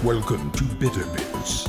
Welcome to Bitter Bits.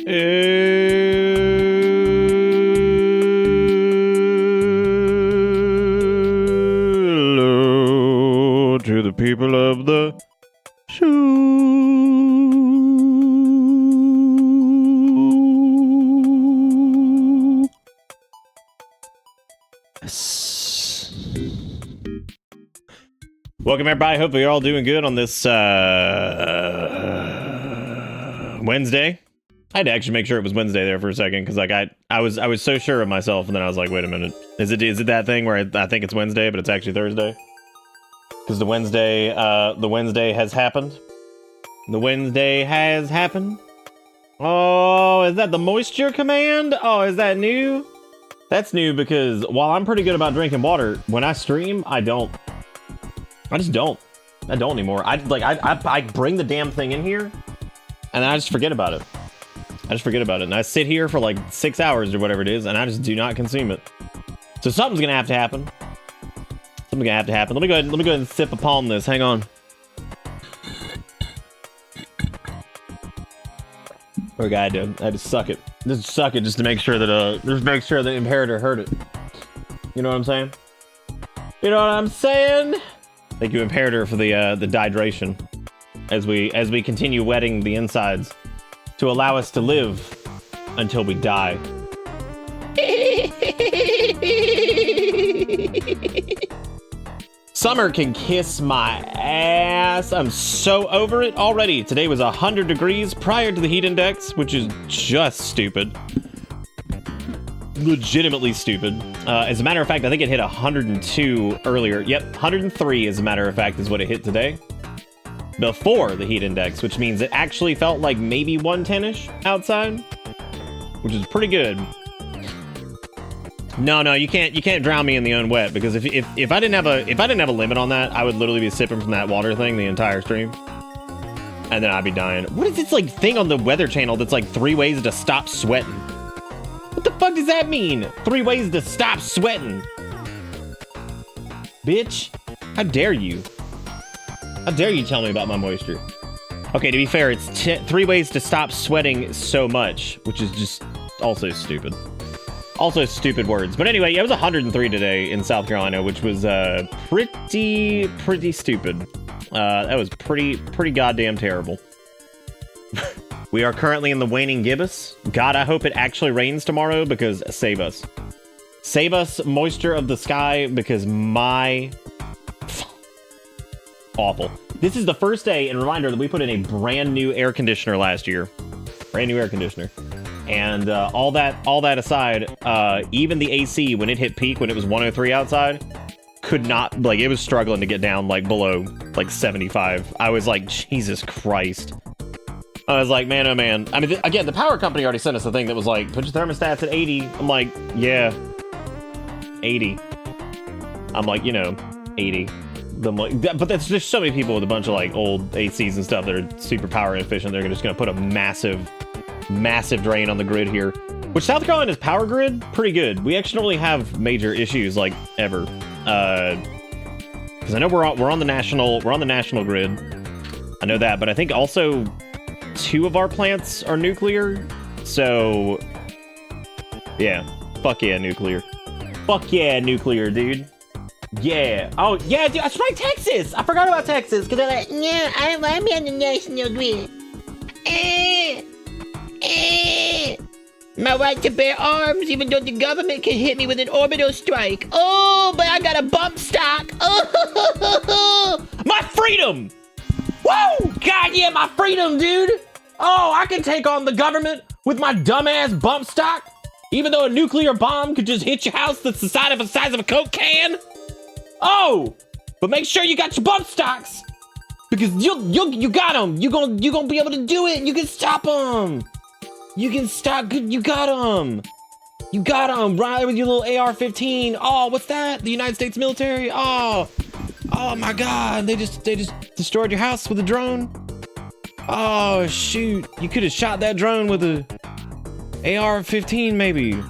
Hello to the people of the show. Welcome everybody. Hopefully you're all doing good on this Wednesday. I had to actually make sure it was Wednesday there for a second because like I was so sure of myself, and then I was like, wait a minute, is it that thing where I think it's Wednesday but it's actually Thursday? Because the Wednesday has happened. The Wednesday has happened. Oh, is that the moisture command? Oh, is that new? That's new because while I'm pretty good about drinking water, when I stream, I just don't. I don't anymore. I bring the damn thing in here, and I just forget about it. And I sit here for like 6 hours or whatever it is, and I just do not consume it. So something's gonna have to happen. Let me go ahead and sip upon this. Hang on. What I gotta do? I just suck it. Just to make sure that the Imperator heard it. You know what I'm saying? You know what I'm saying? Thank you, Imperator, for the dehydration as we continue wetting the insides to allow us to live until we die. Summer can kiss my ass. I'm so over it already. Today was 100 degrees prior to the heat index, which is just stupid. Legitimately stupid. As a matter of fact, I think it hit 102 earlier. Yep, 103 as a matter of fact is what it hit today. Before the heat index, which means it actually felt like maybe 110-ish outside, which is pretty good. No, you can't drown me in the own wet, because if I didn't have a limit on that, I would literally be sipping from that water thing the entire stream, and then I'd be dying. What is this like thing on the Weather Channel that's like 3 ways to stop sweating? What the fuck does that mean? 3 ways to stop sweating. Bitch, how dare you? How dare you tell me about my moisture? Okay, to be fair, it's 3 ways to stop sweating so much, which is just also stupid. Also stupid words. But anyway, yeah, it was 103 today in South Carolina, which was pretty stupid. That was pretty goddamn terrible. We are currently in the waning gibbous. God, I hope it actually rains tomorrow, because save us. Save us, moisture of the sky, because my... awful. This is the first day, and reminder that we put in a brand new air conditioner last year. Brand new air conditioner. And all that aside, even the AC, when it hit peak, when it was 103 outside, could not, like, it was struggling to get down, like, below, like, 75. I was like, Jesus Christ. I was like, man, oh man. I mean, again, the power company already sent us a thing that was like, put your thermostats at 80. I'm like, yeah, 80. I'm like, you know, 80. But there's just so many people with a bunch of, like, old ACs and stuff that are super power efficient. They're just going to put a massive drain on the grid here, which South Carolina's power grid, pretty good. We actually don't really have major issues, like, ever. Because I know we're on the national grid. I know that, but I think also 2 of our plants are nuclear. So, yeah. Fuck yeah, nuclear. Fuck yeah, nuclear, dude. Yeah. Oh, yeah, dude. That's right, Texas. I forgot about Texas. Because they're like, yeah, I'm on the national grid. My right to bear arms, even though the government can hit me with an orbital strike. Oh, but I got a bump stock. Oh, my freedom. Woo! God, yeah, my freedom, dude. Oh, I can take on the government with my dumbass bump stock, even though a nuclear bomb could just hit your house that's the size of a Coke can. Oh, but make sure you got your bump stocks, because you got them. You gonna be able to do it. You can stop them. You can stop. You got them. You got them. Right with your little AR-15. Oh, what's that? The United States military. Oh my God. They just destroyed your house with a drone. Oh shoot. You could have shot that drone with a AR-15 maybe.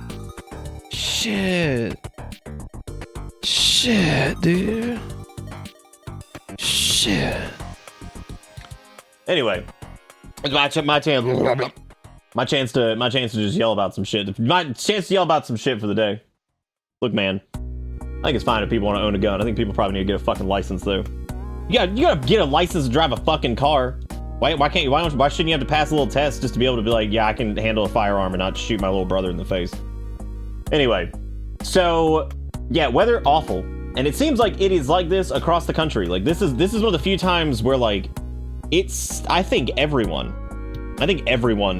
Shit, dude. Shit. Anyway, it's my channel. My chance to just yell about some shit. My chance to yell about some shit for the day. Look, man. I think it's fine if people want to own a gun. I think people probably need to get a fucking license, though. You gotta get a license to drive a fucking car. Why shouldn't you have to pass a little test just to be able to be like, yeah, I can handle a firearm and not shoot my little brother in the face? Anyway, so yeah, weather awful, and it seems like it is like this across the country. Like this is one of the few times where like I think everyone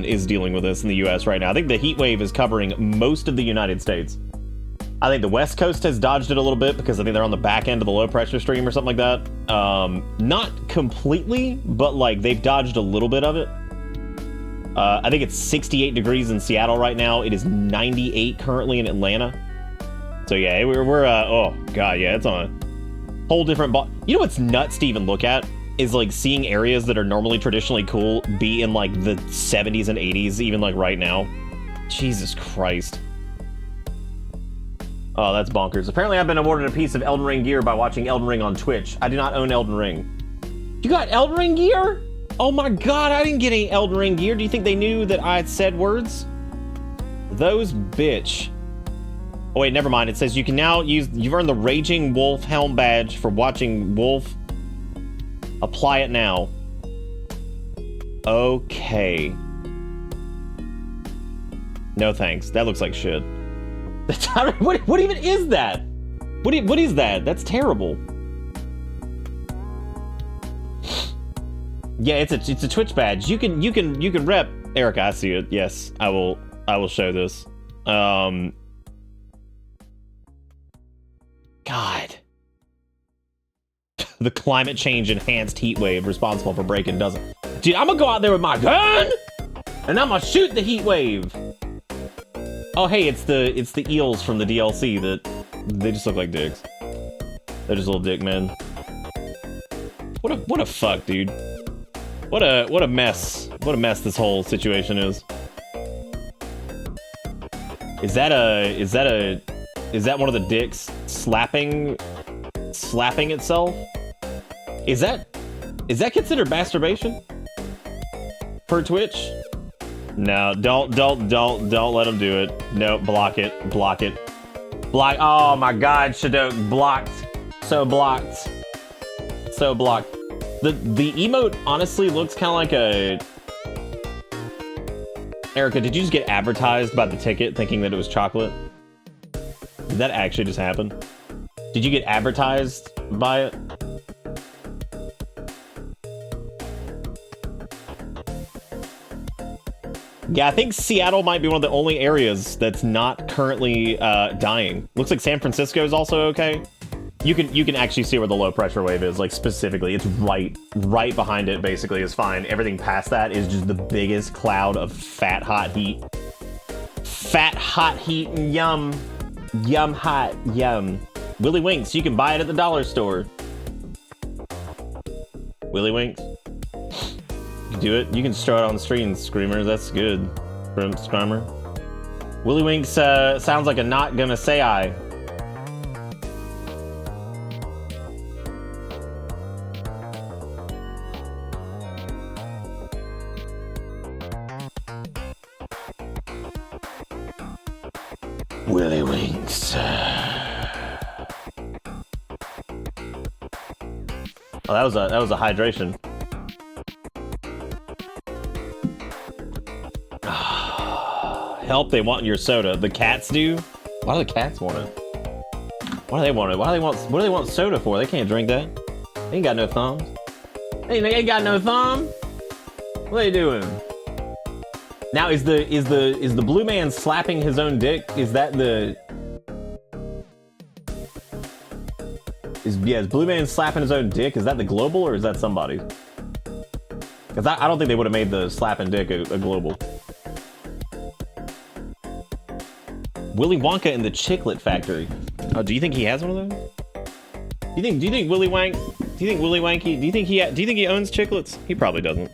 is dealing with this in the U.S. right now. I think the heat wave is covering most of the United States. I think the West Coast has dodged it a little bit because I think they're on the back end of the low pressure stream or something like that. Not completely, but like they've dodged a little bit of it. I think it's 68 degrees in Seattle right now. It is 98 currently in Atlanta. So yeah, we're oh god, yeah, it's on a whole different ball. You know what's nuts to even look at is like seeing areas that are normally traditionally cool be in like the 70s and 80s, even like right now. Jesus Christ. Oh, that's bonkers. Apparently I've been awarded a piece of Elden Ring gear by watching Elden Ring on Twitch. I do not own Elden Ring. You got Elden Ring gear? Oh my god, I didn't get any Elden Ring gear. Do you think they knew that I had said words? Those bitch. Oh wait, never mind. It says you can now you've earned the Raging Wolf Helm badge for watching Wolf. Apply it now. Okay. No thanks. That looks like shit. What even is that? What is that? That's terrible. Yeah, it's a Twitch badge. You can rep. Erica, I see it. Yes, I will show this. God. The climate change enhanced heat wave responsible for breaking doesn't. Dude, I'm gonna go out there with my gun and I'm gonna shoot the heat wave. Oh hey, it's the eels from the DLC that they just look like dicks. They're just little dick men. What a fuck, dude. What a mess. What a mess this whole situation is. Is that one of the dicks slapping itself? Is that considered masturbation? For Twitch? No, don't let him do it. No, block it. Block. Oh my god, Shadok, blocked. So blocked. So blocked. The emote honestly looks kind of like a... Erica, did you just get advertised by the ticket thinking that it was chocolate? Did that actually just happen? Did you get advertised by it? Yeah, I think Seattle might be one of the only areas that's not currently dying. Looks like San Francisco is also okay. You can actually see where the low pressure wave is, like specifically. It's right behind it, basically, is fine. Everything past that is just the biggest cloud of fat, hot heat. Fat, hot heat, and yum. Yum, hot, yum. Willy Winks, you can buy it at the dollar store. Willy Winks. You do it. You can throw it on the screen, Screamers. That's good. Screamer. Willy Winks sounds like a not gonna say I. Willy Winks. Oh, that was a hydration. Help, they want your soda. The cats do? Why do the cats want it? Why do they want it? What do they want soda for? They can't drink that. They ain't got no thumbs. They ain't got no thumb. What are they doing? Now is the blue man slapping his own dick? Is that the... Is blue man slapping his own dick? Is that the global or is that somebody's? Because I don't think they would have made the slapping dick a global. Willy Wonka in the Chiclet Factory. Oh, do you think he has one of those? Do you think Willy Wanky? Do you think he owns chiclets? He probably doesn't.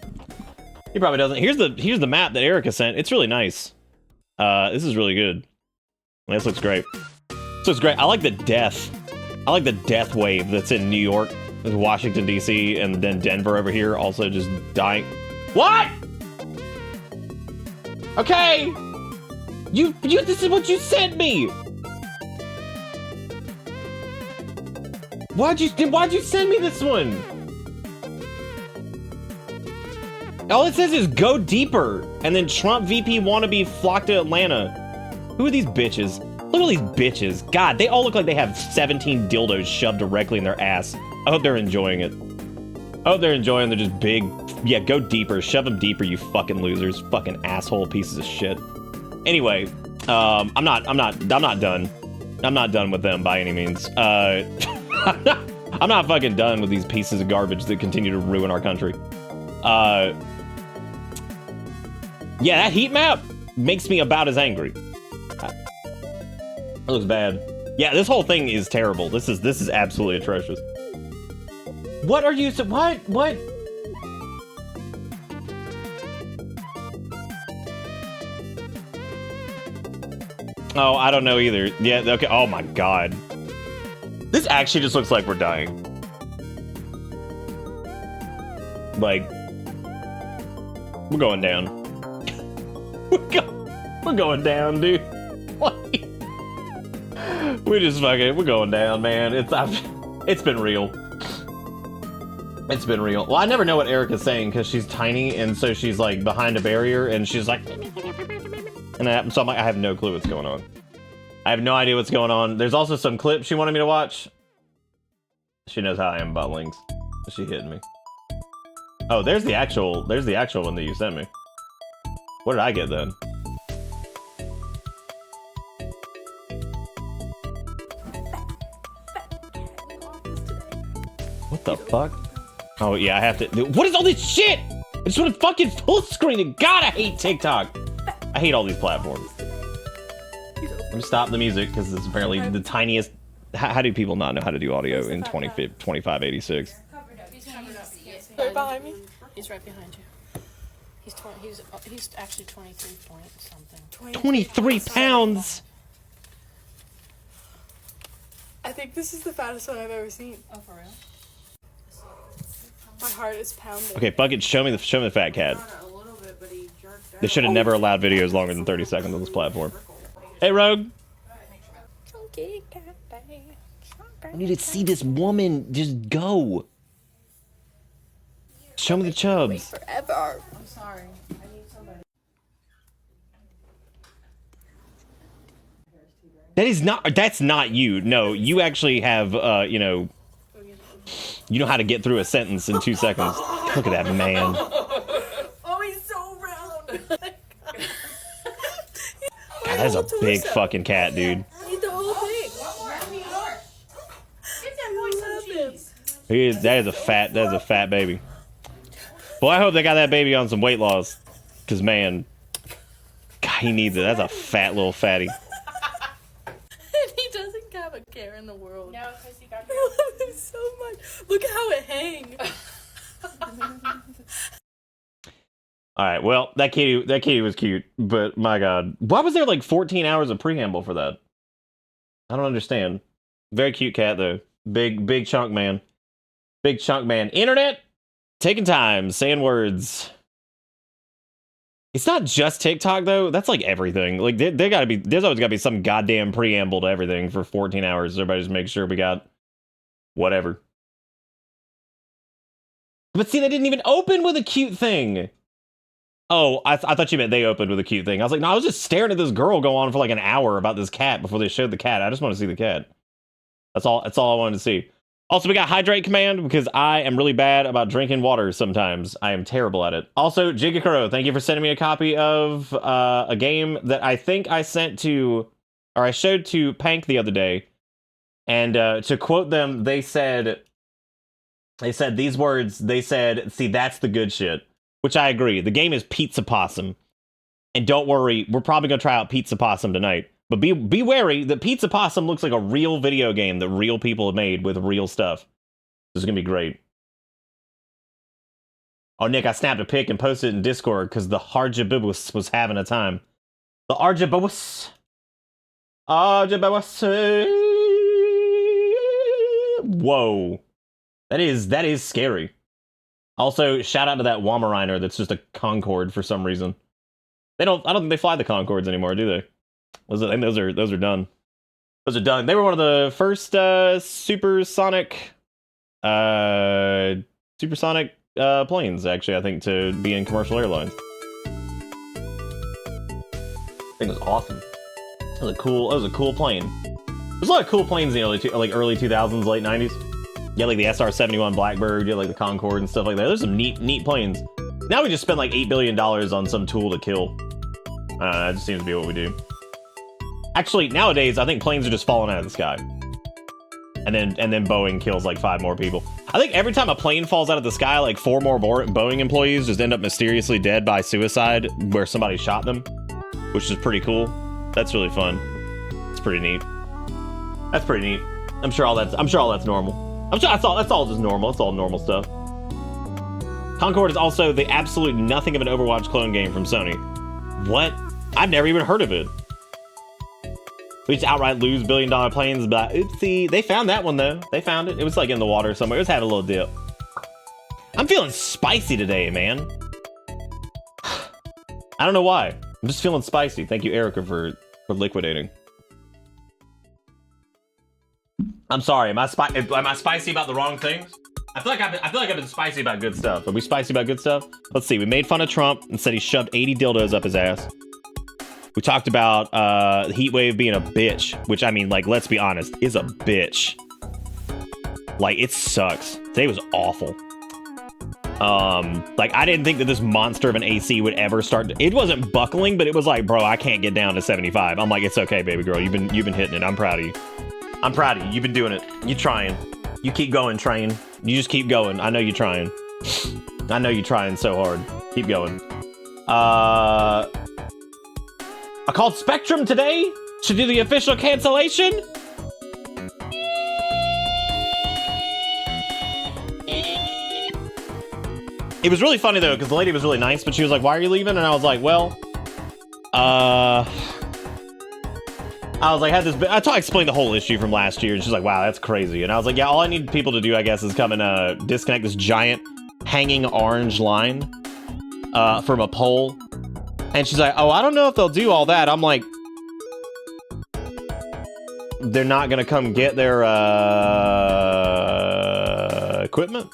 He probably doesn't. Here's the map that Erica sent. It's really nice. This is really good. This looks great. This looks great. I like the death wave that's in New York, Washington D.C., and then Denver over here also just dying. What? Okay! This is what you sent me! Why'd you send me this one? All it says is go deeper, and then Trump VP wannabe flock to Atlanta. Who are these bitches? Look at all these bitches. God, they all look like they have 17 dildos shoved directly in their ass. I hope they're enjoying it. I hope they're enjoying. They're just big. Yeah, go deeper. Shove them deeper, you fucking losers. Fucking asshole pieces of shit. Anyway, I'm not done. I'm not done with them by any means. I'm not fucking done with these pieces of garbage that continue to ruin our country. Yeah, that heat map makes me about as angry. It looks bad. Yeah, this whole thing is terrible. This is absolutely atrocious. What are you? What? Oh, I don't know either. Yeah, okay. Oh my god. This actually just looks like we're dying. Like, we're going down. We're going down, dude. Like, we're going down, man. It's been real. It's been real. Well, I never know what Erica's saying because she's tiny, and so she's like behind a barrier, and she's like, and so I'm like, I have no clue what's going on. I have no idea what's going on. There's also some clips she wanted me to watch. She knows how I am about links. She hit me. Oh, there's the actual one that you sent me. What did I get then? What the fuck? Oh yeah, I have to. What is all this shit? I just want to fucking full screen it. God, I hate TikTok. I hate all these platforms. Let me stop the music because it's apparently the tiniest. How do people not know how to do audio in 2586? Right behind me. He's right behind you. He's actually 23 point something. 23 pounds. I think this is the fattest one I've ever seen. Oh, for real? My heart is pounding. Okay, fuck it. Show me the fat cat. They should have never allowed videos longer than 30 seconds on this platform. Hey, Rogue. I need to see this woman just go. Show me the chubs. Forever. I'm sorry. I need somebody. That's not you. No, you actually have, you know how to get through a sentence in 2 seconds. Look at that man. Oh, he's so round. God, that is a big fucking cat, dude. I need the whole thing. That is a fat baby. Boy, I hope they got that baby on some weight loss. Cause man, God, he needs it. That's a fat little fatty. And he doesn't have a care in the world. No, because he got I love him so much. Look at how it hangs. All right, well, that kitty was cute, but my God, why was there like 14 hours of preamble for that? I don't understand. Very cute cat though. Big chunk man. Big chunk man. Internet taking time, saying words. It's not just TikTok though. That's like everything. Like there's always gotta be some goddamn preamble to everything for 14 hours. Everybody just make sure we got whatever. But see, they didn't even open with a cute thing. Oh, I thought you meant they opened with a cute thing. I was like, no, I was just staring at this girl go on for like an hour about this cat before they showed the cat. I just want to see the cat. That's all I wanted to see. Also, we got hydrate command because I am really bad about drinking water sometimes. I am terrible at it. Also, Jigakuro, thank you for sending me a copy of a game that I think I sent to, or I showed to Pank the other day. And to quote them, they said these words. They said, see, that's the good shit. Which I agree. The game is Pizza Possum. And don't worry, we're probably going to try out Pizza Possum tonight. But be wary that Pizza Possum looks like a real video game that real people have made with real stuff. This is going to be great. Oh, Nick, I snapped a pic and posted it in Discord because the Arjabibus was having a time. The Arjabibus. Whoa. That is scary. Also, shout out to that Wamariner that's just a Concorde for some reason. They don't. I don't think they fly the Concords anymore, do they? I think those are done. Those are done. They were one of the first supersonic planes, actually. I think to be in commercial airlines. I think it was awesome. That was a cool plane. There's a lot of cool planes in the early 2000s, late 90s. Yeah, like the SR-71 Blackbird, you had like the Concorde and stuff like that. There's some neat planes. Now we just spend like $8 billion on some tool to kill. That just seems to be what we do. Actually, nowadays, I think planes are just falling out of the sky. And then Boeing kills like 5 more people. I think every time a plane falls out of the sky, like 4 more Boeing employees just end up mysteriously dead by suicide where somebody shot them, which is pretty cool. That's really fun. It's pretty neat. That's pretty neat. I'm sure all that's normal. I'm sure that's all just normal. It's all normal stuff. Concorde is also the absolute nothing of an Overwatch clone game from Sony. What? I've never even heard of it. We just outright lose billion-dollar planes, but oopsie. They found that one, though. They found it. It was like in the water somewhere. It was having a little dip. I'm feeling spicy today, man. I don't know why. I'm just feeling spicy. Thank you, Erica, for liquidating. I'm sorry. Am I spicy about the wrong things? I feel like I've been spicy about good stuff. Are we spicy about good stuff? Let's see. We made fun of Trump and said he shoved 80 dildos up his ass. We talked about the heat wave being a bitch, which, I mean, like, let's be honest, is a bitch. Like, it sucks. Today was awful. Like, I didn't think that this monster of an AC would ever start. It wasn't buckling, but it was like, bro, I can't get down to 75. I'm like, it's okay, baby girl. You've been hitting it. I'm proud of you. I'm proud of you. You've been doing it. You trying. You keep going, train. You just keep going. I know you're trying. I know you're trying so hard. Keep going. I called Spectrum today to do the official cancellation. It was really funny though, because the lady was really nice, but she was like, "Why are you leaving?" And I was like, "Well, I was like, I explained the whole issue from last year, and she's like, "Wow, that's crazy." And I was like, "Yeah, all I need people to do, I guess, is come and disconnect this giant hanging orange line from a pole." And she's like, "Oh, I don't know if they'll do all that." I'm like, "They're not gonna come get their equipment?"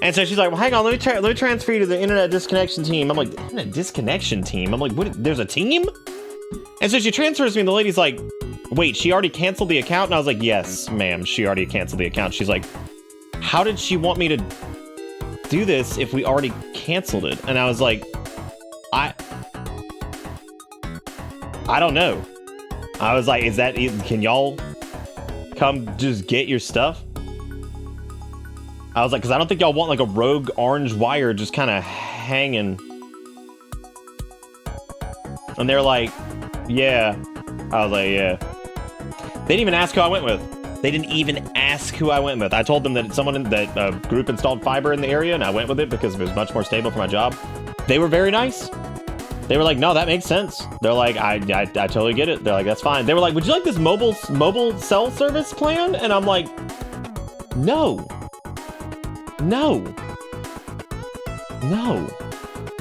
And so she's like, "Well, hang on, let me transfer you to the internet disconnection team." I'm like, "The internet disconnection team?" I'm like, "What? There's a team?" And so she transfers me, and the lady's like, "Wait, she already canceled the account?" And I was like, "Yes, ma'am, she already canceled the account." She's like, "How did she want me to do this if we already canceled it?" And I was like, I don't know. I was like, can y'all come just get your stuff? I was like, because I don't think y'all want like a rogue orange wire just kind of hanging. And they're like, "Yeah." I was like, "Yeah." They didn't even ask who I went with. They didn't even ask who I went with. I told them that that group installed fiber in the area, and I went with it because it was much more stable for my job. They were very nice. They were like, "No, that makes sense." They're like, I totally get it. They're like, "That's fine." They were like, "Would you like this mobile cell service plan?" And I'm like, No.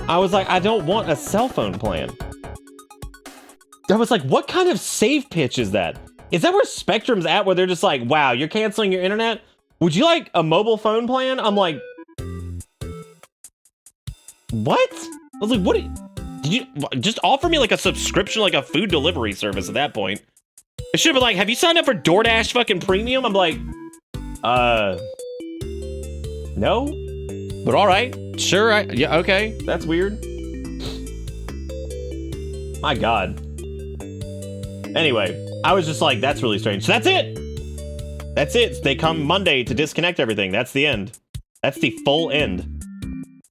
I was like, "I don't want a cell phone plan." I was like, "What kind of save pitch is that? Is that where Spectrum's at, where they're just like, wow, you're canceling your internet? Would you like a mobile phone plan?" I'm like, what? I was like, what? Did you just offer me like a subscription, like a food delivery service at that point? It should have been like, "Have you signed up for DoorDash fucking premium?" I'm like, no, but all right, sure, yeah, okay, that's weird. My God. Anyway, I was just like, that's really strange. So that's it. That's it. They come Monday to disconnect everything. That's the end. That's the full end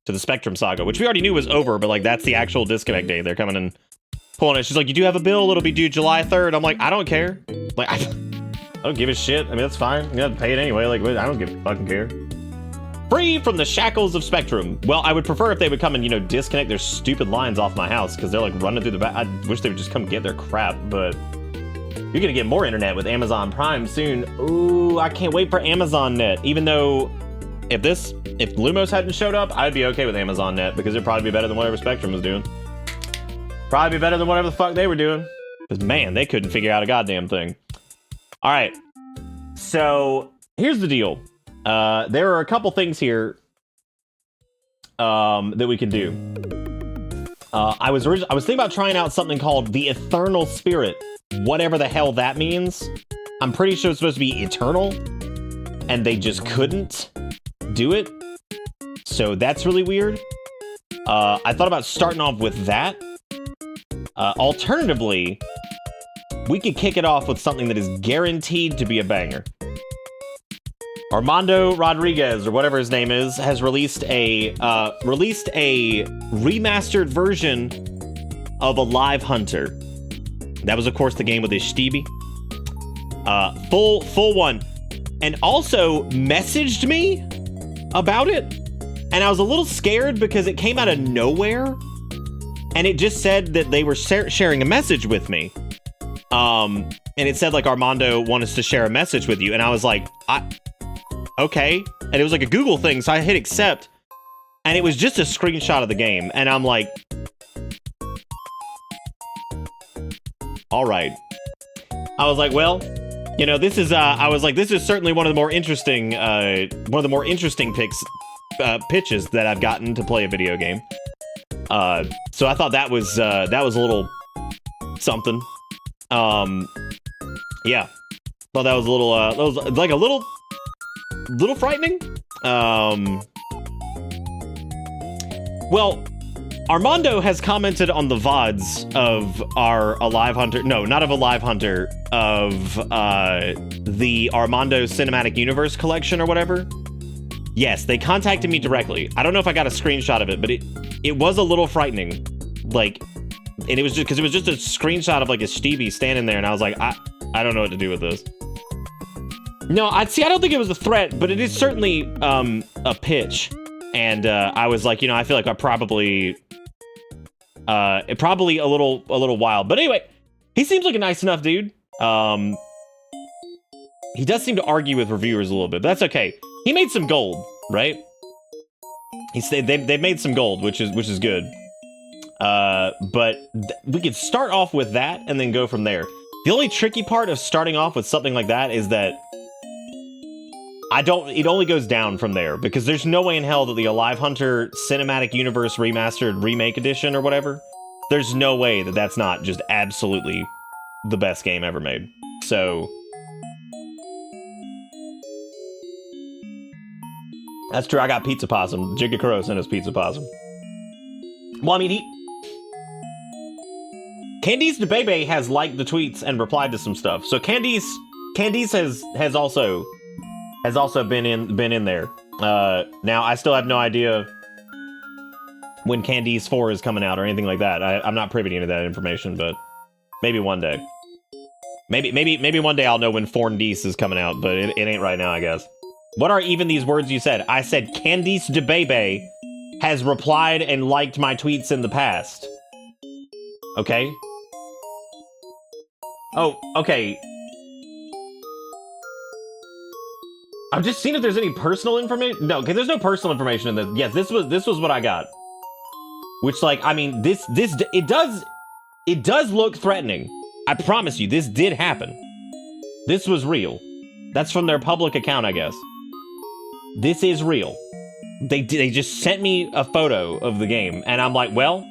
to the Spectrum saga, which we already knew was over, but like that's the actual disconnect day. They're coming and pulling it. She's like, "You do have a bill. It'll be due July 3rd. I'm like, I don't care. Like, I don't give a shit. I mean, that's fine. You have to pay it anyway. Like, I don't give a fucking care. Free from the shackles of Spectrum. Well, I would prefer if they would come and, disconnect their stupid lines off my house, because they're like running through the back. I wish they would just come get their crap, but you're gonna get more internet with Amazon Prime soon. Ooh, I can't wait for Amazon Net. Even though if Lumos hadn't showed up, I'd be okay with Amazon Net, because it'd probably be better than whatever Spectrum was doing. Probably be better than whatever the fuck they were doing. Because, man, they couldn't figure out a goddamn thing. All right. So, here's the deal. There are a couple things here that we can do. I was thinking about trying out something called the Eternal Spirit. Whatever the hell that means. I'm pretty sure it's supposed to be eternal. And they just couldn't do it. So that's really weird. I thought about starting off with that. Alternatively, we could kick it off with something that is guaranteed to be a banger. Armando Rodriguez, or whatever his name is, has released a remastered version of Alive Hunter. That was, of course, the game with his Stevie. Full one. And also messaged me about it. And I was a little scared because it came out of nowhere. And it just said that they were sharing a message with me. And it said, like, Armando wants us to share a message with you. And I was like, okay. And it was like a Google thing, so I hit accept. And it was just a screenshot of the game. And I'm like, all right. I was like, well, you know, this is, this is certainly one of the more interesting, pitches that I've gotten to play a video game. So I thought that was a little something. Yeah. Thought that was a little, that was like a little frightening. Well, Armando has commented on the VoDs of our Alive Hunter. No, not of Alive Hunter. Of the Armando Cinematic Universe collection or whatever. Yes, they contacted me directly. I don't know if I got a screenshot of it, but it was a little frightening. Like, and it was just because it was just a screenshot of like a Stevie standing there, and I was like, I don't know what to do with this. No, I don't think it was a threat, but it is certainly a pitch. And I was like, you know, I feel like I probably a little wild. But anyway, he seems like a nice enough dude. He does seem to argue with reviewers a little bit, but that's okay. He made some gold, right? They made some gold, which is good. But we could start off with that and then go from there. The only tricky part of starting off with something like that is that it only goes down from there, because there's no way in hell that the Alive Hunter Cinematic Universe Remastered Remake Edition or whatever, there's no way that that's not just absolutely the best game ever made. So that's true. I got Pizza Possum. Jigga Crow sent us Pizza Possum. Well, I mean, Candice DeBebe has liked the tweets and replied to some stuff. So Candice has also been in there. Now I still have no idea when Candice 4 is coming out or anything like that. I'm not privy to any of that information, but maybe one day. Maybe one day I'll know when Forndice is coming out, but it ain't right now, I guess. What are even these words you said? I said Candice DeBebe has replied and liked my tweets in the past. Okay. Oh, okay. I'm just seeing if there's any personal information. No, okay, there's no personal information in this. Yes, this was what I got. Which, like, I mean, it does look threatening. I promise you, this did happen. This was real. That's from their public account, I guess. This is real. They just sent me a photo of the game, and I'm like, well,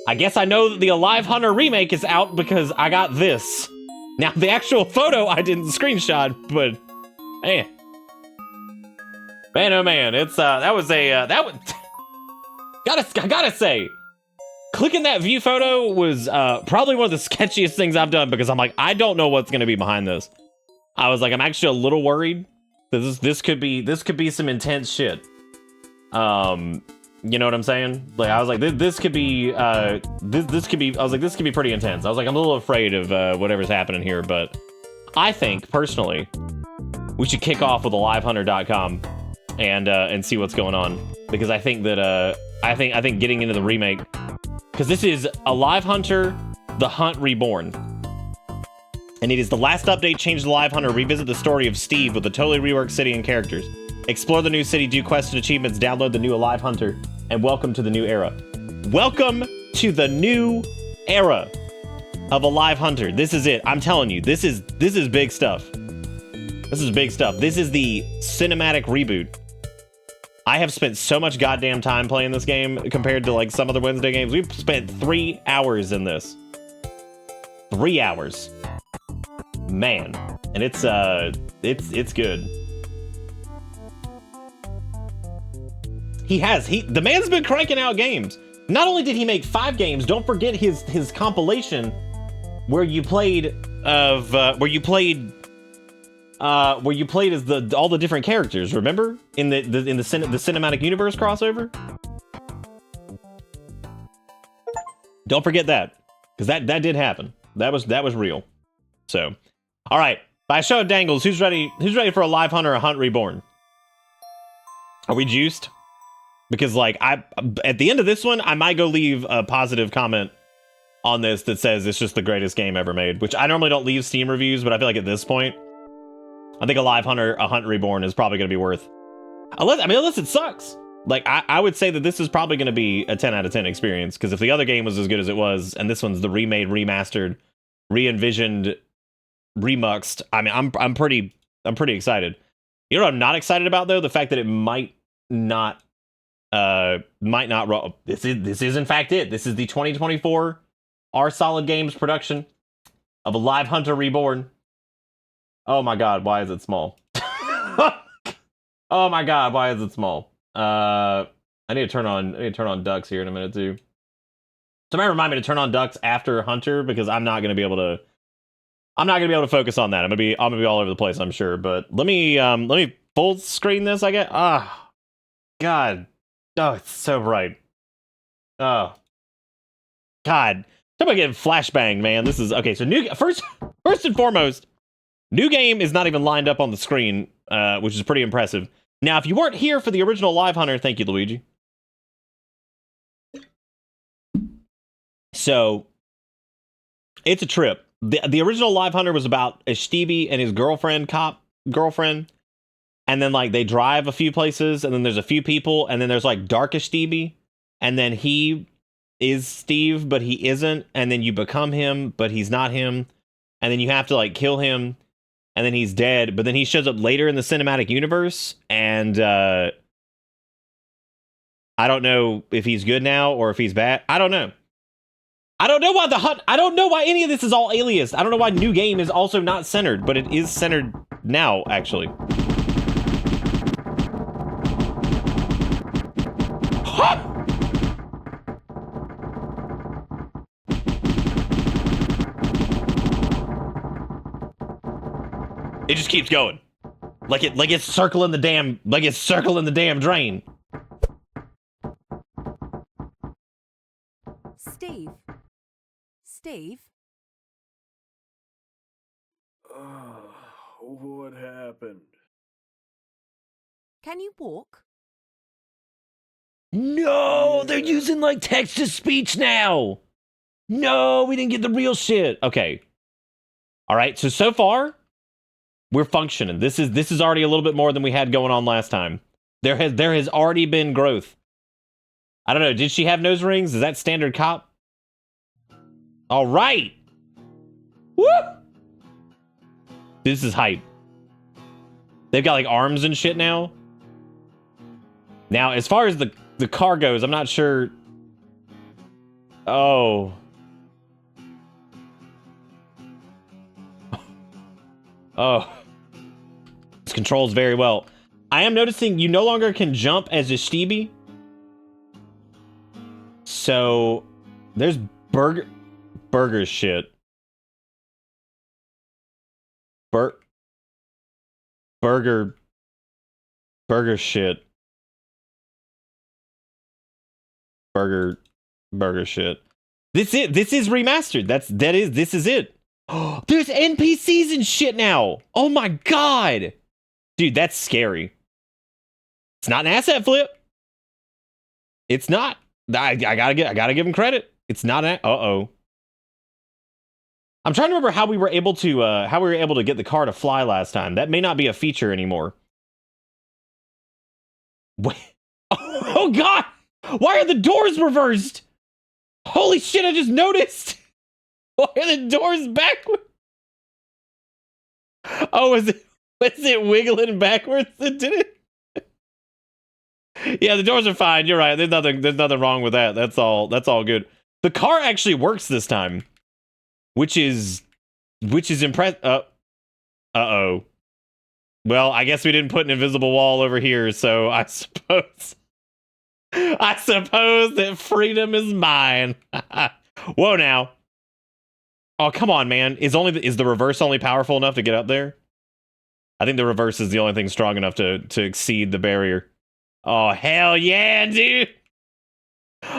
I guess I know that the Alive Hunter remake is out because I got this. Now, the actual photo I didn't screenshot, but man. Man, oh man, it's, I gotta say, clicking that view photo was, probably one of the sketchiest things I've done, because I'm like, I don't know what's gonna be behind this. I was like, I'm actually a little worried that this could be some intense shit. You know what I'm saying? Like, I was like, this could be pretty intense. I was like, I'm a little afraid of, whatever's happening here, but I think, personally, we should kick off with AliveHunter.com and see what's going on, because I think that I think getting into the remake, because this is Alive Hunter: The Hunt Reborn, and it is the last update. Change the Alive Hunter, revisit the story of Steve with a totally reworked city and characters, explore the new city, do quests and achievements, download the new Alive Hunter, and welcome to the new era. Welcome to the new era of a live hunter. This is it. I'm telling you, this is big stuff. This is big stuff. This is the cinematic reboot. I have spent so much goddamn time playing this game compared to like some other Wednesday games. We've spent 3 hours in this. 3 hours. Man. And it's good. The man's been cranking out games. Not only did he make 5 games, don't forget his compilation where you played as all the different characters, remember? In the cinematic universe crossover? Don't forget that. Because that did happen. That was real. So, alright. By a show of dangles, who's ready for a live hunt or a hunt reborn? Are we juiced? Because like at the end of this one, I might go leave a positive comment on this that says it's just the greatest game ever made, which I normally don't leave Steam reviews, but I feel like at this point, I think a live hunt or a hunt reborn is probably going to be worth. Unless it sucks. Like I would say that this is probably going to be a 10 out of 10 experience, because if the other game was as good as it was, and this one's the remade, remastered, re-envisioned, remuxed, I mean, I'm pretty excited. You know what I'm not excited about though? The fact that it might not roll. This is in fact it. This is the 2024 R Solid Games production of a live hunter reborn. Oh my god, why is it small? Oh my god, why is it small? I need to turn on ducks here in a minute too. Somebody remind me to turn on ducks after hunter, because I'm not gonna be able to focus on that. I'm gonna be all over the place, I'm sure. But let me full screen this, I guess. God. Oh, it's so bright. Oh. God. Talk about getting flashbanged, man. This is okay, so first and foremost, new game is not even lined up on the screen, which is pretty impressive. Now, if you weren't here for the original Live Hunter, thank you, Luigi. So, it's a trip. The original Live Hunter was about a Stevie and his girlfriend, and then like they drive a few places, and then there's a few people, and then there's like Darkish Stevie, and then he is Steve, but he isn't, and then you become him, but he's not him, and then you have to like kill him, and then he's dead, but then he shows up later in the cinematic universe, and I don't know if he's good now or if he's bad. I don't know. I don't know why any of this is all aliased. I don't know why new game is also not centered, but it is centered now, actually. It just keeps going. Like it's circling the damn drain. Steve? What happened? Can you walk? No, they're using like text to speech now. No, we didn't get the real shit. Okay. All right. So far, we're functioning. This is already a little bit more than we had going on last time. There has already been growth. I don't know. Did she have nose rings? Is that standard cop? All right. Woo! This is hype. They've got like arms and shit now. Now, as far as the car goes, I'm not sure. Oh. Oh. This controls very well. I am noticing you no longer can jump as a Stevie. So, there's burger shit. Burger shit. Burger shit. This is remastered. This is it. There's NPCs and shit now. Oh my god. Dude, that's scary. It's not an asset flip. It's not. I gotta give him credit. It's not an uh-oh. I'm trying to remember how we were able to get the car to fly last time. That may not be a feature anymore. Wait. Oh god! Why are the doors reversed? Holy shit, I just noticed! Why are the doors backwards? Oh, was it wiggling backwards that did it? Yeah, the doors are fine. You're right. There's nothing wrong with that. That's all good. The car actually works this time, which is impressive. Uh-oh. Well, I guess we didn't put an invisible wall over here, so I suppose that freedom is mine. Whoa now. Oh, come on, man. Is the reverse only powerful enough to get up there? I think the reverse is the only thing strong enough to exceed the barrier. Oh, hell yeah, dude.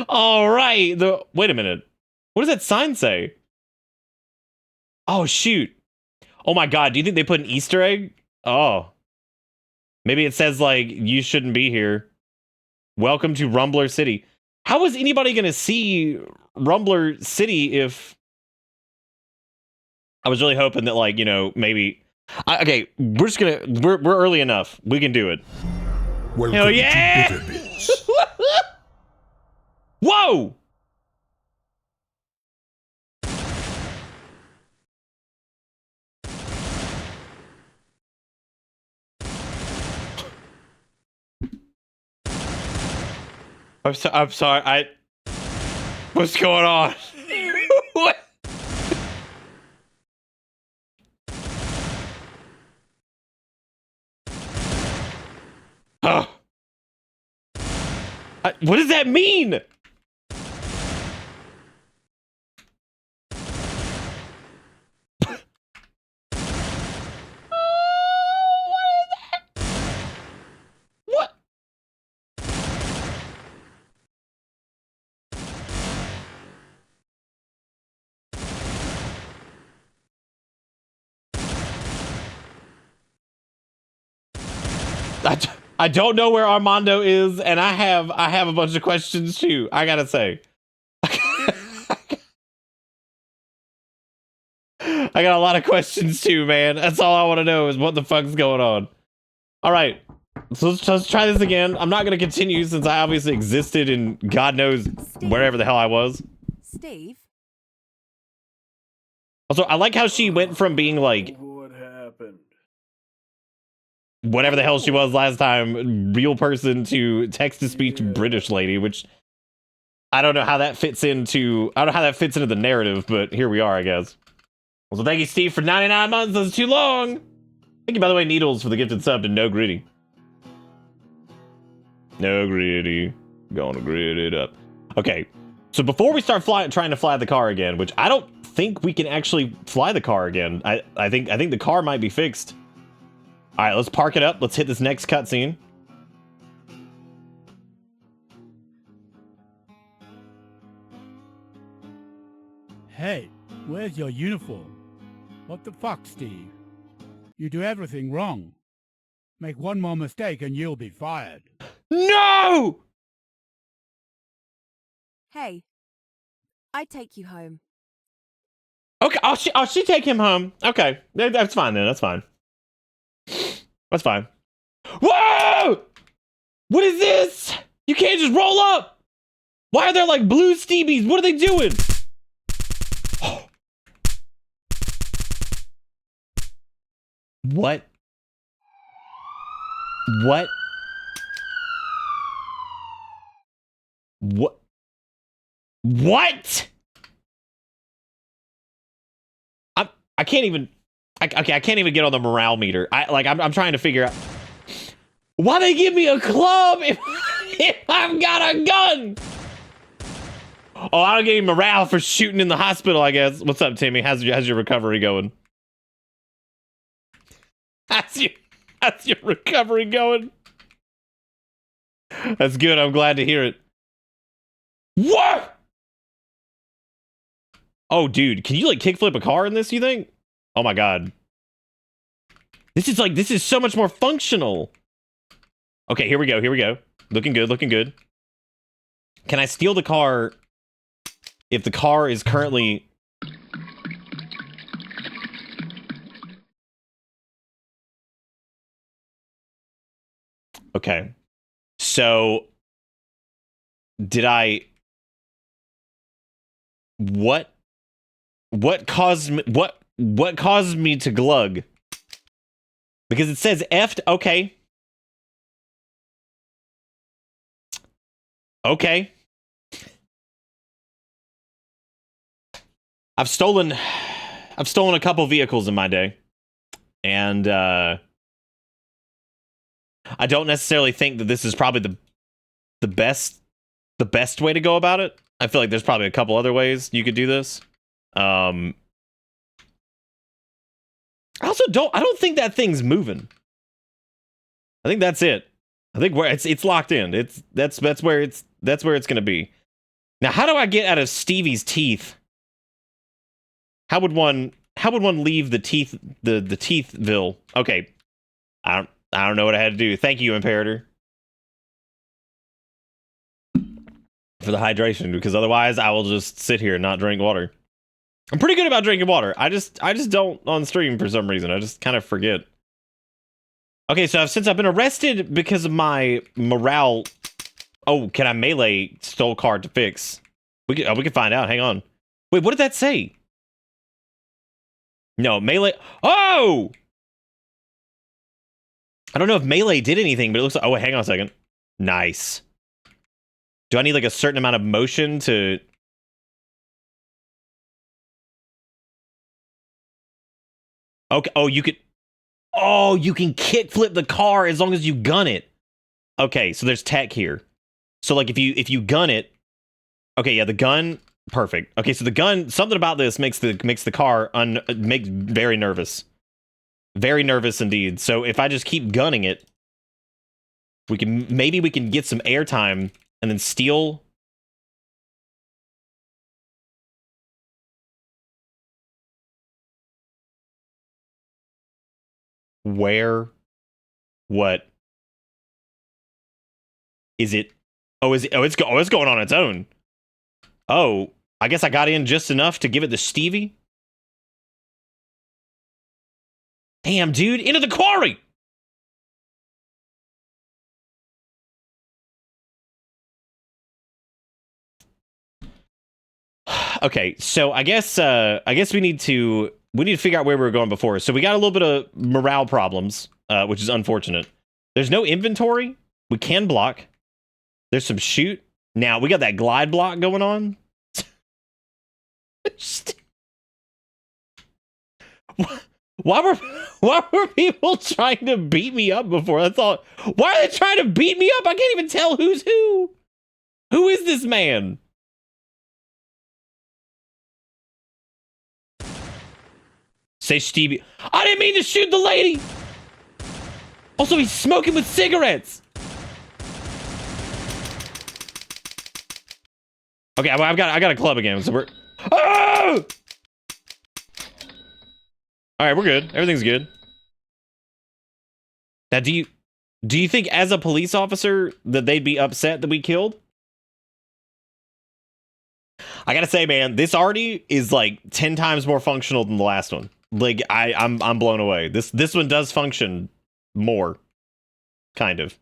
All right. Wait a minute. What does that sign say? Oh, shoot. Oh my god, do you think they put an Easter egg? Oh. Maybe it says, like, you shouldn't be here. Welcome to Rumbler City. How is anybody going to see Rumbler City if... I was really hoping that, like, you know, maybe... okay, we're just gonna... We're early enough. We can do it. Welcome Hell yeah! to Bitter Bits. Whoa! I'm sorry. What's going on? What? Oh. What does that mean? What? I don't know where Armando is, and I have a bunch of questions too. I gotta say, I got a lot of questions too, man. That's all I want to know is what the fuck's going on. All right, so let's try this again. I'm not gonna continue since I obviously existed in God knows wherever the hell I was. Steve? Also, I like how she went from being like What happened? whatever the hell she was last time, real person, to text-to-speech British lady, which I don't know how that fits into the narrative, but here we are, I guess. Well, so thank you, Steve, for 99 months. That's too long. Thank you, by the way, Needles, for the gifted sub to No Gritty. No Gritty. Gonna grit it up. Okay, so before we start trying to fly the car again, which I don't think we can actually fly the car again. I think the car might be fixed. All right, let's park it up. Let's hit this next cutscene. Hey, where's your uniform? What the fuck, Steve? You do everything wrong. Make one more mistake and you'll be fired. No! Hey, I take you home. Okay, I'll she take him home. Okay, that's fine then. That's fine. That's fine. Whoa! What is this? You can't just roll up. Why are there like blue Steebies? What are they doing? What? What? What? What? I can't even. Okay, I can't even get on the morale meter. I'm trying to figure out why they give me a club if I've got a gun. Oh, I don't get any morale for shooting in the hospital, I guess. What's up, Timmy? How's your recovery going? How's your recovery going? That's good. I'm glad to hear it. What? Oh, dude, can you like kickflip a car in this, you think? Oh my god. This is so much more functional. Okay, here we go. Looking good. Can I steal the car if the car is currently... Okay. So, did I... What caused me to glug? Because it says effed. Okay. Okay. I've stolen a couple vehicles in my day. And I don't necessarily think that this is probably the best way to go about it. I feel like there's probably a couple other ways you could do this. I don't think that thing's moving. I think that's it. I think where it's locked in. That's where it's gonna be. Now, how do I get out of Stevie's teeth? How would one leave the teethville? Okay. I don't know what I had to do. Thank you, Imperator. For the hydration, because otherwise I will just sit here and not drink water. I'm pretty good about drinking water. I just don't on stream for some reason. I just kind of forget. Okay, so since I've been arrested because of my morale. Oh, can I melee stole card to fix? We can find out. Hang on. Wait, what did that say? No, melee. Oh! I don't know if melee did anything, but it looks like. Oh, wait, hang on a second. Nice. Do I need like a certain amount of motion to... Okay, oh, you could... Oh, you can kickflip the car as long as you gun it. Okay, so there's tech here. So like if you gun it... Okay, yeah, the gun... Perfect. Okay, so the gun... Something about this makes the car very nervous. Very nervous indeed. So if I just keep gunning it, maybe we can get some airtime and then steal... Where? What? Is it? Oh, is it? Oh, it's going on its own. Oh, I guess I got in just enough to give it the Stevie. Damn, dude, into the quarry! Okay, so I guess we need to figure out where we were going before. So we got a little bit of morale problems, which is unfortunate. There's no inventory. We can block. There's some shoot. Now we got that glide block going on. Why were people trying to beat me up before? I thought, why are they trying to beat me up? I can't even tell who's who. Who is this man? Say Stevie. I didn't mean to shoot the lady. Also, he's smoking with cigarettes. Okay, I got a club again. So we're. Oh! All right, we're good. Everything's good. Now, do you think as a police officer that they'd be upset that we killed? I gotta say, man, this already is like 10 times more functional than the last one. Like I'm blown away. This one does function more, kind of.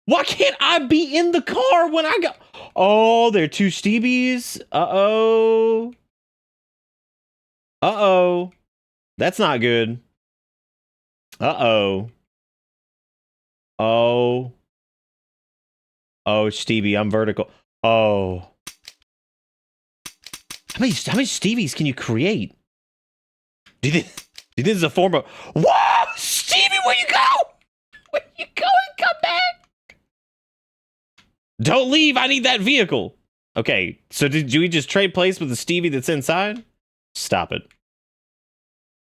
Why can't I be in the car when I got? Oh, there are two Stevies. Uh-oh. Uh-oh. That's not good. Uh-oh. Oh. Oh, Stevie, I'm vertical. Oh. How many Stevies can you create? Do you think this is a form of... Whoa! Stevie, where you go? Where you go and come back? Don't leave. I need that vehicle. Okay, so did we just trade place with the Stevie that's inside? Stop it.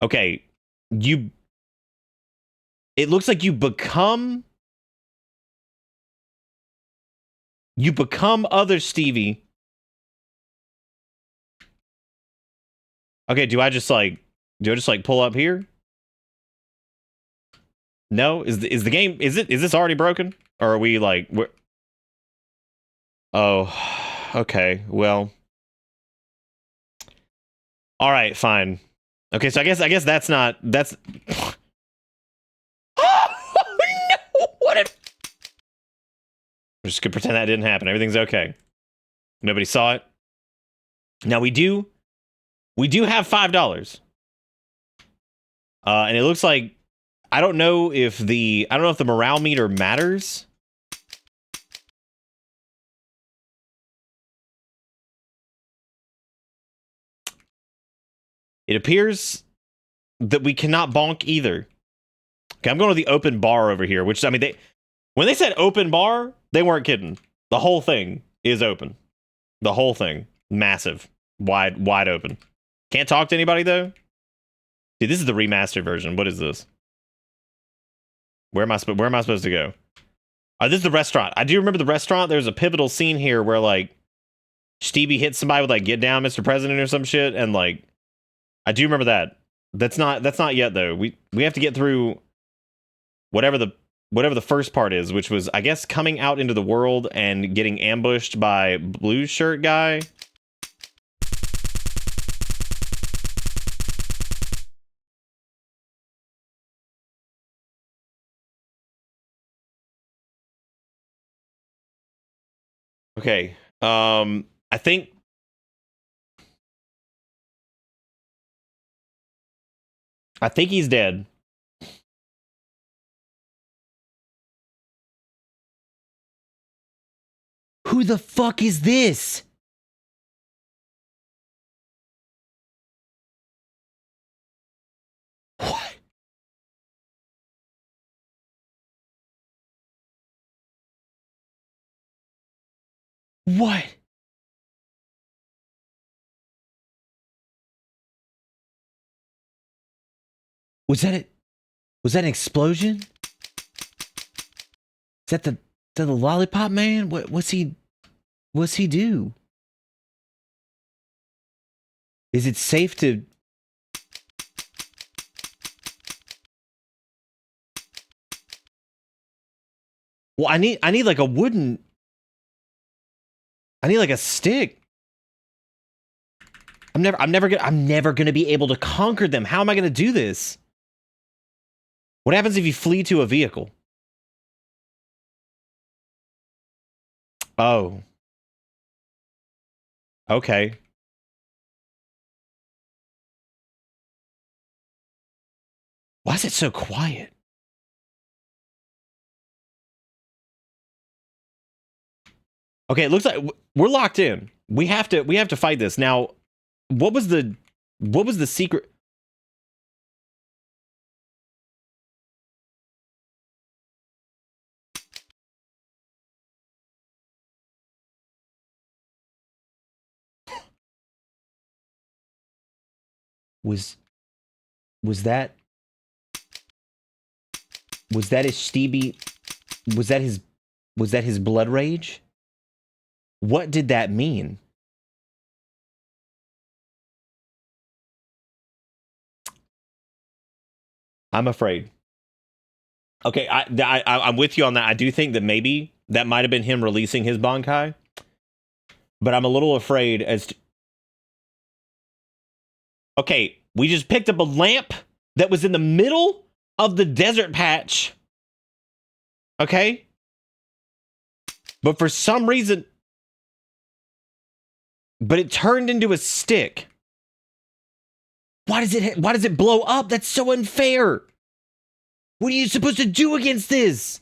Okay, it looks like you become other Stevie. Okay, do I just pull up here? No, is the game, is this already broken? Or are we like, oh, okay, well. All right, fine. Okay, so I guess that's not, that's... Oh, no! What if... We're just gonna pretend that didn't happen. Everything's okay. Nobody saw it. Now we do have $5. And it looks like I don't know if the morale meter matters. It appears that we cannot bonk either. Okay, I'm going to the open bar over here, which, I mean, when they said open bar, they weren't kidding. The whole thing is open. The whole thing. Massive. Wide open. Can't talk to anybody, though? Dude, this is the remastered version. What is this? Where am I supposed to go? This is the restaurant. I do remember the restaurant. There's a pivotal scene here where, like, Stevie hits somebody with, like, get down, Mr. President or some shit, and, like, I do remember that. That's not yet, though. We have to get through whatever the first part is, which was, I guess, coming out into the world and getting ambushed by blue shirt guy. Okay. I think he's dead. Who the fuck is this? What? What? Was that it? Was that an explosion? Is that the lollipop man? What's he do? Is it safe to... Well, I need like a wooden... I need like a stick. I'm never gonna be able to conquer them. How am I gonna do this? What happens if you flee to a vehicle? Oh. Okay. Why is it so quiet? Okay, it looks like we're locked in. We have to fight this. Now, what was the secret? Was that his Stevie? Was that his blood rage? What did that mean? I'm afraid. Okay, I'm with you on that. I do think that maybe that might have been him releasing his Bankai, but I'm a little afraid as to... Okay, we just picked up a lamp that was in the middle of the desert patch. Okay? But for some reason... But it turned into a stick. Why does it blow up? That's so unfair. What are you supposed to do against this?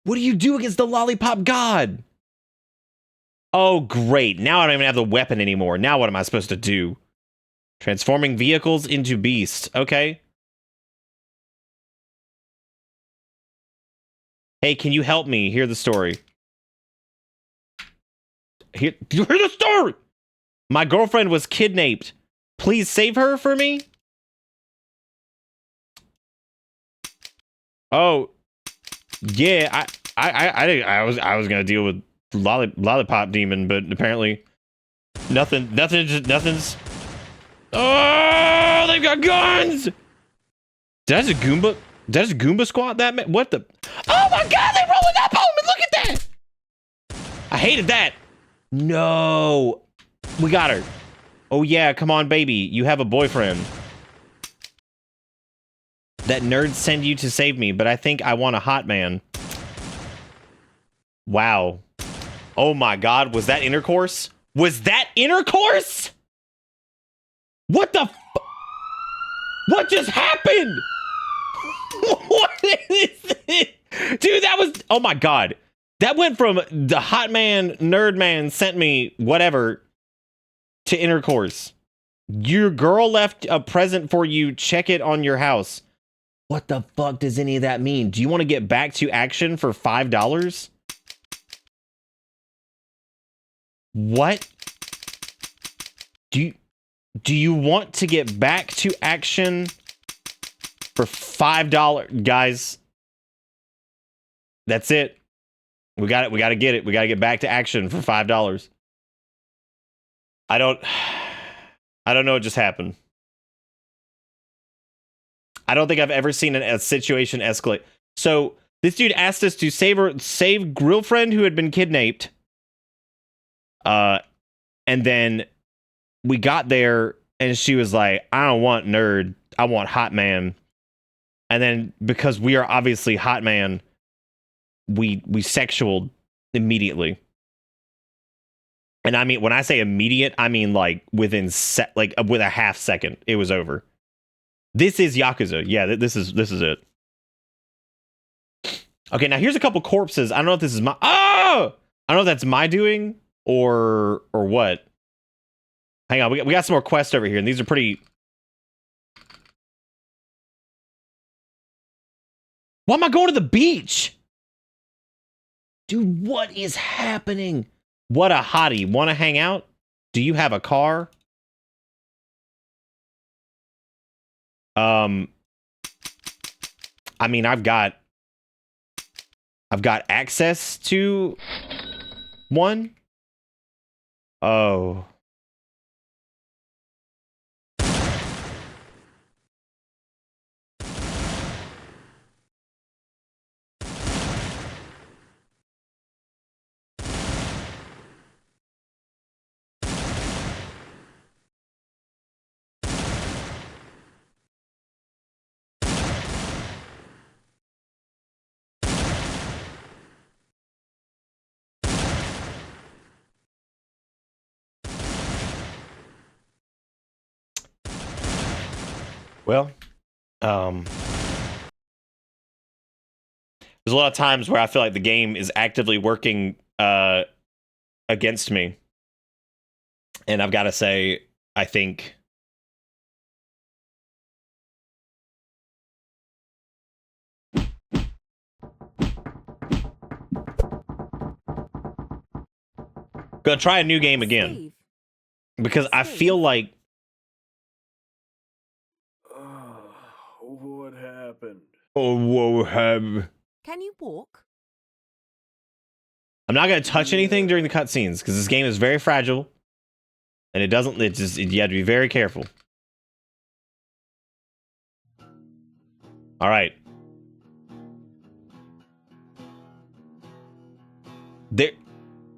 What do you do against the lollipop god? Oh, great. Now I don't even have the weapon anymore. Now what am I supposed to do? Transforming vehicles into beasts. Okay. Hey, can you help me hear the story? Hear the story! My girlfriend was kidnapped. Please save her for me? Oh. Yeah, I was gonna deal with lollipop demon, but apparently nothing's... Oh, they've got guns! Did a Goomba squat that man? What the... Oh my god, they rolling up on me! Look at that! I hated that. No. We got her. Oh yeah, come on, baby. You have a boyfriend. That nerd sent you to save me, but I think I want a hot man. Wow. Oh my God, was that intercourse? Was that intercourse? What the what just happened? What is this? Dude, that was, oh my God. That went from the hot man, nerd man sent me whatever to intercourse. Your girl left a present for you. Check it on your house. What the fuck does any of that mean? Do you want to get back to action for $5? What? Do you want to get back to action for $5? Guys, that's it. We got it. We got to get it. We got to get back to action for $5. I don't know what just happened. I don't think I've ever seen a situation escalate. So this dude asked us to save girlfriend who had been kidnapped. And then we got there and she was like, I don't want nerd. I want hot man. And then because we are obviously hot man, we sexualed immediately. And I mean, when I say immediate, I mean like within with a half second, it was over. This is Yakuza. Yeah, this is it. Okay, now here's a couple corpses. I don't know if this is my I don't know if that's my doing or what. Hang on, we got some more quests over here, and these are pretty. Why am I going to the beach? Dude, what is happening? What a hottie. Want to hang out? Do you have a car? I mean, I've got access to one. Oh. Well, there's a lot of times where I feel like the game is actively working against me. And I've got to say, I think gonna try a new game again. Steve. Because I feel like What happened? oh, whoa, Can you walk? I'm not gonna touch anything during the cutscenes because this game is very fragile, and you have to be very careful. All right.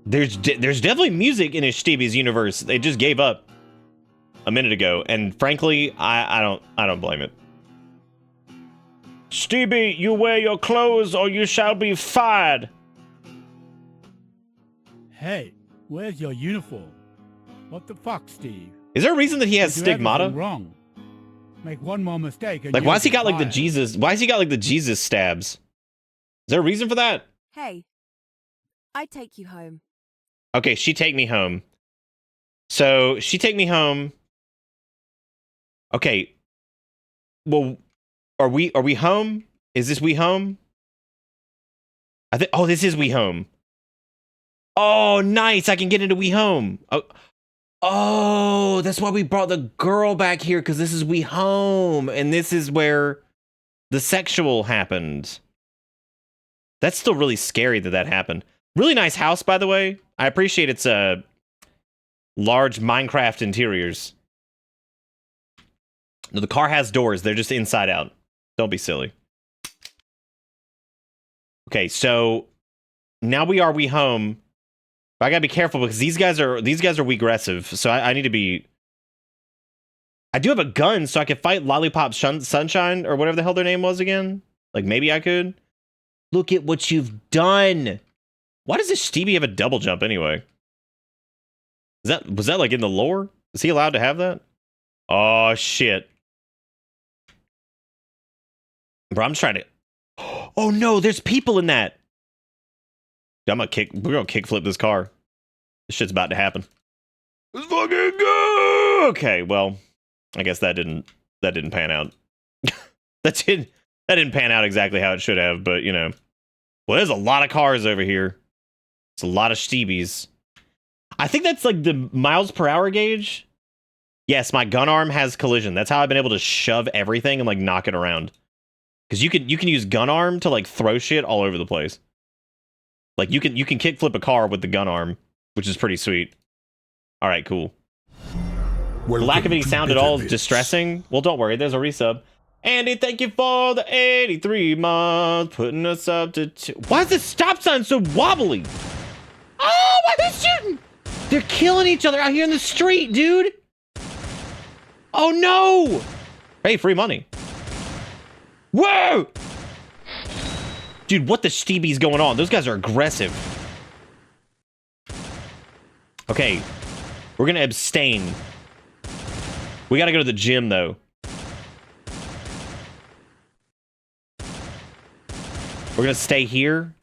There's definitely music in Stevie's universe. They just gave up a minute ago, and frankly, I don't blame it. Stevie, you wear your clothes or you shall be fired. Hey, where's your uniform? What the fuck, Steve? Is there a reason that he has You do stigmata? everything wrong. Make one more mistake and Like, you'll why's he be got like the fired. Jesus? Why has he got like the Jesus stabs? Is there a reason for that? Hey, I take you home. Okay, she take me home. So she take me home. Okay. Well, are we home? Is this we home? I think. Oh, this is we home. Oh, nice! I can get into we home. Oh, that's why we brought the girl back here, because this is we home, and this is where the sexual happened. That's still really scary that happened. Really nice house, by the way. I appreciate its large Minecraft interiors. No, the car has doors. They're just inside out. Don't be silly. Okay, so now we home. But I gotta be careful because these guys are weak aggressive. So I need to be. I do have a gun, so I could fight Lollipop Sunshine or whatever the hell their name was again. Like maybe I could. Look at what you've done. Why does this Stevie have a double jump anyway? Was that like in the lore? Is he allowed to have that? Oh shit. Bro, I'm just trying to. Oh no, there's people in that. Dude, we're gonna kickflip this car. This shit's about to happen. Let's fucking go! Okay, well, I guess that didn't pan out. that didn't pan out exactly how it should have, but you know. Well, there's a lot of cars over here. It's a lot of Steebies. I think that's like the miles per hour gauge. Yes, my gun arm has collision. That's how I've been able to shove everything and like knock it around. Because you can use gun arm to like throw shit all over the place. Like you can kickflip a car with the gun arm, which is pretty sweet. All right, cool. The lack of any sound at all is distressing. Well, don't worry, there's a resub. Andy, thank you for the 83 months, putting us up to 2. Why is this stop sign so wobbly? Oh, why are they shooting? They're killing each other out here in the street, dude. Oh no! Hey, free money. Whoa! Dude, what the Steebie's going on? Those guys are aggressive. Okay, we're gonna abstain. We gotta go to the gym, though. We're gonna stay here.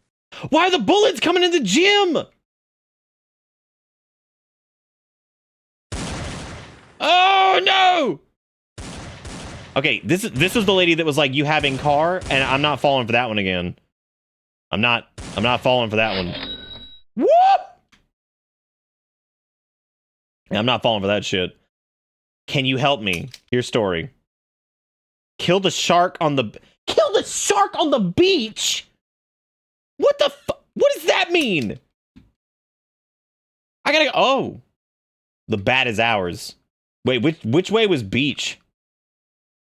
Why are the bullets coming in the gym? Oh no! Okay, this was the lady that was like, you having car, and I'm not falling for that one again. I'm not falling for that one. Whoop! I'm not falling for that shit. Can you help me? Your story. Kill the shark on the beach? What the what does that mean? I gotta go. Oh. The bat is ours. Wait, which way was beach?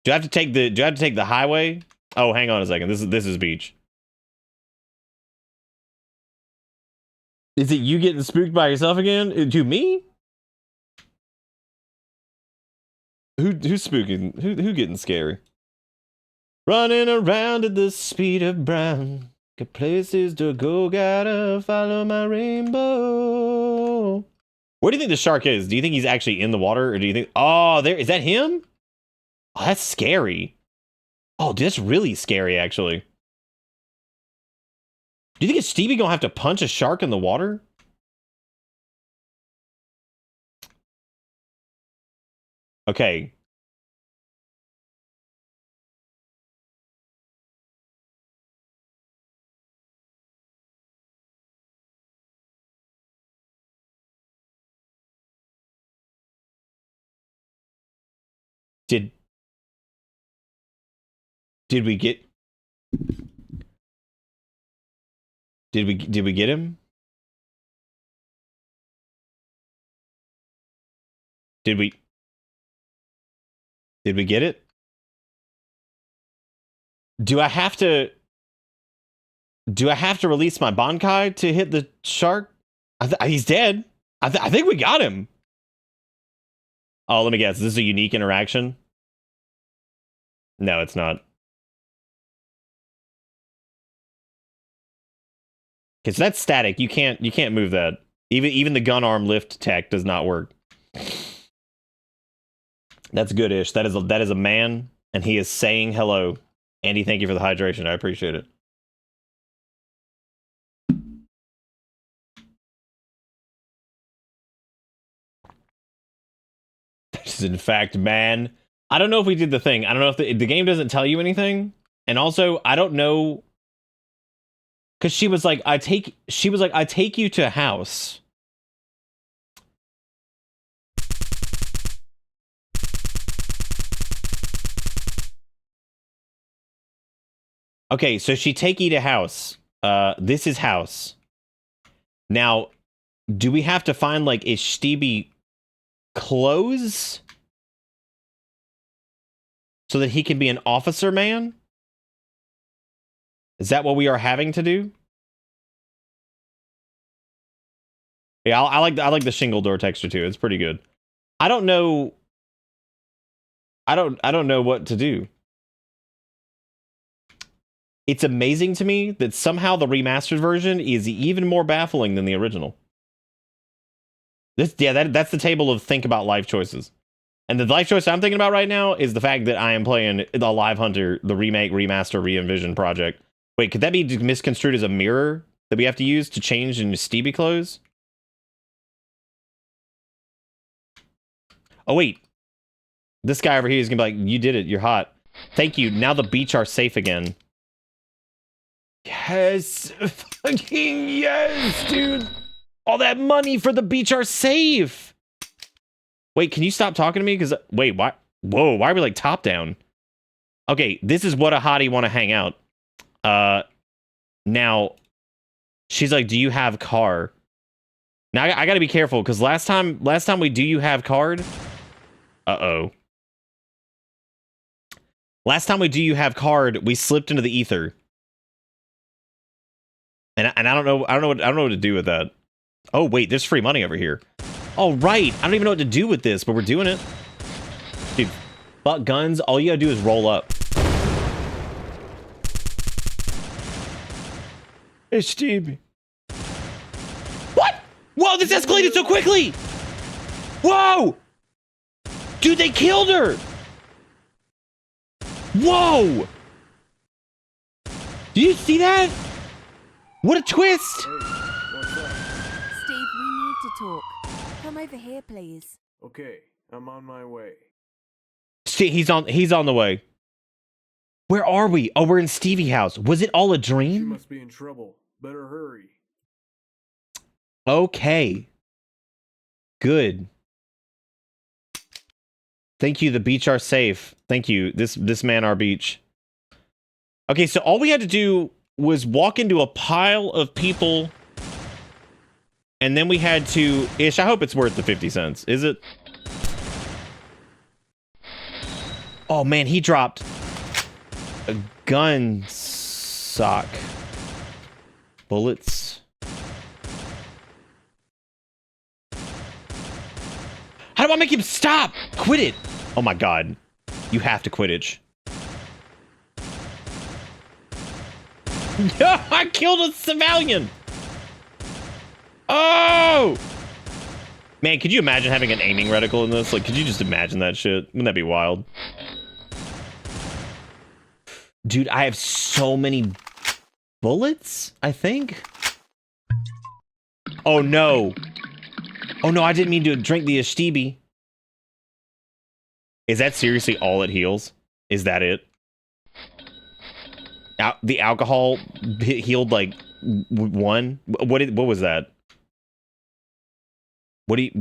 Do I have to take the highway? Oh, hang on a second. This is beach. Is it you getting spooked by yourself again? To me? Who's spooking? Who getting scary? Running around at the speed of brown. Got places to go, gotta follow my rainbow. Where do you think the shark is? Do you think he's actually in the water, or do you think? Oh, is that him? Oh, that's scary. Oh, dude, that's really scary, actually. Do you think it's Stevie gonna have to punch a shark in the water? Okay. Did we get him? Did we get it? Do I have to release my Bankai to hit the shark? He's dead. I think we got him. Oh, let me guess. Is this a unique interaction? No, it's not. Okay, so that's static. You can't move that. Even the gun arm lift tech does not work. That's good-ish. That is a man, and he is saying hello. Andy, thank you for the hydration. I appreciate it. This is in fact man. I don't know if we did the thing. I don't know if the game doesn't tell you anything, and also I don't know. Because she was like, I take you to a house. Okay, so she take you to house. This is house. Now, do we have to find like a Stevie clothes so that he can be an officer man? Is that what we are having to do? Yeah, I like the shingle door texture too. It's pretty good. I don't know. I don't know what to do. It's amazing to me that somehow the remastered version is even more baffling than the original. That's the table of think about life choices. And the life choice I'm thinking about right now is the fact that I am playing the Live Hunter, the remake, remaster, re-envision project. Wait, could that be misconstrued as a mirror that we have to use to change into Stevie clothes? Oh, wait. This guy over here is going to be like, you did it. You're hot. Thank you. Now the beach are safe again. Yes. Fucking yes, dude. All that money for the beach are safe. Wait, can you stop talking to me? Because, wait, why? Whoa, why are we like top down? Okay, this is what a hottie want to hang out. Now, she's like, do you have car? Now, I got to be careful because last time we do you have card? Uh-oh. Last time we do you have card, we slipped into the ether. And I don't know what to do with that. Oh, wait, there's free money over here. Oh, right. I don't even know what to do with this, but we're doing it. Dude, fuck guns. All you gotta do is roll up. Hey, Steve. What? Whoa, this escalated so quickly. Whoa. Dude, they killed her. Whoa. Do you see that? What a twist. Hey, what's up? Steve, we need to talk. Come over here, please. Okay, I'm on my way. See, he's on the way. Where are we? Oh, we're in Stevie house. Was it all a She dream? must be in trouble. Better hurry. Okay. Good. Thank you. The beach are safe. Thank you. This man our beach. Okay, so all we had to do was walk into a pile of people, and then we had to I hope it's worth the 50 cents. Is it? Oh man, he dropped a gun sock. Bullets. How do I make him stop? Quit it. Oh my god. You have to Quidditch. I killed a civilian. Oh! Man, could you imagine having an aiming reticle in this? Like, could you just imagine that shit? Wouldn't that be wild? Dude, I have so many bullets, I think. Oh no. Oh no, I didn't mean to drink the Ashtibi. Is that seriously all it heals? Is that it? The alcohol healed like one? What was that? What is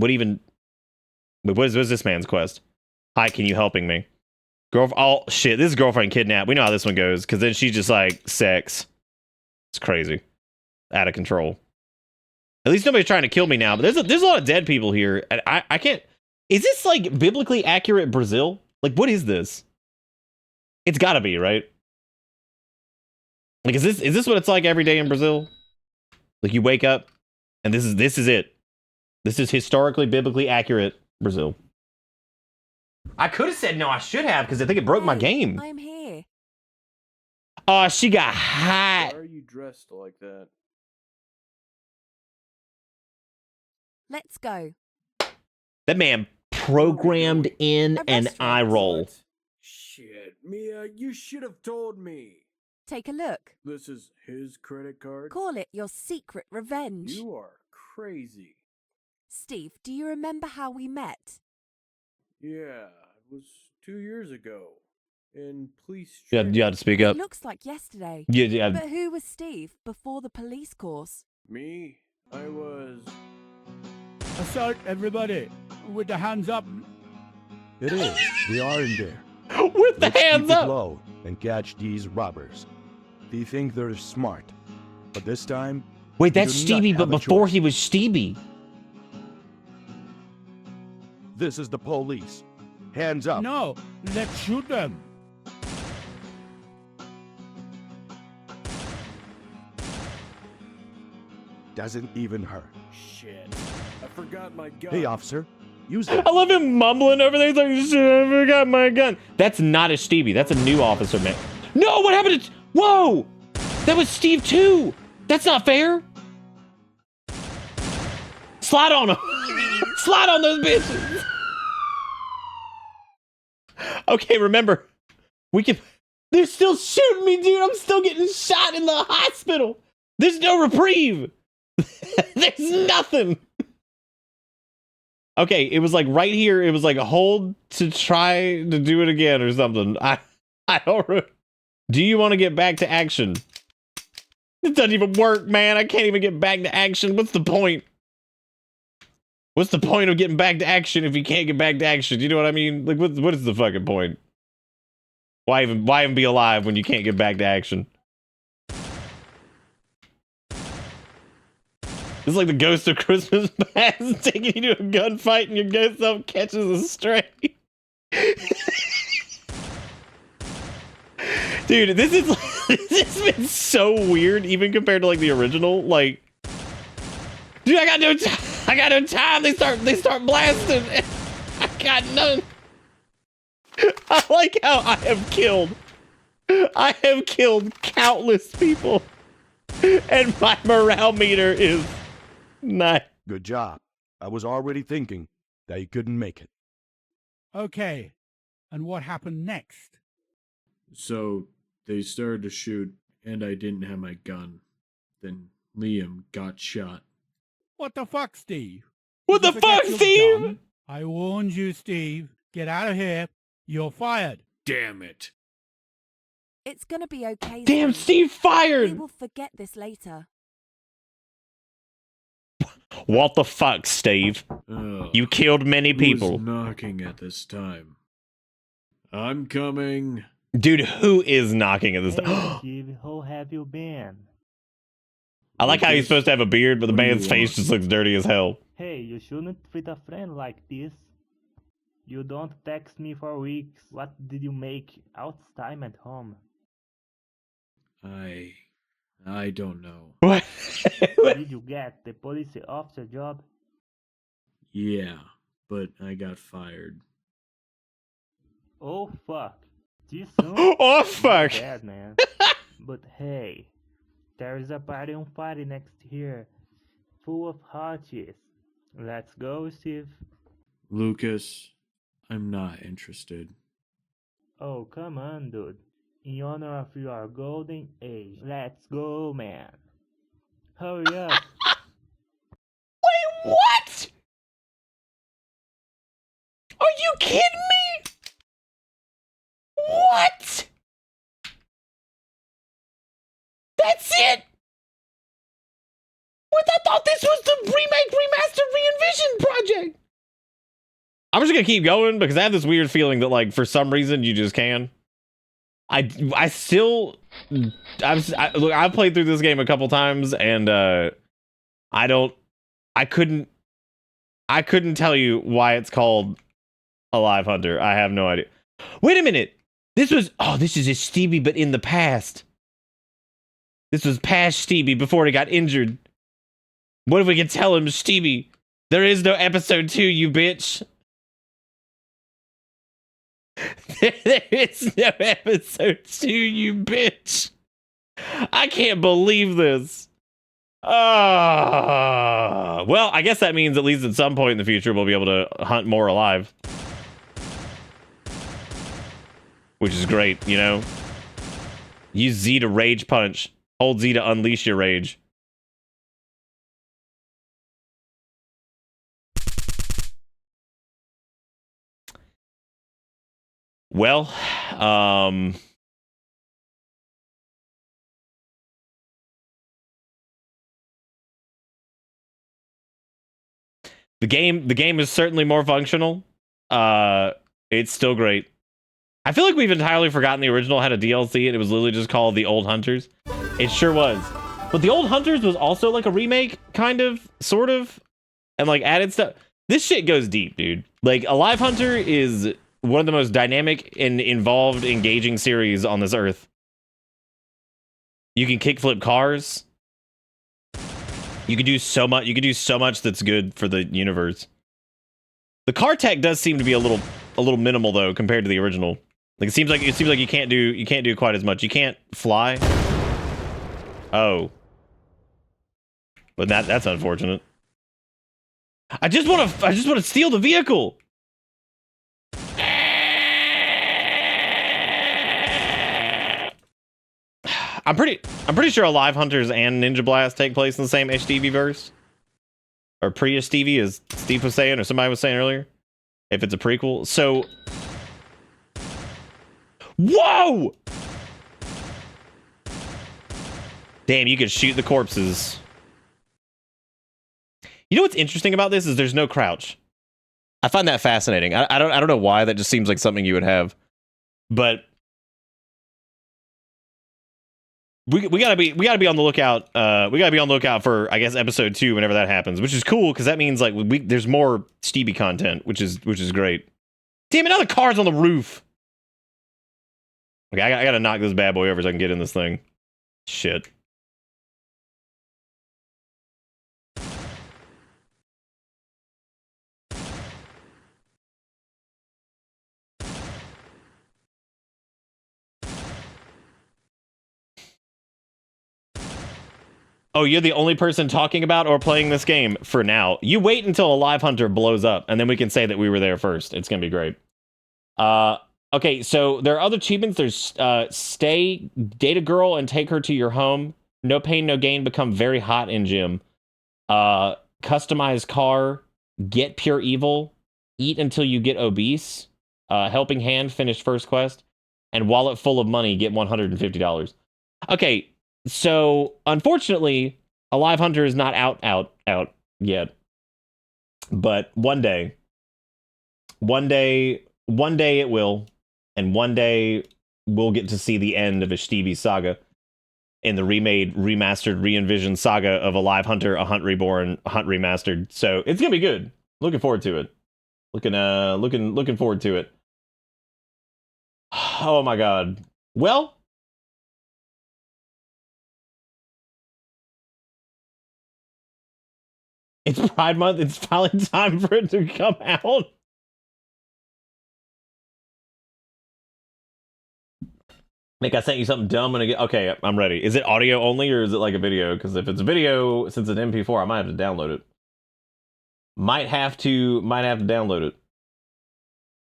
this man's quest? Hi, can you helping me? Oh shit, this is girlfriend kidnapped. We know how this one goes, because then she's just like sex. It's crazy. Out of control. At least nobody's trying to kill me now, but there's a lot of dead people here. And I can't. Is this like biblically accurate Brazil? Like, what is this? It's gotta be, right? Like, is this what it's like every day in Brazil? Like, you wake up and this is it. This is historically, biblically accurate Brazil. I could have said no, I should have, because I think it broke my game. I'm here. Oh, she got hot. Why are you dressed like that? Let's go. That man programmed in A an restaurant. eye roll. What? Shit, Mia, you should have told me. Take a look. This is his credit card? Call it your secret revenge. You are crazy. Steve, do you remember how we met? Yeah, it was 2 years ago. In police Yeah, training. you had to speak It up. looks like yesterday. Yeah. But who was Steve before the police course? Me? I was... Assault everybody with the hands up. It is. We are in there. With the Let's keep hands it up. low and catch these robbers. They think they're smart, but this time. Wait, we that's do not Stevie, but have a before choice. he was Stevie. This is the police. Hands up. No, let's shoot them. Doesn't even hurt. Shit. I forgot my gun. Hey, officer. Use it. I love him mumbling over there. He's like, shit, I forgot my gun. That's not a Stevie. That's a new officer, man. No, what happened to... Whoa! That was Steve too. That's not fair. Slide on him. Slide on those bitches. Okay, remember, we can. They're still shooting me, dude. I'm still getting shot in the hospital. There's no reprieve. There's nothing. Okay, it was like right here. It was like a hold to try to do it again or something. I don't. Do you want to get back to action? It doesn't even work, man. I can't even get back to action. What's the point? What's the point of getting back to action if you can't get back to action? You know what I mean? Like, what is the fucking point? Why even be alive when you can't get back to action? It's like the ghost of Christmas past taking you to a gunfight and your ghost self catches a stray. Dude, this has been so weird, even compared to like the original. Like, dude, I got no time. They start blasting. I got none. I like how I have killed countless people, and my morale meter is 9. Good job. I was already thinking that you couldn't make it. Okay, and what happened next? So they started to shoot, and I didn't have my gun. Then Liam got shot. What the fuck, Steve? What Did the you forget fuck, your Steve? gun? I warned you, Steve. Get out of here. You're fired. Damn it. It's gonna be okay. Damn, Steve. Steve We fired. will forget this later. What the fuck, Steve? You killed many people. Who's knocking at this time? I'm coming. Dude, who is knocking at this Hey, time? Steve, how have you been? I like how he's supposed to have a beard, but the What do you man's face want? just looks dirty as hell. Hey, you shouldn't treat a friend like this. You don't text me for weeks. What did you make out time at home? I don't know. What? Did you get the police officer job? Yeah, but I got fired. Oh fuck. Too soon? Oh, My fuck. bad, man. But hey, there's a party on Friday next year, full of hotties. Let's go, Steve. Lucas, I'm not interested. Oh, come on, dude. In honor of your golden age. Let's go, man. Hurry up. Wait, what? Are you kidding me? What? That's it? What? I thought this was the remake, remaster, re-envision project. I'm just gonna keep going because I have this weird feeling that, like, for some reason you just can. I still, look, I've played through this game a couple times and I couldn't tell you why it's called Alive Hunter. I have no idea. Wait a minute. This is a Stevie, but in the past. This was past Stevie before he got injured. What if we could tell him, Stevie, there is no episode 2, you bitch. There is no episode 2, you bitch. I can't believe this. Well, I guess that means at least at some point in the future we'll be able to hunt more alive. Which is great, you know? Use Z to rage punch. Hold Z to unleash your rage. Well, the game is certainly more functional. It's still great. I feel like we've entirely forgotten the original had a DLC and it was literally just called The Old Hunters. It sure was. But The Old Hunters was also like a remake, kind of, sort of, and like added stuff. This shit goes deep, dude. Like, Alive Hunter is one of the most dynamic and involved, engaging series on this earth. You can kickflip cars. You can do so much. You can do so much that's good for the universe. The car tech does seem to be a little minimal though compared to the original. Like it seems like you can't do quite as much. You can't fly. Oh. But that's unfortunate. I just want to steal the vehicle. I'm pretty sure Alive Hunters and Ninja Blast take place in the same HDV verse. Or pre-HDV, as Steve was saying, or somebody was saying earlier. If it's a prequel. So... Whoa! Damn, you could shoot the corpses. You know what's interesting about this is there's no crouch. I find that fascinating. I don't know why. That just seems like something you would have. But we gotta be on the lookout. We gotta be on the lookout for, I guess, episode 2 whenever that happens, which is cool because that means like there's more Stevie content, which is great. Damn it! Now the car's on the roof. Okay, I gotta knock this bad boy over so I can get in this thing. Shit. Oh, you're the only person talking about or playing this game for now. You wait until a live hunter blows up, and then we can say that we were there first. It's gonna be great. Okay, so there are other achievements. There's stay, date a girl, and take her to your home. No pain, no gain. Become very hot in gym. Customize car. Get pure evil. Eat until you get obese. Helping hand. Finish first quest. And wallet full of money. Get $150. Okay. So, unfortunately, a live hunter is not out yet. But one day it will, and one day we'll get to see the end of Ishtivi saga in the remade, remastered, re-envisioned saga of a live hunter, a hunt reborn, a hunt remastered. So it's gonna be good. Looking forward to it. Looking forward to it. Oh my god. Well. It's Pride Month. It's finally time for it to come out. Nick, I sent you something dumb and again. Okay, I'm ready. Is it audio only or is it like a video? Because if it's a video, since it's an MP4, I might have to download it. Might have to download it.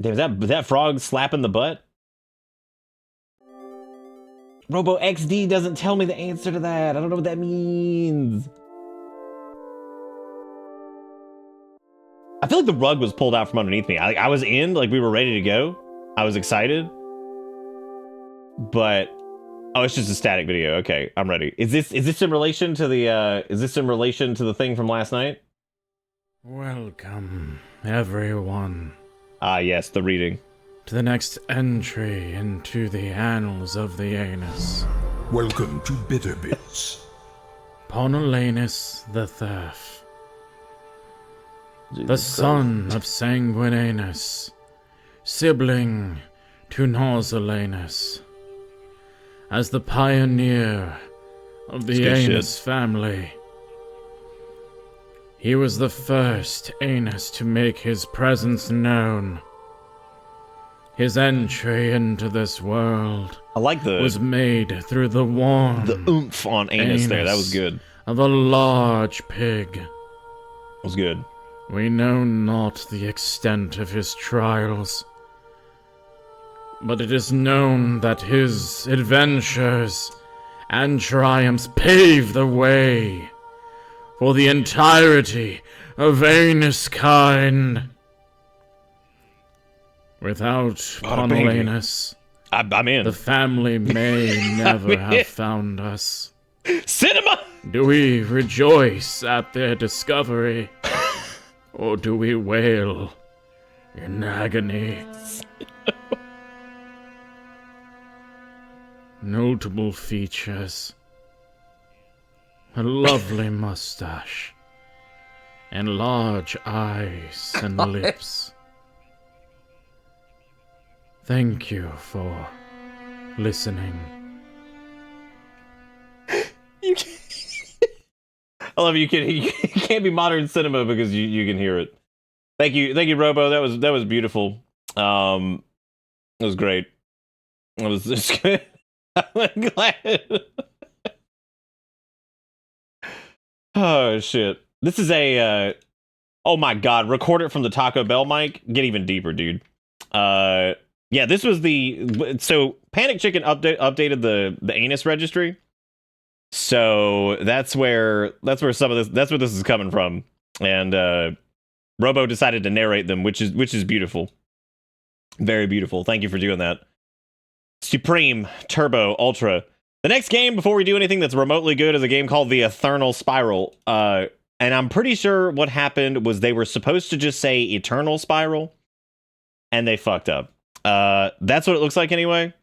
Damn, was that frog slapping the butt? Robo XD doesn't tell me the answer to that. I don't know what that means. I feel like the rug was pulled out from underneath me. I was in, like we were ready to go. I was excited. But oh, it's just a static video. Okay, I'm ready. Is this in relation to the thing from last night? Welcome, everyone. Ah, yes, the reading. To the next entry into the annals of the anus. Welcome to Bitter Bits. Ponolanus the Third. The son of Sanguinanus, sibling to Nausolanus. As the pioneer of the Anus family, he was the first Anus to make his presence known. His entry into this world was made through the warm oomph on anus there. That was good. Of a large pig. That was good. We know not the extent of his trials, but it is known that his adventures and triumphs pave the way for the entirety of Anus kind. Without Ponolanus, I'm in. The family may never have found us. Cinema! Do we rejoice at their discovery? Or do we wail in agony? Notable features. A lovely mustache. And large eyes and lips. Thank you for listening. You can't. I love you can't be modern cinema because you can hear it. Thank you, Robo. That was beautiful. It was great. It was just good. I'm glad. Oh shit. This is a oh my god, record it from the Taco Bell mic. Get even deeper, dude. Yeah, this was so Panic Chicken updated the anus registry. So that's where some of that's where this is coming from. And Robo decided to narrate them, which is beautiful. Very beautiful. Thank you for doing that. Supreme, Turbo, Ultra. The next game, before we do anything that's remotely good, is a game called The Eternal Spiral. And I'm pretty sure what happened was they were supposed to just say Eternal Spiral, and they fucked up. That's what it looks like anyway.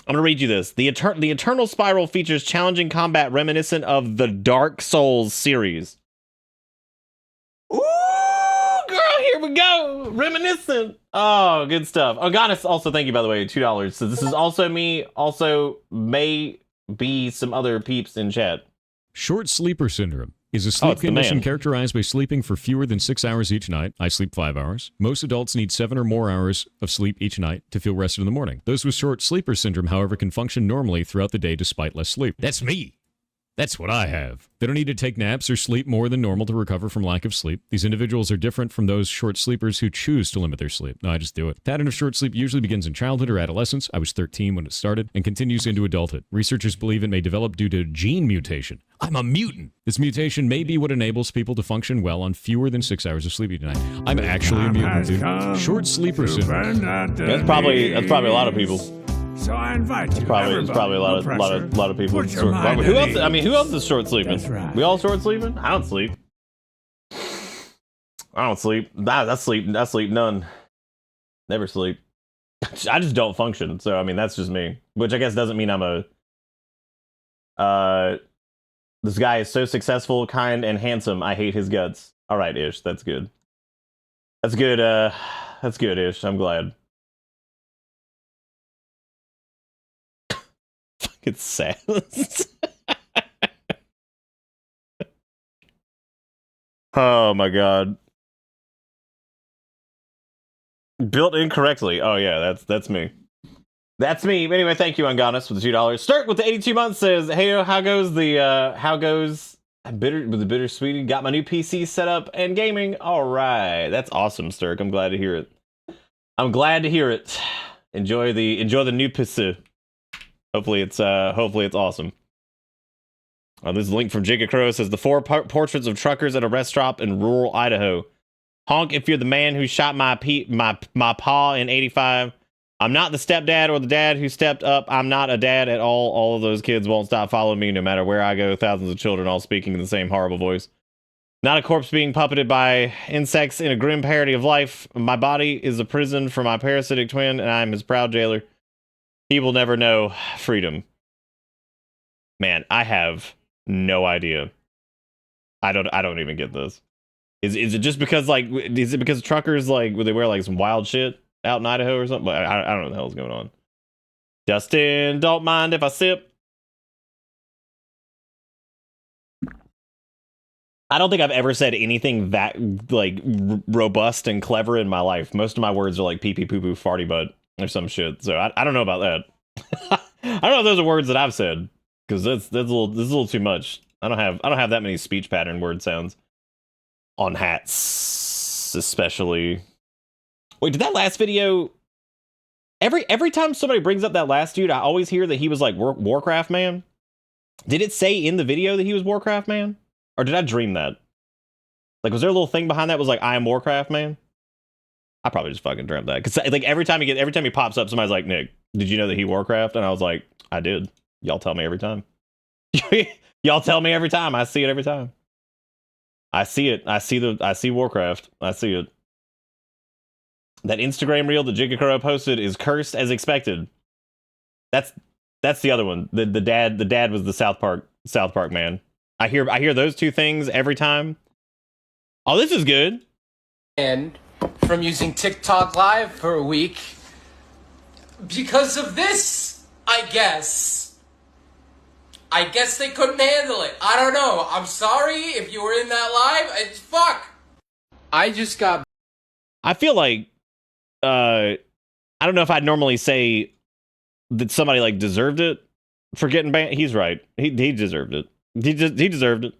I'm gonna read you this. The Eternal Spiral features challenging combat reminiscent of the Dark Souls series. Ooh, girl, here we go. Reminiscent. Oh, good stuff. Oh, Goddess, also thank you, by the way, $2. So this is also me. Also may be some other peeps in chat. Short sleeper syndrome is a sleep condition characterized by sleeping for fewer than 6 hours each night. I sleep 5 hours. Most adults need 7 or more hours of sleep each night to feel rested in the morning. Those with short sleeper syndrome, however, can function normally throughout the day despite less sleep. That's me. That's what I have. They don't need to take naps or sleep more than normal to recover from lack of sleep. These individuals are different from those short sleepers who choose to limit their sleep. No, I just do it. Pattern of short sleep usually begins in childhood or adolescence. I was 13 when it started and continues into adulthood. Researchers believe it may develop due to gene mutation. I'm a mutant. This mutation may be what enables people to function well on fewer than 6 hours of sleep each night. I'm actually a mutant, dude. Short sleeper syndrome. That's probably a lot of people. So I invite you. It's probably a lot of people. Who else? I mean, who else is short sleeping? Right. We all short sleeping? I don't sleep. I don't sleep. I sleep none. Never sleep. I just don't function. So I mean, that's just me. Which I guess doesn't mean I'm a. This guy is so successful, kind, and handsome. I hate his guts. All right, Ish. That's good. That's good. That's good, Ish. I'm glad. It's sad. Oh my god. Built incorrectly. Oh yeah, that's me. That's me. Anyway, thank you, Ungonis, for the $2. Sturt with the 82 months says, "Hey, how goes the bittersweetie? Got my new PC set up and gaming. All right, that's awesome, Sturk. I'm glad to hear it. I'm glad to hear it. Enjoy the new PC. Hopefully it's awesome." This is a link from Jacob Crow. It says the 4 portraits of truckers at a rest stop in rural Idaho. Honk if you're the man who shot my paw in '85. I'm not the stepdad or the dad who stepped up. I'm not a dad at all. All of those kids won't stop following me no matter where I go. Thousands of children all speaking in the same horrible voice. Not a corpse being puppeted by insects in a grim parody of life. My body is a prison for my parasitic twin, and I'm his proud jailer. He will never know freedom. Man, I have no idea. I don't even get this. Is it just because is it because truckers would they wear some wild shit out in Idaho or something? I don't know what the hell's going on. Justin, don't mind if I sip. I don't think I've ever said anything that robust and clever in my life. Most of my words are pee pee poo poo farty butt or some shit. So I don't know about that. I don't know if those are words that I've said, because that's a little too much. I don't have that many speech pattern word sounds on hats, especially. Wait, did that last video? Every time somebody brings up that last dude, I always hear that he was Warcraft man. Did it say in the video that he was Warcraft man, or did I dream that? Was there a little thing behind that was I am Warcraft man? I probably just fucking dreamt that, because every time he pops up, somebody's like, "Nick, did you know that he Warcraft?" And I was like, "I did. Y'all tell me every time." Y'all tell me every time. I see it every time. I see it. I see Warcraft. I see it. That Instagram reel that Jigakuro posted is cursed as expected. That's the other one. The dad was the South Park man. I hear those two things every time. Oh, this is good. And from using TikTok Live for a week because of this, I guess they couldn't handle it. I don't know. I'm sorry if you were in that live. It's fuck. I just got. I feel like I don't know if I'd normally say that somebody deserved it for getting banned. He's right. He deserved it. He deserved it.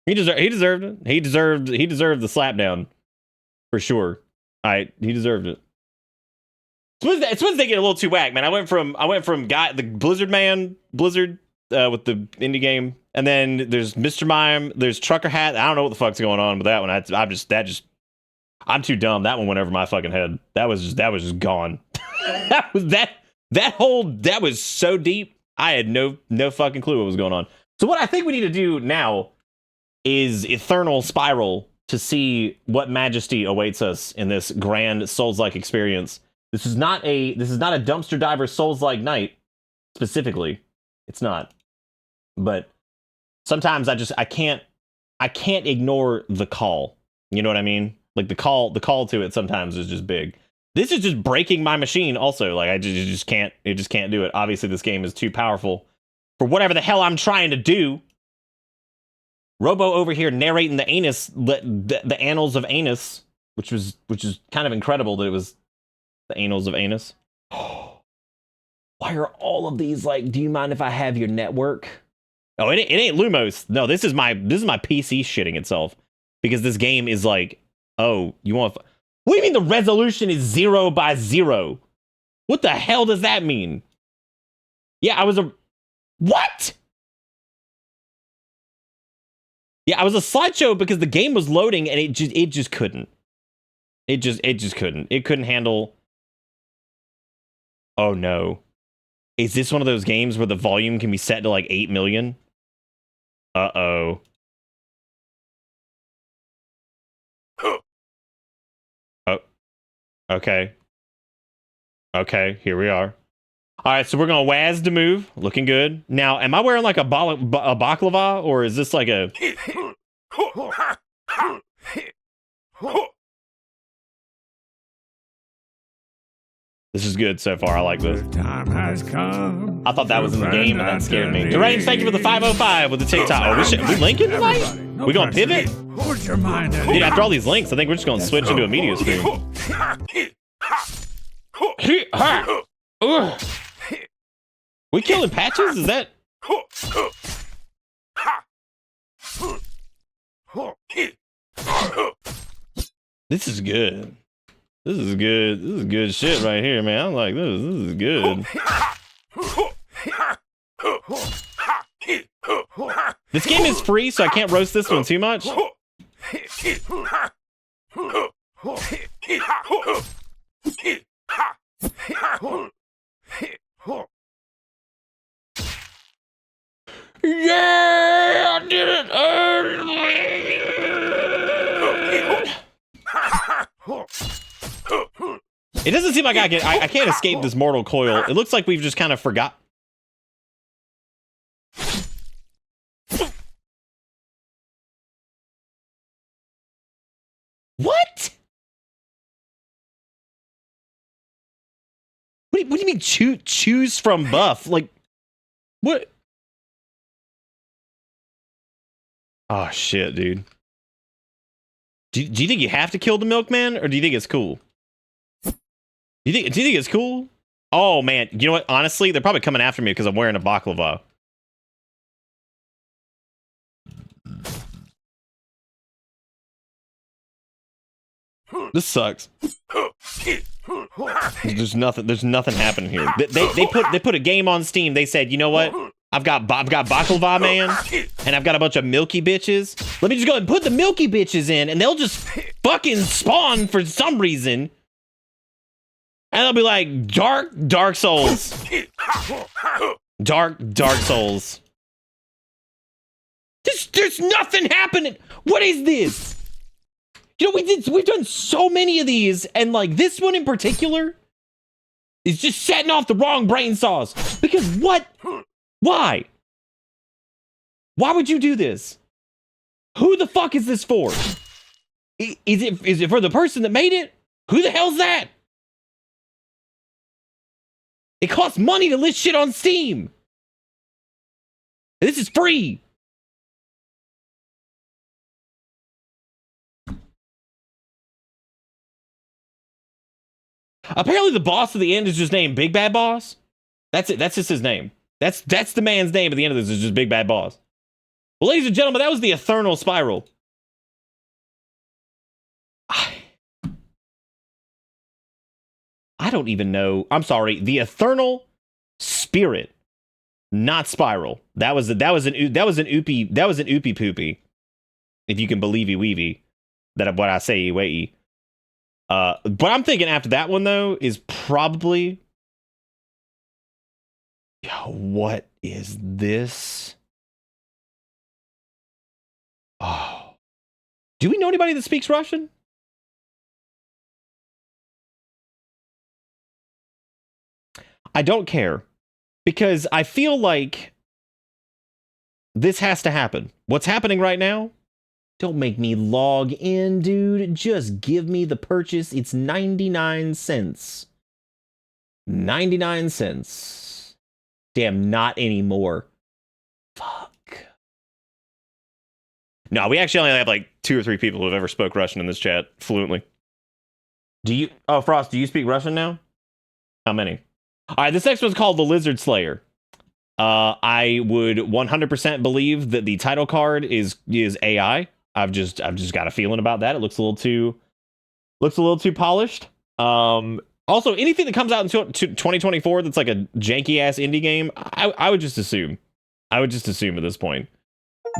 He deserved it. He deserved the slap down for sure. He deserved it. It's when they get a little too whack, man. I went from the Blizzard with the indie game, and then there's Mr. Mime, there's Trucker Hat. I don't know what the fuck's going on with that one. I'm too dumb. That one went over my fucking head. That was just gone. that was so deep. I had no fucking clue what was going on. So what I think we need to do now is Eternal Spiral to see what majesty awaits us in this grand Souls-like experience. This is not a dumpster diver Souls-like night specifically. It's not. But sometimes I can't ignore the call. You know what I mean? Like the call to it sometimes is just big. This is just breaking my machine also. Like I just can't do it. Obviously this game is too powerful for whatever the hell I'm trying to do. Robo over here narrating the annals of anus, which is kind of incredible that it was the annals of anus. Why are all of these like, do you mind if I have your network? Oh, it ain't Lumos. No, this is my PC shitting itself because this game is like, oh, you want? What do you mean the resolution is 0 by 0? What the hell does that mean? Yeah, what? Yeah, I was a slideshow because the game was loading and it just couldn't. It just couldn't. It couldn't handle. Oh no. Is this one of those games where the volume can be set to like 8 million? Uh-oh. Oh. Okay. Okay, here we are. All right, so we're going to Waz to move. Looking good. Now, am I wearing like a baklava, or is this like a... This is good so far. I like this. Time has come. I thought that was in the game, and that scared me. Deranged, thank you for the 505 with the TikTok. Oh, we linking tonight? We going to pivot? Put your mind at Dude, after all these links, I think we're just going to switch into a media stream. We killing patches? Is that... This is good. This is good. This is good shit right here, man. I'm like, this is good. This game is free, so I can't roast this one too much. Yeah, I did it. It doesn't seem like I can't escape this mortal coil. It looks like we've just kind of forgot. What? What do you mean choose from buff? Like, what? Oh, shit, dude. Do you think you have to kill the milkman, or do you think it's cool? Do you think it's cool? Oh, man. You know what? Honestly, they're probably coming after me because I'm wearing a baklava. This sucks. There's nothing happening here. They put a game on Steam. They said, you know what? I've got baklava man, and I've got a bunch of milky bitches. Let me just go and put the milky bitches in, and they'll just fucking spawn for some reason. And they'll be like, Dark Souls. Dark Souls. There's nothing happening. What is this? You know, we've done so many of these, and like this one in particular is just setting off the wrong brain sauce. Because what? Why? Why would you do this? Who the fuck is this for? Is it for the person that made it? Who the hell's that? It costs money to list shit on Steam. This is free. Apparently the boss at the end is just named Big Bad Boss. That's it. That's just his name. That's the man's name at the end of this is just Big Bad Boss. Well, ladies and gentlemen, that was the Eternal Spiral. I don't even know. I'm sorry. The Eternal Spirit, not Spiral. That was an oopie poopy. If you can believe weevy. That what I say way. But I'm thinking after that one though is probably. What is this? Oh. Do we know anybody that speaks Russian? I don't care. Because I feel like this has to happen. What's happening right now? Don't make me log in, dude. Just give me the purchase. It's 99 cents. 99 cents. Damn, not anymore. Fuck. No, we actually only have like 2 or 3 people who have ever spoke Russian in this chat fluently. Do you? Oh, Frost, do you speak Russian now? How many? All right, this next one's called The Lizard Slayer. I would 100% believe that the title card is AI. I've just got a feeling about that. It looks a little too polished. Also, anything that comes out in 2024 that's like a janky ass indie game, I would just assume. I would just assume at this point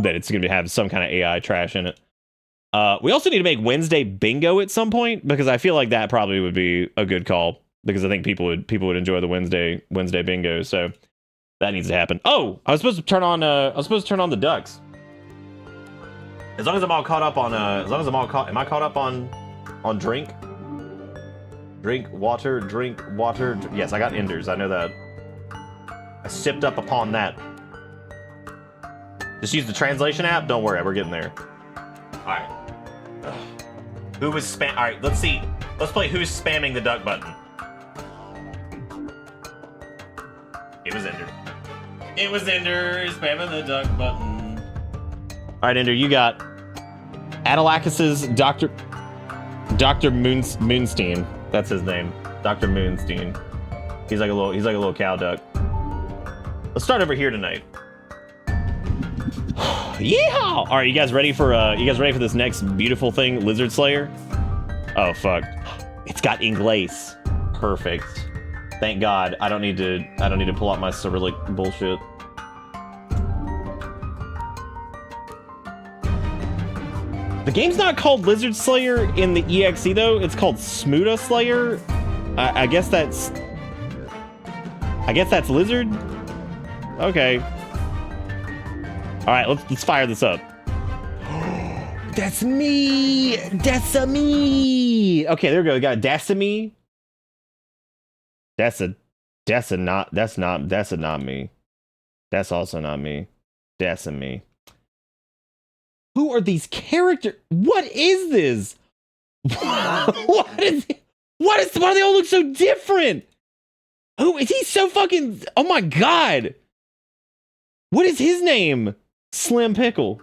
that it's going to have some kind of AI trash in it. We also need to make Wednesday bingo at some point because I feel like that probably would be a good call because I think people would enjoy the Wednesday bingo. So that needs to happen. Oh, I was supposed to turn on the ducks. As long as I'm all caught up on am I caught up on drink? Drink water. Yes, I got Enders. I know that. I sipped up upon that. Just use the translation app. Don't worry, we're getting there. All right. Who was spam? All right, let's see. Let's play who's spamming the duck button. It was Ender. It was Ender spamming the duck button. All right, Ender, you got Adalakis's Dr. Moonstein. That's his name, Dr. Moonstein. He's like a little cow duck. Let's start over here tonight. Yeehaw! All right, you guys ready for this next beautiful thing, Lizard Slayer? Oh fuck! It's got Inglés. Perfect. Thank God. I don't need to pull out my Cyrillic bullshit. The game's not called Lizard Slayer in the EXE though. It's called Smuda Slayer. I guess that's lizard. Okay. All right, let's fire this up. That's me. That's me. Okay, there we go. We got that's me. That's not me. That's also not me. That's me. Who are these characters? What is this? Why do they all look so different? Who is he? So fucking, oh my god. What is his name? Slim Pickle.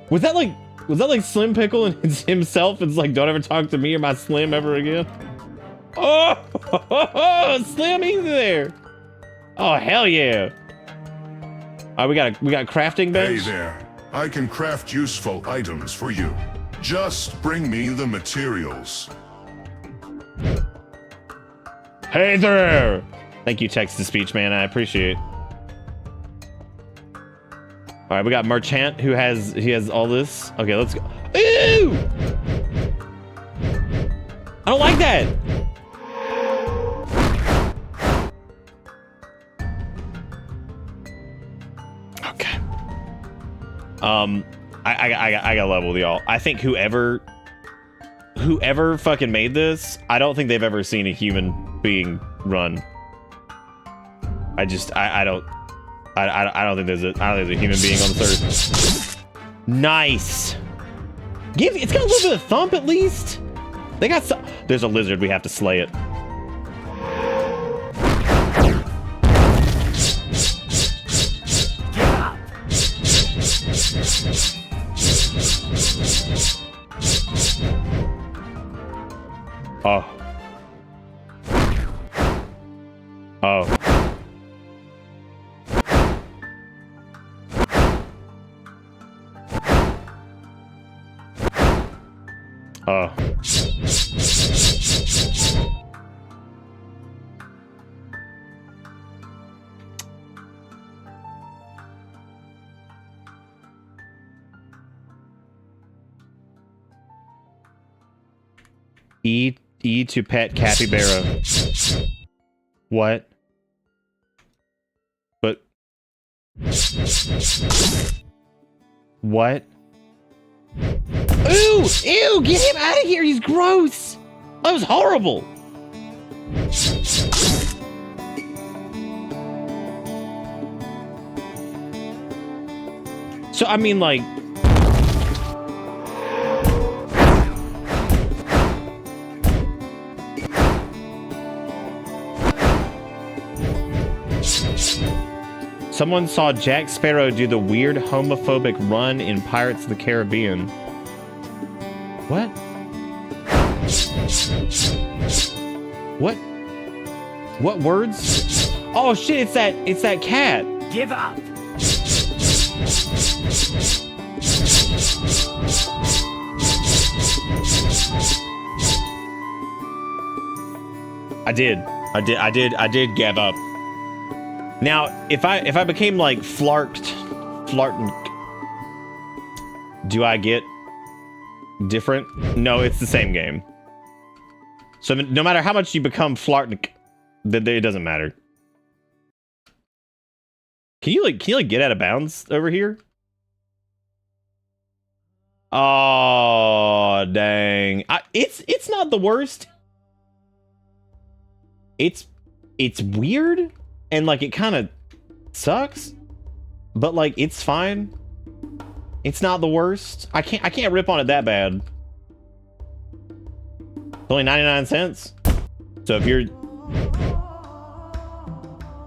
Was that like Slim Pickle and it's himself? It's like, don't ever talk to me or my Slim ever again. Oh, Slim, he's there. Oh, hell yeah. All right, we got crafting bench. Hey there, I can craft useful items for you. Just bring me the materials. Hey there. Thank you, text-to-speech, man. I appreciate it. All right, we got Merchant who has all this. Okay, let's go. Ew! I don't like that. Okay. I got level with y'all. I think whoever fucking made this, I don't think they've ever seen a human being run. I don't think there's a human being on this earth. Nice. It's got a little bit of thump at least. They got some. There's a lizard. We have to slay it. Oh. Oh. Oh. E to pet capybara. What? But what? Ooh! Ew! Get him out of here! He's gross! That was horrible! So, I mean, like... Someone saw Jack Sparrow do the weird homophobic run in Pirates of the Caribbean. What? What? What words? Oh shit, it's that cat. Give up. I did give up. Now, if I became like flarked, do I get different? No, it's the same game. So no matter how much you become flarked, it doesn't matter. Can you get out of bounds over here? Oh dang! It's not the worst. It's weird. And, like, it kind of sucks, but, like, it's fine. It's not the worst. I can't rip on it that bad. It's only 99 cents. So if you're...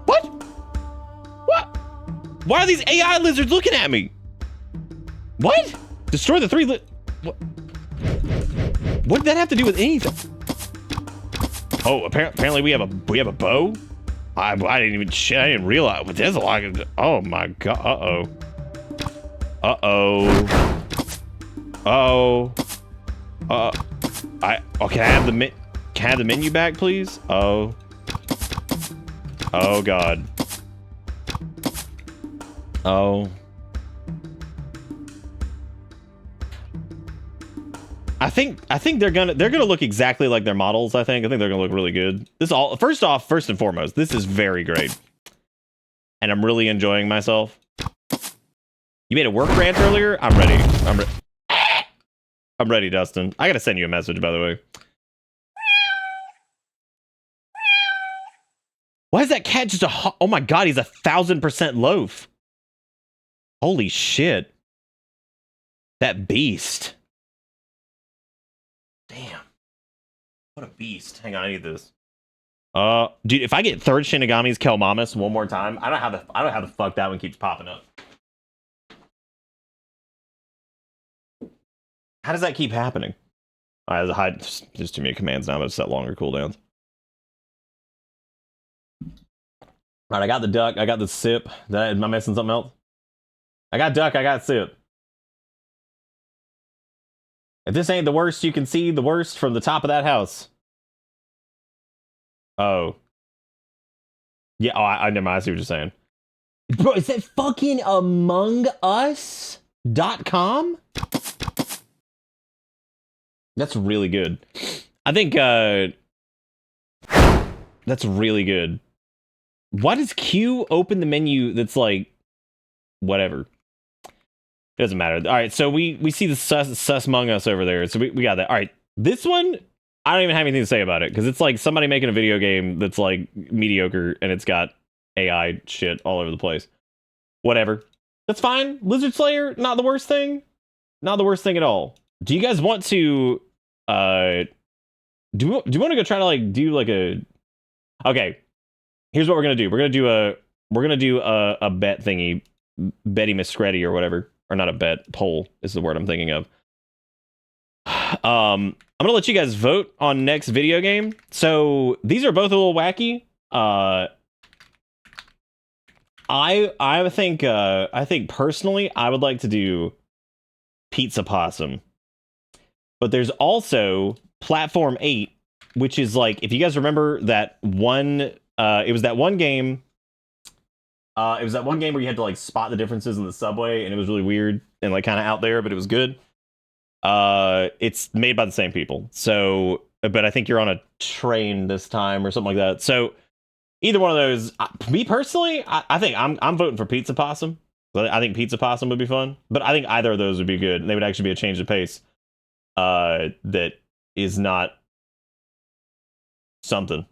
What? What? Why are these AI lizards looking at me? What? Destroy the 3 what? What did that have to do with anything? Oh, apparently we have a bow? I didn't even shit. I didn't realize. But there's a lot of. Oh my god. Uh oh. Can I have the menu back, please? Oh. Oh god. Oh. I think they're gonna look exactly like their models. I think they're gonna look really good. First and foremost, this is very great, and I'm really enjoying myself. You made a work rant earlier. I'm ready. I'm ready, Dustin. I gotta send you a message, by the way. Why is that cat just oh my god? He's 1,000% loaf. Holy shit! That beast. Damn. What a beast. Hang on, I need this. Dude, if I get third Shinigami's Kelmamis one more time, I don't know how the fuck that one keeps popping up. How does that keep happening? Alright, there's too many commands now, but set longer cooldowns. Alright, I got the duck, I got the sip. Am I missing something else? I got duck, I got sip. If this ain't the worst, you can see the worst from the top of that house. Oh. Yeah, I never mind. I see what you're saying. Bro, is that fucking AmongUs.com? That's really good. I think, that's really good. Why does Q open the menu that's like, whatever? It doesn't matter. All right, so we see the sus among us over there. So we got that. All right, this one, I don't even have anything to say about it because it's like somebody making a video game that's like mediocre and it's got AI shit all over the place. Whatever. That's fine. Lizard Slayer, not the worst thing. Not the worst thing at all. Do you guys want to do you want to go try to like do like a okay, here's what we're gonna do. We're gonna do a bet thingy. Betty Miscready or whatever. Or not a bet, poll is the word I'm thinking of. I'm gonna let you guys vote on next video game. So these are both a little wacky. I think personally I would like to do Pizza Possum. But there's also Platform 8, which is like, if you guys remember that one, it was that one game. It was that one game where you had to like spot the differences in the subway, and it was really weird and like kind of out there, but it was good. It's made by the same people. So, but I think you're on a train this time or something like that. So either one of those, me personally, I think I'm voting for Pizza Possum. I think Pizza Possum would be fun, but I think either of those would be good. And they would actually be a change of pace. That is not something.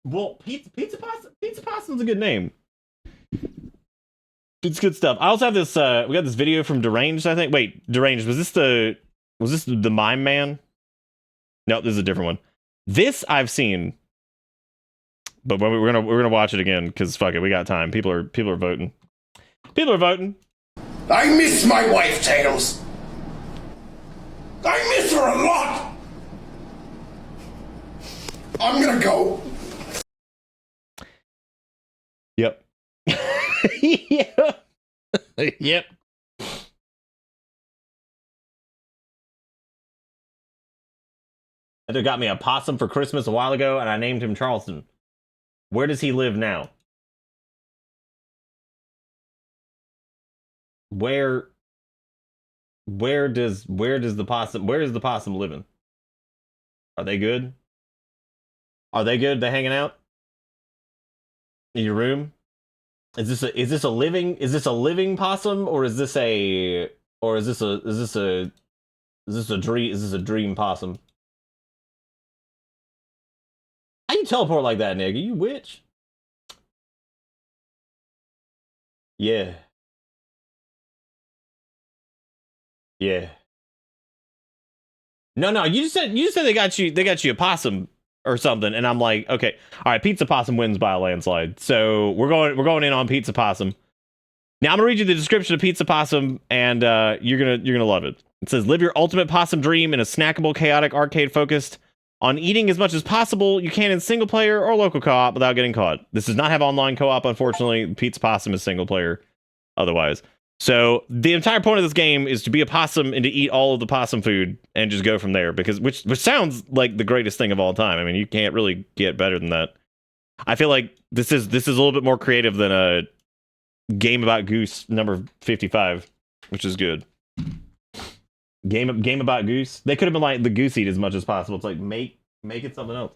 Well, Pizza Possum's a good name. It's good stuff. I also have this. We got this video from Deranged. I think. Wait, Deranged. Was this the Mime Man? No, this is a different one. This I've seen, but we're gonna watch it again because fuck it, we got time. People are voting. People are voting. I miss my wife, Tails. I miss her a lot. I'm gonna go. Yep. Yep. Yep. Heather got me a possum for Christmas a while ago, and I named him Charleston. Where does he live now? Where is the possum living? Are they good? Are they good? They hanging out in your room? Is this a living possum, or is this a dream possum? How you teleport like that, nigga? You witch? Yeah. Yeah. No, you just said they got you a possum or something, and I'm like, okay, all right, Pizza Possum wins by a landslide. So we're going in on Pizza Possum. Now I'm gonna read you the description of Pizza Possum, and you're gonna love it. It says, live your ultimate possum dream in a snackable, chaotic arcade focused on eating as much as possible you can in single player or local co-op without getting caught. This does not have online co-op, unfortunately. Pizza Possum is single player otherwise. So the entire point of this game is to be a possum and to eat all of the possum food and just go from there, because which sounds like the greatest thing of all time. I mean, you can't really get better than that. I feel like this is a little bit more creative than a Game About Goose number 55, which is good. Game About Goose. They could have been like the goose eat as much as possible. It's like make it something else.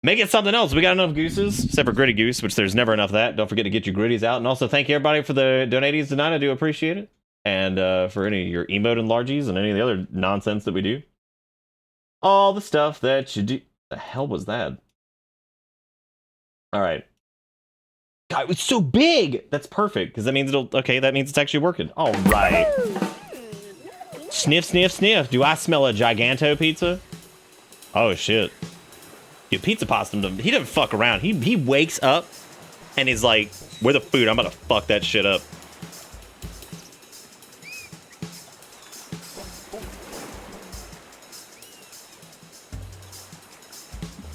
Make it something else. We got enough gooses, except for Gritty Goose, which there's never enough of that. Don't forget to get your gritties out. And also thank you everybody for the donaties tonight. I do appreciate it. And for any of your emote and largies and any of the other nonsense that we do. All the stuff that you do. The hell was that? All right. God, it was so big. That's perfect, because that means that means it's actually working. All right. Sniff, sniff, sniff. Do I smell a Giganto pizza? Oh, shit. Dude, Pizza Possum, he doesn't fuck around. He wakes up and is like, where the food? I'm about to fuck that shit up.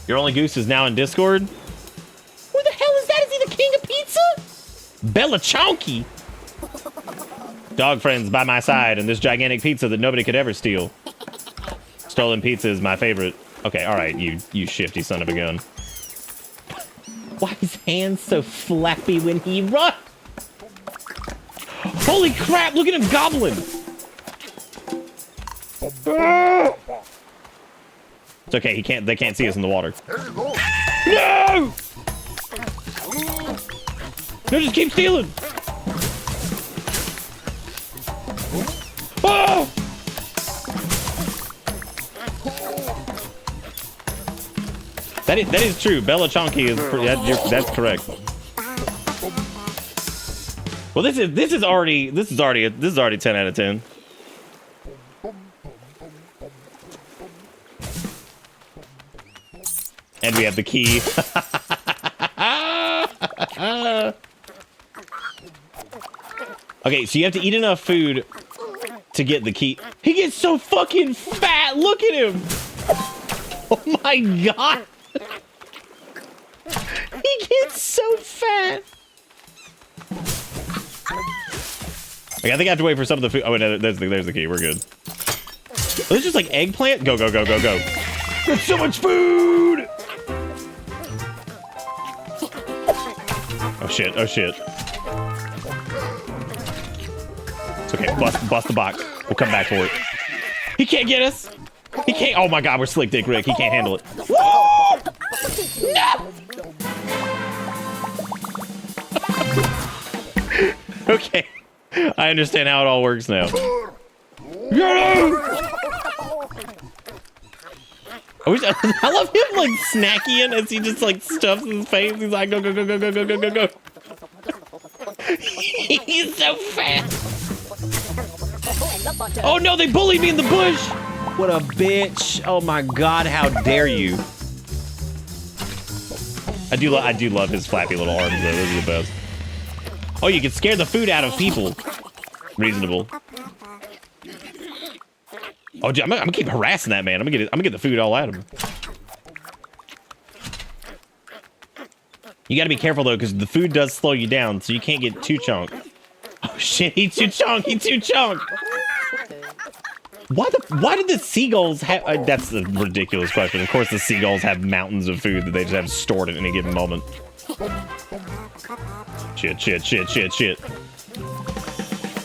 Your only goose is now in Discord? Where the hell is that? Is he the king of pizza? Bella Chonky. Dog friends by my side and this gigantic pizza that nobody could ever steal. Stolen pizza is my favorite. Okay, all right, you shifty son of a gun. Why are his hands so flappy when he runs? Holy crap, look at him gobbling. It's okay, they can't see us in the water. No! No, just keep stealing. Oh! That is true. Bella Chonky is that's correct. Well, this is already 10 out of 10. And we have the key. Okay, so you have to eat enough food to get the key. He gets so fucking fat. Look at him. Oh my god. He gets so fat. Okay, I think I have to wait for some of the food. Oh, wait, no, there's the key. We're good. Oh, this just like eggplant? Go, go, go, go, go. There's so much food! Oh shit, oh shit. It's okay, bust the box. We'll come back for it. He can't get us! He can't. Oh my god, we're Slick Dick Rick. He can't handle it. Woo! No! Okay. I understand how it all works now. Get him! I love him like snacking as he just like stuffs his face. He's like, go, go, go, go, go, go, go, go, go. He's so fast. Oh no, they bullied me in the bush. What a bitch. Oh my god, how dare you. I do love his flappy little arms though. Those are the best. Oh, you can scare the food out of people. Reasonable. Oh, dude, I'm gonna keep harassing that man. I'm gonna get the food all out of him. You gotta be careful though, because the food does slow you down, so you can't get too chunk. Oh shit, he too chunk. He too chunk. Why did the seagulls have? That's a ridiculous question. Of course, the seagulls have mountains of food that they just have stored at any given moment. Shit, shit, shit, shit, shit.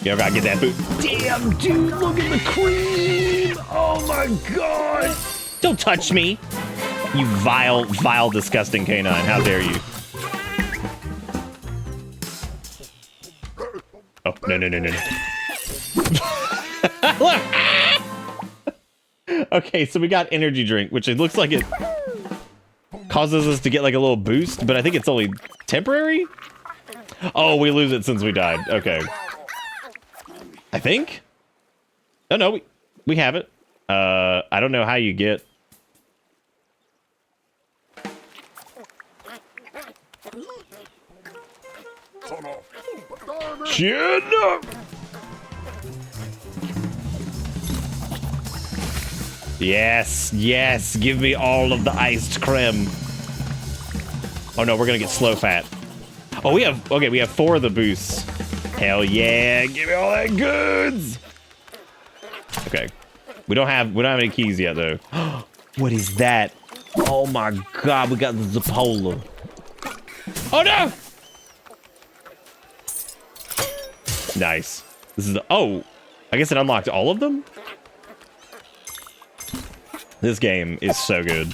Yo, gotta get that food. Damn, dude, look at the cream! Oh my god! Don't touch me! You vile, vile, disgusting canine. How dare you? Oh, no, no, no, no, no. Okay, so we got energy drink, which it looks like it causes us to get like a little boost, but I think it's only temporary? Oh, we lose it since we died. Okay. I think? Oh, no, we have it. I don't know how you get... Chin up! Yes, yes, give me all of the iced creme. Oh no, we're gonna get slow fat. Oh, we have 4 of the boosts. Hell yeah, give me all that goods. Okay, we don't have any keys yet though. What is that? Oh my god, we got the Zapola. Oh no! Nice. This is oh, I guess it unlocked all of them. This game is so good.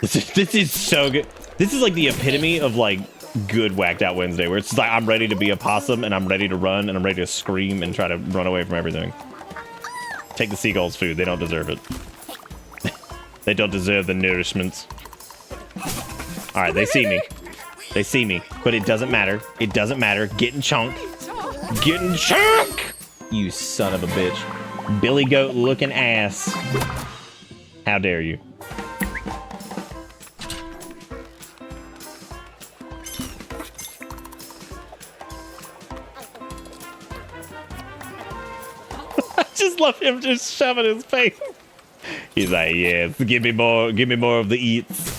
This is so good. This is like the epitome of like good whacked out Wednesday, where it's just like I'm ready to be a possum and I'm ready to run and I'm ready to scream and try to run away from everything. Take the seagulls' food. They don't deserve it. They don't deserve the nourishments. All right, they see me. They see me, but it doesn't matter. It doesn't matter. Getting chunk. Getting chunk. You son of a bitch. Billy goat looking ass. How dare you? I just love him just shoving his face. He's like, yeah, give me more of the eats.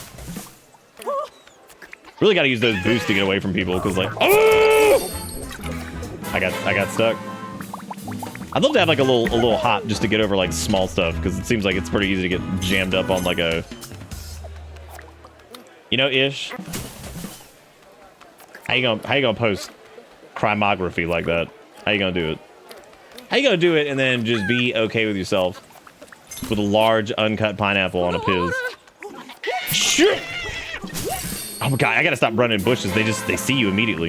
Really got to use those boosts to get away from people, because like, oh! I got stuck. I'd love to have like a little hop just to get over like small stuff, because it seems like it's pretty easy to get jammed up on like a, you know, ish. How you gonna post crimography like that? How you gonna do it? How you gonna do it and then just be okay with yourself with a large uncut pineapple on a piz? Shit! Oh my god, I gotta stop running in bushes. They see you immediately.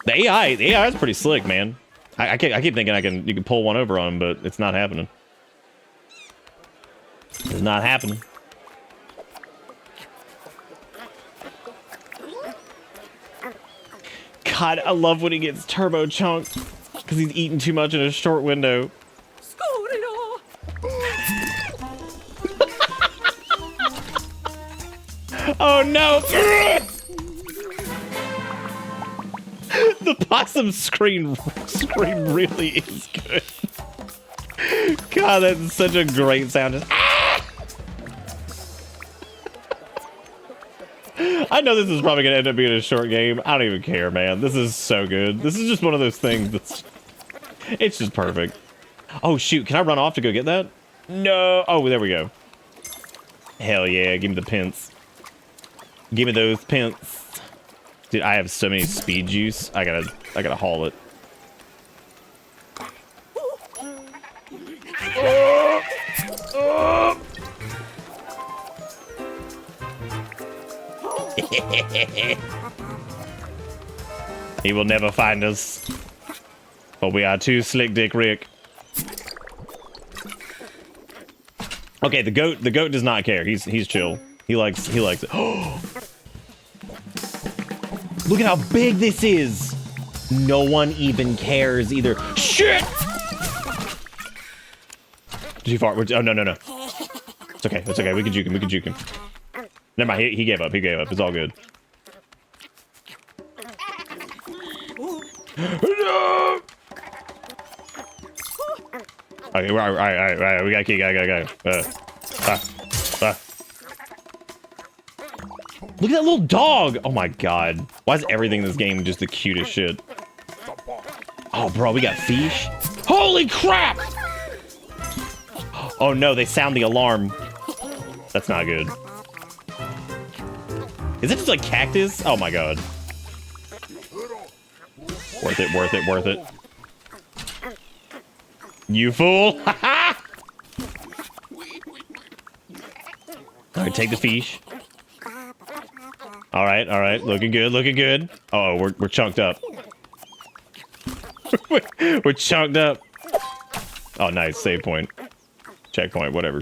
The AI is pretty slick, man. I keep thinking you can pull one over on him, but it's not happening. It's not happening. God, I love when he gets turbo chunked because he's eating too much in a short window. Oh no! The possum scream really is good. God, that's such a great sound. Just, ah! I know this is probably gonna end up being a short game. I don't even care, man. This is so good. This is just one of those things it's just perfect. Oh, shoot. Can I run off to go get that? No. Oh, there we go. Hell yeah. Give me the pence. Give me those pence. Dude, I have so many speed juice. I gotta haul it. He will never find us. But we are too slick Dick Rick. Okay, the goat does not care. He's chill. He likes it. Look at how big this is. No one even cares either. Shit! Did you fart? Oh, no. It's okay. It's okay. We can juke him. Never mind. He gave up. It's all good. No! Okay, all right. We gotta go. Look at that little dog! Oh my god. Why is everything in this game just the cutest shit? Oh, bro, we got fish. Holy crap! Oh no, they sound the alarm. That's not good. Is it just like cactus? Oh my god. Worth it. You fool! Alright, take the fish. Alright. Looking good. Oh, we're chunked up. We're chunked up. Oh, nice. Save point. Checkpoint, whatever.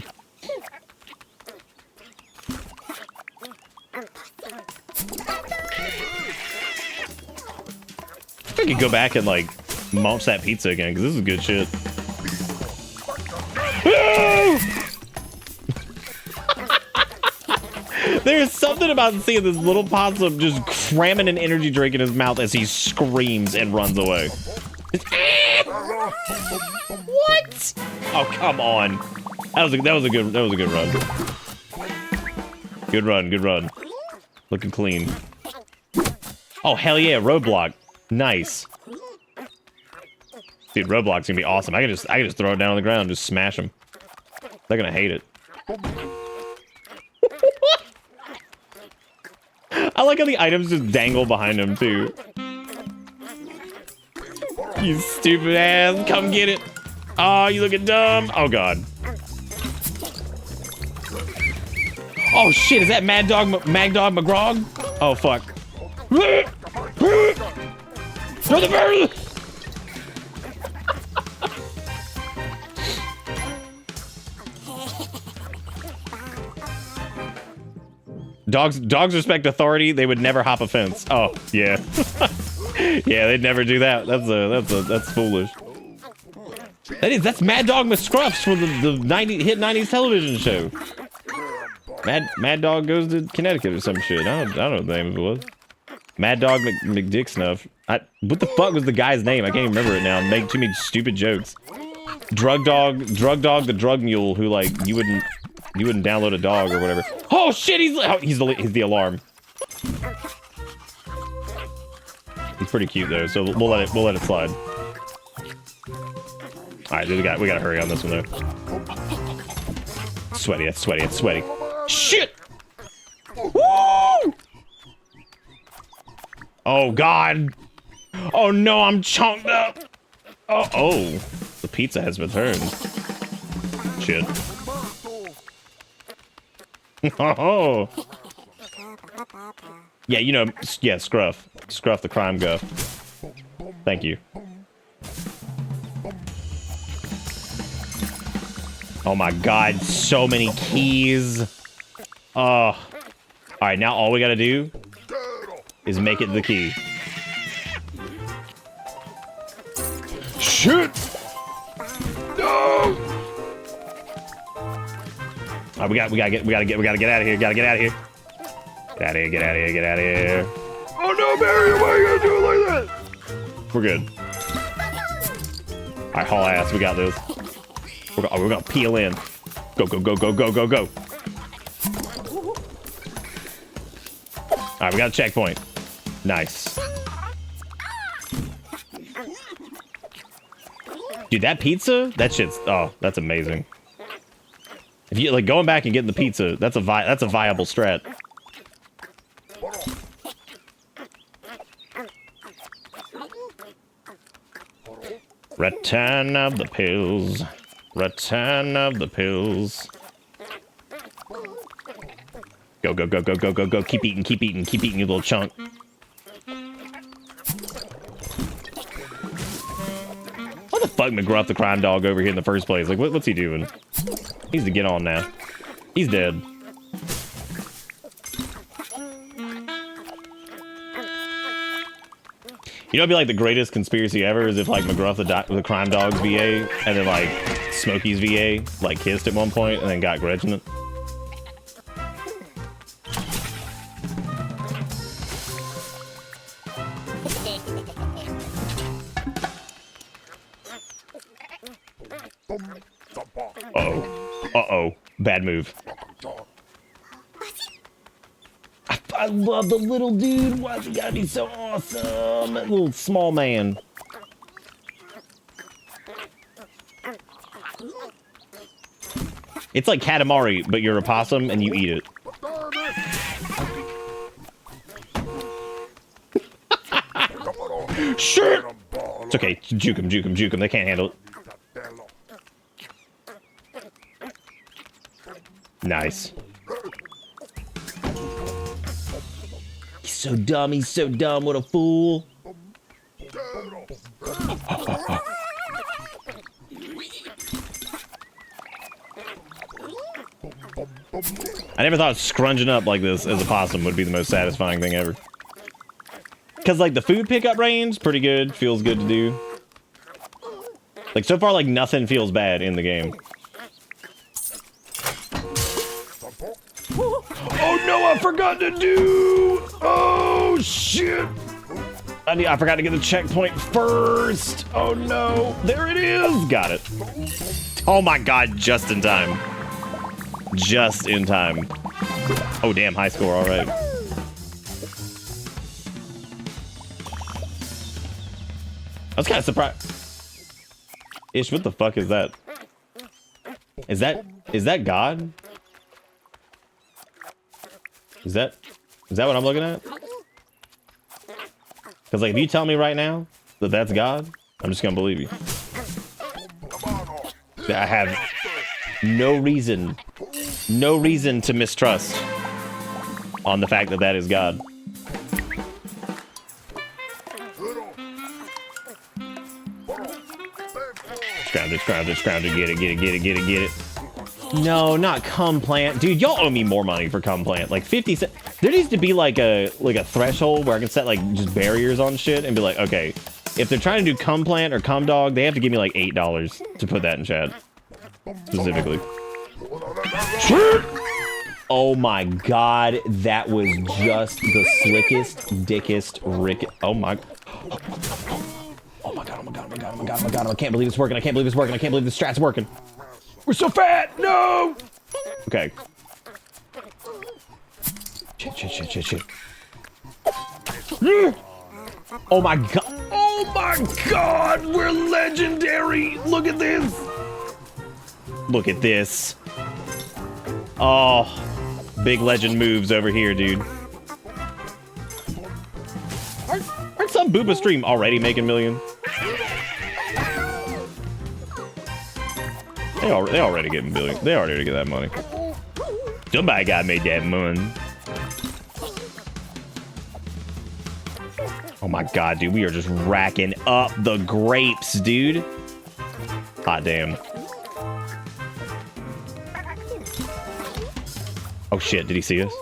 I could go back and, like, munch that pizza again, because this is good shit. There's something about seeing this little possum just cramming an energy drink in his mouth as he screams and runs away. What? Oh, come on. That was a good run. Good run. Looking clean. Oh, hell yeah, roadblock. Nice. Dude, roadblock's gonna be awesome. I can just throw it down on the ground and just smash them. They're gonna hate it. I like how the items just dangle behind him, too. You stupid ass. Come get it. Oh, you looking dumb. Oh, God. Oh, shit. Is that Mad Dog McGrog? Oh, fuck. Throw the barrel. Dogs respect authority. They would never hop a fence. Oh, yeah. Yeah, they'd never do that. That's foolish. That's Mad Dog McScruffs from the hit 90s television show. Mad Dog Goes to Connecticut or some shit. I don't know what the name of it was. Mad Dog McDick Snuff. What the fuck was the guy's name? I can't even remember it now. Make too many stupid jokes. Drug Dog the Drug Mule, who like you wouldn't download a dog or whatever. Oh shit, he's the alarm. He's pretty cute though, so we'll let it slide. All right, dude, we gotta hurry on this one though. Sweaty. Shit! Woo! Oh god! Oh no, I'm chunked up. Oh, the pizza has returned. Shit. Oh. Yeah, you know, yeah, Scruff the crime guff. Thank you. Oh my god, so many keys. All right, now all we gotta do is make it the key. Shit! No! All right, we gotta get out of here. Get out of here. Oh no, Barry, why are you gonna do it like that? We're good. All right, haul ass, we got this. We're gonna peel in. Go. All right, we got a checkpoint. Nice. Dude, that pizza, that shit's, oh, that's amazing. If you like going back and getting the pizza, that's a viable strat. Return of the pills. Return of the pills. Go, go, go, go, go, go, go. Keep eating, keep eating, keep eating, you little chunk. What the fuck McGruff the crime dog over here in the first place? Like, what's he doing? He needs to get on now. He's dead. You know, it'd be like the greatest conspiracy ever is if like McGruff the crime dog's VA and then like Smokey's VA like kissed at one point and then got Gretchen. Uh-oh. Uh-oh. Bad move. I love the little dude. Why's he gotta be so awesome? That little small man. It's like Katamari, but you're a possum and you eat it. Shit! It's okay. Juke him, juke him, juke him. They can't handle it. Nice. He's so dumb, he's so dumb, what a fool. I never thought scrunging up like this as a possum would be the most satisfying thing ever. Because, like, the food pickup range, pretty good, feels good to do. Like, so far, like, nothing feels bad in the game. Oh no, I forgot to do! Oh shit! I forgot to get the checkpoint first! Oh no! There it is! Got it. Oh my god, just in time. Just in time. Oh damn, high score, alright. I was kind of surprised. Ish, what the fuck is that? Is that God? Is that what I'm looking at? Because, like, if you tell me right now that that's God, I'm just gonna believe you. I have no reason to mistrust on the fact that that is God. Scrounge it, get it. No, not cum plant. Dude, y'all owe me more money for cum plant. Like 50 cents. There needs to be like a threshold where I can set like just barriers on shit and be like, okay, if they're trying to do cum plant or cum dog, they have to give me like $8 to put that in chat. Specifically. Oh my god, that was just the slickest, dickest, oh my. Oh my god, I can't believe it's working, I can't believe the strat's working. We're so fat! No! Okay. Shit. Oh my god. Oh my god! We're legendary! Look at this! Look at this. Oh. Big legend moves over here, dude. Aren't some Booba stream already making millions? They already getting billions. They already get that money. Somebody got made that money. Oh my god, dude, we are just racking up the grapes, dude. Hot damn. Oh shit, did he see us?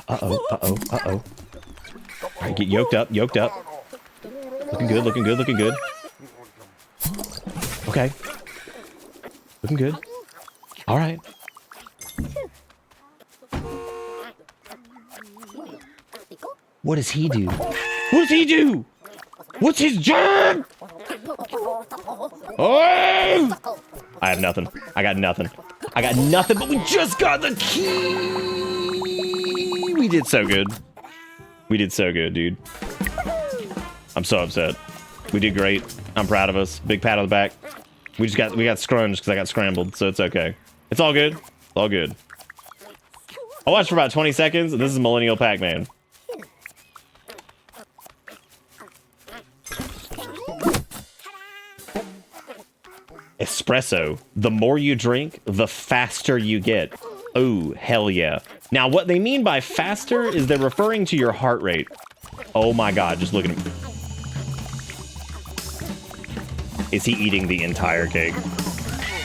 Uh-oh. Alright, get yoked up. Looking good. Okay. Looking good. All right. What does he do? What's his job? Oh! I have nothing. I got nothing, but we just got the key. We did so good. Dude. I'm so upset. We did great. I'm proud of us. Big pat on the back. We got scrunged because I got scrambled, so it's okay. It's all good. It's all good. I watched for about 20 seconds, and this is Millennial Pac-Man. Espresso. The more you drink, the faster you get. Oh, hell yeah. Now, what they mean by faster is they're referring to your heart rate. Oh my god, just look at him. Is he eating the entire cake?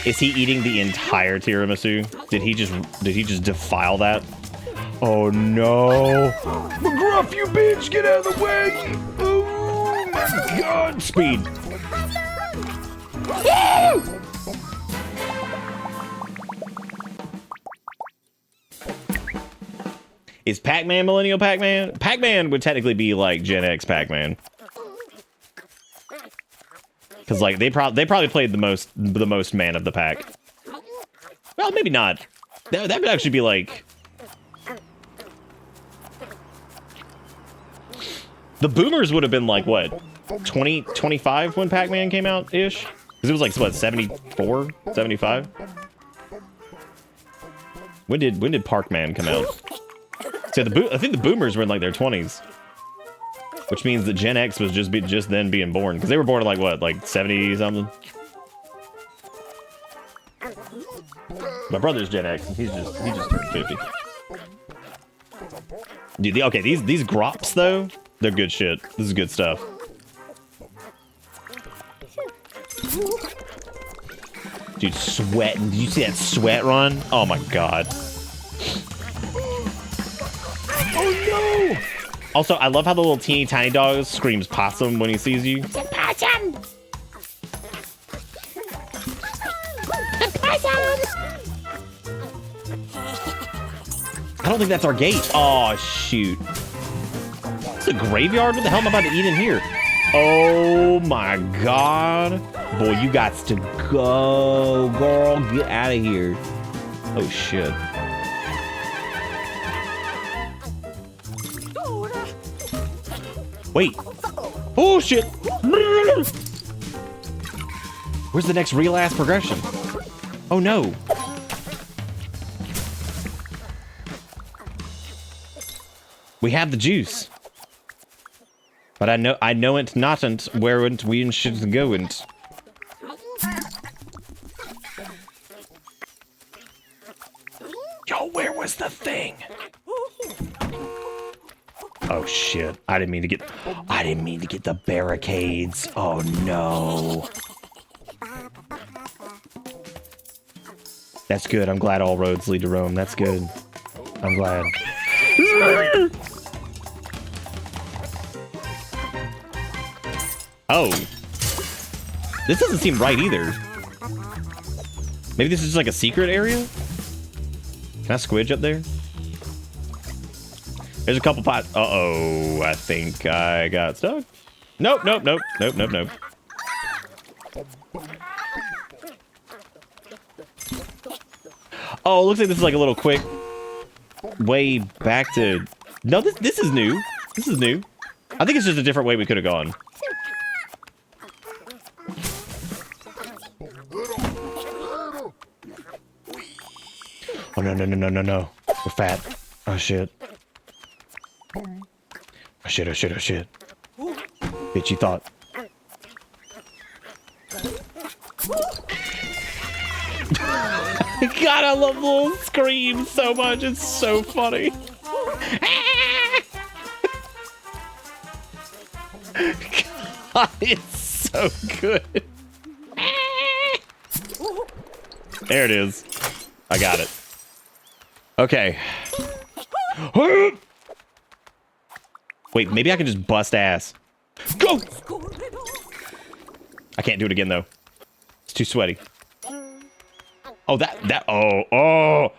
Is he eating the entire tiramisu? Did he just defile that? Oh no. McGruff, you bitch, get out of the way! Oh my god! Speed. Is Pac-Man Millennial Pac-Man? Pac-Man would technically be like Gen X Pac-Man. Because like they probably played the most man of the pack. Well, maybe not. That would actually be like the boomers would have been like what 20, 25 when Pac-Man came out ish. Because it was like what 74, 75. When did Parkman come out? So I think the boomers were in like their 20s. Which means that Gen X was just then being born. Because they were born in like what, like 70 something? My brother's Gen X, and he just turned 50. Dude, okay, these grops though, they're good shit. This is good stuff. Dude, sweating. Did you see that sweat run? Oh my god. Oh no! Also, I love how the little teeny tiny dog screams possum when he sees you. Possum! I don't think that's our gate. Oh, shoot. It's a graveyard? What the hell am I about to eat in here? Oh my god. Boy, you got to go, girl. Get out of here. Oh, shit. Wait. Oh, shit. Where's the next real ass progression? Oh, no. We have the juice. But I know it notn't where we should go and. Yo, where was the thing? Oh shit. I didn't mean to get the barricades. Oh no. That's good. I'm glad all roads lead to Rome. That's good. I'm glad. Oh. This doesn't seem right either. Maybe this is just like a secret area? Can I squidge up there? There's a couple pots. Uh-oh. I think I got stuck. Nope, nope, nope, nope, nope, nope. Oh, it looks like this is like a little quick way back to... No, this is new. This is new. I think it's just a different way we could have gone. Oh, no, no, no, no, no, no. We're fat. Oh, shit. Oh, shit, oh, shit, oh, shit. Bitch, you thought. God, I love little screams so much. It's so funny. God, it's so good. There it is. I got it. Okay. Wait, maybe I can just bust ass. Go! I can't do it again, though. It's too sweaty. Oh, oh.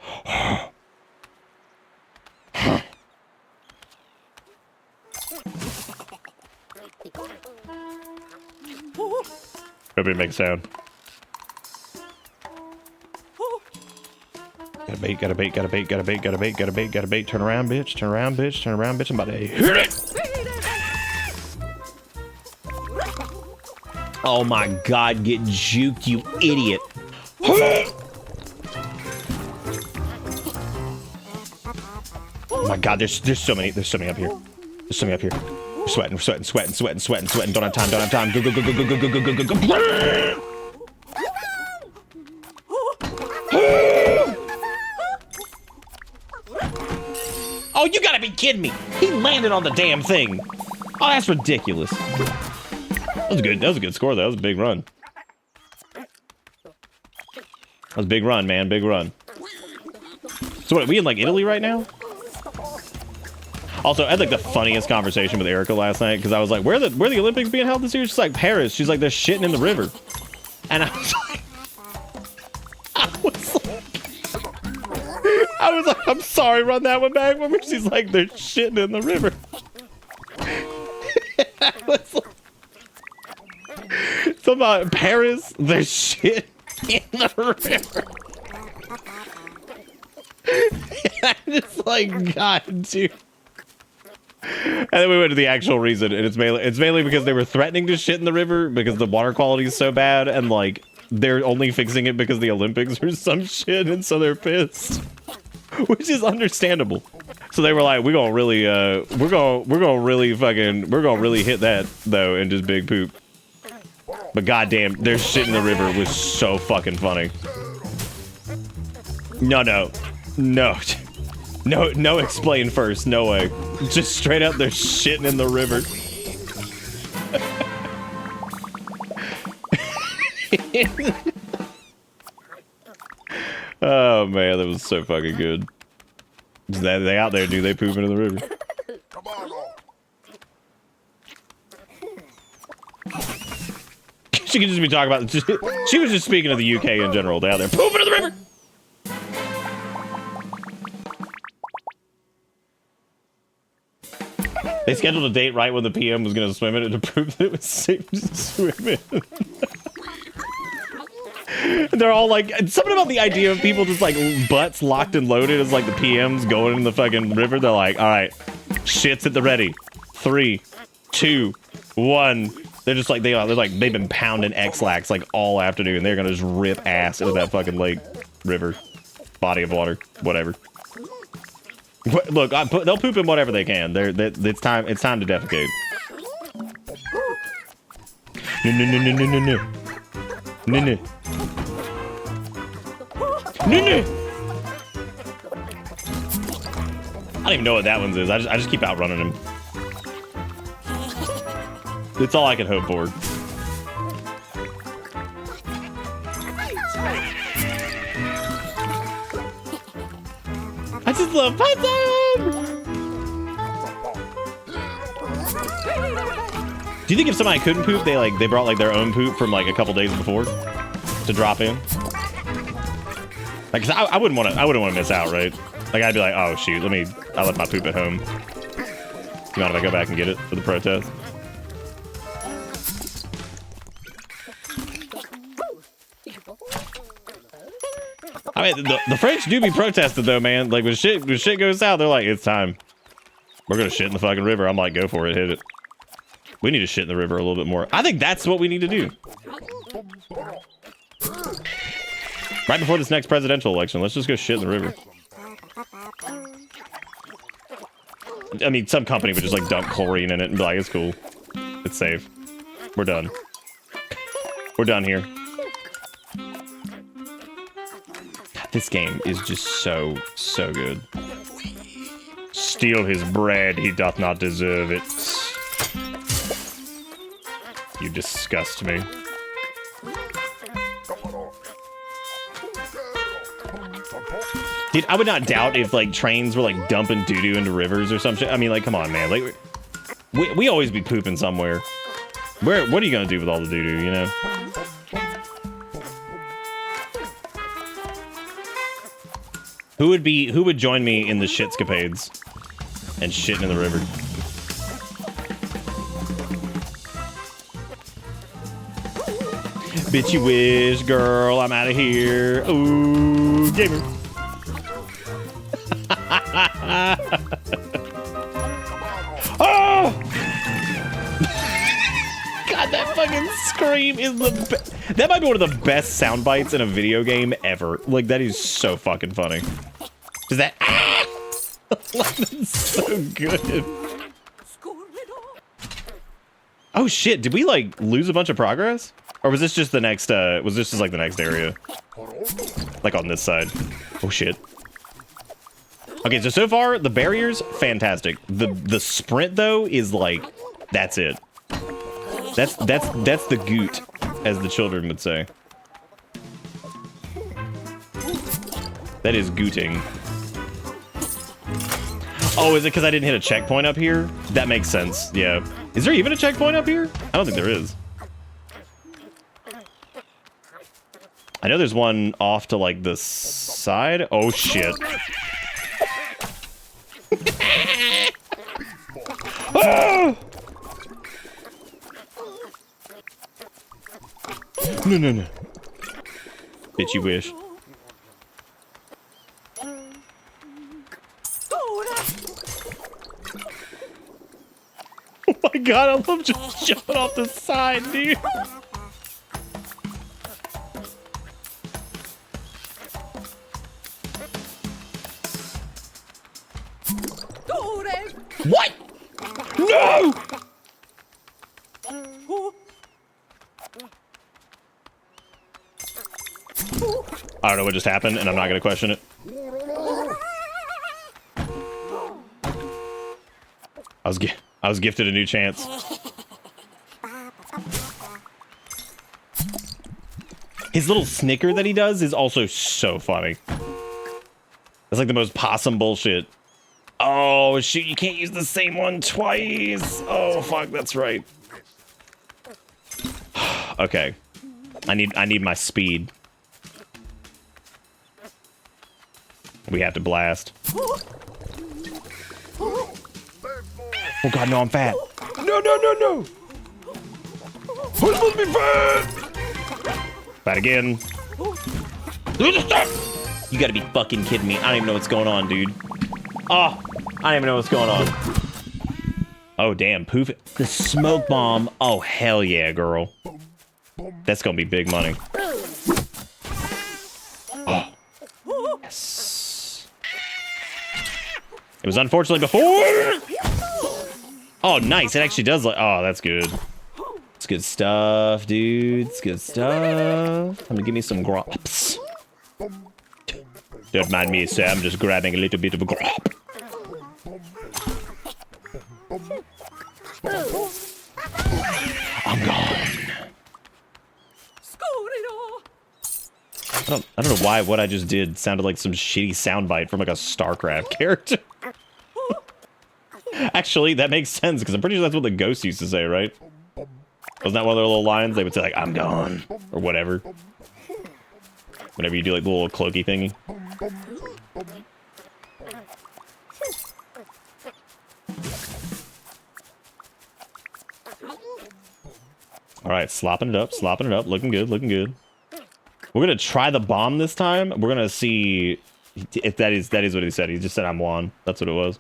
Hope it makes sound. Got a bait, got a bait, got a bait, got a bait, got a bait, got a bait, got a bait. Turn around, bitch. Turn around, bitch. Turn around, bitch. I'm about to hit it. Oh my god, get juked, you idiot. Oh my god, there's so many up here. There's so many up here. We're sweating. Don't have time. Go. Oh, you gotta be kidding me. He landed on the damn thing. Oh, that's ridiculous. That was good. That was a good score, though. That was a big run. That was a big run, man. Big run. So what, are we in, like, Italy right now? Also, I had, like, the funniest conversation with Erica last night, because I was like, where are the Olympics being held this year? She's like, Paris. She's like, they're shitting in the river. And I was like, I'm sorry, run that one back for me. She's like, they're shitting in the river. I was like, something about Paris, there's shit in the river. I'm just like, God, dude. And then we went to the actual reason, and it's mainly because they were threatening to shit in the river because the water quality is so bad, and like they're only fixing it because the Olympics or some shit, and so they're pissed, which is understandable. So they were like, we're gonna really hit that though, and just big poop. But goddamn, their shit in the river was so fucking funny. No, explain first. No way. Just straight up, they're shitting in the river. Oh, man, that was so fucking good. They out there, dude. They poop into the river. She could just be talking about... She was just speaking of the UK in general. They out there pooping in the river! They scheduled a date right when the PM was going to swim in it to prove that it was safe to swim in. They're all like, something about the idea of people just like butts locked and loaded as like the PM's going in the fucking river. They're like, all right, shit's at the ready. 3, 2, 1. They're just like, they've been pounding X-Lax like all afternoon. They're going to just rip ass into that fucking lake, river, body of water, whatever. Look, they'll poop in whatever they can. It's time to defecate. No. I don't even know what that one's is. I just keep outrunning him. It's all I can hope for. I just love Python! Do you think if somebody couldn't poop, they brought like their own poop from like a couple days before to drop in? Like, 'cause I wouldn't want to miss out, right? Like, I'd be like, oh shoot, I left my poop at home. You mind if I go back and get it for the protest? I mean, the French do be protested though, man. Like when shit goes south, they're like, it's time. We're gonna shit in the fucking river. I'm like, go for it, hit it. We need to shit in the river a little bit more. I think that's what we need to do. Right before this next presidential election, let's just go shit in the river. I mean, some company would just like dump chlorine in it and be like, it's cool. It's safe. We're done. We're done here. This game is just so good. Steal his bread, he doth not deserve it. You disgust me. Dude, I would not doubt if like trains were like dumping doo-doo into rivers or some shit. I mean, like, come on, man. Like, we always be pooping somewhere. What are you gonna do with all the doo-doo, you know? Who would join me in the shitscapades and shitting in the river? Bitch, you wish, girl. I'm out of here. Ooh, gamer. Oh! God, that fucking scream is that might be one of the best sound bites in a video game ever. Like, that is so fucking funny. Is that that's so good. Oh shit, did we like lose a bunch of progress? Or was this just the next was this just like the next area? Like on this side. Oh shit. Okay, so far the barriers, fantastic. The sprint though is like, that's it. That's the goot, as the children would say. That is gooting. Oh, is it because I didn't hit a checkpoint up here? That makes sense, yeah. Is there even a checkpoint up here? I don't think there is. I know there's one off to like the side. Oh shit. Oh! No. Bitch, you wish. Oh my god, I love just jumping off the side, dude. What? No! I don't know what just happened, and I'm not gonna question it. I was gifted a new chance. His little snicker that he does is also so funny. It's like the most possum bullshit. Oh shoot, you can't use the same one twice. Oh fuck, that's right. Okay. I need my speed. We have to blast. Oh god, no, I'm fat. No. I'm supposed to be fat. Fat again. You gotta be fucking kidding me. I don't even know what's going on, dude. Oh, I don't even know what's going on. Oh, damn. Poof. The smoke bomb. Oh, hell yeah, girl. That's gonna be big money. Oh. Yes. It was unfortunately before. Oh, nice. It actually does like... Oh, that's good. It's good stuff, dude. It's good stuff. I'm gonna give me some grops. Don't mind me, sir. I'm just grabbing a little bit of a grop. I'm gone. I don't know why what I just did sounded like some shitty soundbite from like a StarCraft character. Actually, that makes sense because I'm pretty sure that's what the ghosts used to say, right? Wasn't that one of their little lines? They would say like, "I'm gone," or whatever. Whenever you do like the little cloaky thingy. All right, slopping it up, looking good, looking good. We're gonna try the bomb this time. We're gonna see if that is what he said. He just said I'm Juan. That's what it was.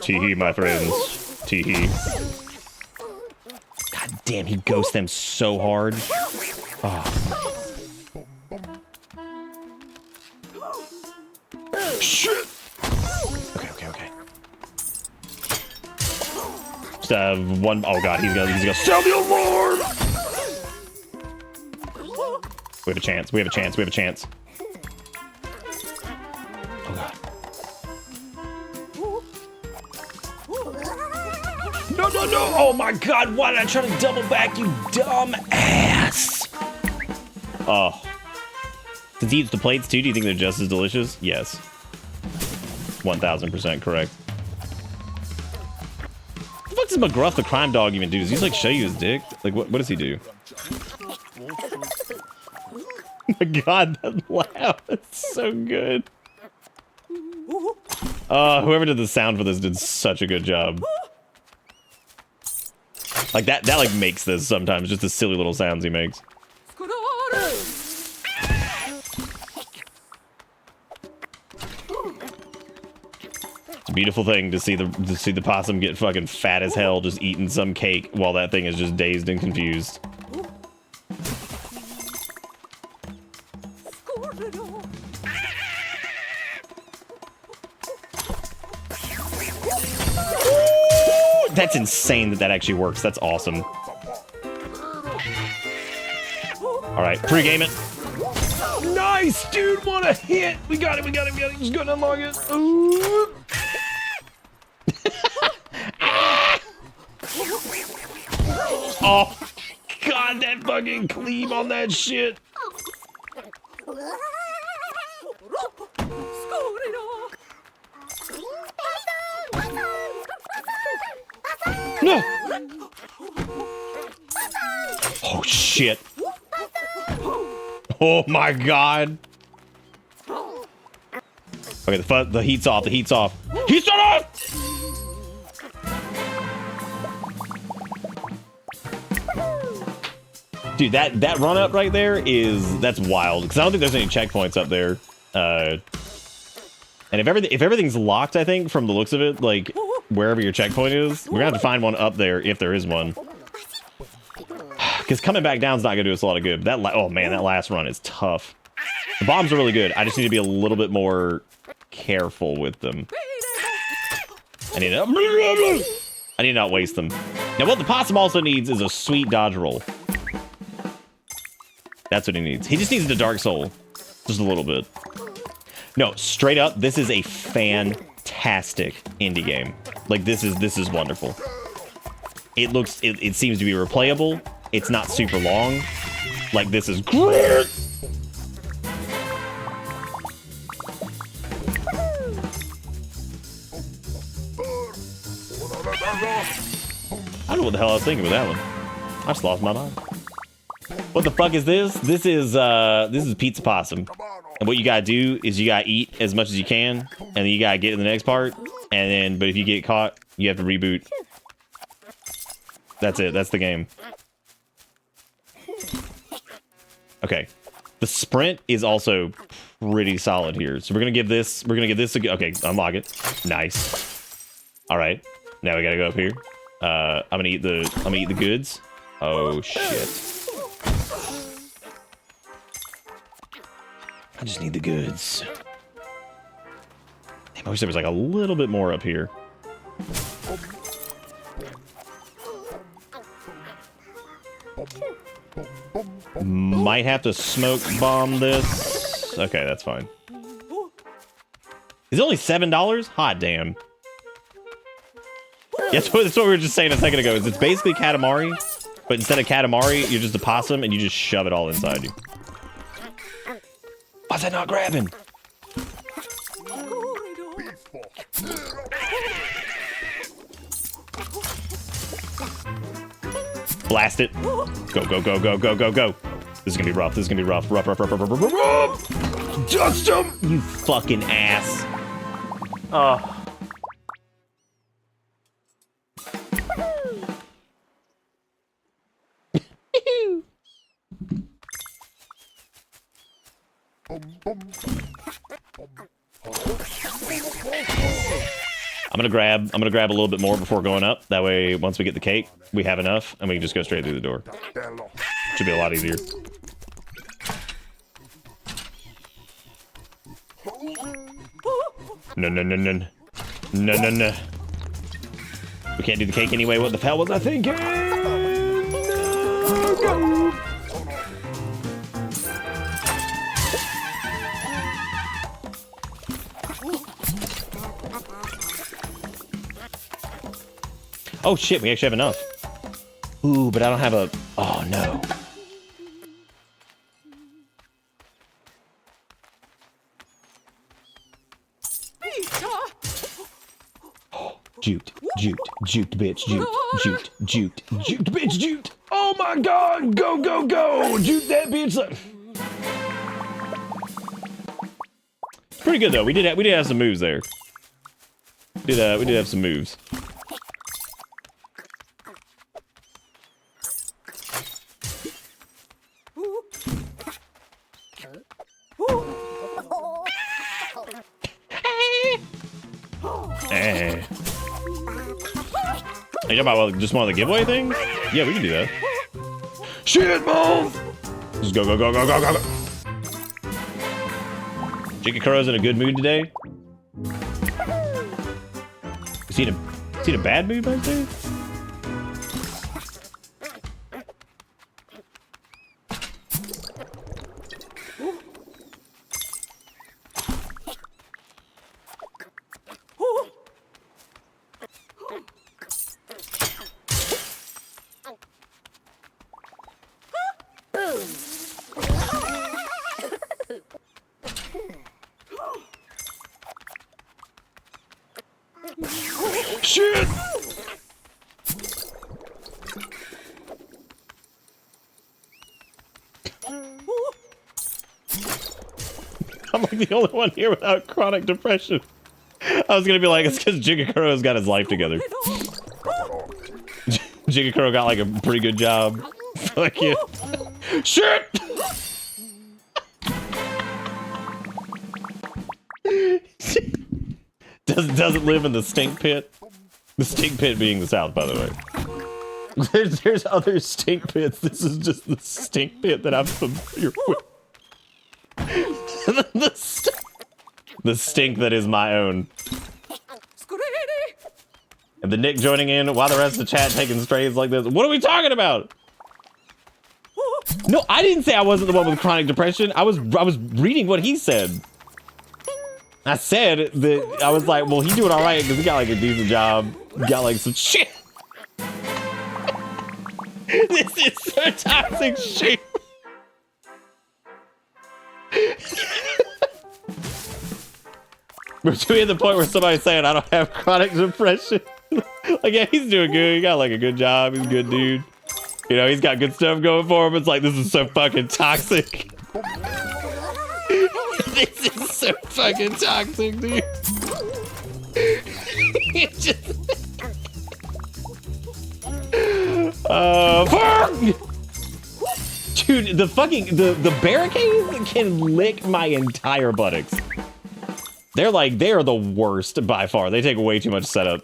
Tee-hee, my friends. Tee-hee. God damn, he ghosts them so hard. Oh. Shit! Okay. Just one... Oh god, he's gonna sound the alarm! We have a chance. Oh god. No! Oh my god, why did I try to double back, you dumb ass? Oh. Does he eat the plates too? Do you think they're just as delicious? Yes. 1000% correct. What the fuck does McGruff the crime dog even do? Does he just like show you his dick? Like what does he do? Oh my god, that laugh. That's so good. Whoever did the sound for this did such a good job. Like that like makes this sometimes, just the silly little sounds he makes. It's a beautiful thing to see the possum get fucking fat as hell just eating some cake while that thing is just dazed and confused. That's insane that actually works. That's awesome. All right, pre-game it. Nice, dude. What a hit. We got it. Just go and unlock it. Ooh. Oh, God, that fucking cleave on that shit. No. Oh, shit. Oh, my God. Okay, the heat's off. The heat's off. Heat's off! Dude, that run up right there that's wild. Because I don't think there's any checkpoints up there. And if everything's locked, I think, from the looks of it, like, wherever your checkpoint is, we're gonna have to find one up there if there is one. Because coming back down is not gonna do us a lot of good. Oh man, that last run is tough. The bombs are really good. I just need to be a little bit more careful with them. I need to not waste them. Now, what the possum also needs is a sweet dodge roll. That's what he needs. He just needs the Dark Soul, just a little bit. No, straight up, this is a fantastic indie game. Like, this is wonderful. It seems to be replayable. It's not super long. Like, this is great. I don't know what the hell I was thinking with that one. I just lost my mind. What the fuck is this? This is Pizza Possum. And what you gotta do is you gotta eat as much as you can, and then you gotta get to the next part, but if you get caught, you have to reboot. That's it. That's the game. Okay. The sprint is also pretty solid here. So we're gonna give this a go. Okay, unlock it. Nice. Alright. Now we gotta go up here. I'm gonna eat the goods. Oh shit. I just need the goods. Damn, I wish there was like a little bit more up here. Might have to smoke bomb this. Okay, that's fine. Is it only $7? Hot damn. Yeah, that's what we were just saying a second ago. It's basically Katamari, but instead of Katamari, you're just a possum and you just shove it all inside you. Why's that not grabbing? Blast it. Go, go, go, go, go, go, go. This is gonna be rough. This is gonna be rough. Rough, rough, rough, rough, rough, rough, rough. Just jump! You fucking ass. I'm gonna grab a little bit more before going up. That way, once we get the cake, we have enough, and we can just go straight through the door. Should be a lot easier. No, no, no, no. No, no, no. We can't do the cake anyway. What the hell was I thinking? No, go. Oh shit, we actually have enough. Ooh, but I don't have a... Oh no. Jute, jute, jute, bitch, jute, jute, jute, jute, bitch, jute. Oh my god, go, go, go, jute that bitch. Pretty good though. We did have some moves there. We did have some moves. Eh. Are you talking about just one of the giveaway things? Yeah, we can do that. Shit, move! Just go, go, go, go, go, go, go. Jigakura's in a good mood today. Is he in a bad mood right there? Shit! I'm like the only one here without chronic depression. I was gonna be like, it's because Jigakura's got his life together. Jigakura got like a pretty good job. Fuck you. Shit! Doesn't live in the stink pit. The stink pit being the South, by the way. There's other stink pits. This is just the stink pit that I'm familiar with. The stink that is my own. And the Nick joining in while the rest of the chat taking strays like this. What are we talking about? No, I didn't say I wasn't the one with chronic depression. I was reading what he said. I said that I was like, well, he's doing all right because he got like a decent job. He got like some shit. This is so toxic shit. We're to the point where somebody's saying I don't have chronic depression. Like, yeah, he's doing good. He got like a good job. He's a good dude. You know, he's got good stuff going for him. It's like, this is so fucking toxic. This is so fucking toxic, dude. It's just... fuck! Dude, the fucking, the barricades can lick my entire buttocks. They are the worst by far. They take way too much setup.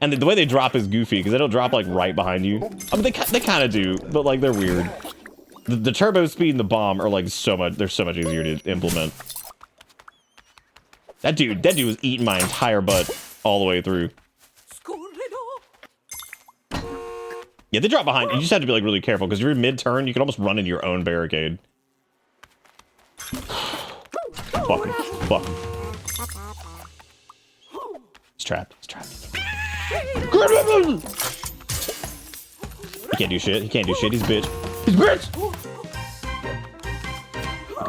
And the way they drop is goofy, because they don't drop like right behind you. I mean, they kind of do, but like they're weird. The turbo speed and the bomb are like they're so much easier to implement. That dude was eating my entire butt all the way through. Yeah, they drop behind. You just have to be like really careful, because if you're mid-turn, you can almost run into your own barricade. Fuck him. Fuck him. He's trapped. He's trapped. He can't do shit. He can't do shit. He's a bitch. He's a bitch!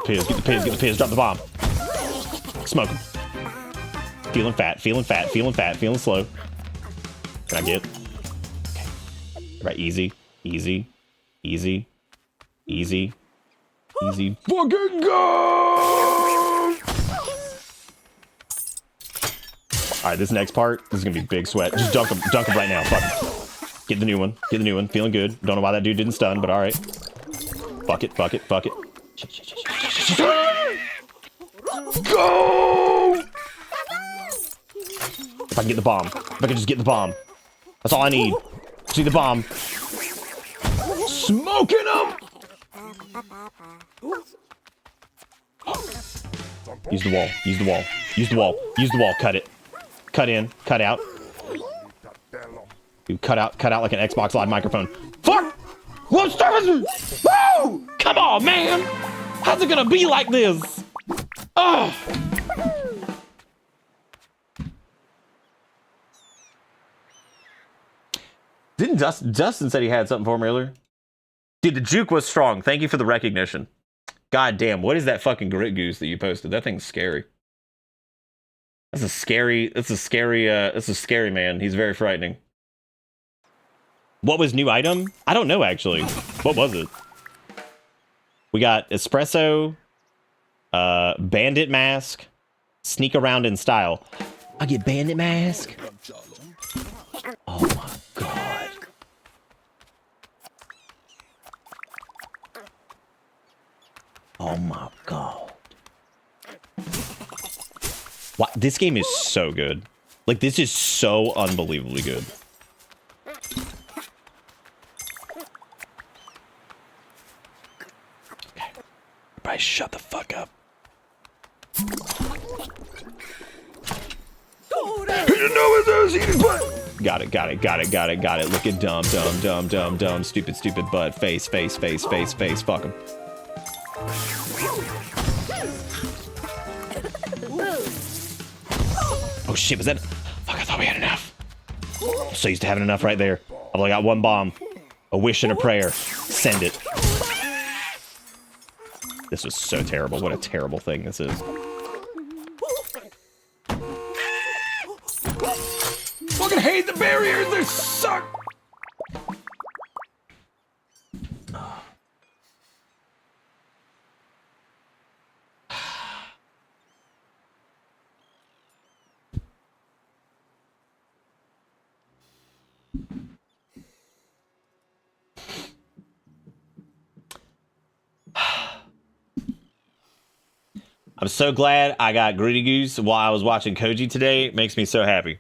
Get the piz. Get the piz. Drop the bomb. Smoke him. Feeling fat. Feeling fat. Feeling fat. Feeling slow. Can I get? Okay. Right. Easy. Easy. Easy. Easy. Easy. Fucking go! Alright, this next part, this is gonna be big sweat. Just dunk him right now. Fuck him. Get the new one. Get the new one. Feeling good. Don't know why that dude didn't stun, but alright. Fuck it, fuck it, fuck it. Go! If I can get the bomb. If I can just get the bomb. That's all I need. See the bomb. Smoking him! Use the wall. Use the wall. Use the wall. Use the wall. Cut it. Cut in. Cut out. Dude, cut out like an Xbox Live microphone. Fuck! What service? Woo! Come on, man! How's it gonna be like this? Oh! Didn't Dustin said he had something for me earlier? Dude, the juke was strong. Thank you for the recognition. God damn, what is that fucking grit goose that you posted? That thing's scary. That's a scary man. He's very frightening. What was new item? I don't know, actually. What was it? We got espresso, bandit mask, sneak around in style. I get bandit mask. Oh my god. Oh my god. What? This game is so good. Like, this is so unbelievably good. Okay. Everybody shut the fuck up. Got it. Look at dumb, stupid butt. Face. Fuck him. Oh shit, was that? Fuck, I thought we had enough. I'm so used to having enough right there. I've only got one bomb. A wish and a prayer. Send it. This was so terrible. What a terrible thing this is. Fucking hate the barriers, they suck! I'm so glad I got Gritty Goose while I was watching Koji today. It makes me so happy.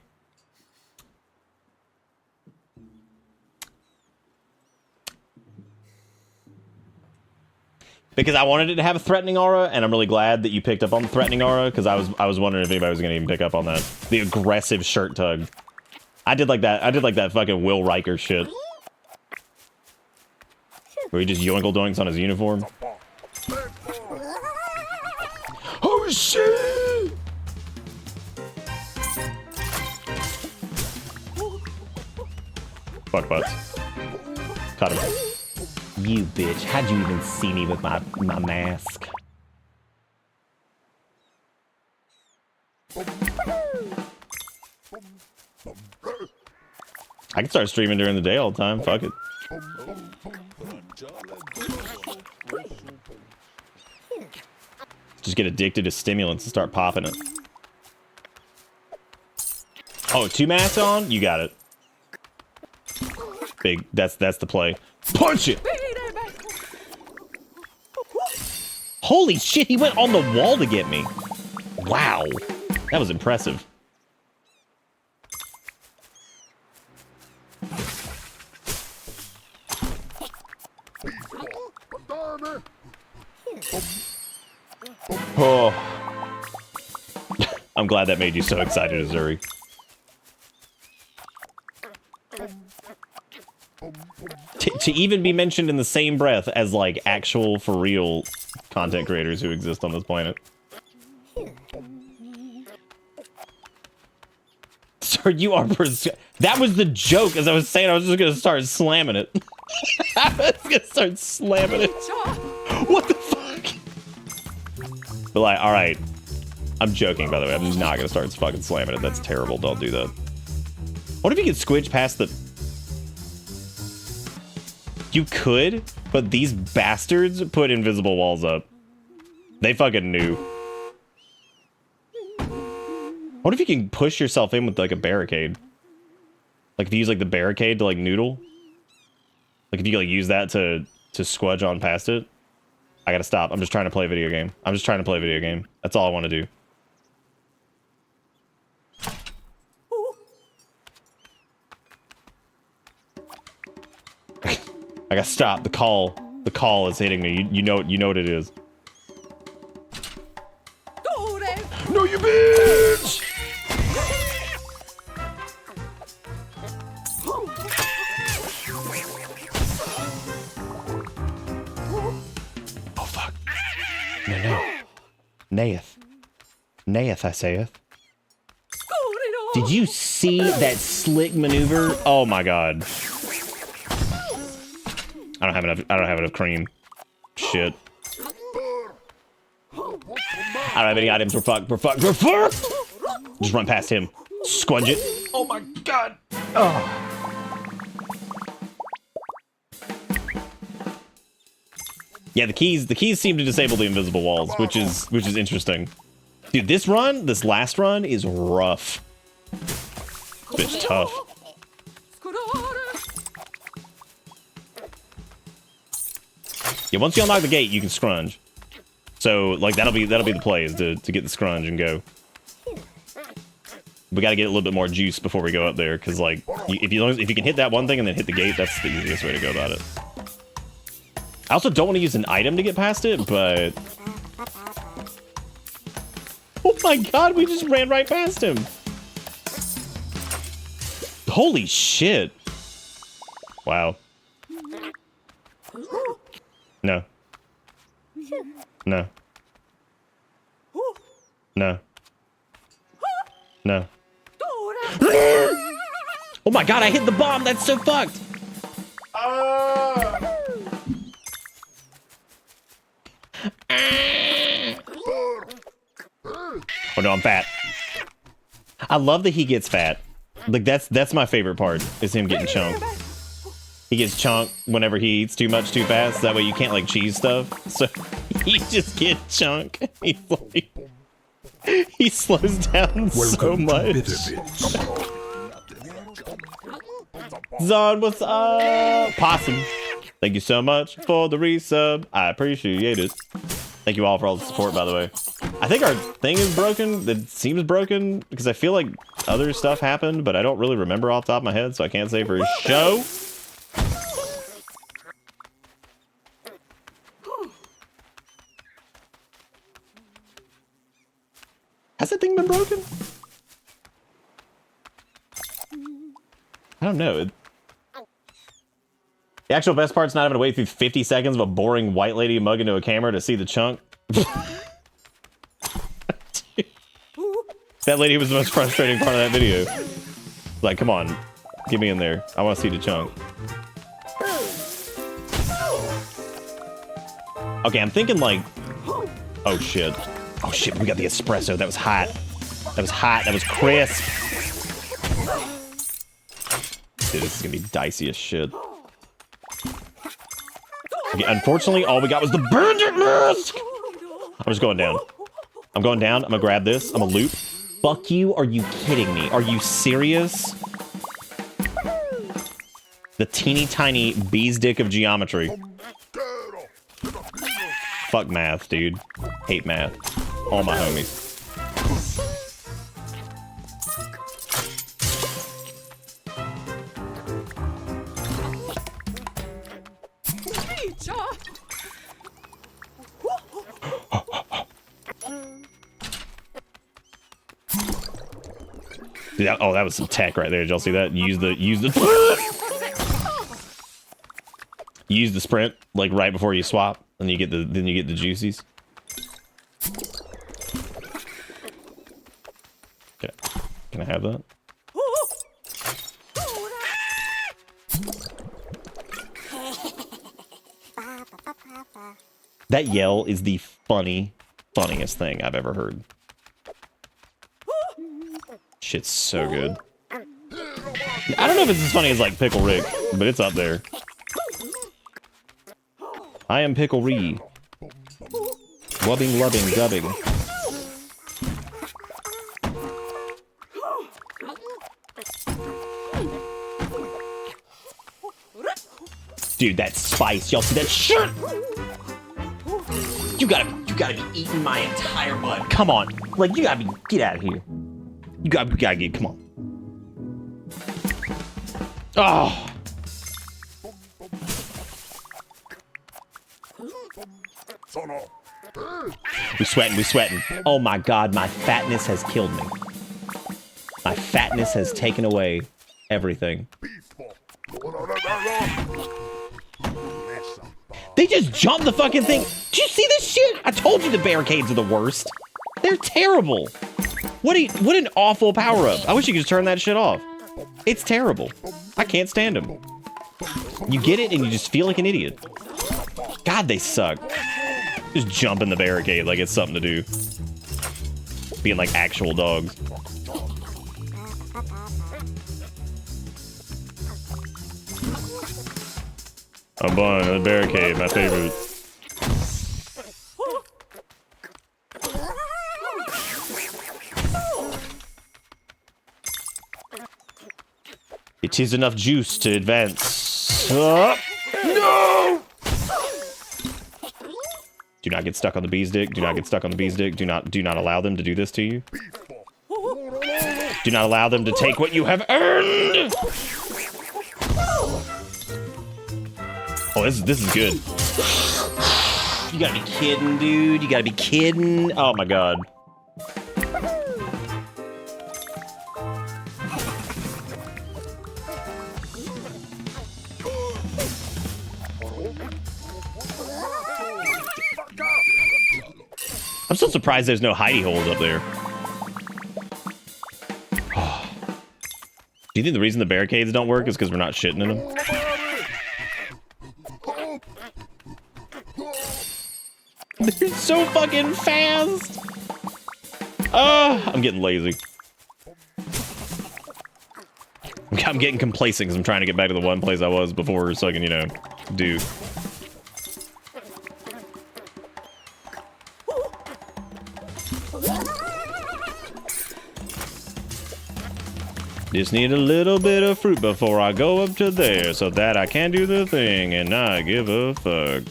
Because I wanted it to have a threatening aura, and I'm really glad that you picked up on the threatening aura, because I was wondering if anybody was gonna even pick up on that. The aggressive shirt tug. I did like that fucking Will Riker shit. Where he just yoinkle doinks on his uniform. Oh shit! Fuck butts. Cut him. You bitch, how'd you even see me with my mask? I can start streaming during the day all the time, fuck it. Just get addicted to stimulants and start popping it. Oh, 2 masks on? You got it. Big, that's the play. Punch it! Holy shit, he went on the wall to get me. Wow. That was impressive. Oh. I'm glad that made you so excited, Azuri. To even be mentioned in the same breath as, like, actual, for real content creators who exist on this planet. Sir, you are... That was the joke, as I was saying. I was just gonna start slamming it. I was gonna start slamming it. What the fuck? But, like, alright. I'm joking, by the way. I'm not gonna start fucking slamming it. That's terrible. Don't do that. What if you could squidge past the... You could, but these bastards put invisible walls up. They fucking knew. What if you can push yourself in with, like, a barricade? Like, if you use, like, the barricade to, like, noodle? Like, if you, like, use that to squudge on past it? I gotta stop. I'm just trying to play a video game. That's all I want to do. I gotta stop. The call is hitting me. You know what it is. No, you bitch! Oh fuck! No. Naeth, I saith. Did you see that slick maneuver? Oh my god. I don't have enough cream. Shit. I don't have any items for fuck. Just run past him. Squunge it. Oh my god. Oh. Yeah, the keys seem to disable the invisible walls, which is interesting. Dude, this last run is rough. This bitch tough. Yeah, once you unlock the gate, you can scrunge. So, like, that'll be the play, is to get the scrunge and go. We gotta get a little bit more juice before we go up there, because like, if you can hit that one thing and then hit the gate, that's the easiest way to go about it. I also don't want to use an item to get past it, but... Oh my god, we just ran right past him! Holy shit! Wow. No. No. No. No. Oh my god, I hit the bomb! That's so fucked! Oh no, I'm fat. I love that he gets fat. Like, that's my favorite part, is him getting chunked. He gets chunked whenever he eats too much too fast. That way you can't, like, cheese stuff. So he just gets chunked. He's like... He slows down so much. Zon, what's up? Possum. Thank you so much for the resub. I appreciate it. Thank you all for all the support, by the way. I think our thing is broken. It seems broken because I feel like other stuff happened, but I don't really remember off the top of my head, so I can't say for show. Has that thing been broken? I don't know. The actual best part's not having to wait through 50 seconds of a boring white lady mug into a camera to see the chunk. That lady was the most frustrating part of that video. Like, come on. Get me in there. I want to see the chunk. Okay, I'm thinking like... Oh, shit. Oh, shit, we got the espresso. That was hot. That was hot. That was crisp. Dude, this is gonna be dicey as shit. Okay, unfortunately, all we got was the bandit mask! I'm just going down. I'm going down. I'm gonna grab this. I'm gonna loop. Fuck you. Are you kidding me? Are you serious? The teeny tiny bee's dick of geometry. Fuck math, dude. Hate math. All my homies. Oh, that was some tech right there. Did y'all see that? Use the use the sprint like right before you swap, and you get the juicies. Okay, can I have that? That yell is the funniest thing I've ever heard. Shit's so good. I don't know if it's as funny as like Pickle Rick, but it's up there. I am Pickle Ree. Wubbing, lubbing, dubbing. Dude, that spice. Y'all see that shirt? You gotta be eating my entire butt. Come on. Like, you gotta be, get out of here. You gotta get, come on. Oh. We sweating. Oh my god, my fatness has killed me. My fatness has taken away everything. They just jumped the fucking thing. Did you see this shit? I told you the barricades are the worst. They're terrible. What an awful power-up. I wish you could just turn that shit off. It's terrible. I can't stand them. You get it and you just feel like an idiot. God, they suck. Just jump in the barricade like it's something to do. Being like actual dogs. I'm buying a barricade, my favorite. It is enough juice to advance. No! Do not get stuck on the bee's dick. Do not get stuck on the bee's dick. Do not allow them to do this to you. Do not allow them to take what you have earned. Oh, this is good. You gotta be kidding, dude. You gotta be kidding. Oh my god. I'm still surprised there's no hidey holes up there. Do you think the reason the barricades don't work is because we're not shitting in them? They're so fucking fast! I'm getting lazy. I'm getting complacent because I'm trying to get back to the one place I was before so I can, you know, do. Just need a little bit of fruit before I go up to there so that I can do the thing and not give a fuck.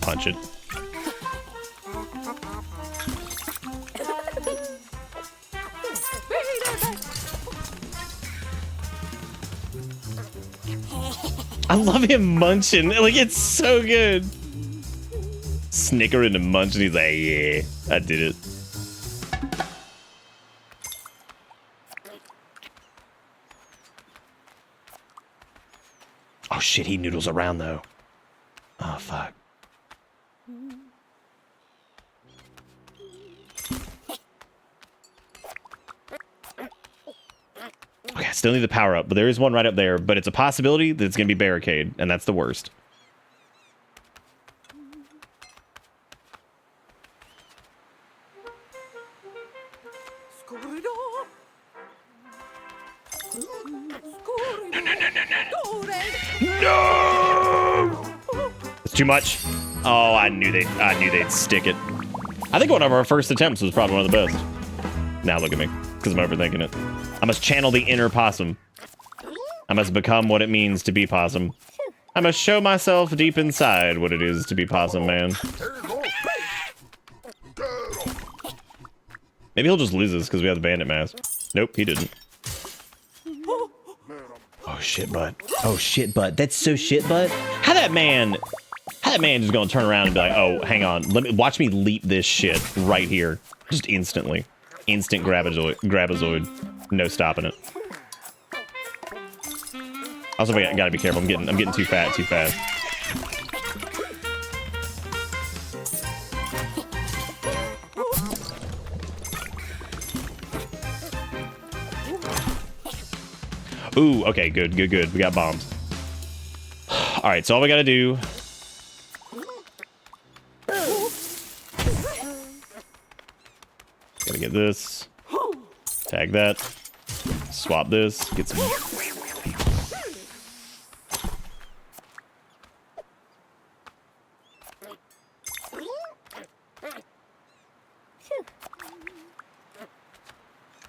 Punch it. I love him munching. Like, it's so good. Snickering and munching. He's like, yeah, I did it. Oh shit, he noodles around though. Oh fuck. Okay, I still need the power up, but there is one right up there, but it's a possibility that it's gonna be barricade, and that's the worst. No! It's too much. Oh, I knew they'd stick it. I think one of our first attempts was probably one of the best. Now look at me, because I'm overthinking it. I must channel the inner possum. I must become what it means to be possum. I must show myself deep inside what it is to be possum man. Maybe he'll just lose this because we have the bandit mask. Nope, he didn't. Oh shit, butt. Oh shit, butt. That's so shit, butt. How that man just gonna turn around and be like, oh, hang on, watch me leap this shit right here, just instantly. Instant grabazoid. No stopping it. Also, I gotta be careful. I'm getting too fat too fast. Ooh, okay, good. We got bombs. All right, so all we gotta do. Gotta get this. Tag that. Swap this. Get some.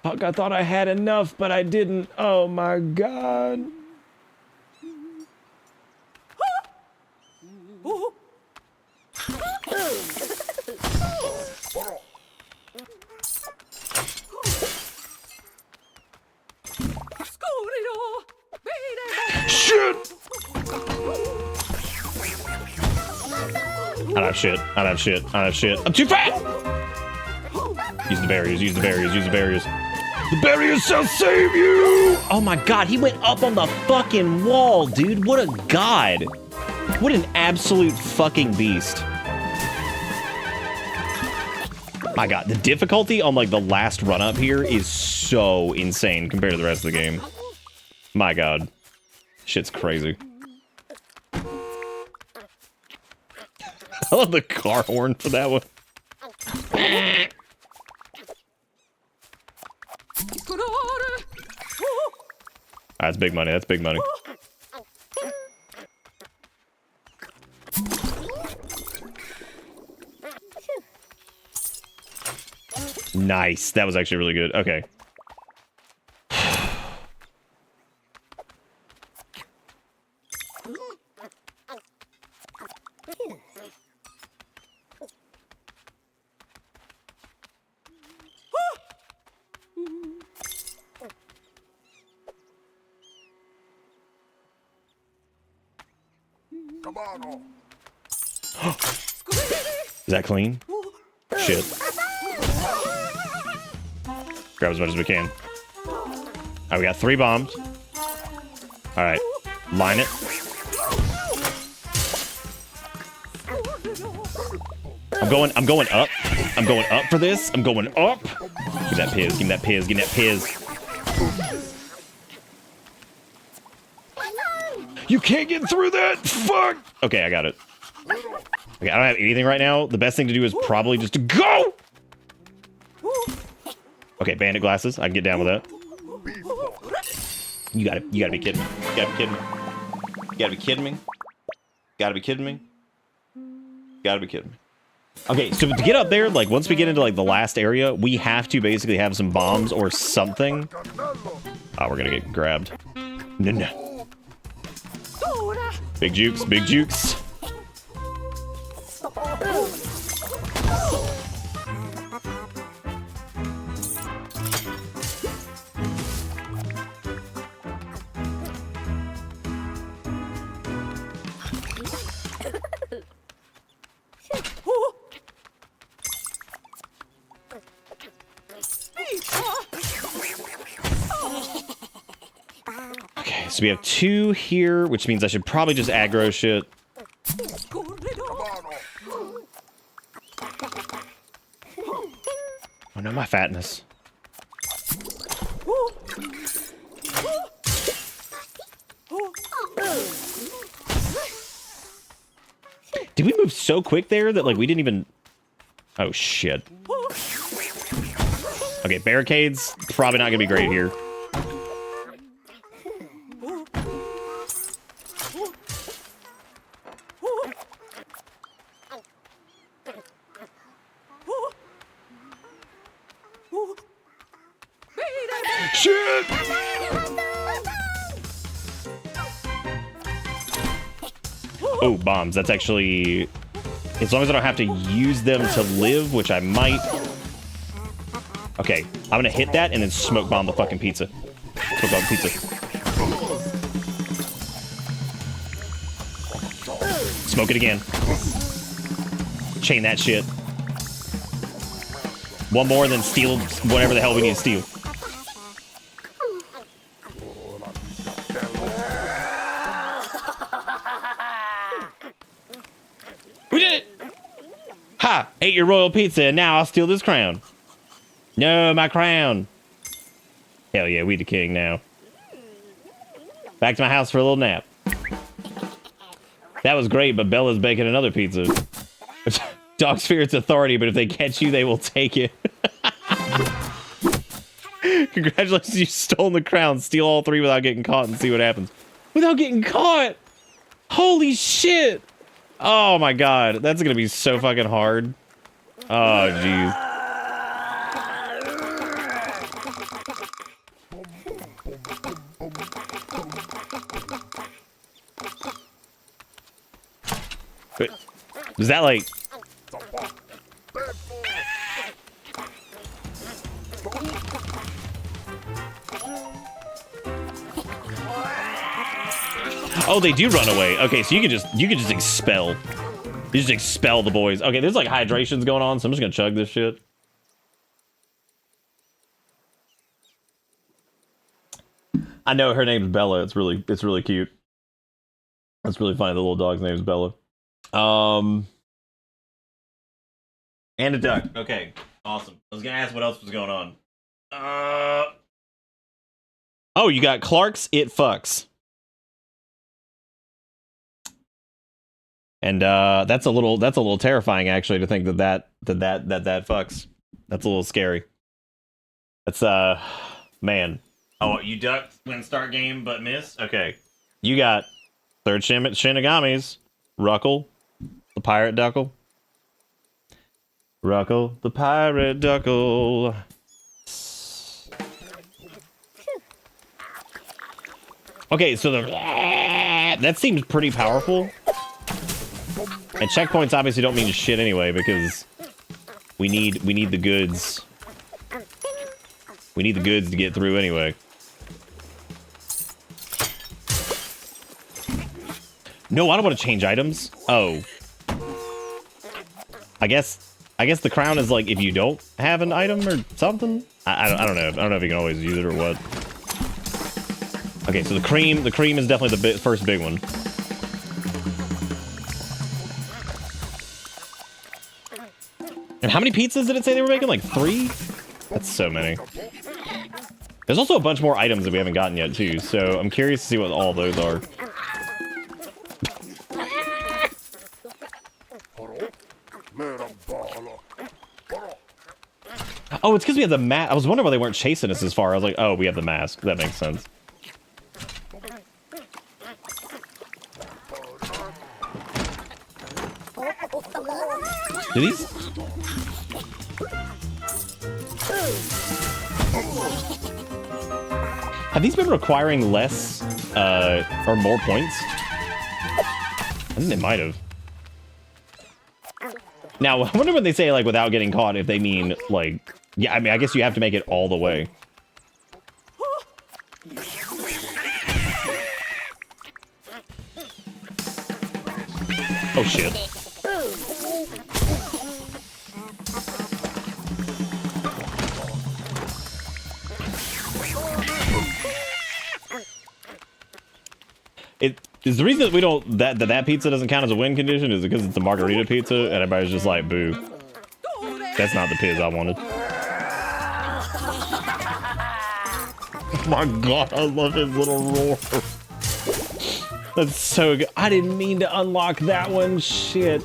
Fuck, I thought I had enough, but I didn't. Oh my god. Shit! I don't have shit. I'm too fat! Use the barriers. The barriers shall save you! Oh my god, he went up on the fucking wall, dude. What a god. What an absolute fucking beast. My god, the difficulty on like the last run up here is so insane compared to the rest of the game. My god. Shit's crazy. I love the car horn for that one. That's big money. Nice. That was actually really good. Okay. Is that clean? Shit. Grab as much as we can. Alright, we got 3 bombs. Alright. Line it. I'm going up. I'm going up for this. I'm going up. Give me that piz. Give me that piz. Give me that piz. You can't get through that! Fuck! Okay, I got it. Okay, I don't have anything right now. The best thing to do is probably just to go! Okay, bandit glasses. I can get down with that. You gotta be kidding me. You gotta be kidding me. You gotta be kidding me. Gotta be kidding me. Gotta be kidding me. Okay, so to get up there, like, once we get into, like, the last area, we have to basically have some bombs or something. Oh, we're gonna get grabbed. No. Big jukes, big jukes. Okay, so we have 2 here, which means I should probably just aggro shit. Oh no, my fatness. Did we move so quick there that, like, we didn't even... Oh, shit. Okay, barricades, probably not gonna be great here. Shit! Oh, bombs. That's actually... As long as I don't have to use them to live, which I might... Okay, I'm gonna hit that and then smoke bomb the fucking pizza. Smoke bomb the pizza. Smoke it again. Chain that shit. One more and then steal whatever the hell we need to steal. We did it! Ha! Ate your royal pizza and now I'll steal this crown. No, my crown. Hell yeah, we the king now. Back to my house for a little nap. That was great, but Bella's baking another pizza. Dogs fear its authority, but if they catch you, they will take it. Congratulations, you've stolen the crown. Steal all 3 without getting caught and see what happens. Without getting caught! Holy shit! Oh my god, that's gonna be so fucking hard. Oh, jeez. Wait, was that like... Oh, they do run away. Okay, so you can just expel. You just expel the boys. Okay, there's like hydrations going on, so I'm just gonna chug this shit. I know her name's Bella. It's really cute. That's really funny. The little dog's name is Bella. And a duck. Okay, awesome. I was gonna ask what else was going on. Oh, you got Clark's It Fucks. And that's a little terrifying actually to think that fucks. That's a little scary. That's man. Oh, you ducked when start game but missed? Okay. You got third Shinigami's, Ruckle, the pirate duckle. Ruckle, the pirate duckle. Okay, so that seems pretty powerful. And checkpoints obviously don't mean shit anyway because we need the goods. We need the goods to get through anyway. No, I don't want to change items. Oh. I guess the crown is like if you don't have an item or something. I don't know. I don't know if you can always use it or what. Okay, so the cream is definitely the first big one. And how many pizzas did it say they were making? Like 3? That's so many. There's also a bunch more items that we haven't gotten yet too, so I'm curious to see what all those are. Oh, it's because we have the mask. I was wondering why they weren't chasing us as far. I was like, oh, we have the mask. That makes sense. Do these? Have these been requiring less or more points? I think they might have. Now, I wonder when they say, like, without getting caught, if they mean, like... Yeah, I mean, I guess you have to make it all the way. Oh, shit. Is the reason that we don't that pizza doesn't count as a win condition is because it's a margarita pizza and everybody's just like, boo. That's not the pizza I wanted. Oh my god, I love his little roar. That's so good. I didn't mean to unlock that one. Shit.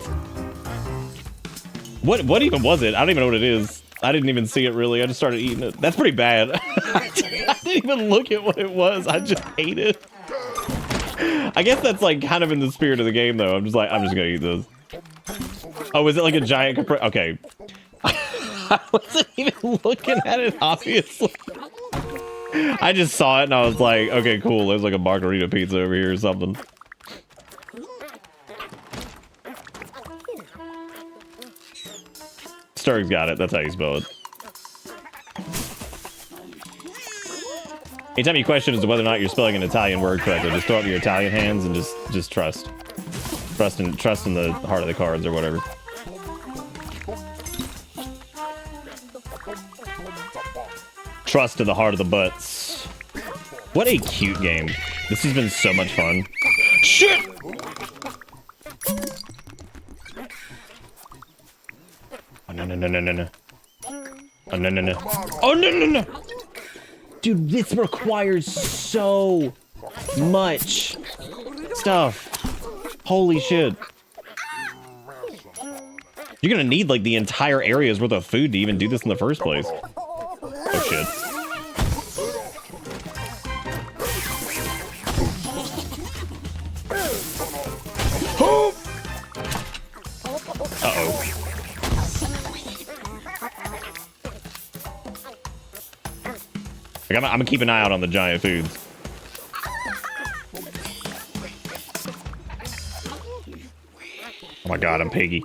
What even was it? I don't even know what it is. I didn't even see it really. I just started eating it. That's pretty bad. I didn't even look at what it was. I just ate it. I guess that's like kind of in the spirit of the game though. I'm just gonna eat this. Oh, is it like a giant Capri? Okay. I wasn't even looking at it, obviously. I just saw it and I was like, okay, cool. There's like a margarita pizza over here or something. Sturg's got it. That's how you spell it. Anytime you question as to whether or not you're spelling an Italian word correctly, just throw up your Italian hands and just trust. Trust in the heart of the cards or whatever. Trust to the heart of the butts. What a cute game. This has been so much fun. Shit! Oh, no, no, no, no, no, no. Oh, no, no, no. Oh, no, no, no! Dude, this requires so much stuff. Holy shit. You're gonna need, like, the entire area's worth of food to even do this in the first place. Oh, shit. Uh-oh. Like, I'm gonna keep an eye out on the giant foods. Oh my god, I'm piggy.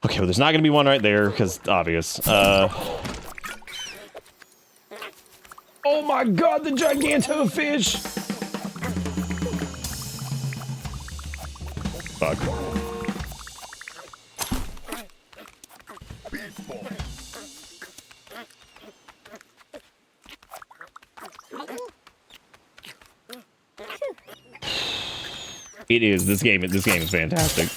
Okay, well, there's not gonna be one right there, because obvious. Oh my god, the giganto fish! Fuck. It is. This game is fantastic.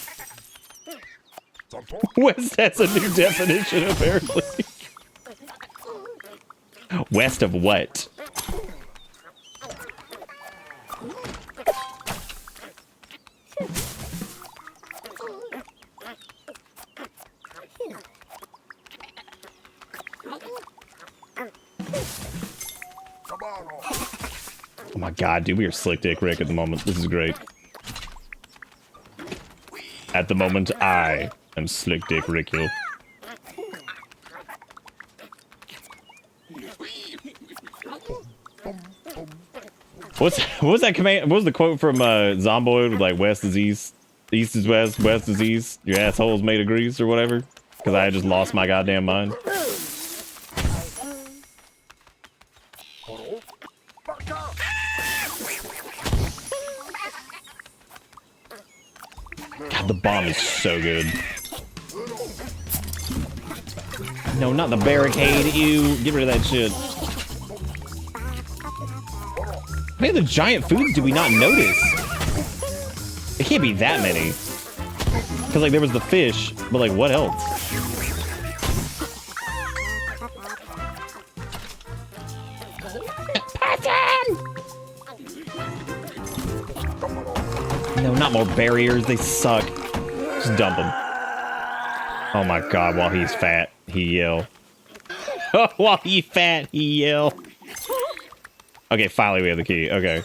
West has a new definition, apparently. West of what? Oh my god, dude, we are slick dick Rick at the moment. This is great. At the moment, I am slick dick Rick, yo. What was that command? What was the quote from Zomboid with like West is East, East is West, West is East, your asshole's made of grease or whatever? because I just lost my goddamn mind. God, the bomb is so good. No, not the barricade. Ew, get rid of that shit. How many of the giant foods do we not notice? It can't be that many. Because, like, there was the fish, but, like, what else? No, not more barriers. They suck. Just dump them. Oh my god, while he's fat, he yell. While he's fat, he yell. Okay, finally we have the key. Okay.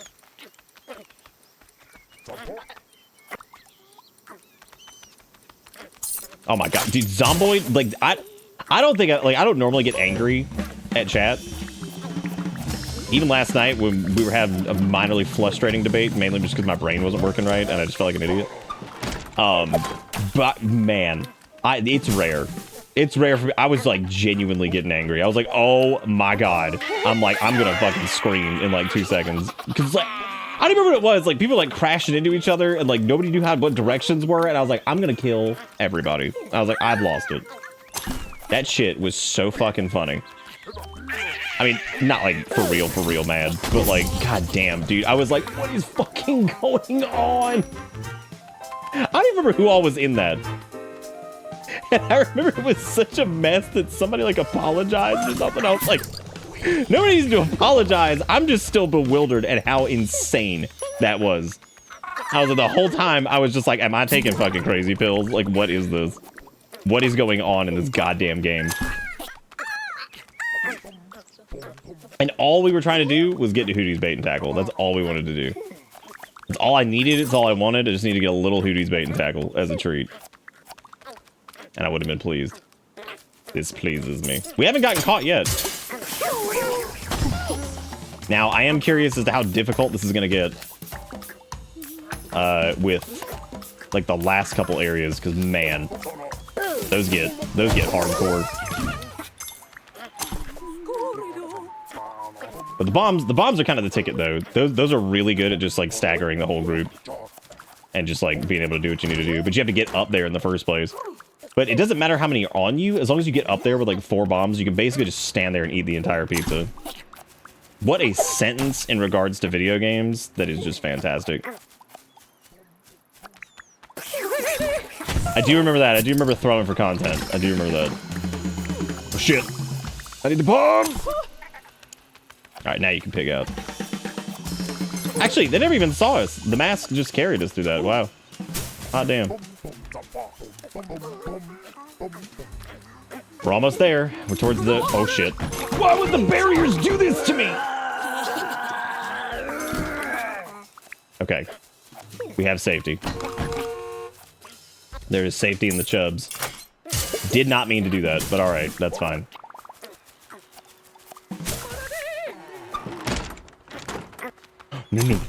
Oh my god, dude, Zomboid, like, I don't think, I don't normally get angry at chat. Even last night when we were having a minorly frustrating debate, mainly just because my brain wasn't working right and I just felt like an idiot. But man, it's rare. It's rare for me. I was like genuinely getting angry. I was like, oh my god. I'm gonna fucking scream in like 2 seconds. Cause like, I don't remember what it was. Like people like crashing into each other and like nobody knew what directions were. And I was like, I'm gonna kill everybody. I was like, I've lost it. That shit was so fucking funny. I mean, not like for real mad, but like, god damn, dude. I was like, what is fucking going on? I don't even remember who all was in that. And I remember it was such a mess that somebody like apologized or something. I was like, nobody needs to apologize. I'm just still bewildered at how insane that was. I was like, the whole time I was just like, am I taking fucking crazy pills? Like, what is this? What is going on in this goddamn game? And all we were trying to do was get to Hootie's bait and tackle. That's all we wanted to do. It's all I needed. It's all I wanted. I just need to get a little Hootie's bait and tackle as a treat. And I would have been pleased. This pleases me. We haven't gotten caught yet. Now, I am curious as to how difficult this is going to get. With, like, the last couple areas. Because, man, those get hardcore. But the bombs are kind of the ticket, though. Those are really good at just, like, staggering the whole group. And just, like, being able to do what you need to do. But you have to get up there in the first place. But it doesn't matter how many are on you. As long as you get up there with, like, 4 bombs, you can basically just stand there and eat the entire pizza. What a sentence in regards to video games. That is just fantastic. I do remember that. I do remember throwing for content. I do remember that. Oh, shit. I need the bomb! Alright, now you can pig out. Actually, they never even saw us. The mask just carried us through that. Wow. Hot damn. We're almost there. We're towards the... Oh, shit. Why would the barriers do this to me? Okay. We have safety. There is safety in the chubs. Did not mean to do that, but alright. That's fine. No.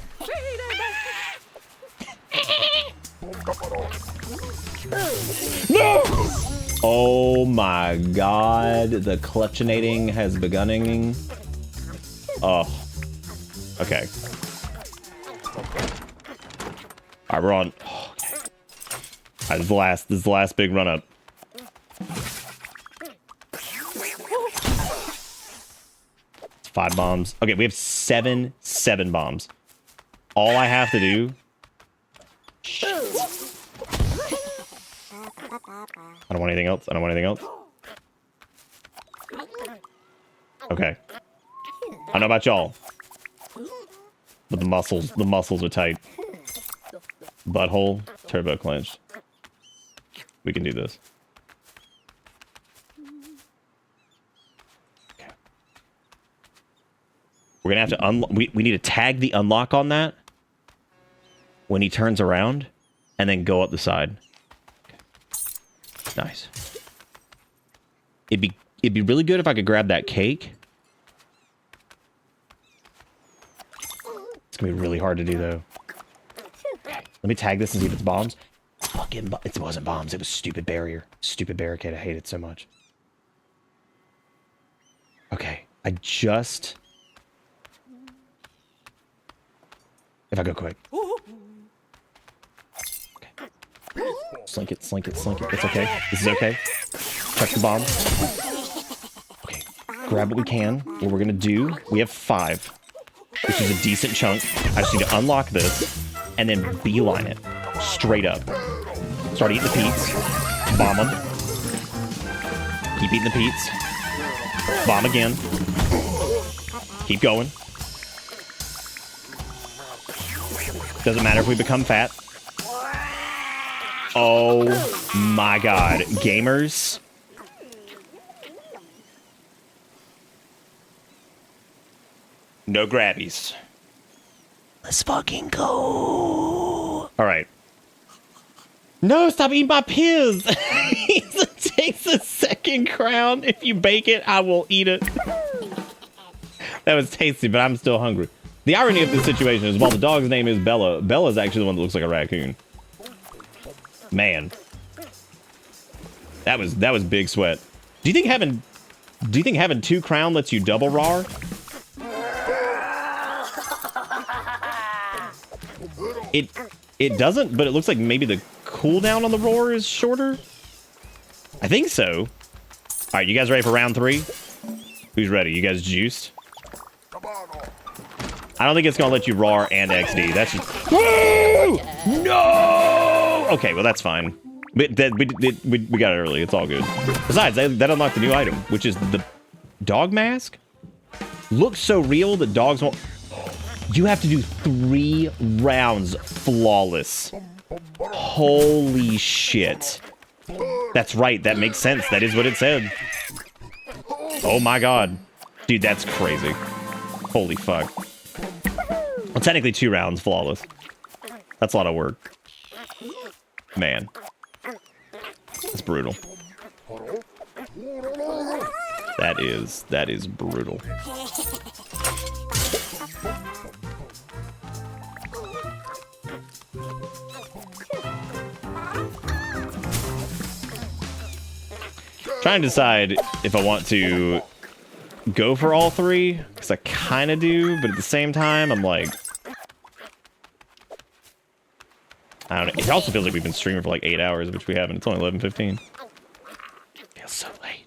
No! Oh my god, the clutchinating has begunning. Oh. Okay. Alright, we're on. Oh, okay. Alright, this is the last big run up. It's 5 bombs. Okay, we have 7 bombs. All I have to do. Shit. I don't want anything else. I don't want anything else. Okay. I don't know about y'all, but the muscles are tight. Butthole, turbo clenched. We can do this. Okay. We're gonna have to unlock. We need to tag the unlock on that when he turns around, and then go up the side. Nice. It'd be really good if I could grab that cake. It's gonna be really hard to do though. Okay, let me tag this and see if it's bombs. fucking... It wasn't bombs. It was stupid barrier. Stupid barricade. I hate it so much. Okay. I just... If I go quick. Okay. Slink it, slink it, slink it. It's okay. This is okay. Check the bomb. Okay. Grab what we can. What we're gonna do... We have 5. Which is a decent chunk. I just need to unlock this. And then beeline it. Straight up. Start eating the peats. Bomb them. Keep eating the peats. Bomb again. Keep going. Doesn't matter if we become fat. Oh my god. Gamers. No grabbies. Let's fucking go. Alright. No, stop eating my piz. It takes a second crown. If you bake it, I will eat it. That was tasty, but I'm still hungry. The irony of this situation is while the dog's name is Bella, Bella's actually the one that looks like a raccoon. Man. That was big sweat. Do you think having 2 crown lets you double roar? It doesn't, but it looks like maybe the cooldown on the roar is shorter. I think so. All right, you guys ready for round 3? Who's ready? You guys juiced? I don't think it's gonna let you roar and XD. That's just... Woo! No! Okay, well that's fine. We got it early. It's all good. Besides, that unlocked a new item, which is the dog mask. Looks so real that dogs won't... You have to do 3 rounds flawless. Holy shit. That's right. That makes sense. That is what it said. Oh my god. Dude, that's crazy. Holy fuck. Well, technically 2 rounds flawless. That's a lot of work. Man. It's brutal. That is brutal. Trying to decide if I want to go for all 3, because I kind of do, but at the same time, I'm like... I don't know. It also feels like we've been streaming for like 8 hours, which we haven't. It's only 11:15. Feels so late.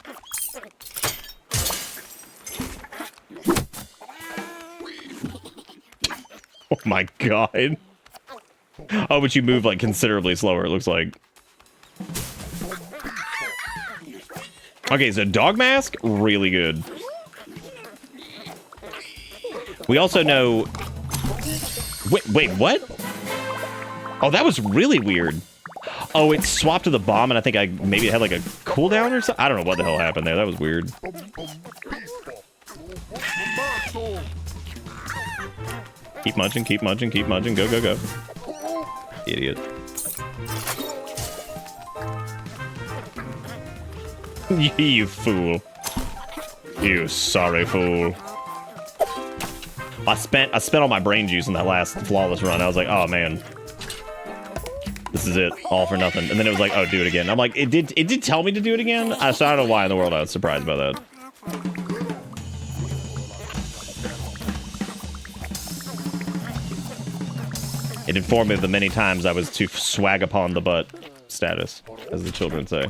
Oh my god. Oh, but you move like considerably slower, it looks like. Okay, so dog mask, really good. We also know... Wait, what? Oh, that was really weird. Oh, it swapped to the bomb, and I think maybe it had like a cooldown or something. I don't know what the hell happened there. That was weird. Keep munching, keep munching, keep munching. Go, go, go. Idiot. You fool. You sorry fool. I spent all my brain juice in that last flawless run. I was like, oh man. This is it. All for nothing. And then it was like, oh, do it again. I'm like, it did tell me to do it again? So I don't know why in the world I was surprised by that. It informed me of the many times I was to swag upon the butt status, as the children say.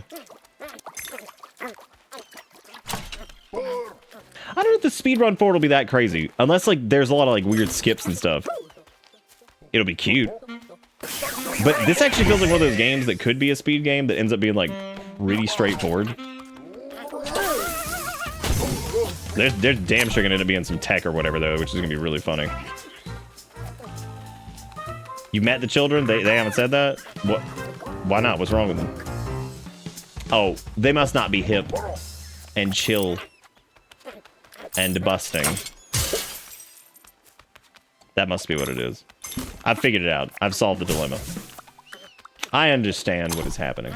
I don't know if the speedrun for it will be that crazy. Unless, like, there's a lot of, like, weird skips and stuff. It'll be cute. But this actually feels like one of those games that could be a speed game that ends up being, like, really straightforward. There's damn sure gonna end up being some tech or whatever, though, which is gonna be really funny. You met the children? They haven't said that? What? Why not? What's wrong with them? Oh, they must not be hip and chill and busting. That must be what it is. I've figured it out. I've solved the dilemma. I understand what is happening.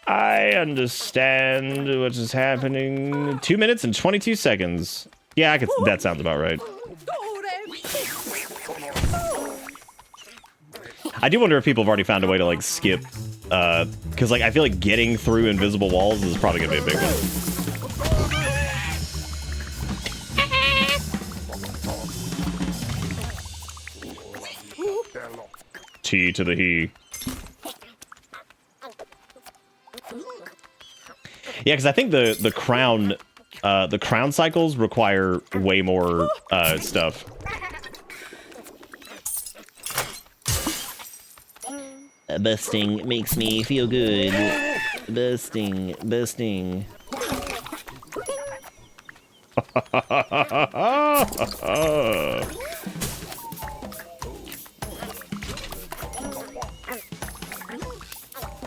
I understand what is happening. 2 minutes and 22 seconds. Yeah, that sounds about right. I do wonder if people have already found a way to like skip, because like I feel like getting through invisible walls is probably gonna be a big one. T to the he. Yeah, because I think the crown cycles require way more stuff. Busting makes me feel good. Busting.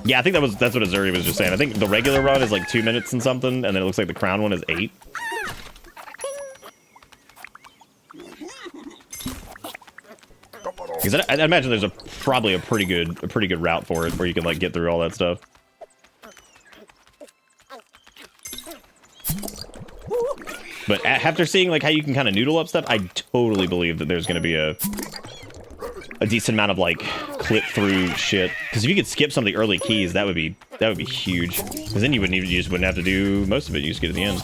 Yeah, I think that's what Azuri was just saying. I think the regular run is like 2 minutes and something, and then it looks like the crown one is 8. Because I imagine there's probably a pretty good route for it where you can like get through all that stuff. But after seeing like how you can kind of noodle up stuff, I totally believe that there's going to be a decent amount of like clip through shit. Because if you could skip some of the early keys, that would be huge. Because then you just wouldn't have to do most of it. You just get to the end.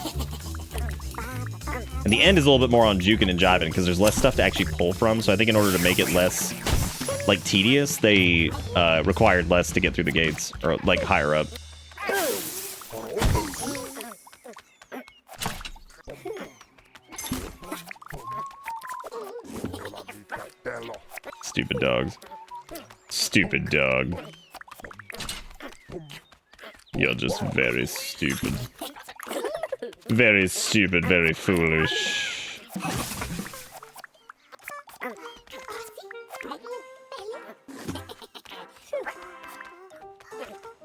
And the end is a little bit more on juking and jiving because there's less stuff to actually pull from. So I think in order to make it less like tedious, they required less to get through the gates or like higher up. Stupid dogs. Stupid dog. You're just very stupid. Very stupid, very foolish.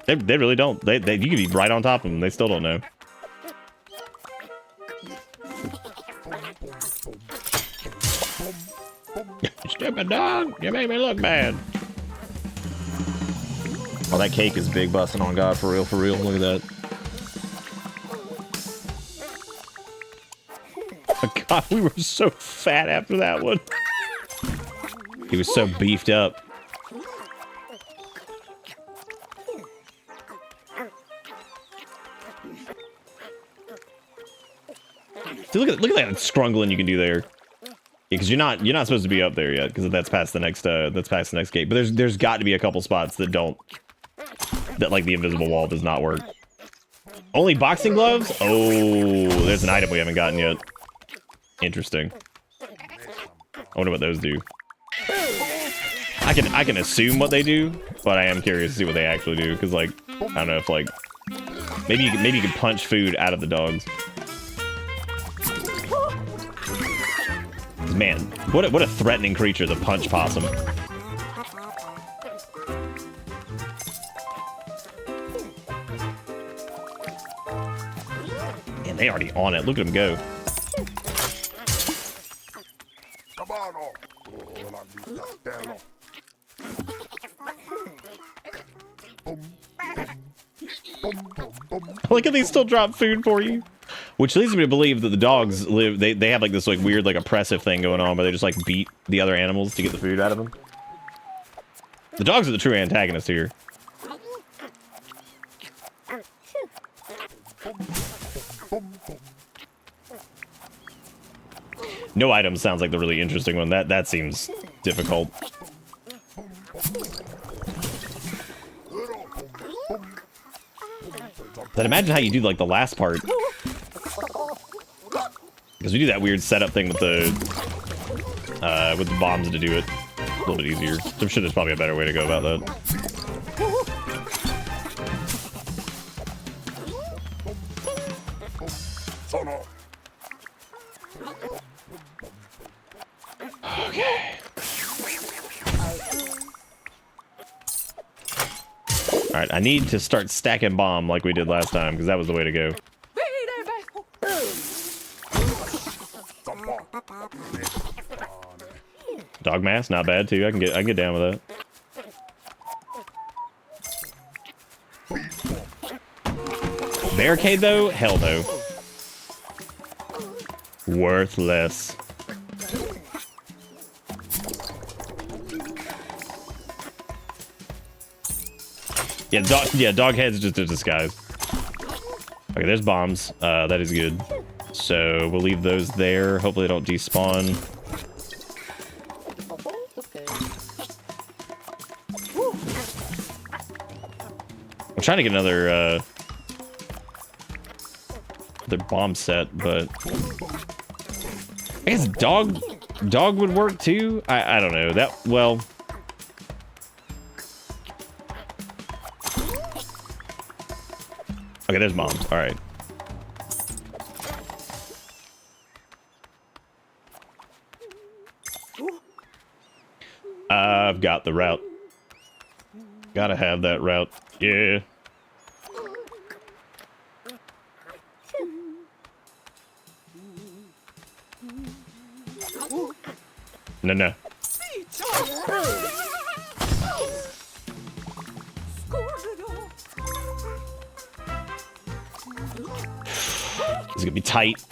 They really don't. You could be right on top of them. They still don't know. Stupid dog! You made me look bad. Oh, that cake is big busting on God, for real, for real. Look at that. Oh, God, we were so fat after that one. He was so beefed up. See, look at that scrungling you can do there. Because you're not supposed to be up there yet, because that's past the next gate. But there's got to be a couple spots that like the invisible wall does not work. Only boxing gloves? Oh, there's an item we haven't gotten yet. Interesting. I wonder what those do. I can assume what they do, but I am curious to see what they actually do. Because like I don't know if like maybe you can punch food out of the dogs. Man, what a threatening creature, the punch possum. Man, they already on it. Look at them go. Look at these still drop food for you. Which leads me to believe that the dogs live, they have like this like weird like oppressive thing going on where they just like beat the other animals to get the food out of them. The dogs are the true antagonist here. No item sounds like the really interesting one. That seems difficult. But imagine how you do like the last part. Because we do that weird setup thing with the bombs to do it a little bit easier. I'm sure there's probably a better way to go about that. Okay. Alright, I need to start stacking bomb like we did last time, because that was the way to go. Dog mask, not bad too. I can get down with that. Barricade though? Hell no. Worthless. Yeah, dog head's just a disguise. Okay, there's bombs. That is good. So we'll leave those there. Hopefully they don't despawn. I'm trying to get another bomb set, but I guess dog would work too. I don't know that well. Okay, there's bombs. All right. I've got the route. Gotta have that route. Yeah. No. It's gonna be tight.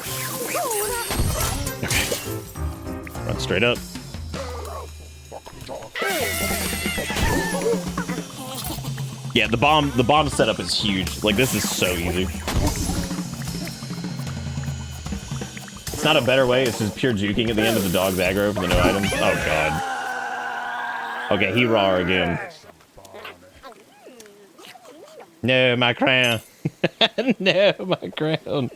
Okay. Run straight up. Yeah, the bomb setup is huge. Like, this is so easy. It's not a better way, it's just pure juking at the end of the dog's aggro for the no items. Oh god. Okay, he raw again. No, my crown. No, my crown.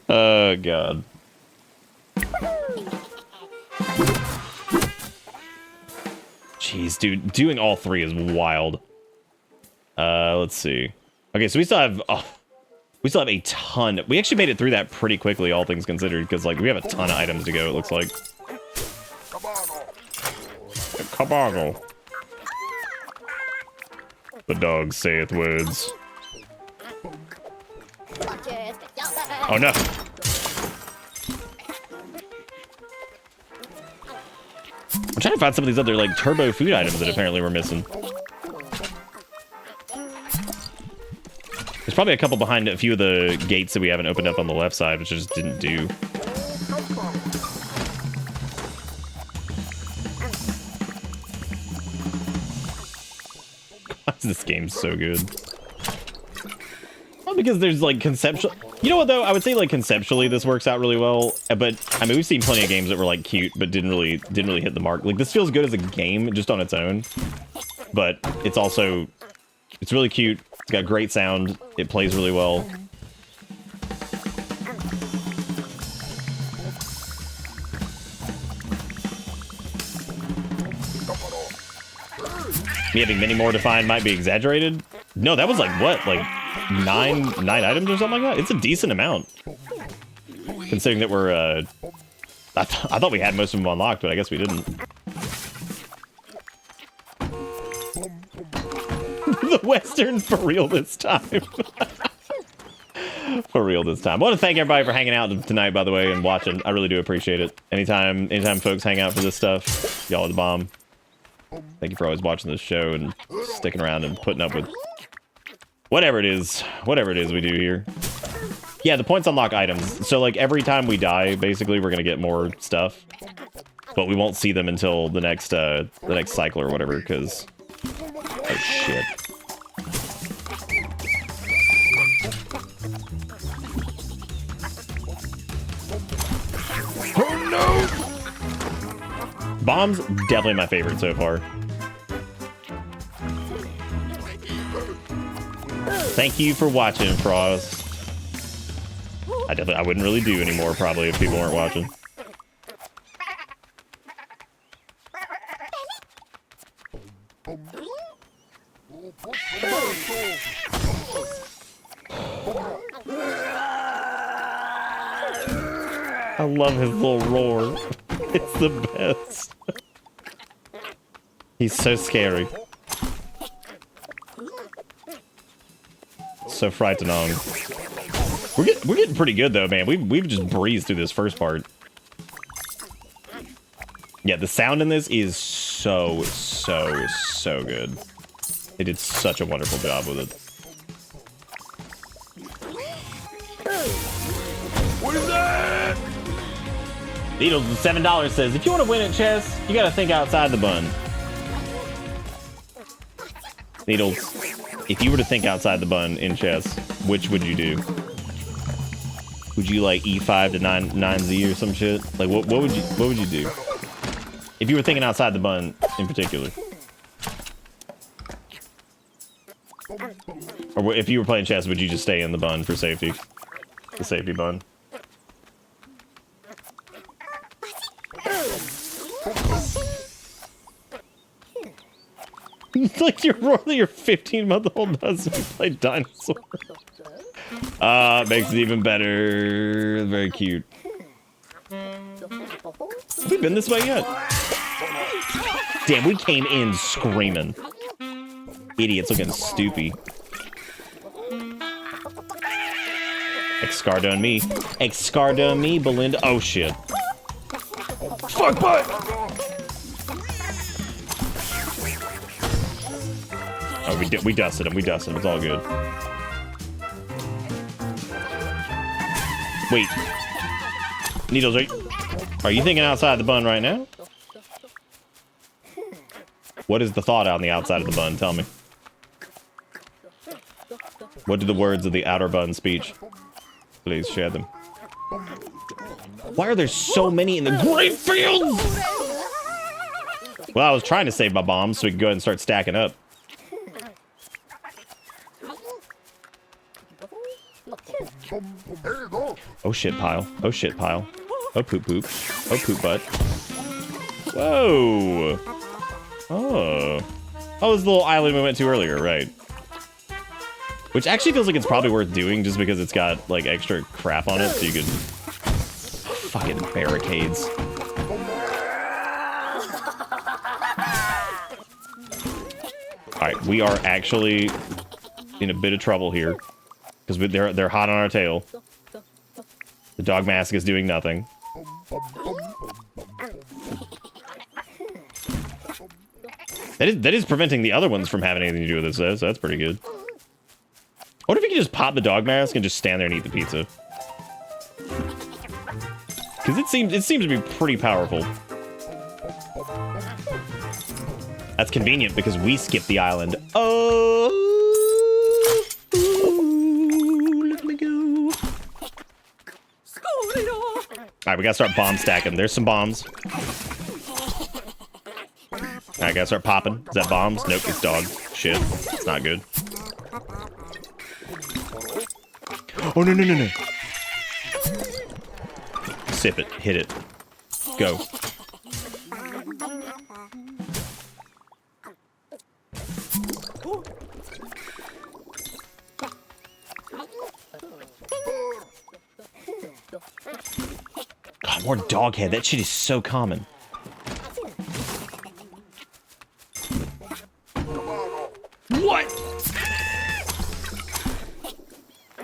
Oh god. Jeez, dude, doing all three is wild. Let's see. Okay, so we still have a ton. We actually made it through that pretty quickly, all things considered, because like we have a ton of items to go. It looks like. Cabano. The dog saith words. Oh no. I'm trying to find some of these other like turbo food items that apparently we're missing. There's probably a couple behind a few of the gates that we haven't opened up on the left side, which I just didn't do. Why is this game so good? Well, because there's like conceptual. You know what though? I would say like conceptually this works out really well, but I mean we've seen plenty of games that were like cute but didn't really hit the mark. Like this feels good as a game just on its own, but it's really cute. It's got great sound. It plays really well. Me having many more to find might be exaggerated. No, that was like what, like nine items or something like that. It's a decent amount, considering that we're. I thought we had most of them unlocked, but I guess we didn't. The Western for real this time. For real this time. I want to thank everybody for hanging out tonight, by the way, and watching. I really do appreciate it. Anytime folks hang out for this stuff, y'all are the bomb. Thank you for always watching this show and sticking around and putting up with whatever it is we do here. Yeah, the points unlock items. So like every time we die, basically we're gonna get more stuff, but we won't see them until the next cycle or whatever. Because oh shit. Oh no! Bombs, definitely my favorite so far. Thank you for watching, Frost. I wouldn't really do anymore probably if people weren't watching. I love his little roar. It's the best. He's so scary. So frightening. We're getting pretty good though, man. We've just breezed through this first part. Yeah, the sound in this is so good. They did such a wonderful job with it. What is that? Needles with $7 says, if you want to win at chess, you gotta think outside the bun. Needles, if you were to think outside the bun in chess, which would you do? If you were to think outside the bun in chess, which would you do? Would you like E5 to 9Z or some shit? Like what would you do? If you were thinking outside the bun in particular. Or if you were playing chess, would you just stay in the bun for safety? The safety bun. Like your 15-month-old doesn't play dinosaur. Makes it even better. Very cute. Have we been this way yet? Damn, we came in screaming. Idiots looking stoopy. Excardo and me. Excardo and me, Belinda. Oh shit. Fuck butt! Oh, we dusted him. We dusted him. It's all good. Wait. Needles, are you thinking outside the bun right now? What is the thought on the outside of the bun? Tell me. What do the words of the outer bun speech? Please share them. Why are there so many in the grain fields? Well, I was trying to save my bombs so we could go ahead and start stacking up. Oh shit pile. Oh shit pile. Oh poop poop. Oh poop butt. Whoa. Oh. Oh, it was the little island we went to earlier, right? Which actually feels like it's probably worth doing just because it's got like extra crap on it so you could... Fucking barricades. Alright, we are actually in a bit of trouble here. Because they're hot on our tail. The dog mask is doing nothing. That is preventing the other ones from having anything to do with this, so that's pretty good. What if we could just pop the dog mask and just stand there and eat the pizza? Because it seems to be pretty powerful. That's convenient because we skipped the island. Oh, let me go. All right, we gotta start bomb stacking. There's some bombs. All right, gotta start popping. Is that bombs? Nope, it's dog. Shit, it's not good. Oh, no, no, no, no. Sip it. Hit it. Go. God, more dog head. That shit is so common. What?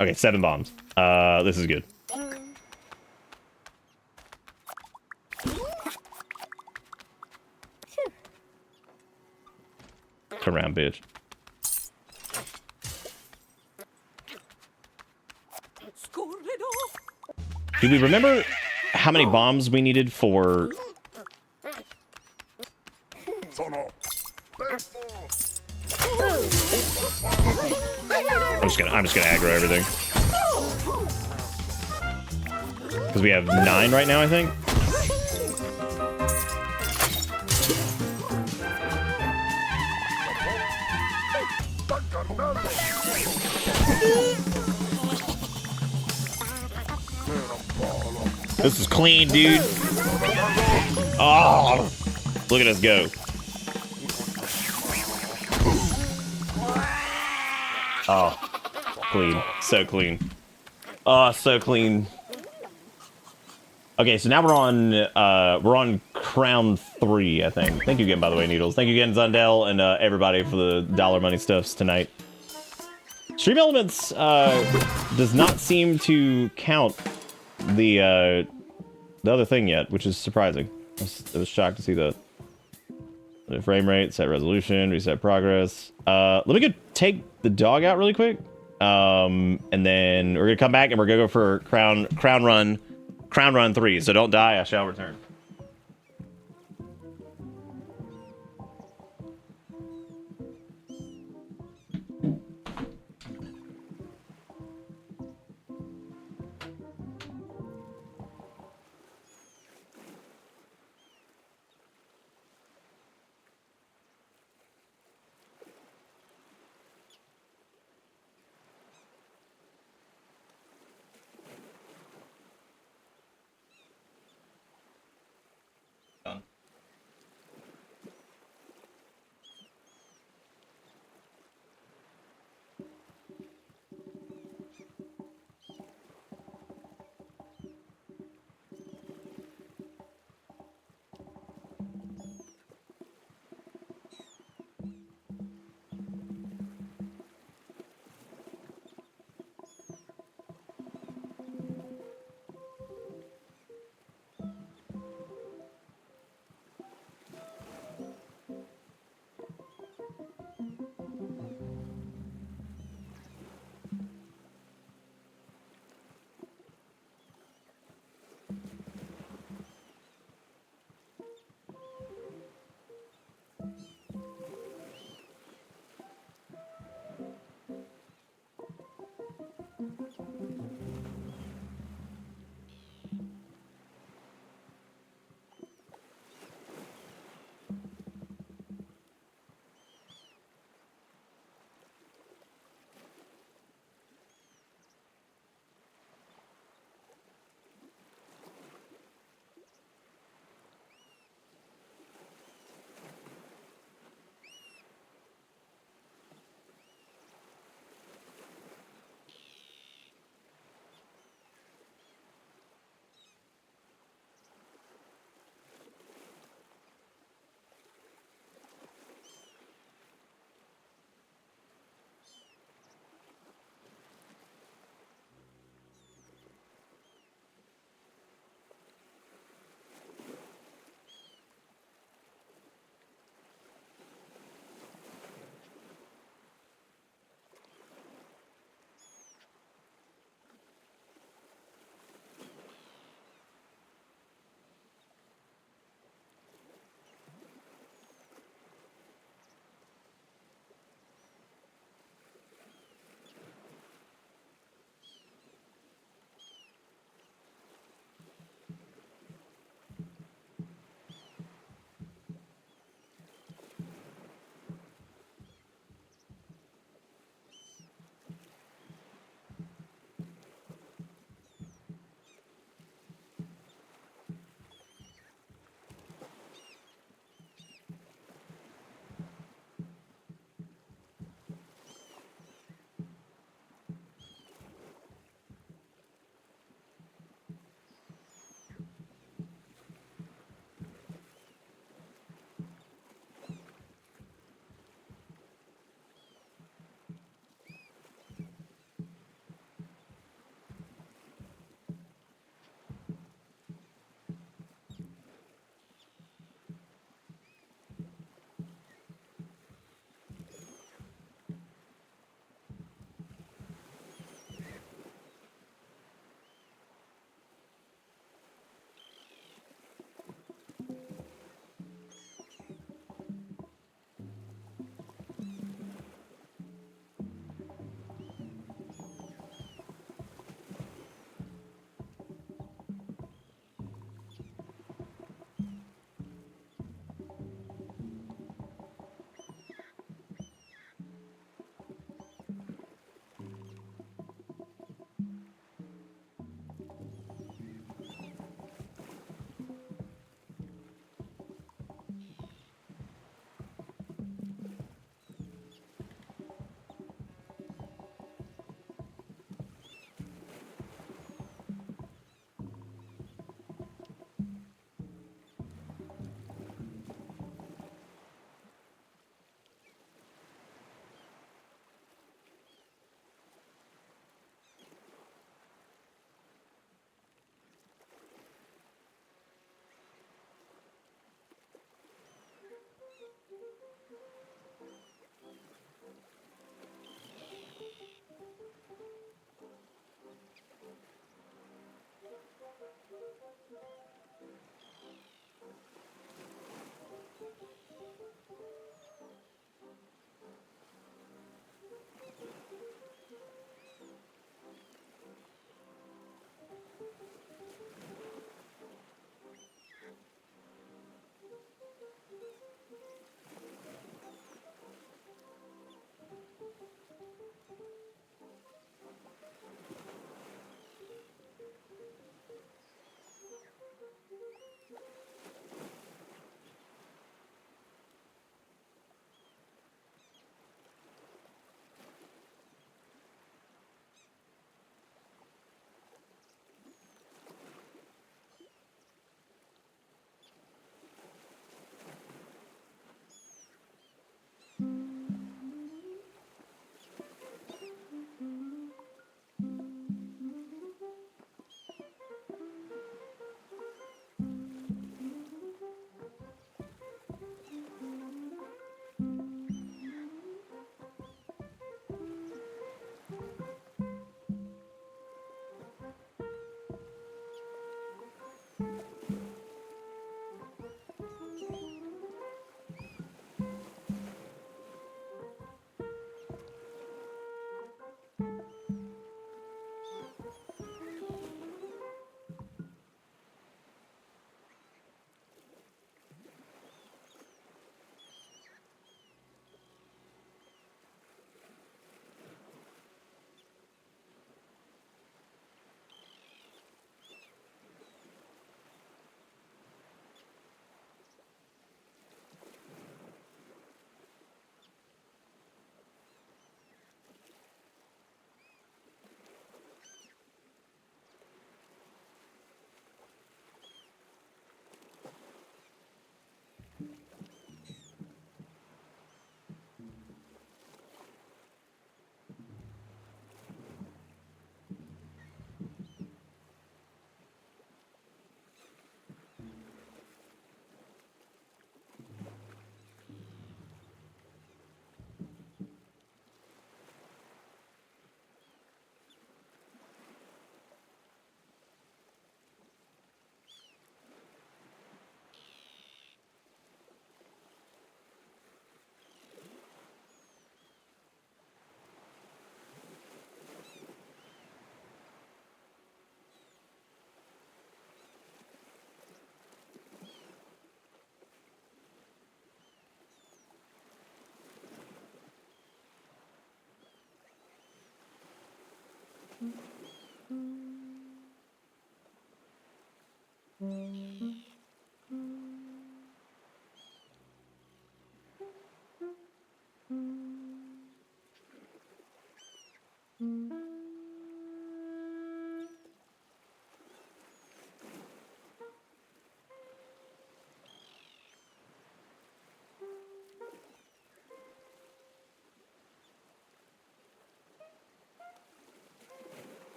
Okay, 7 bombs. This is good. Turn around, bitch. Do we remember how many bombs we needed for... I'm just gonna aggro everything. Because we have 9 right now, I think. This is clean, dude. Oh, look at us go. Oh, clean. So clean. Oh, so clean. Okay, so now we're on crown 3, I think. Thank you again, by the way, Needles. Thank you again, Zundel, and everybody for the dollar money stuffs tonight. Stream Elements does not seem to count the other thing yet, which is surprising. I was shocked to see that. The frame rate, set resolution, reset progress. Let me go take the dog out really quick. And then we're gonna come back and we're gonna go for Crown Run 3. So don't die, I shall return.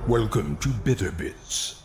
Welcome to Bitter Bits.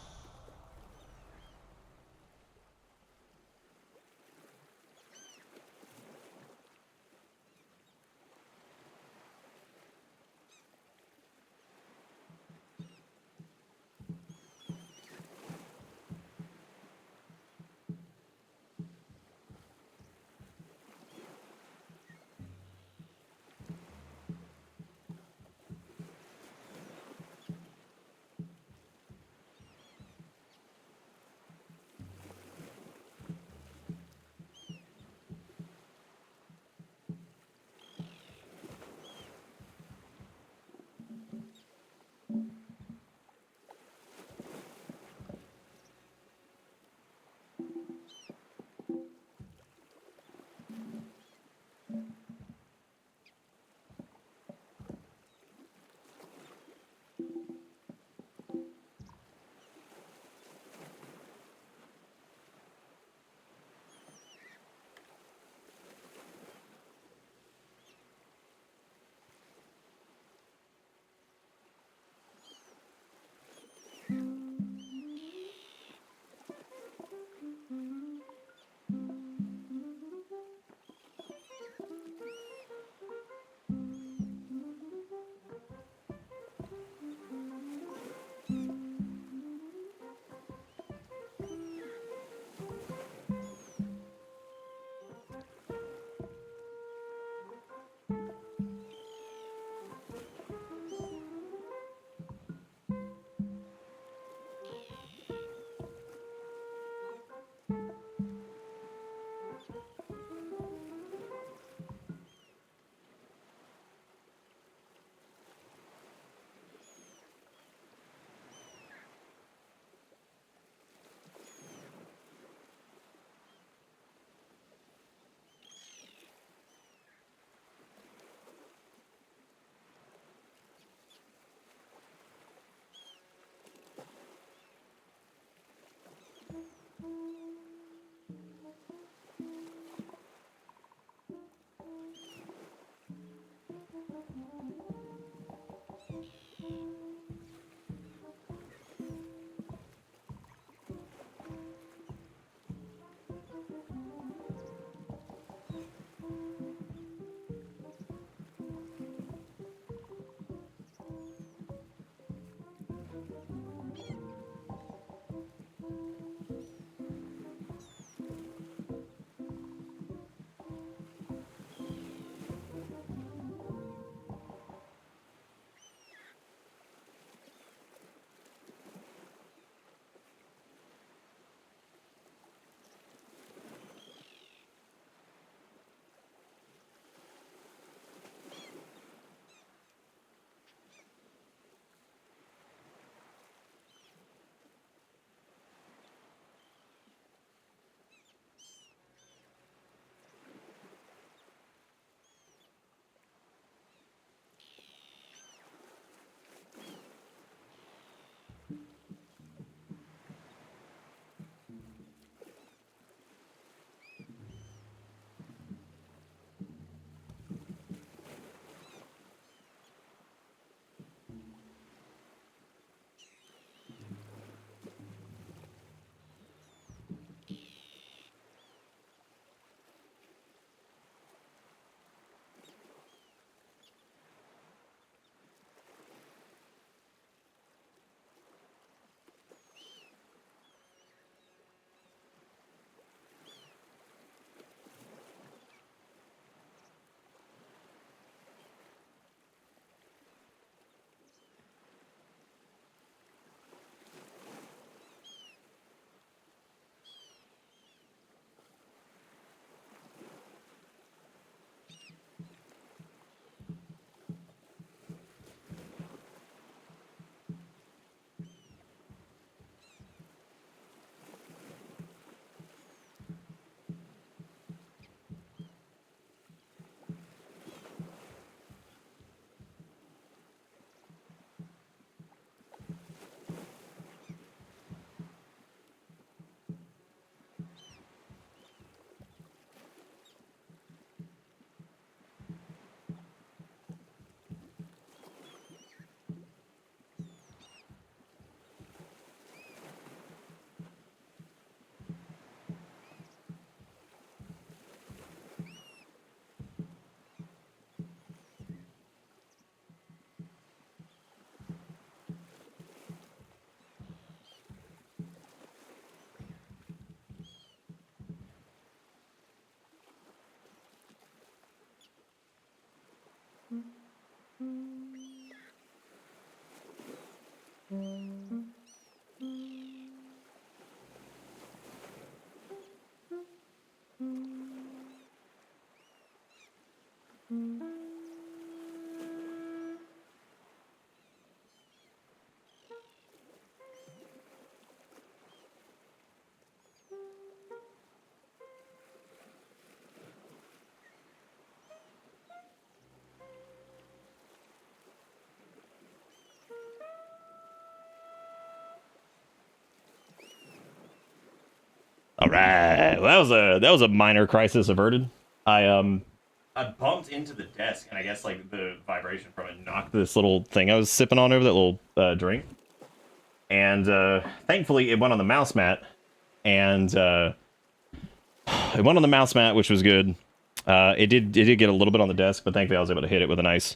All right. Well, that was a minor crisis averted. I bumped into the desk, and I guess like the vibration from it knocked this little thing I was sipping on over, that little drink. And thankfully, it went on the mouse mat, and it went on the mouse mat, which was good. It did get a little bit on the desk, but thankfully I was able to hit it with a nice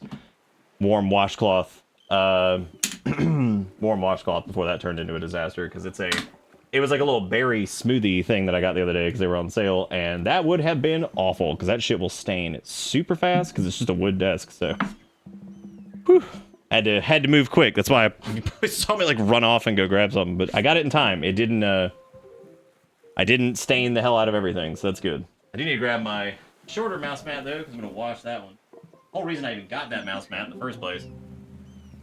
warm washcloth. Warm washcloth before that turned into a disaster, because it was like a little berry smoothie thing that I got the other day because they were on sale, and that would have been awful because that shit will stain super fast because it's just a wood desk. So, whew, had to move quick. That's why you probably saw me like run off and go grab something, but I got it in time. It didn't. I didn't stain the hell out of everything, so that's good. I do need to grab my shorter mouse mat though, because I'm gonna wash that one. The whole reason I even got that mouse mat in the first place.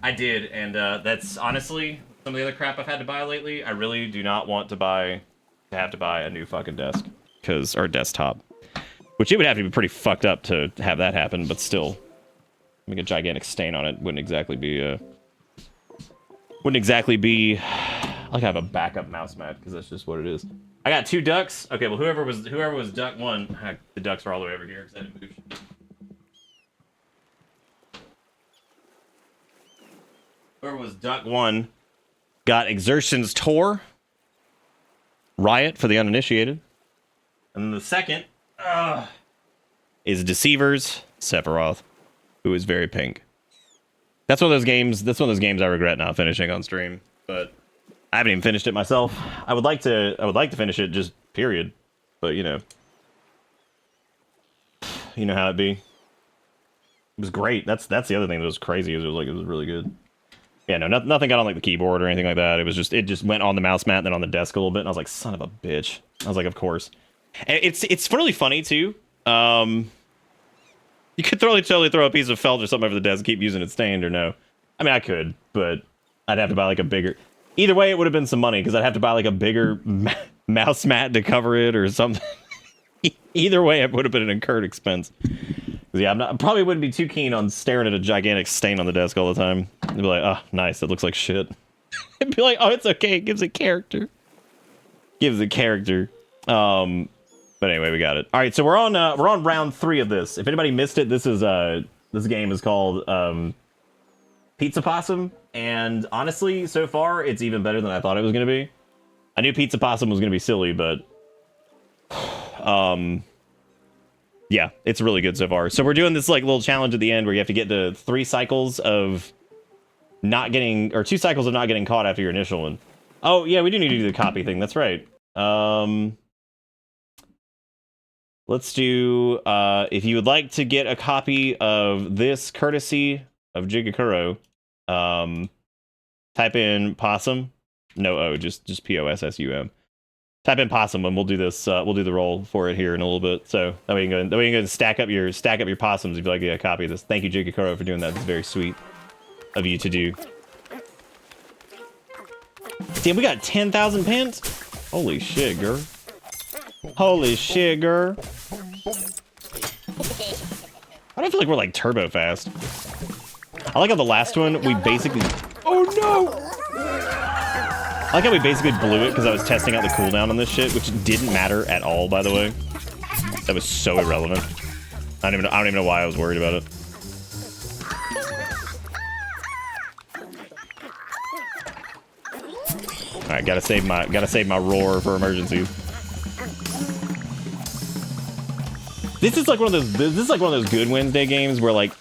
I did, and that's honestly some of the other crap I've had to buy lately. I really do not want to have to buy a new fucking desk, or desktop, which it would have to be pretty fucked up to have that happen. But still, make a gigantic stain on it wouldn't exactly be. Like I have a backup mouse mat because that's just what it is. I got 2 ducks. Okay, well whoever was duck 1, the ducks are all the way over here because I didn't move. Whoever was duck 1 got Exertion's Tour, Riot for the uninitiated, and then the second is Deceiver's Sephiroth, who is very pink. That's one of those games. That's one of those games I regret not finishing on stream, but I haven't even finished it myself. I would like to finish it, just period. But you know how it be. It was great. That's the other thing that was crazy. It was really good. Yeah, no, nothing got on like the keyboard or anything like that. It just went on the mouse mat, then on the desk a little bit, and I was like, son of a bitch. I was like, of course. And it's really funny too. You could totally throw a piece of felt or something over the desk and keep using it stained, or no. I mean, I could, but I'd have to buy like a bigger. Either way, it would have been some money because I'd have to buy like a bigger mouse mat to cover it or something. Either way, it would have been an incurred expense. Yeah, I probably wouldn't be too keen on staring at a gigantic stain on the desk all the time. I'd be like, oh, nice, it looks like shit. It'd be like, oh, it's okay, it gives it character. But anyway, we got it. All right, so we're on round 3 of this. If anybody missed it, this game is called Pizza Possum, and honestly, so far, it's even better than I thought it was gonna be. I knew Pizza Possum was gonna be silly, but yeah, it's really good so far. So we're doing this like little challenge at the end where you have to get to 3 cycles of not getting, or 2 cycles of not getting caught after your initial one. Oh yeah, we do need to do the copy thing. That's right. Let's do, if you would like to get a copy of this courtesy of Jigakuro, type in possum. No O, just P-O-S-S-U-M. Type in possum and we'll do this. We'll do the roll for it here in a little bit. So that way you can go and stack up your possums if you'd like to get a copy of this. Thank you, Jigakuro, for doing that. It's very sweet of you to do. Damn, we got 10,000 pins? Holy shit, girl. Holy shit, girl. I don't feel like we're like turbo fast. I like how the last one, we basically... Oh no! I like how we basically blew it because I was testing out the cooldown on this shit, which didn't matter at all, by the way. That was so irrelevant. I don't even know why I was worried about it. All right, gotta save my roar for emergencies. This is like one of those good Wednesday games where like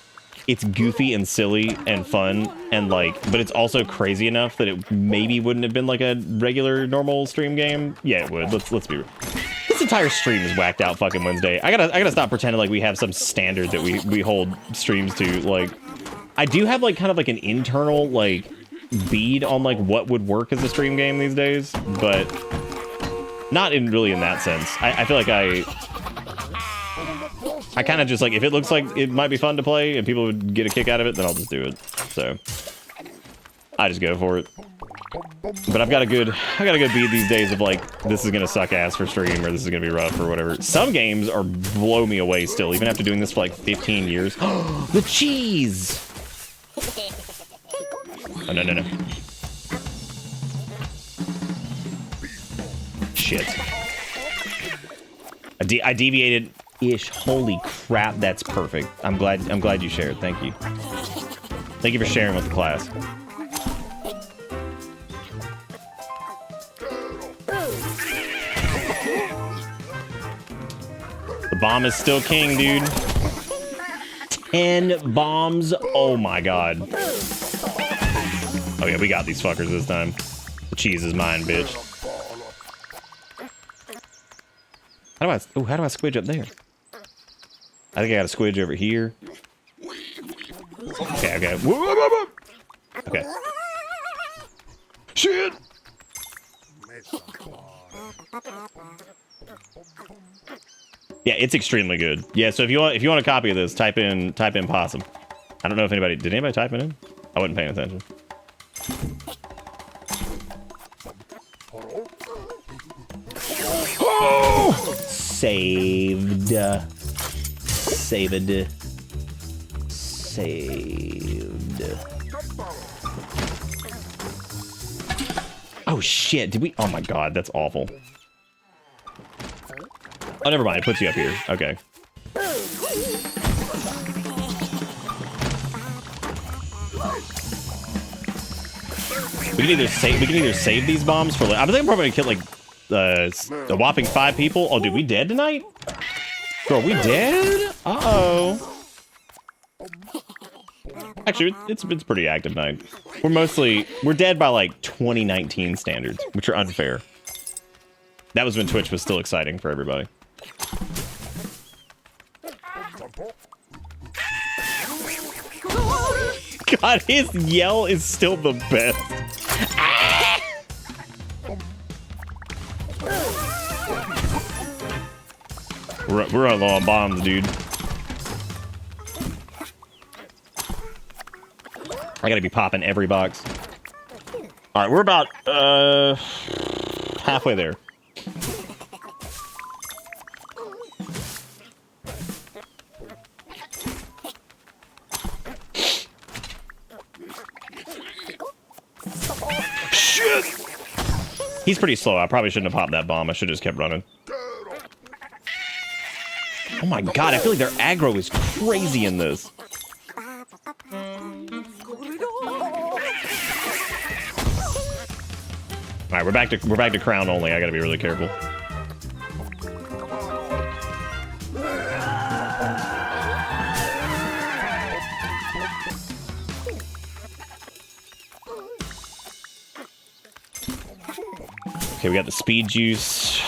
it's goofy and silly and fun and like, but it's also crazy enough that it maybe wouldn't have been like a regular normal stream game. Yeah, it would. Let's be real. This entire stream is whacked out fucking Wednesday. I gotta stop pretending like we have some standard that we hold streams to. Like, I do have like kind of like an internal like bead on like what would work as a stream game these days, but not really in that sense. I feel like I kind of just like, if it looks like it might be fun to play and people would get a kick out of it, then I'll just do it. So I just go for it. But I got a good beat these days of like, this is gonna suck ass for stream or this is gonna be rough or whatever. Some games are blow me away still, even after doing this for like 15 years. The cheese! Oh, no. Shit. I deviated ish. Holy crap, that's perfect. I'm glad you shared. Thank you. Thank you for sharing with the class. The bomb is still king, dude. 10 bombs. Oh my god. Oh yeah, we got these fuckers this time. The cheese is mine, bitch. How do I squidge up there? I think I got a squidge over here. Okay. Okay. Shit! Yeah, it's extremely good. Yeah, so if you want a copy of this, type in possum. I don't know if did anybody type it in? I wasn't paying attention. Oh! Saved. Oh shit, did we? Oh my god, that's awful. Oh, never mind, it puts you up here. Okay. We can either save these bombs for I think I'm probably gonna kill like a whopping 5 people. Oh, dude, we dead tonight? Bro, we dead? Uh-oh. Actually, it's pretty active night. We're dead by like 2019 standards, which are unfair. That was when Twitch was still exciting for everybody. God, his yell is still the best. Ah! We're low on bombs, dude. I gotta be popping every box. All right, we're about halfway there. Shit! He's pretty slow. I probably shouldn't have popped that bomb. I should have just kept running. Oh my god, I feel like their aggro is crazy in this. All right, we're back to crown only. I gotta be really careful. Okay, we got the speed juice.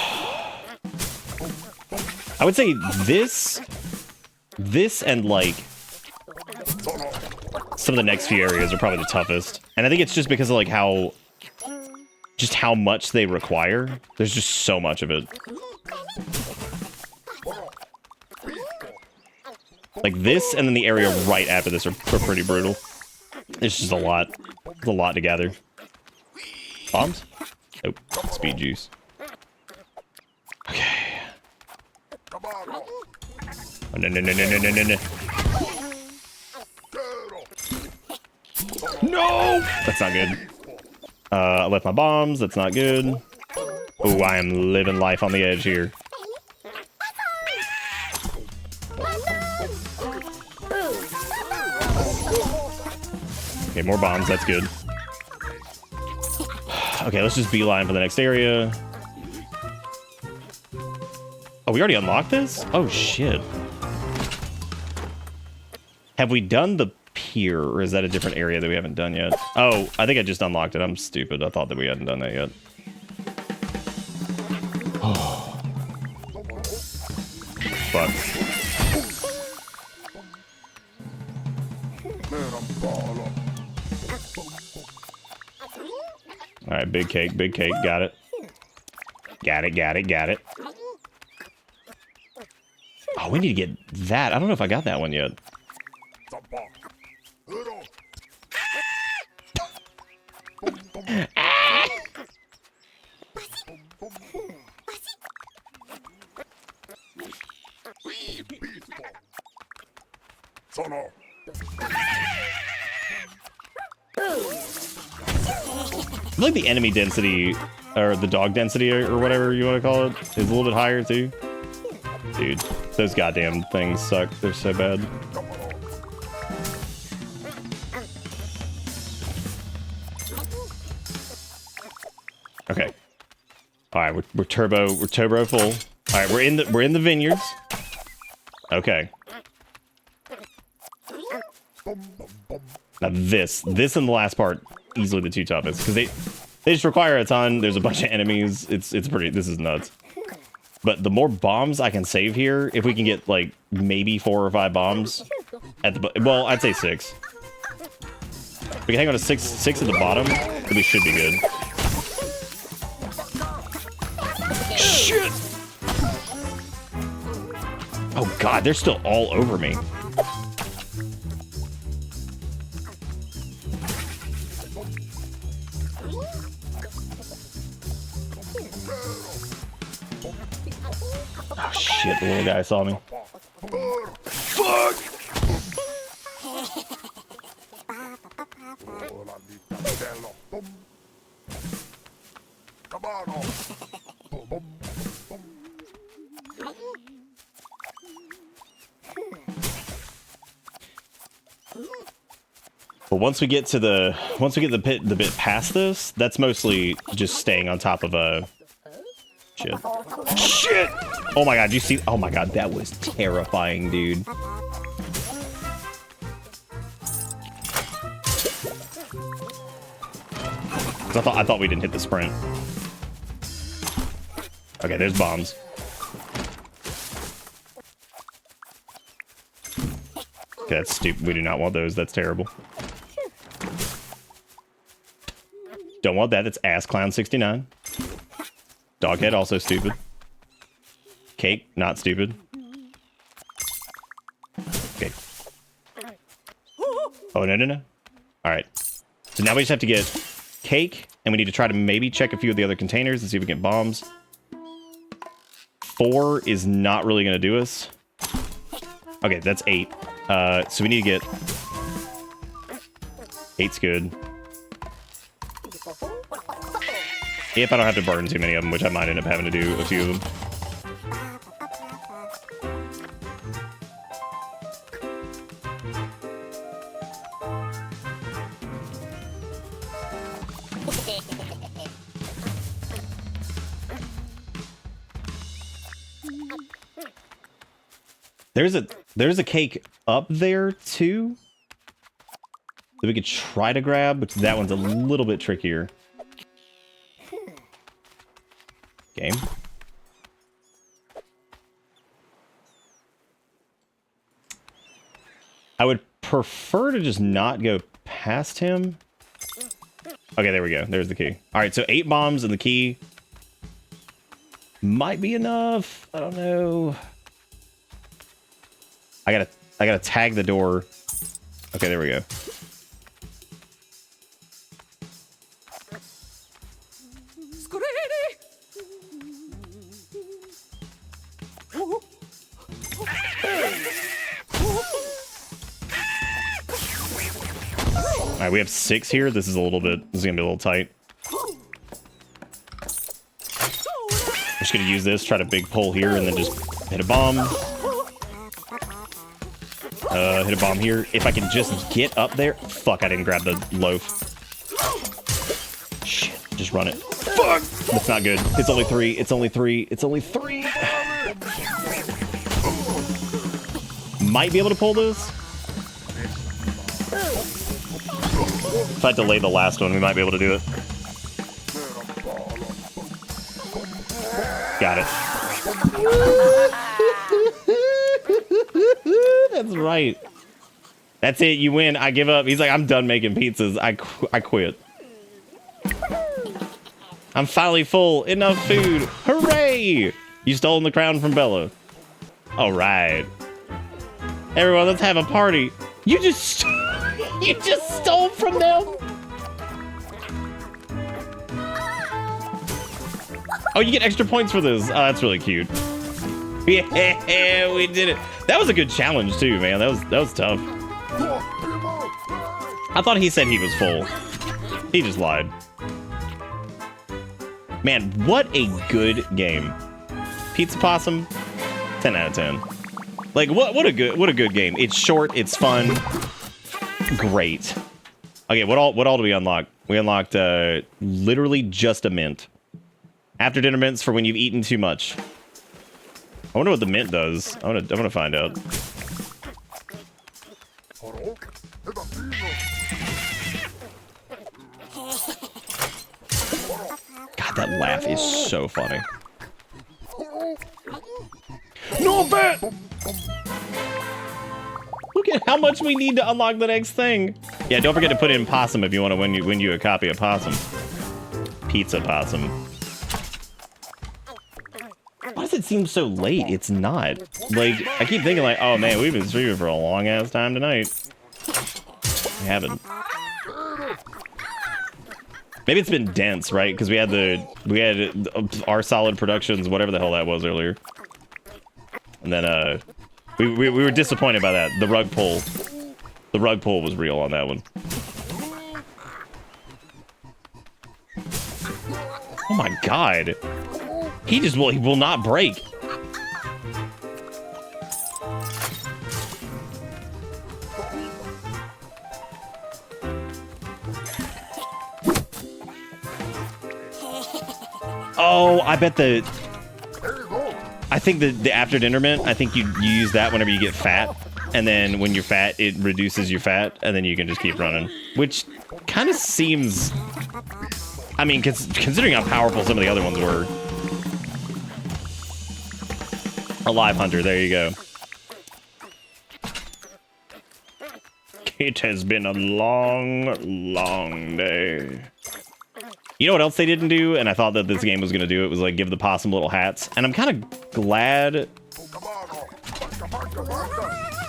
I would say this and like some of the next few areas are probably the toughest. And I think it's just because of like how much they require. There's just so much of it. Like this and then the area right after this are pretty brutal. It's just a lot. It's a lot to gather. Bombs? Nope. Speed juice. Okay. Oh, no. No! That's not good. I left my bombs. That's not good. Oh, I am living life on the edge here. Okay, more bombs. That's good. Okay, let's just beeline for the next area. Oh, we already unlocked this? Oh, shit. Have we done the pier, or is that a different area that we haven't done yet? Oh, I think I just unlocked it. I'm stupid. I thought that we hadn't done that yet. Oh. Fuck. All right, big cake, got it. Got it. Oh, we need to get that. I don't know if I got that one yet. Ah! I feel like the enemy density, or the dog density, or whatever you want to call it, is a little bit higher too. Dude, those goddamn things suck. They're so bad. Okay. All right, we're turbo full. All right, we're in the vineyards. Okay. Now this and the last part, easily the two toughest, because they just require a ton. There's a bunch of enemies. It's pretty. This is nuts. But the more bombs I can save here, if we can get like maybe 4 or 5 bombs at the well, I'd say 6. If we can hang on to six at the bottom, then we should be good. Shit! Oh god, they're still all over me. Oh shit, the little guy saw me. Fuck! But once we get the bit past this, that's mostly just staying on top of a shit. Shit! Oh my god, you see? Oh my god, that was terrifying, dude. I thought we didn't hit the sprint. Okay, there's bombs. Okay, that's stupid. We do not want those. That's terrible. Don't want that. That's Ass Clown 69. Doghead, also stupid. Cake, not stupid. Okay. Oh, no. Alright. So now we just have to get Cake, and we need to try to maybe check a few of the other containers and see if we get bombs. 4 is not really going to do us. Okay, that's 8. So we need to get... 8's good. If I don't have to burn too many of them, which I might end up having to do a few of them. There's a cake up there too that we could try to grab, but that one's a little bit trickier. Game. I would prefer to just not go past him. Okay, there we go. There's the key. All right, so 8 bombs and the key might be enough. I don't know. I gotta tag the door. Okay, there we go. All right, we have 6 here. This is gonna be a little tight. I'm just gonna use this, try to big pull here, and then just hit a bomb. Hit a bomb here. If I can just get up there. Fuck, I didn't grab the loaf. Shit, just run it. Fuck! That's not good. It's only 3. It's only 3. It's only 3. Might be able to pull this. If I delay the last one, we might be able to do it. Got it. That's right. That's it. You win. I give up. He's like, I'm done making pizzas. I quit. I'm finally full. Enough food. Hooray! You stolen the crown from Bella. All right. Everyone, let's have a party. You just stole from them. Oh, you get extra points for this. Oh, that's really cute. Yeah, we did it. That was a good challenge too, man. That was tough. I thought he said he was full. He just lied. Man, what a good game. Pizza Possum, 10 out of 10. Like, what a good game. It's short, it's fun. Great. Okay, what all do we unlock? We unlocked literally just a mint. After dinner mints for when you've eaten too much. I wonder what the mint does. I wanna find out. God, that laugh is so funny. No bet! Look at how much we need to unlock the next thing. Yeah, don't forget to put in possum if you want to win you a copy of Possum. Pizza Possum. Why does it seem so late? It's not. Like, I keep thinking like, oh man, we've been streaming for a long ass time tonight. We haven't. Maybe it's been dense, right? Because we had our solid productions, whatever the hell that was earlier. And then we were disappointed by that. The rug pull. The rug pull was real on that one. Oh my god. He will not break. Oh, I bet I think the after dinner mint, I think you use that whenever you get fat. And then when you're fat, it reduces your fat, and then you can just keep running. Which kind of seems... I mean, considering how powerful some of the other ones were. A live hunter, there you go. It has been a long, long day. You know what else they didn't do? And I thought that this game was going to do it, was like give the possum little hats. And I'm kind of glad...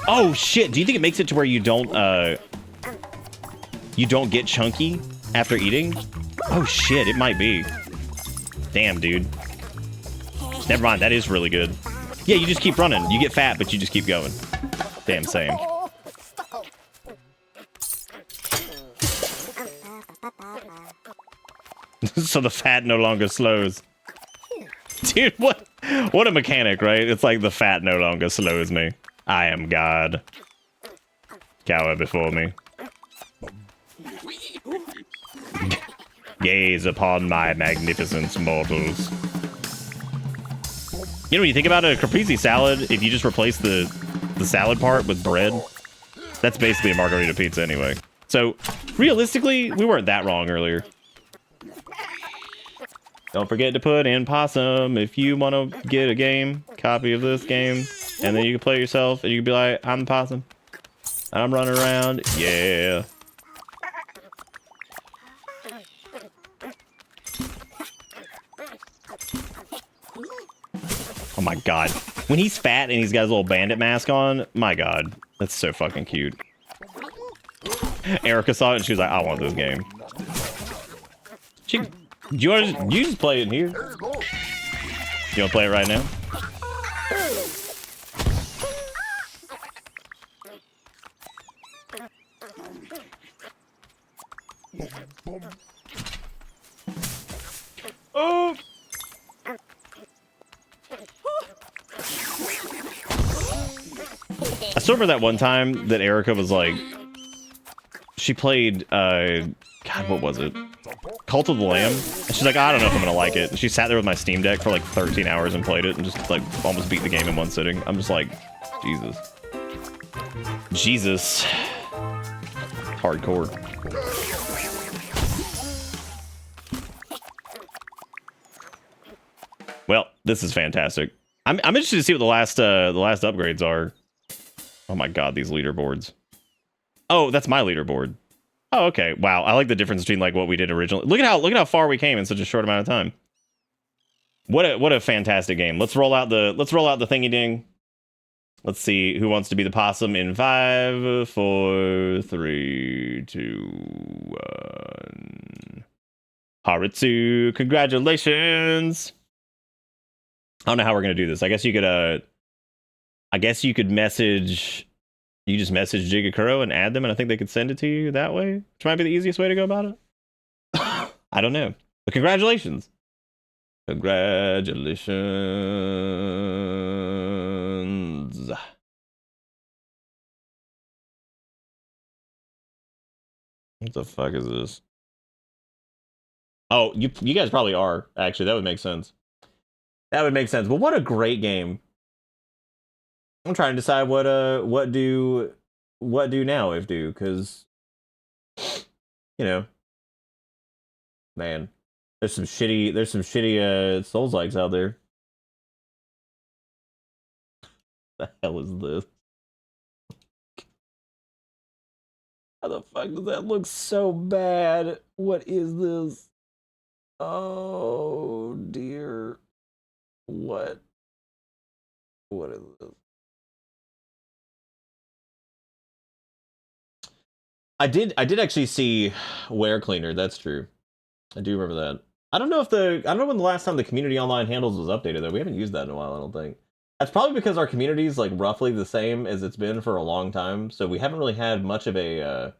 Oh shit, do you think it makes it to where you don't get chunky after eating? Oh shit, it might be. Damn, dude. Never mind, that is really good. Yeah, you just keep running. You get fat, but you just keep going. Damn, same. So the fat no longer slows. Dude, what a mechanic, right? It's like the fat no longer slows me. I am God. Cower before me. Gaze upon my magnificence, mortals. You know, when you think about it, a caprese salad, if you just replace the salad part with bread, that's basically a margarita pizza anyway. So, realistically, we weren't that wrong earlier. Don't forget to put in possum if you want to get a game, copy of this game, and then you can play it yourself, and you can be like, I'm the possum. I'm running around, yeah. Oh my god. When he's fat and he's got his little bandit mask on, my god. That's so fucking cute. Erica saw it and she was like, I want this game. You just play it in here. You want to play it right now? Oh! I still remember that one time that Erica was like, she played, God, what was it? Cult of the Lamb. And she's like, I don't know if I'm gonna like it. And she sat there with my Steam Deck for like 13 hours and played it and just like almost beat the game in one sitting. I'm just like, Jesus. Jesus. Hardcore. Well, this is fantastic. I'm interested to see what the last upgrades are. Oh my god, these leaderboards. Oh, that's my leaderboard. Oh, okay. Wow, I like the difference between like what we did originally. Look at how far we came in such a short amount of time. What a fantastic game. Let's roll out the thingy ding. Let's see who wants to be the possum in 5, 4, 3, 2, 1. Haritsu, congratulations. I don't know how we're gonna do this. I guess you could message. You just message Jigakuro and add them, and I think they could send it to you that way, which might be the easiest way to go about it. I don't know, but congratulations. Congratulations. What the fuck is this? Oh, you guys probably are, actually. That would make sense. That would make sense. But what a great game. I'm trying to decide what do now if do, because you know, man, there's some shitty Souls likes out there. The hell is this? How the fuck does that look so bad? What is this? Oh dear. What is this? I did actually see Wear Cleaner, that's true. I do remember that. I don't know when the last time the community online handles was updated though. We haven't used that in a while, I don't think. That's probably because our community is like roughly the same as it's been for a long time, so we haven't really had much of a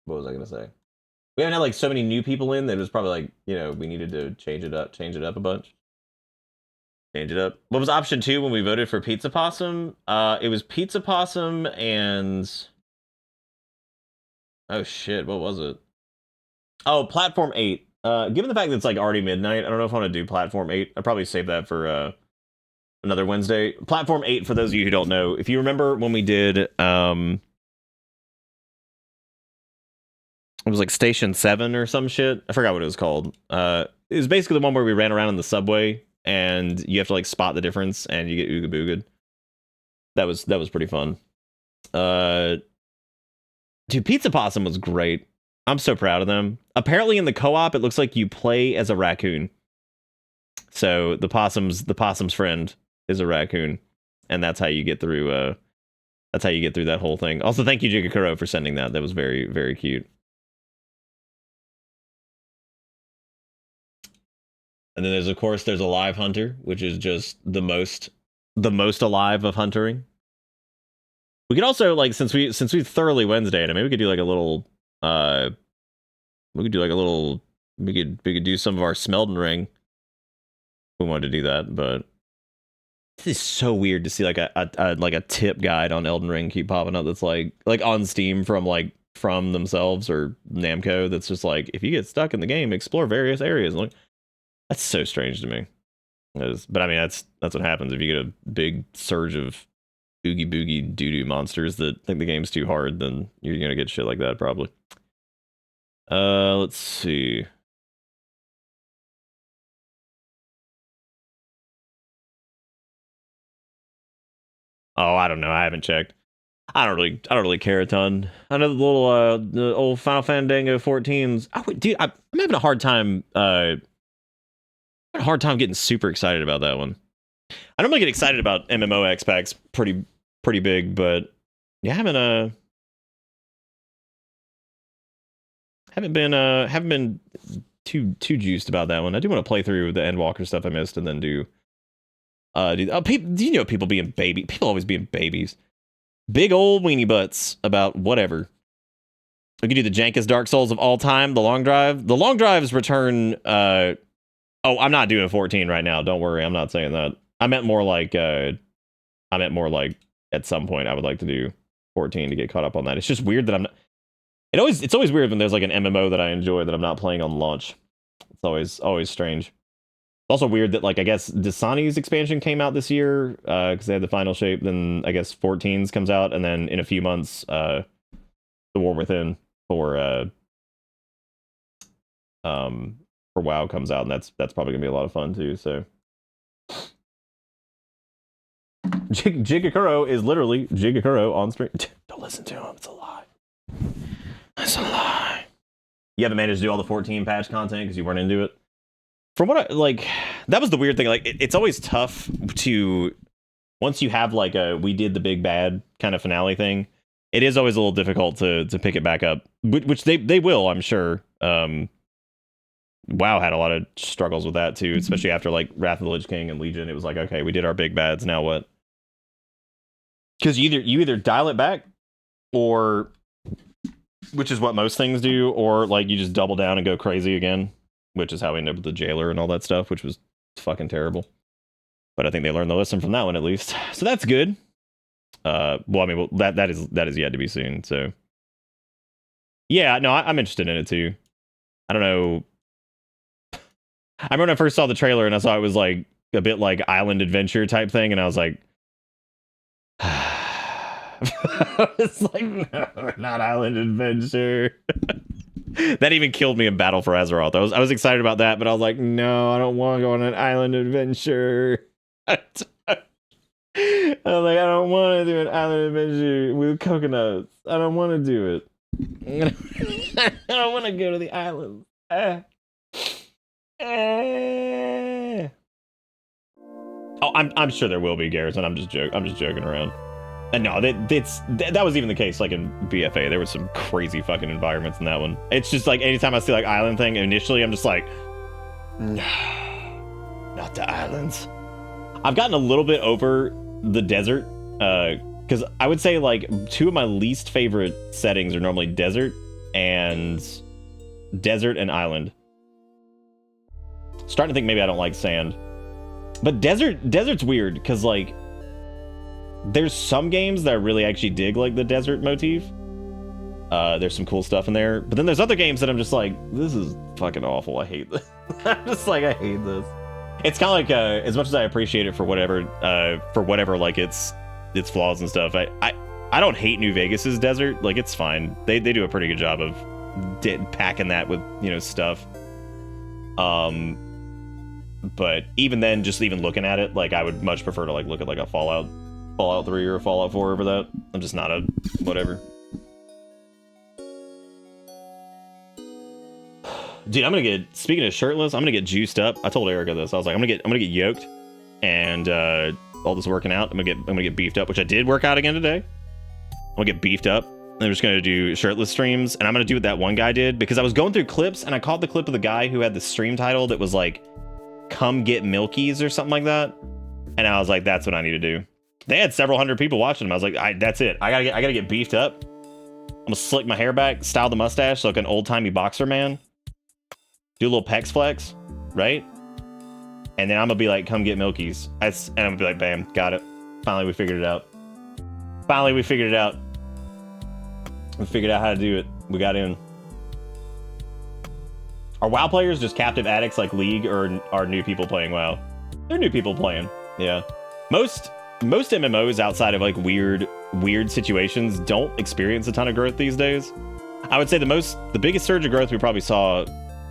what was I gonna say? We haven't had like so many new people in that it was probably like, you know, we needed to change it up a bunch. Change it up. What was option 2 when we voted for Pizza Possum? It was Pizza Possum and oh shit, what was it? Oh, Platform 8. Given the fact that it's like already midnight, I don't know if I want to do Platform 8. I'll probably save that for another Wednesday. Platform 8, for those of you who don't know, if you remember when we did it was like Station 7 or some shit. I forgot what it was called. It was basically the one where we ran around in the subway and you have to like spot the difference and you get ooga booged. That was pretty fun. Dude, Pizza Possum was great. I'm so proud of them. Apparently in the co-op it looks like you play as a raccoon. So the possum's friend is a raccoon, and that's how you get through that whole thing. Also, thank you Jigakuro for sending that. That was very, very cute. And then there's a live hunter, which is just the most alive of huntering. We could also, like, since we thoroughly Wednesdayed, maybe we could do like a little we could do some of our Smelden Ring. We wanted to do that, but this is so weird to see like a tip guide on Elden Ring keep popping up that's like on Steam from themselves or Namco that's just like, if you get stuck in the game, explore various areas. Like, that's so strange to me. But I mean, that's what happens if you get a big surge of oogie boogie doo-doo monsters that think the game's too hard, then you're gonna get shit like that probably. Let's see. Oh, I don't know. I haven't checked. I don't really care a ton. I know the old Final Fandango 14s. Oh, dude, I'm having a hard time. Getting super excited about that one. I normally get excited about MMOX packs pretty big, but yeah, haven't been too juiced about that one. I do want to play through the Endwalker stuff I missed, and then do people being baby? People always being babies. Big old weenie butts about whatever. We could do the jankest Dark Souls of all time, the long drive. The long drives return. Oh, I'm not doing 14 right now. Don't worry, I'm not saying that. I meant more like at some point I would like to do 14 to get caught up on that. It's just weird that I'm not. It's always weird when there's like an MMO that I enjoy that I'm not playing on launch. It's always strange. It's also weird that, like, I guess Dasani's expansion came out this year because they had the final shape. Then I guess 14's comes out, and then in a few months, The War Within for WoW comes out, and that's probably gonna be a lot of fun too. So Jigakuro is literally Jigakuro on stream. Don't listen to him; it's a lie. It's a lie. You haven't managed to do all the 14 patch content because you weren't into it. From what that was the weird thing. Like, it's always tough to, once you have like we did the big bad kind of finale thing, it is always a little difficult to pick it back up, which they will, I'm sure. WoW had a lot of struggles with that too, especially after like Wrath of the Lich King and Legion. It was like, okay, we did our big bads, now what? Because you either dial it back, or, which is what most things do, or like you just double down and go crazy again, which is how we ended up with the Jailer and all that stuff, which was fucking terrible. But I think they learned the lesson from that one at least. So that's good. That is yet to be seen. So yeah, no, I'm interested in it too. I don't know. I remember when I first saw the trailer and I saw it was like a bit like island adventure type thing, and I was like, it's like, no, not island adventure. That even killed me in Battle for Azeroth. I was excited about that, but I was like, no, I don't want to go on an island adventure. I was like, I don't want to do an island adventure with coconuts. I don't want to do it. I don't want to go to the islands. Oh, I'm sure there will be, Garrison. I'm just joking around. And no, that was even the case. Like in BFA, there was some crazy fucking environments in that one. It's just like anytime I see like island thing, initially I'm just like, no, not the islands. I've gotten a little bit over the desert, because I would say like two of my least favorite settings are normally desert and island. Starting to think maybe I don't like sand, but desert's weird because like there's some games that I really actually dig, like the desert motif. There's some cool stuff in there, but then there's other games that I'm just like, this is fucking awful. I hate this. I'm just like, I hate this. It's kind of like as much as I appreciate it for whatever like its flaws and stuff. I don't hate New Vegas's desert. Like it's fine. They do a pretty good job of packing that with stuff. But even then, just even looking at it, like I would much prefer to like look at like a Fallout 3 or a Fallout 4 over that. I'm just not a whatever. Dude, speaking of shirtless, I'm gonna get juiced up. I told Erica this. I was like, I'm gonna get yoked, and all this working out, I'm gonna get beefed up, which I did work out again today. I'm gonna get beefed up, and I'm just gonna do shirtless streams, and I'm gonna do what that one guy did, because I was going through clips, and I caught the clip of the guy who had the stream title that was like, "Come get Milkies" or something like that, and I was like, that's what I need to do. They had several hundred people watching them. I was like, that's it. I gotta get beefed up. I'm gonna slick my hair back, style the mustache like an old-timey boxer man. Do a little pecs flex, right? And then I'm gonna be like, come get Milkies. And I'm gonna be like, bam, got it. Finally, we figured it out. We figured out how to do it. We got in. Are WoW players just captive addicts like League, or are new people playing WoW? They're new people playing, yeah. Most MMOs outside of like weird situations don't experience a ton of growth these days. I would say the biggest surge of growth we probably saw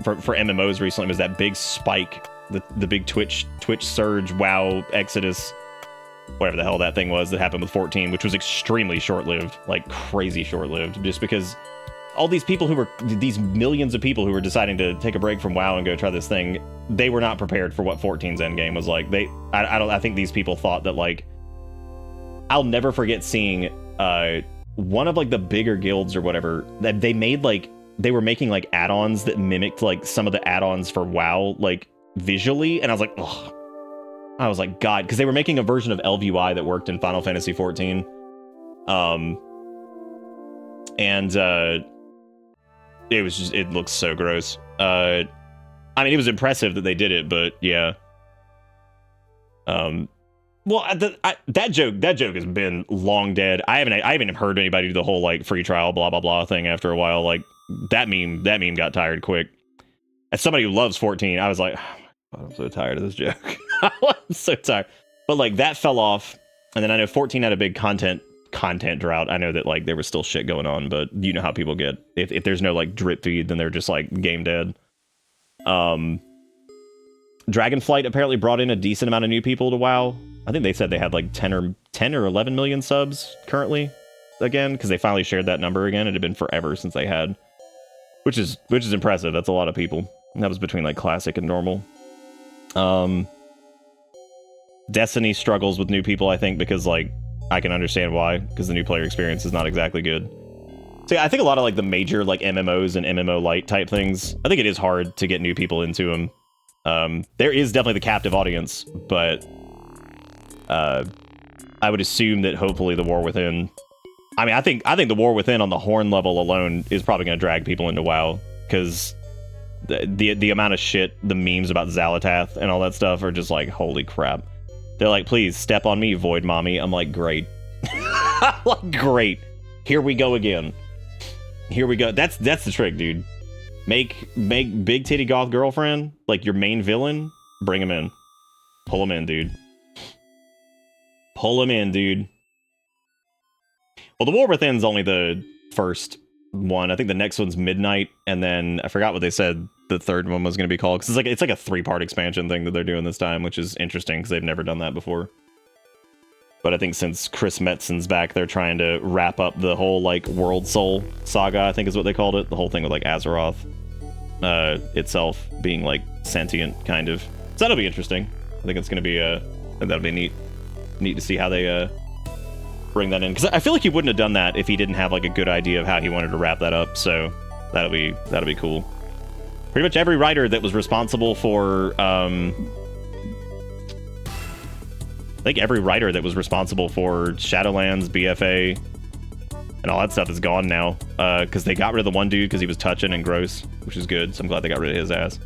for MMOs recently was that big spike, the big Twitch surge, WoW exodus, whatever the hell that thing was that happened with 14, which was extremely short-lived, like crazy short-lived, just because all these millions of people who were deciding to take a break from WoW and go try this thing, they were not prepared for what 14's endgame was like. I think these people thought that, like, I'll never forget seeing one of like the bigger guilds or whatever that they were making like add-ons that mimicked like some of the add-ons for WoW, like visually, and I was like, ugh. I was like, God, because they were making a version of LVUI that worked in Final Fantasy 14. It looks so gross. I mean, it was impressive that they did it, but yeah. Well, that joke has been long dead. I haven't heard anybody do the whole like free trial blah blah blah thing after a while. Like that meme got tired quick. As somebody who loves 14, I was like, oh, I'm so tired of this joke. I'm so tired. But like that fell off, and then I know 14 had a big content drought. I know that like there was still shit going on, but you know how people get. If there's no like drip feed, then they're just like game dead. Dragonflight apparently brought in a decent amount of new people to WoW. I think they said they had like 10 or 11 million subs currently again, because they finally shared that number again. It had been forever since they had, which is impressive. That's a lot of people. And that was between like classic and normal. Destiny struggles with new people, I think, because like I can understand why, because the new player experience is not exactly good. So yeah, I think a lot of like the major like MMOs and MMO light type things, I think it is hard to get new people into them. There is definitely the captive audience, but I would assume that hopefully the War Within. I mean, I think the War Within on the Horn level alone is probably going to drag people into WoW, because the amount of shit, the memes about Xalatath and all that stuff are just like, holy crap. They're like, please step on me, Void Mommy. I'm like, great. Like, great. Here we go again. Here we go. That's the trick, dude. Make Big Titty Goth Girlfriend like your main villain. Bring him in. Pull him in, dude. Pull him in, dude. Well, the War Within's only the first one. I think the next one's Midnight, and then I forgot what they said the third one was going to be called, because it's like a 3-part expansion thing that they're doing this time, which is interesting because they've never done that before. But I think since Chris Metzen's back, they're trying to wrap up the whole like World Soul saga, I think is what they called it. The whole thing with like Azeroth itself being like sentient, kind of. So that'll be interesting. I think it's going to be that'll be neat to see how they bring that in, because I feel like he wouldn't have done that if he didn't have like a good idea of how he wanted to wrap that up. So that'll be cool. Pretty much every writer that was responsible for I think every writer that was responsible for Shadowlands, BFA, and all that stuff is gone now, because they got rid of the one dude because he was touching and gross, which is good. So I'm glad they got rid of his ass.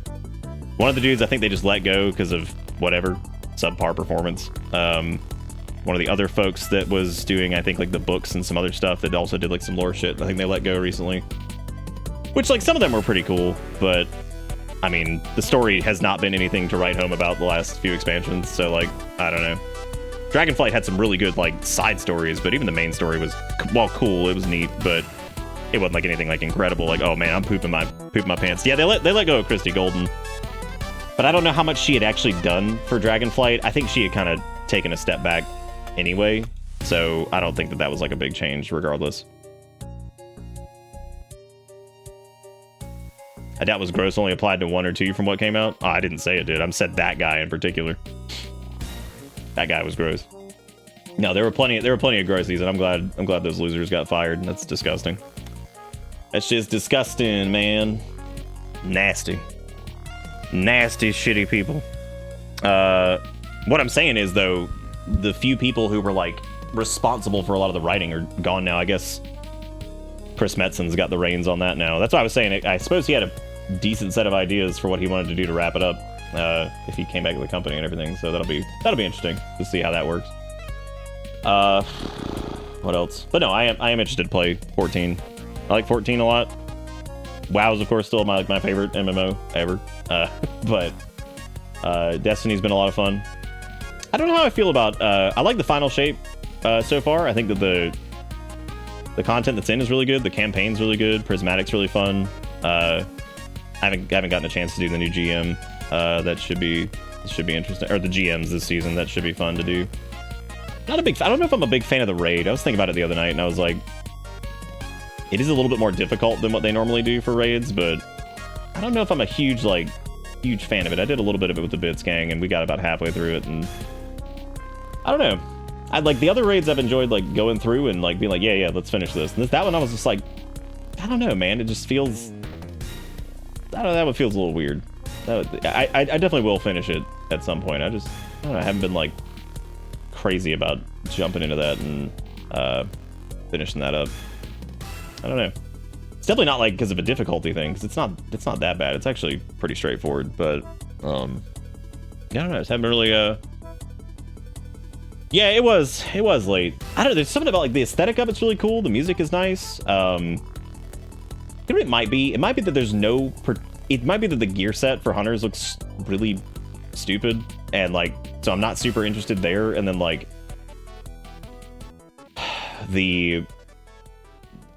One of the dudes I think they just let go because of whatever, subpar performance. One of the other folks that was doing, I think, like the books and some other stuff that also did like some lore shit, I think they let go recently. Which, like, some of them were pretty cool, but I mean, the story has not been anything to write home about the last few expansions, so like, I don't know. Dragonflight had some really good like side stories, but even the main story was, well, cool, it was neat, but it wasn't like anything like incredible, like, oh man, I'm pooping my pants. Yeah, they let go of Christy Golden, but I don't know how much she had actually done for Dragonflight. I think she had kind of taken a step back anyway, so I don't think that was like a big change regardless. I doubt was gross only applied to 1 or 2 from what came out. Oh, I didn't say it did. I said that guy in particular. That guy was gross. No, there were plenty of grossies, and I'm glad those losers got fired. That's disgusting. That's just disgusting, man. Nasty, shitty people. What I'm saying is, though, the few people who were like responsible for a lot of the writing are gone now. I guess Chris Metzen's got the reins on that now. That's why I was saying I suppose he had a decent set of ideas for what he wanted to do to wrap it up, if he came back to the company and everything. So that'll be interesting to see how that works. What else? But no, I am interested to play 14. I like 14 a lot. WoW's of course still my favorite MMO ever. But Destiny's been a lot of fun. I don't know how I feel about I like the final shape so far. I think that the content that's in is really good. The campaign's really good. Prismatic's really fun. I haven't gotten a chance to do the new GM. That should be interesting. Or the GMs this season. That should be fun to do. I don't know if I'm a big fan of the raid. I was thinking about it the other night, and I was like, it is a little bit more difficult than what they normally do for raids, but I don't know if I'm a huge fan of it. I did a little bit of it with the Bits Gang, and we got about halfway through it, and I don't know. I like the other raids I've enjoyed, like going through and like being like, yeah, let's finish this. And that one I was just like, I don't know, man. It just feels, I don't know, that one feels a little weird. I definitely will finish it at some point. I don't know, I haven't been like crazy about jumping into that and finishing that up. I don't know. It's definitely not like because of a difficulty thing, because it's not that bad. It's actually pretty straightforward, but yeah, I don't know. I just haven't really yeah, it was late. I don't know, there's something about like the aesthetic of it's really cool. The music is nice. It might be that there's no it might be that the gear set for hunters looks really stupid, and like, so I'm not super interested there. And then like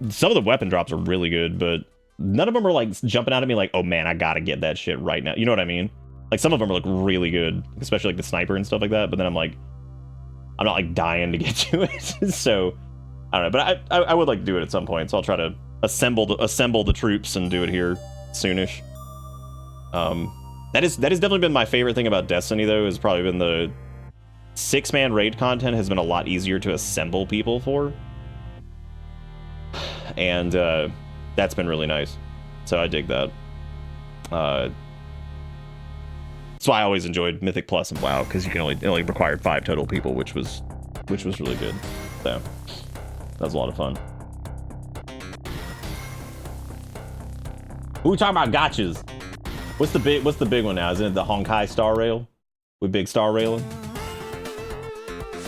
some of the weapon drops are really good, but none of them are like jumping out at me like, oh man, I gotta get that shit right now. You know what I mean? Like some of them look really good, especially like the sniper and stuff like that. But then I'm like, I'm not like dying to get to it. So I don't know, but I would like to do it at some point. So I'll try to assemble the troops and do it here soonish. That has definitely been my favorite thing about Destiny, though, has probably been the 6-man raid content has been a lot easier to assemble people for. And that's been really nice. So I dig that. That's why I always enjoyed Mythic Plus and WoW, because you can it only required 5 total people, which was really good. So that was a lot of fun. Who we talking about gotchas? What's the big one now? Isn't it the Honkai Star Rail? With big star railing?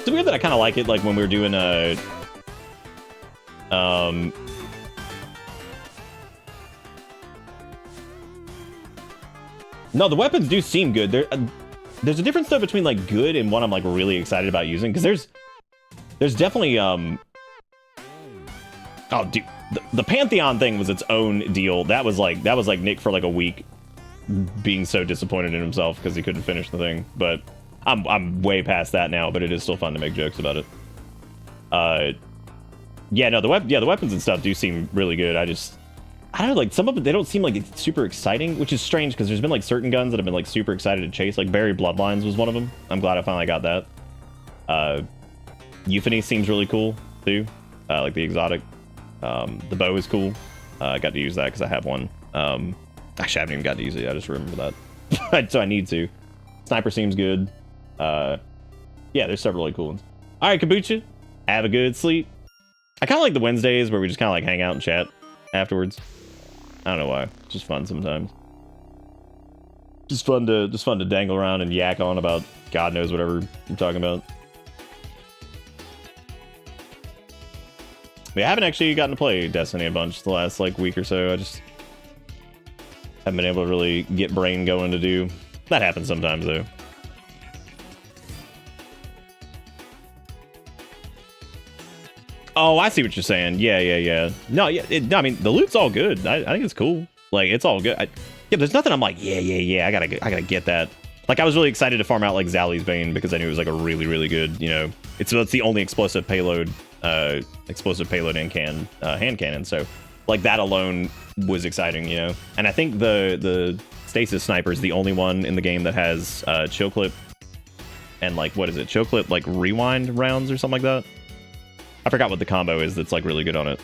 It's weird that I kind of like it, like when we were doing no, the weapons do seem good. There's a difference though between like good and what I'm like really excited about using, because there's definitely oh dude, the Pantheon thing was its own deal. That was like Nick for like a week being so disappointed in himself because he couldn't finish the thing. But I'm way past that now, but it is still fun to make jokes about it. Yeah, no, the weapons and stuff do seem really good. I don't know, like some of them, they don't seem like it's super exciting, which is strange because there's been like certain guns that have been like super excited to chase. Like Barry Bloodlines was one of them. I'm glad I finally got that. Euphony seems really cool too. Like the exotic. The bow is cool. I got to use that because I have one. Actually, I haven't even got to use it. I just remember that. So I need to. Sniper seems good. Yeah, there's several really cool ones. All right, Kabucha, have a good sleep. I kind of like the Wednesdays where we just kind of like hang out and chat afterwards. I don't know why. It's just fun sometimes. Just fun to dangle around and yak on about God knows whatever I'm talking about. I haven't actually gotten to play Destiny a bunch the last like week or so. I just haven't been able to really get brain going to do. That happens sometimes though. Oh, I see what you're saying. Yeah. No, yeah. I mean, the loot's all good. I think it's cool. Like, it's all good. Yeah, there's nothing I'm like, yeah. I gotta get that. Like, I was really excited to farm out like Zali's Bane because I knew it was like a really good. You know, it's the only explosive payload and hand cannon. So, like that alone was exciting. You know, and I think the Stasis Sniper is the only one in the game that has chill clip and like what is it? Chill clip like rewind rounds or something like that. I forgot what the combo is that's like really good on it.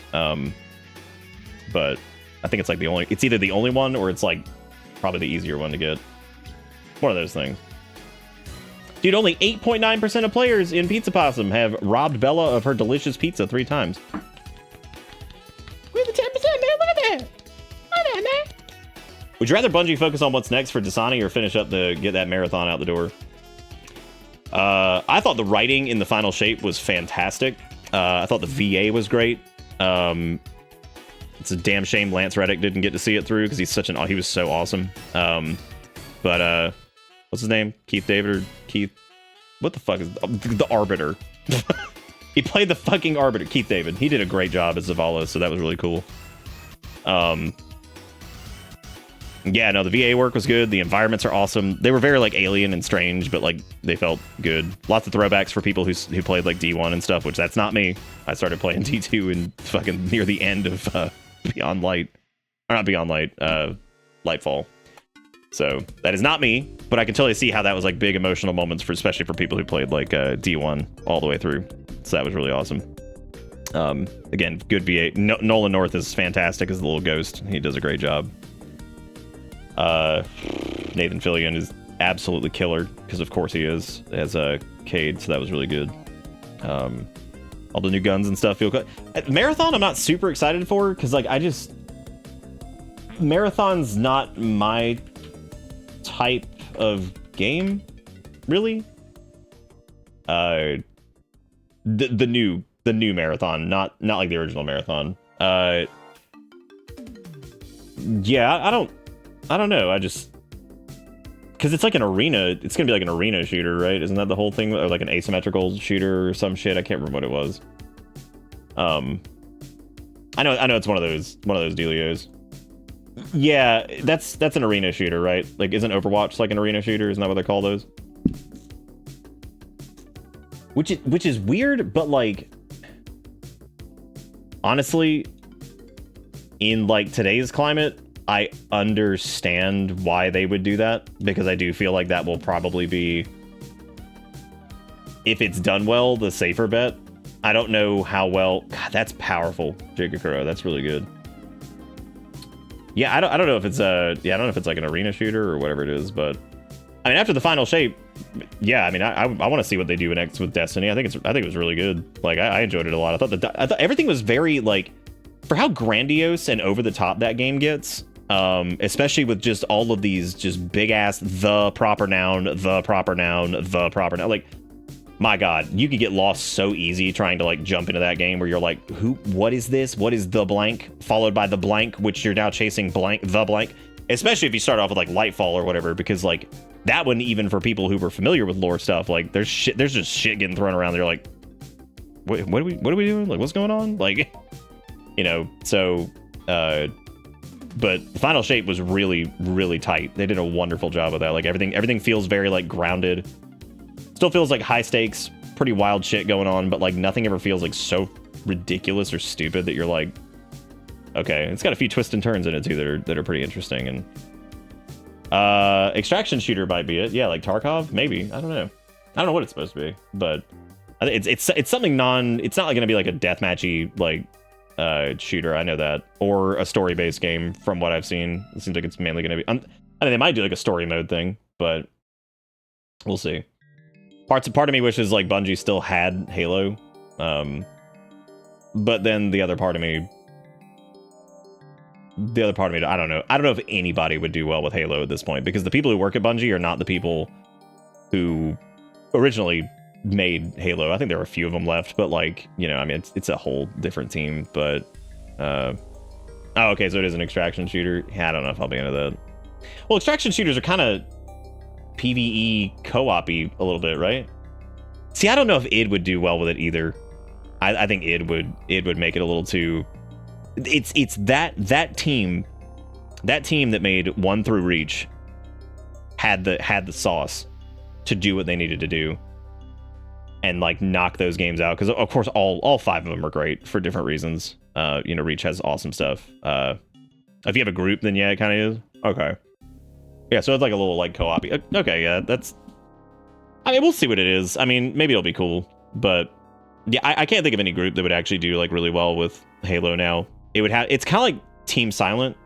But I think it's like it's either the only one or it's like probably the easier one to get. One of those things. Dude, only 8.9% of players in Pizza Possum have robbed Bella of her delicious pizza 3 times. We're the 10%, man. Look at that. Look at that, man. Would you rather Bungie focus on what's next for Dasani or finish up to get that marathon out the door? I thought the writing in the final shape was fantastic. I thought the VA was great. It's a damn shame Lance Reddick didn't get to see it through because he was so awesome. But what's his name? Keith David or Keith? What the fuck is the Arbiter? He played the fucking Arbiter. Keith David. He did a great job as Zavala, so that was really cool. Yeah, no, the VA work was good. The environments are awesome. They were very like alien and strange, but like they felt good. Lots of throwbacks for people who played like D1 and stuff, which that's not me. I started playing D2 and fucking near the end of Beyond Light, or not Beyond Light, Lightfall. So that is not me, but I can totally see how that was like big emotional moments especially for people who played like D1 all the way through. So that was really awesome. Again, good VA. Nolan North is fantastic as the little ghost. He does a great job. Nathan Fillion is absolutely killer because of course he is as a Cade, so that was really good. All the new guns and stuff feel good. Marathon I'm not super excited for because like Marathon's not my type of game really. The new Marathon, not like the original Marathon. Yeah, I don't know. Because it's like an arena. It's gonna be like an arena shooter, right? Isn't that the whole thing? Or like an asymmetrical shooter or some shit? I can't remember what it was. I know it's one of those dealios. Yeah, that's an arena shooter, right? Like, isn't Overwatch like an arena shooter? Isn't that what they call those? Which is weird, but like, honestly, in like today's climate, I understand why they would do that, because I do feel like that will probably be, if it's done well, the safer bet. I don't know how well. God, that's powerful, Jigakuro. That's really good. Yeah, I don't know if it's I don't know if it's like an arena shooter or whatever it is, but I mean, after the final shape, yeah, I mean, I want to see what they do next with Destiny. I think it was really good. Like, I enjoyed it a lot. I thought everything was very like, for how grandiose and over the top that game gets. Especially with just all of these just big ass the proper noun. Like, my God, you could get lost so easy trying to like jump into that game where you're like, what is this? What is the blank? Followed by the blank, which you're now chasing the blank. Especially if you start off with like Lightfall or whatever, because like that one, even for people who were familiar with lore stuff, like there's just shit getting thrown around. They're like, what are we doing? Like, what's going on? Like, so, but the Final Shape was really, really tight. They did a wonderful job of that. Like everything feels very like grounded. Still feels like high stakes, pretty wild shit going on, but like nothing ever feels like so ridiculous or stupid that you're like, okay. It's got a few twists and turns in it too that are pretty interesting. And extraction shooter might be it. Yeah, like Tarkov, maybe. I don't know. I don't know what it's supposed to be, but it's something it's not like gonna be like a deathmatchy like shooter. I know that, or a story based game from what I've seen. It seems like it's mainly gonna be. I mean, they might do like a story mode thing, but we'll see. Part of me wishes like Bungie still had Halo, but then the other part of me, I don't know if anybody would do well with Halo at this point, because the people who work at Bungie are not the people who originally made Halo. I think there are a few of them left, but like, I mean, it's a whole different team. But oh, okay, so it is an extraction shooter. Yeah, I don't know if I'll be into that. Well, extraction shooters are kind of PvE co-op-y a little bit, right? See, I don't know if id would do well with it either. I think id would make it a little too. It's that team that made 1 through Reach had the sauce to do what they needed to do and like knock those games out, because of course all 5 of them are great for different reasons. Reach has awesome stuff. If you have a group, then yeah, it kind of is. Okay. Yeah, so it's like a little like co-op. Okay, yeah, I mean, we'll see what it is. I mean, maybe it'll be cool, but yeah, I can't think of any group that would actually do like really well with Halo now. It's kind of like Team Silent,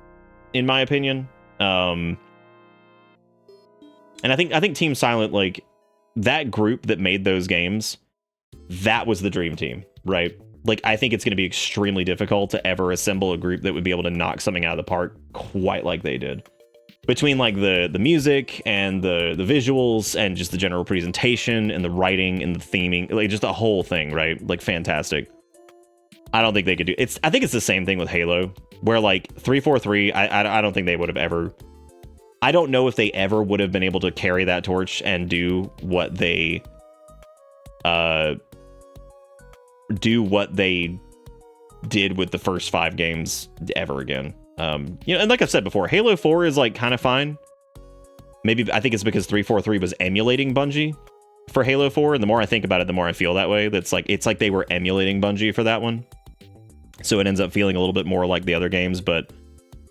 in my opinion. And I think Team Silent, like that group that made those games, that was the dream team, right? Like, I think it's going to be extremely difficult to ever assemble a group that would be able to knock something out of the park quite like they did. Between like the music and the visuals and just the general presentation and the writing and the theming, like just the whole thing, right? Like fantastic. I don't think they could do it. I think it's the same thing with Halo, where like 343, I don't think they would have ever. I don't know if they ever would have been able to carry that torch and do what they did with the first 5 games ever again. And like I've said before, Halo 4 is like kind of fine. Maybe I think it's because 343 was emulating Bungie for Halo 4, and the more I think about it, the more I feel that way. It's like they were emulating Bungie for that one. So it ends up feeling a little bit more like the other games, but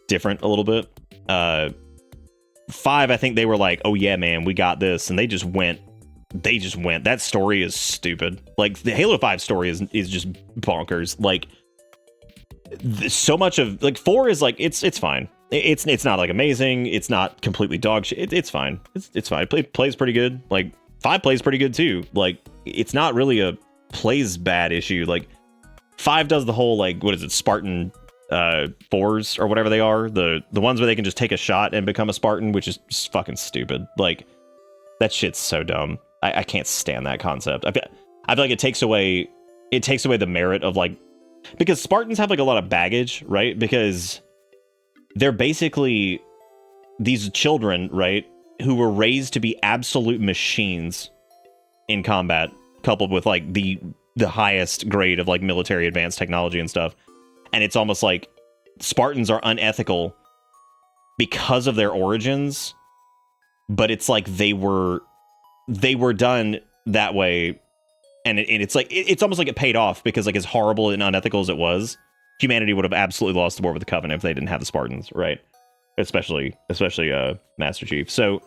different a little bit. 5, I think they were like, oh yeah, man, we got this, and they just went. That story is stupid. Like the Halo 5 story is just bonkers. Like so much of like 4 is like it's fine. It's not like amazing. It's not completely dog shit. It's fine. It's fine. It plays pretty good. Like 5 plays pretty good too. Like it's not really a plays bad issue. Like 5 does the whole like, what is it, Spartan 4s or whatever they are, the ones where they can just take a shot and become a Spartan, which is just fucking stupid. Like that shit's so dumb. I can't stand that concept. I feel like it takes away the merit of like, because Spartans have like a lot of baggage, right? Because they're basically these children, right, who were raised to be absolute machines in combat, coupled with like the highest grade of like military advanced technology and stuff. And it's almost like Spartans are unethical because of their origins, but it's like they were done that way. And it's like it's almost like it paid off, because like as horrible and unethical as it was, humanity would have absolutely lost the war with the Covenant if they didn't have the Spartans, right? Especially Master Chief. So,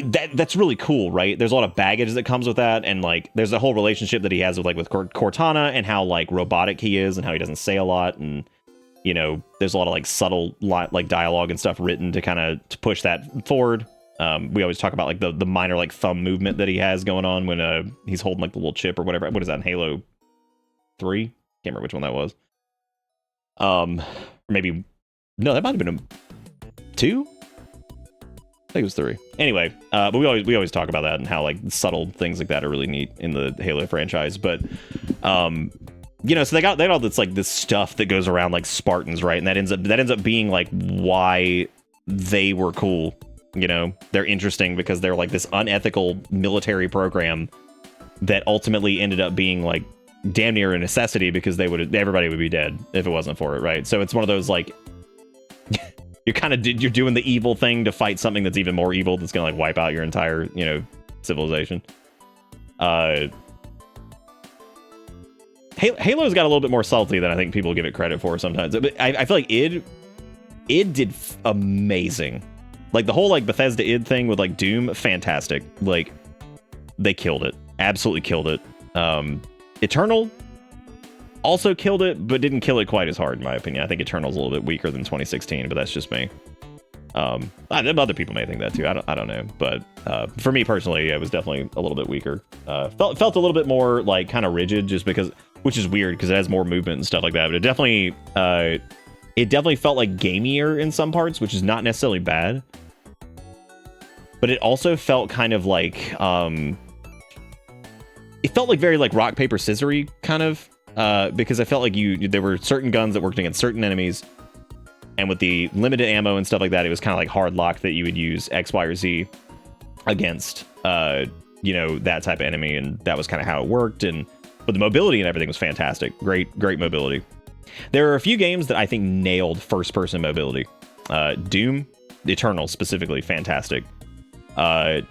that's really cool, right? There's a lot of baggage that comes with that, and like there's a whole relationship that he has with Cortana, and how like robotic he is, and how he doesn't say a lot, and there's a lot of like subtle like dialogue and stuff written to kind of to push that forward. We always talk about like the minor like thumb movement that he has going on when he's holding like the little chip or whatever. What is that in Halo 3? Can't remember which one that was. Maybe no, that might have been a 2. think it was 3. Anyway, but we always talk about that and how like subtle things like that are really neat in the Halo franchise. But you know, so they got all this like this stuff that goes around like Spartans, right? And that ends up being like why they were cool. You know, they're interesting because they're like this unethical military program that ultimately ended up being like damn near a necessity because everybody would be dead if it wasn't for it, right? So it's one of those like you're doing the evil thing to fight something that's even more evil that's gonna like wipe out your entire, you know, civilization. Halo's got a little bit more salty than I think people give it credit for sometimes. But I feel like id did amazing. Like the whole like Bethesda id thing with like Doom, fantastic. Like they killed it, absolutely killed it. Eternal also killed it, but didn't kill it quite as hard in my opinion. I think Eternal's a little bit weaker than 2016, but that's just me. Other people may think that too. I don't know, but for me personally, it was definitely a little bit weaker. Felt a little bit more like kind of rigid, just because, which is weird because it has more movement and stuff like that. But it definitely felt like gamier in some parts, which is not necessarily bad. But it also felt kind of like it felt like very like rock paper scissory kind of, because I felt like there were certain guns that worked against certain enemies. And with the limited ammo and stuff like that, it was kind of like hard lock that you would use X, Y, or Z against, you know, that type of enemy. And that was kind of how it worked. But the mobility and everything was fantastic. Great mobility. There are a few games that I think nailed first-person mobility. Doom, Eternal specifically, fantastic.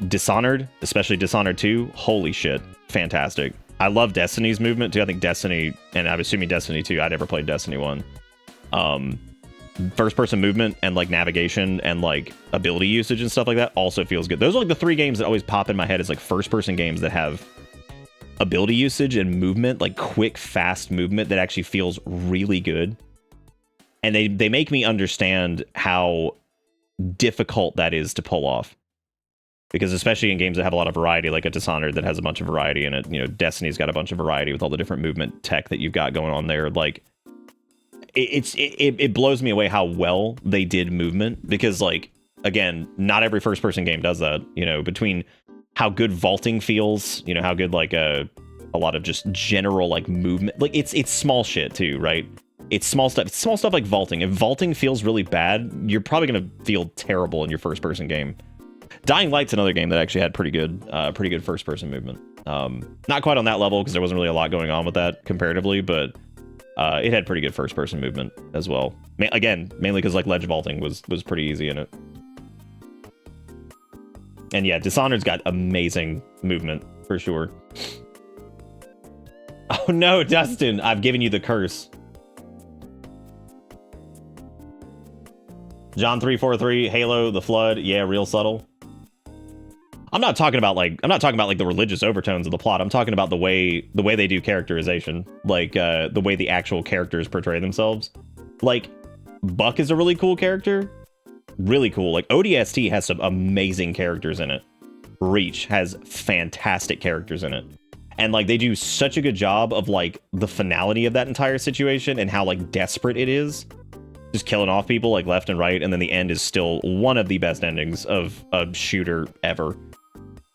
Dishonored, especially Dishonored 2, holy shit, fantastic. I love Destiny's movement too. I think Destiny, and I'm assuming Destiny 2, I never played Destiny 1. First person movement and like navigation and like ability usage and stuff like that also feels good. Those are like the 3 games that always pop in my head as like first person games that have ability usage and movement, like quick, fast movement that actually feels really good. And they make me understand how difficult that is to pull off. Because especially in games that have a lot of variety, like a Dishonored that has a bunch of variety in it, you know, Destiny's got a bunch of variety with all the different movement tech that you've got going on there. Like, it blows me away how well they did movement, because like, again, not every first person game does that, you know, between how good vaulting feels, you know, how good like a lot of just general like movement, like it's small shit too, right? It's small stuff like vaulting. If vaulting feels really bad, you're probably going to feel terrible in your first person game. Dying Light's another game that actually had pretty good first person movement. Not quite on that level because there wasn't really a lot going on with that comparatively, but it had pretty good first person movement as well. Again, mainly because like ledge vaulting was pretty easy in it. And yeah, Dishonored's got amazing movement for sure. Oh no, Dustin, I've given you the curse. John 343, Halo, The Flood, yeah, real subtle. I'm not talking about like the religious overtones of the plot. I'm talking about the way they do characterization, like the way the actual characters portray themselves. Like Buck is a really cool character, really cool. Like ODST has some amazing characters in it. Reach has fantastic characters in it, and like they do such a good job of like the finality of that entire situation and how like desperate it is, just killing off people like left and right, and then the end is still one of the best endings of a shooter ever.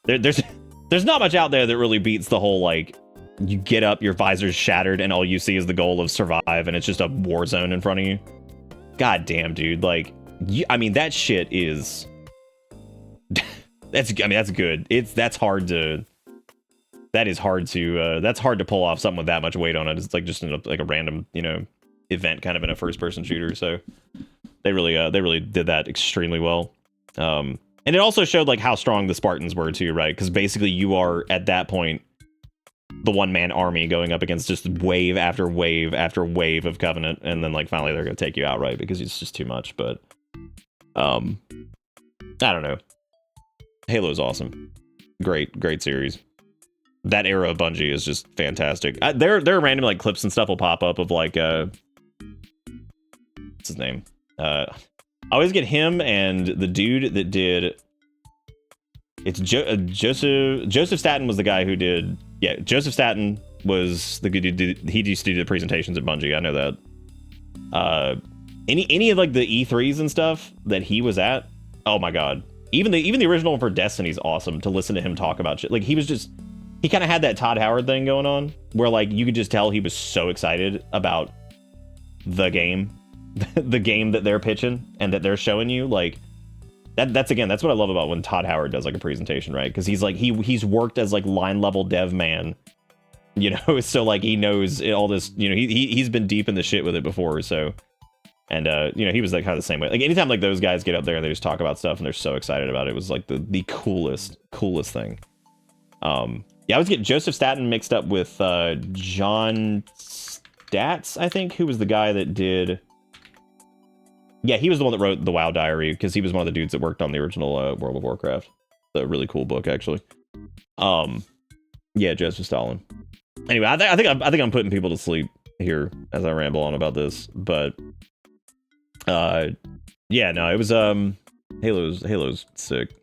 There's not much out there that really beats the whole like you get up, your visor's shattered, and all you see is the goal of survive, and it's just a war zone in front of you. God damn, dude! Like, I mean, that shit is that's good. That's hard to pull off something with that much weight on it. It's like just like a random, you know, event kind of in a first person shooter. So they really did that extremely well. And it also showed like how strong the Spartans were too, right? Because basically you are at that point the one-man army going up against just wave after wave after wave of Covenant, and then like finally they're gonna take you out, right? Because it's just too much. But I don't know. Halo's awesome. Great series. That era of Bungie is just fantastic. There are random like clips and stuff will pop up of like what's his name? I always get him and the dude that did. It's Joseph Staten was the guy who did. Yeah, Joseph Staten was the good dude. He used to do the presentations at Bungie. I know that. Any of like the E3s and stuff that he was at. Oh my god, Even the original one for Destiny's awesome to listen to him talk about shit. Like he kind of had that Todd Howard thing going on where like you could just tell he was so excited about the game, the game that they're pitching and that they're showing you. Like that's what I love about when Todd Howard does like a presentation, right? Because he's like he's worked as like line level dev man, you know, so like he knows all this, you know, he's been deep in the shit with it before, so. And, you know, he was like kind of the same way. Like anytime like those guys get up there and they just talk about stuff and they're so excited about it, it was like the coolest thing. Yeah, I was getting Joseph Staten mixed up with John Stats, I think, who was the guy that did... Yeah, he was the one that wrote The WoW Diary, because he was one of the dudes that worked on the original World of Warcraft. It's a really cool book, actually. Yeah, Joseph Stalin. Anyway, I think I'm putting people to sleep here as I ramble on about this, but... yeah, no, it was Halo's sick.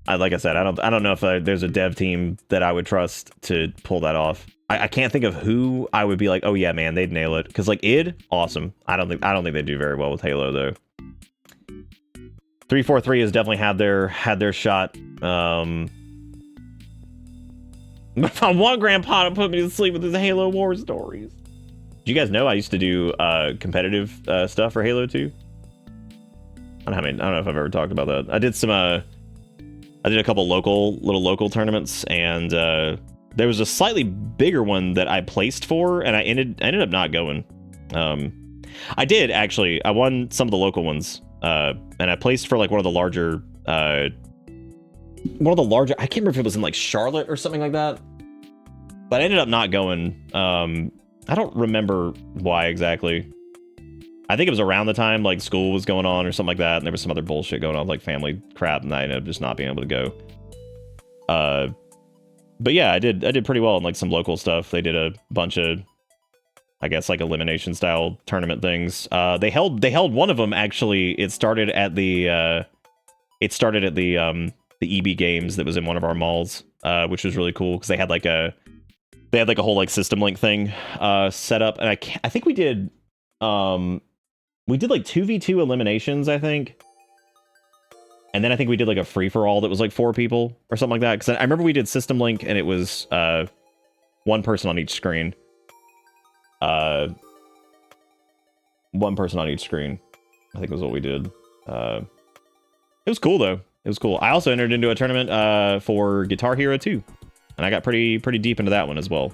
Like I said, I don't know if there's a dev team that I would trust to pull that off. I can't think of who I would be like, oh yeah, man, they'd nail it. Because like id, awesome. I don't think they do very well with Halo though. 343 has definitely had their shot. My one grandpa put me to sleep with his Halo War stories. Do you guys know I used to do competitive stuff for Halo 2? I don't know if I've ever talked about that. I did a couple little local tournaments, and there was a slightly bigger one that I placed for, and I ended up not going. I did actually. I won some of the local ones, and I placed for like one of the larger. I can't remember if it was in like Charlotte or something like that, but I ended up not going. I don't remember why exactly. I think it was around the time like school was going on or something like that, and there was some other bullshit going on, like family crap, and I ended up just not being able to go. But yeah, I did pretty well in like some local stuff. They did a bunch of, I guess, like elimination style tournament things. They held one of them actually. It started at the EB Games that was in one of our malls, which was really cool because they had like a whole like system link thing set up, and I think we did like 2v2 eliminations, I think. And then I think we did like a free-for-all that was like 4 people or something like that. Because I remember we did System Link and it was 1 person on each screen. 1 person on each screen, I think was what we did. It was cool though. It was cool. I also entered into a tournament for Guitar Hero 2. And I got pretty deep into that one as well.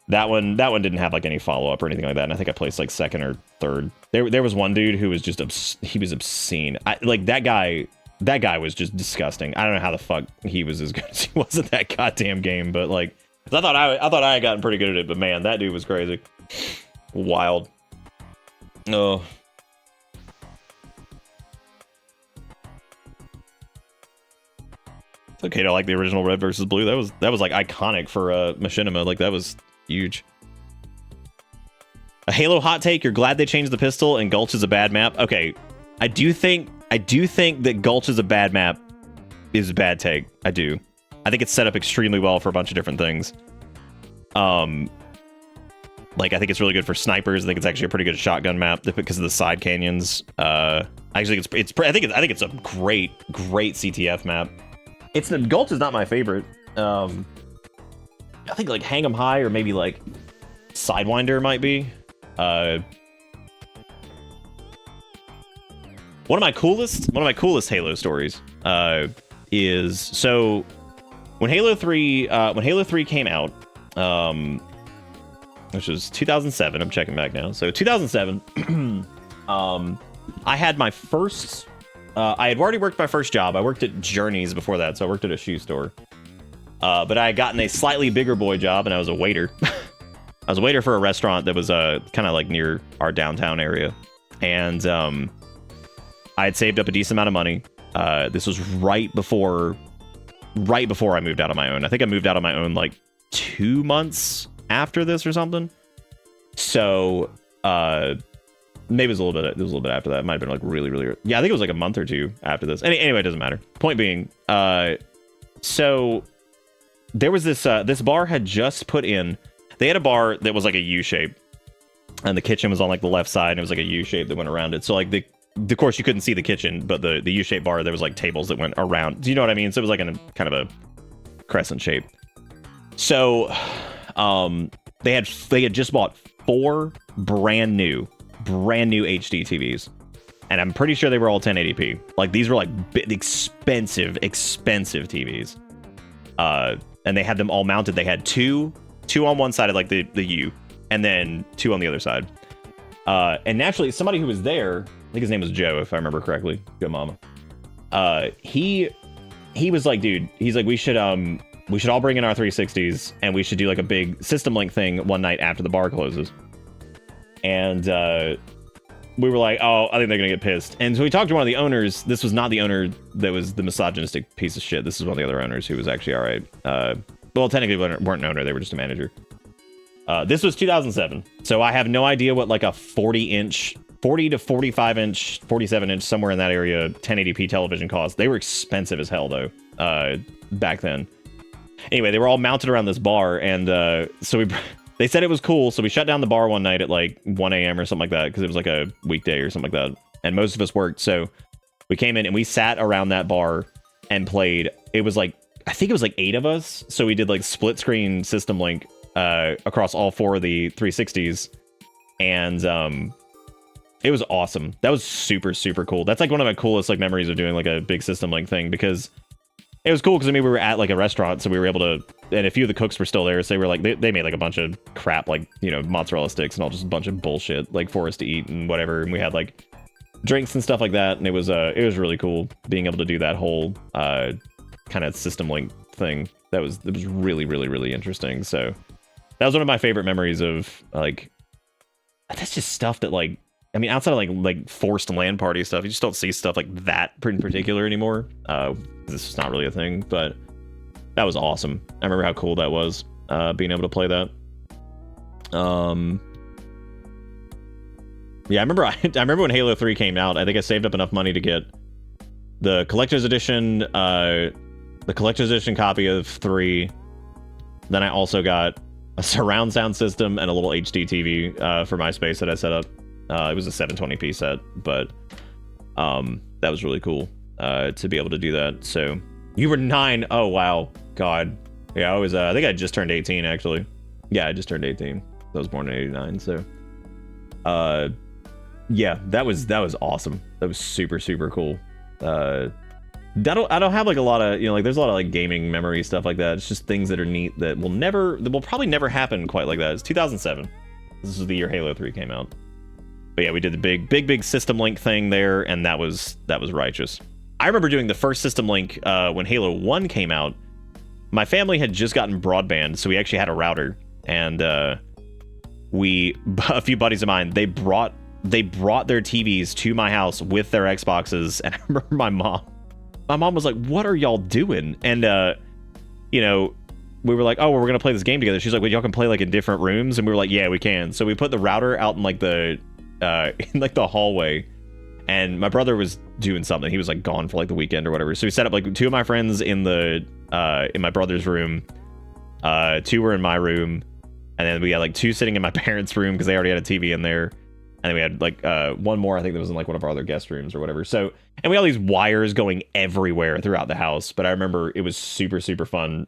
That one didn't have like any follow-up or anything like that, and I think I placed like 2nd or 3rd. There was one dude who was just he was obscene. Like that guy was just disgusting. I don't know how the fuck he was as good as he was at that goddamn game, but like I thought I had gotten pretty good at it, but man, that dude was crazy. Wild. Oh. It's okay to like the original Red versus Blue. That was like iconic for Machinima. Like that was huge. A Halo hot take, you're glad they changed the pistol and Gulch is a bad map. Okay, I do think that Gulch is a bad map is a bad take. I do. I think it's set up extremely well for a bunch of different things. Like I think it's really good for snipers. I think it's actually a pretty good shotgun map because of the side canyons. Actually, I think it's a great CTF map. Gulch is not my favorite. I think like Hang 'em High or maybe like Sidewinder might be. One of my coolest Halo stories is so when Halo 3 came out, which was 2007. I'm checking back now. So 2007, I had my first. I had already worked my first job. I worked at Journeys before that, so I worked at a shoe store. But I had gotten a slightly bigger boy job, and I was a waiter. I was a waiter for a restaurant that was kind of like near our downtown area. And I had saved up a decent amount of money. This was right before I moved out on my own. I think I moved out on my own like 2 months after this or something. So maybe it was a little bit after that. It might have been like really. Yeah, I think it was like a month or 2 after this. Anyway, it doesn't matter. Point being, so there was this bar had just put in. They had a bar that was like a U shape, and the kitchen was on like the left side, and it was like a U shape that went around it. So like of course you couldn't see the kitchen, but the U-shaped bar, there was like tables that went around. Do you know what I mean? So it was like in a kind of a crescent shape. So they had just bought 4 brand new HD TVs, and I'm pretty sure they were all 1080p. Like these were like expensive TVs. And they had them all mounted. They had two on one side of like the U, and then 2 on the other side. And naturally, somebody who was there, I think his name was Joe, if I remember correctly. Good mama. He was like, dude, he's like, we should all bring in our 360s, and we should do like a big System Link thing one night after the bar closes. And we were like, oh, I think they're gonna get pissed. And so we talked to one of the owners. This was not the owner that was the misogynistic piece of shit. This is one of the other owners who was actually all right. Well, technically they weren't an owner, they were just a manager. This was 2007, so I have no idea what like a 40 to 45 inch, 47 inch, somewhere in that area, 1080p television cost. They were expensive as hell though, back then. Anyway, they were all mounted around this bar, and so they said it was cool, so we shut down the bar one night at like 1 a.m. or something like that, because it was like a weekday or something like that, and most of us worked, so we came in and we sat around that bar and played. It was like, I think it was like 8 of us, so we did like split screen System Link across all 4 of the 360s, and it was awesome. That was super, super cool. That's like one of my coolest like memories of doing like a big System Link thing, because it was cool because I mean we were at like a restaurant, so we were able to, and a few of the cooks were still there, so they were like they made like a bunch of crap, like, you know, mozzarella sticks and all, just a bunch of bullshit like for us to eat and whatever, and we had like drinks and stuff like that, and it was really cool being able to do that whole kind of System Link thing. It was really, really, really interesting. So that was one of my favorite memories of, like, that's just stuff that, like, I mean, outside of like forced LAN party stuff, you just don't see stuff like that in particular anymore. This is not really a thing, but that was awesome. I remember how cool that was, being able to play that. Yeah, I remember when Halo 3 came out. I think I saved up enough money to get the collector's edition copy of 3. Then I also got a surround sound system and a little HD TV for my space that I set up. It was a 720p set, but that was really cool to be able to do that. So you were 9. Oh wow, God. Yeah, I was. I think I just turned 18 actually. Yeah, I just turned 18. I was born in '89. So, yeah, that was awesome. That was super, super cool. I don't have like a lot of, you know, like there's a lot of like gaming memory stuff like that. It's just things that are neat that will probably never happen quite like that. It's 2007. This is the year Halo 3 came out. But yeah, we did the big System Link thing there, and that was righteous. I remember doing the first System Link when Halo 1 came out. My family had just gotten broadband, so we actually had a router, and a few buddies of mine, they brought their TVs to my house with their Xboxes, and I remember my mom was like, "What are y'all doing?" And you know, we were like, "Oh, well, we're gonna play this game together." She's like, "Well, y'all can play like in different rooms," and we were like, "Yeah, we can." So we put the router out in like the hallway, and my brother was doing something. He was like gone for like the weekend or whatever. So we set up like 2 of my friends in my brother's room, 2 were in my room, and then we had like 2 sitting in my parents' room because they already had a TV in there. And then we had like 1 more, I think that was in like one of our other guest rooms or whatever. So, and we had all these wires going everywhere throughout the house. But I remember it was super, super fun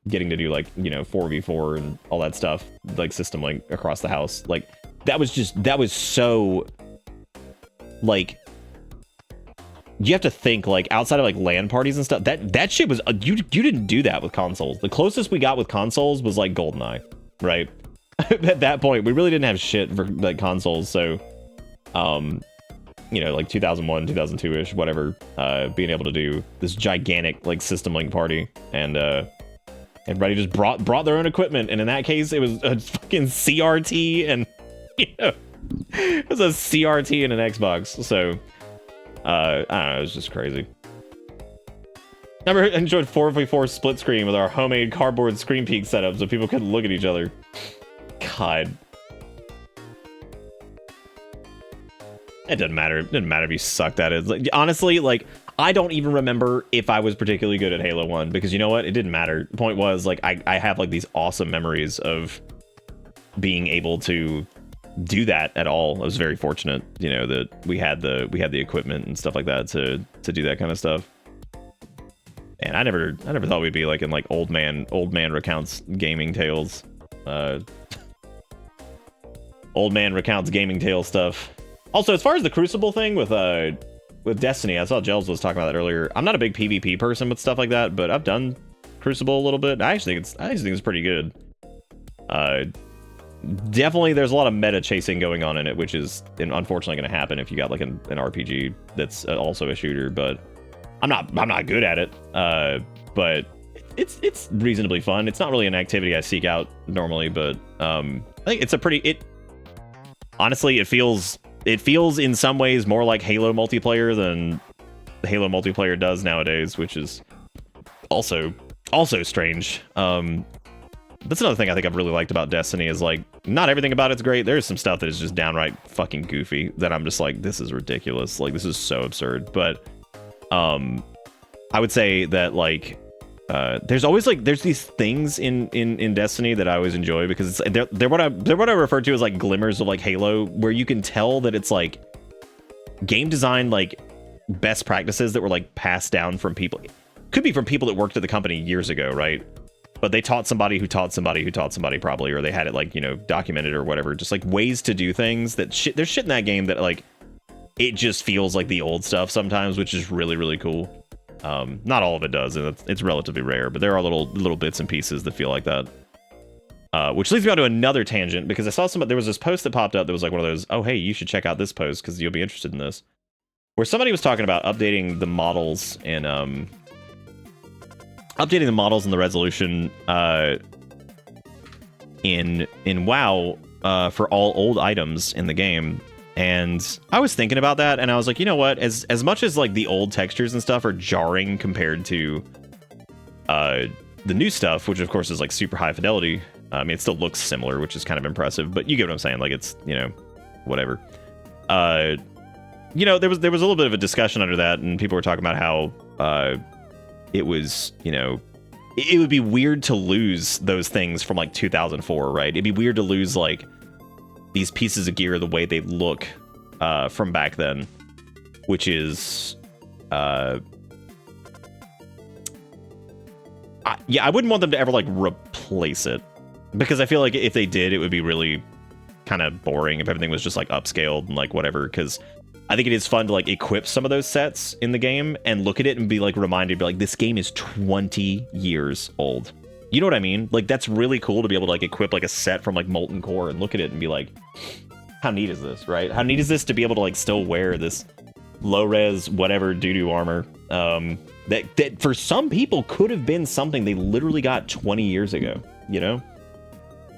getting to do like, you know, 4v4 and all that stuff, like System Link across the house. Like that was so, like, you have to think like outside of like LAN parties and stuff. That shit was, you didn't do that with consoles. The closest we got with consoles was like GoldenEye, right? At that point, we really didn't have shit for like consoles, so you know, like 2001, 2002-ish, whatever, being able to do this gigantic like System Link party, and everybody just brought their own equipment, and in that case, it was a fucking CRT, and you know, it was a CRT and an Xbox, so I don't know, it was just crazy. I enjoyed 4v4 split screen with our homemade cardboard screen peek setup so people couldn't look at each other. God. It doesn't matter. It didn't matter if you sucked at it. Like, honestly, like, I don't even remember if I was particularly good at Halo 1, because you know what? It didn't matter. The point was, like, I have, like, these awesome memories of being able to do that at all. I was very fortunate, you know, that we had the equipment and stuff like that to do that kind of stuff. And I never thought we'd be like in like old man recounts gaming tales. Old man recounts gaming tale stuff. Also, as far as the Crucible thing with Destiny, I saw Gels was talking about that earlier. I'm not a big PvP person with stuff like that, but I've done Crucible a little bit. I actually think it's pretty good. Definitely, there's a lot of meta chasing going on in it, which is unfortunately going to happen if you got like an RPG that's also a shooter. But I'm not good at it. But it's reasonably fun. It's not really an activity I seek out normally, but I think it's a pretty. Honestly, it feels in some ways more like Halo multiplayer than Halo multiplayer does nowadays, which is also strange. That's another thing I think I've really liked about Destiny is like not everything about it's great. There's some stuff that is just downright fucking goofy that I'm just like, this is ridiculous. Like, this is so absurd. But I would say that like there's these things in Destiny that I always enjoy because they're what I refer to as like glimmers of like Halo, where you can tell that it's like game design like best practices that were like passed down from people. Could be from people that worked at the company years ago, right? But they taught somebody who taught somebody who taught somebody probably, or they had it like, you know, documented or whatever. Just like ways to do things that there's shit in that game that like it just feels like the old stuff sometimes, which is really, really cool. Not all of it does, and it's relatively rare, but there are little bits and pieces that feel like that. Which leads me on to another tangent, because I saw there was this post that popped up that was like one of those, oh hey, you should check out this post because you'll be interested in this, where somebody was talking about updating the models and the resolution in WoW for all old items in the game. And I was thinking about that, and I was like, you know what? As much as like the old textures and stuff are jarring compared to the new stuff, which of course is like super high fidelity. I mean, it still looks similar, which is kind of impressive. But you get what I'm saying? Like, it's, you know, whatever. You know, there was a little bit of a discussion under that, and people were talking about how it was, you know, it would be weird to lose those things from like 2004, right? It'd be weird to lose like these pieces of gear the way they look from back then, which is yeah, I wouldn't want them to ever like replace it, because I feel like if they did, it would be really kind of boring if everything was just like upscaled and like whatever. Because I think it is fun to like equip some of those sets in the game and look at it and be like reminded, be like, this game is 20 years old. You know what I mean? Like, that's really cool to be able to like equip like a set from like Molten Core and look at it and be like, how neat is this, right? How neat is this to be able to like still wear this low res whatever doo-doo armor that for some people could have been something they literally got 20 years ago, you know?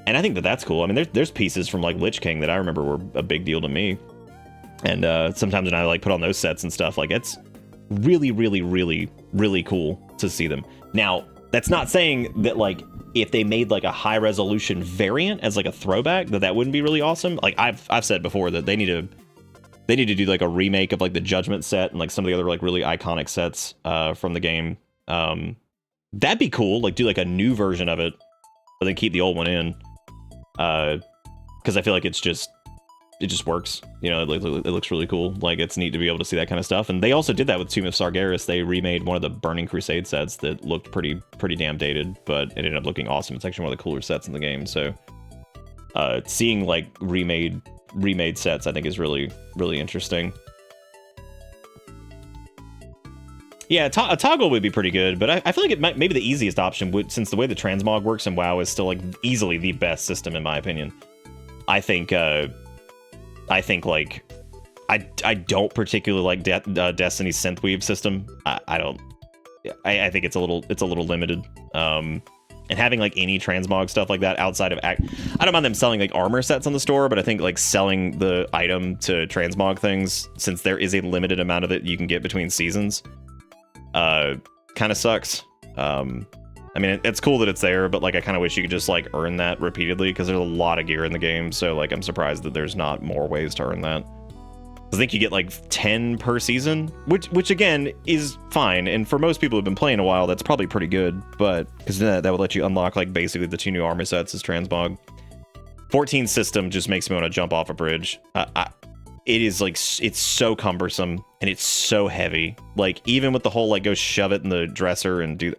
And I think that that's cool. I mean, there's pieces from like Lich King that I remember were a big deal to me. And sometimes when I like put on those sets and stuff, like it's really, really, really, really cool to see them. Now, that's not saying that like if they made like a high resolution variant as like a throwback, that wouldn't be really awesome. Like I've said before that they need to do like a remake of like the Judgment set and like some of the other like really iconic sets from the game. That'd be cool. Like do like a new version of it, but then keep the old one in. Because I feel like it just works, you know. It looks really cool. Like, it's neat to be able to see that kind of stuff. And they also did that with Tomb of Sargeras. They remade one of the Burning Crusade sets that looked pretty damn dated, but it ended up looking awesome. It's actually one of the cooler sets in the game. So seeing like remade sets, I think, is really, really interesting. Yeah, a toggle would be pretty good, but I feel like it might maybe the easiest option would, since the way the transmog works in WoW is still like easily the best system in my opinion. I think like I don't particularly like Destiny's synthweave system. I don't. I think it's a little limited. And having like any transmog stuff like that outside of I don't mind them selling like armor sets on the store, but I think like selling the item to transmog things, since there is a limited amount of it you can get between seasons, kind of sucks. I mean, it's cool that it's there, but like I kind of wish you could just like earn that repeatedly, because there's a lot of gear in the game. So like I'm surprised that there's not more ways to earn that. I think you get like 10 per season, which again is fine, and for most people who've been playing a while, that's probably pretty good. But because that would let you unlock like basically the 2 new armor sets as transmog. 14 system just makes me want to jump off a bridge. It is like, it's so cumbersome and it's so heavy. Like, even with the whole like go shove it in the dresser and do,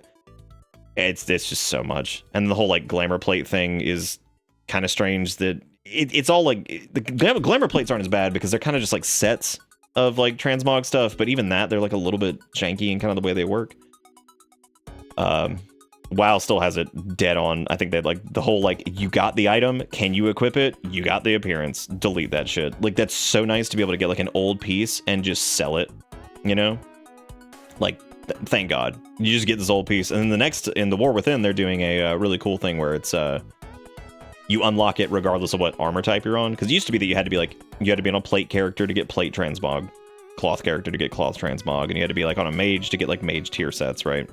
it's just so much. And the whole like glamour plate thing is kind of strange. That it's all like, the glamour plates aren't as bad because they're kind of just like sets of like transmog stuff, but even that, they're like a little bit janky in kind of the way they work. WoW still has it dead on. I think that like the whole like, you got the item, can you equip it? You got the appearance, delete that shit. Like, that's so nice to be able to get like an old piece and just sell it, you know? Like, thank God. You just get this old piece. And then the next, in the War Within, they're doing a really cool thing where it's, you unlock it regardless of what armor type you're on. Because it used to be that you had to be on a plate character to get plate transmog, cloth character to get cloth transmog, and you had to be like on a mage to get like mage tier sets, right?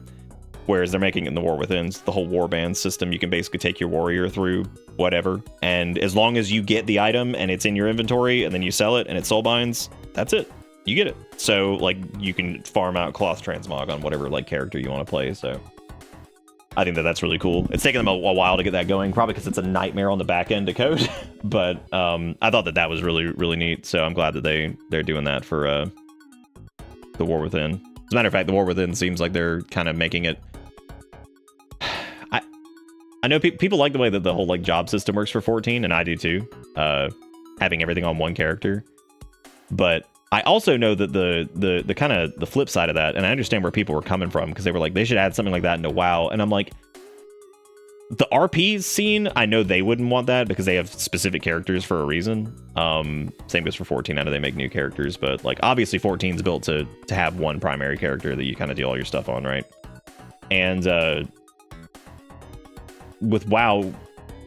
Whereas they're making it in the War Within, the whole warband system, you can basically take your warrior through whatever, and as long as you get the item and it's in your inventory and then you sell it and it soul binds, that's it. You get it. So like you can farm out cloth transmog on whatever like character you want to play. So I think that that's really cool. It's taken them a while to get that going, probably because it's a nightmare on the back end to code. But I thought that was really, really neat. So I'm glad that they're doing that for the War Within. As a matter of fact, the War Within seems like they're kind of making it. I know people like the way that the whole like job system works for 14, and I do too. Having everything on one character, but I also know that the kind of the flip side of that, and I understand where people were coming from because they were like they should add something like that into WoW, and I'm like, the RP scene, I know they wouldn't want that because they have specific characters for a reason. Same goes for 14. I know they make new characters, but like obviously 14 is built to have one primary character that you kind of do all your stuff on, right? And with WoW,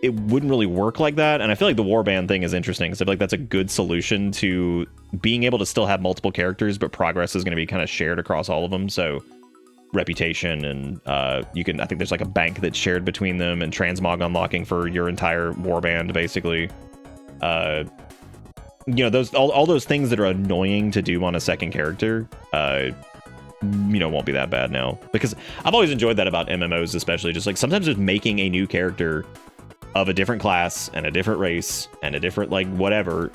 it wouldn't really work like that, and I feel like the warband thing is interesting because I feel like that's a good solution to being able to still have multiple characters, but progress is going to be kind of shared across all of them. So reputation and you can, I think there's like a bank that's shared between them, and transmog unlocking for your entire warband, basically. You know, those all those things that are annoying to do on a second character, you know, won't be that bad now, because I've always enjoyed that about MMOs, especially just like sometimes just making a new character of a different class and a different race and a different like whatever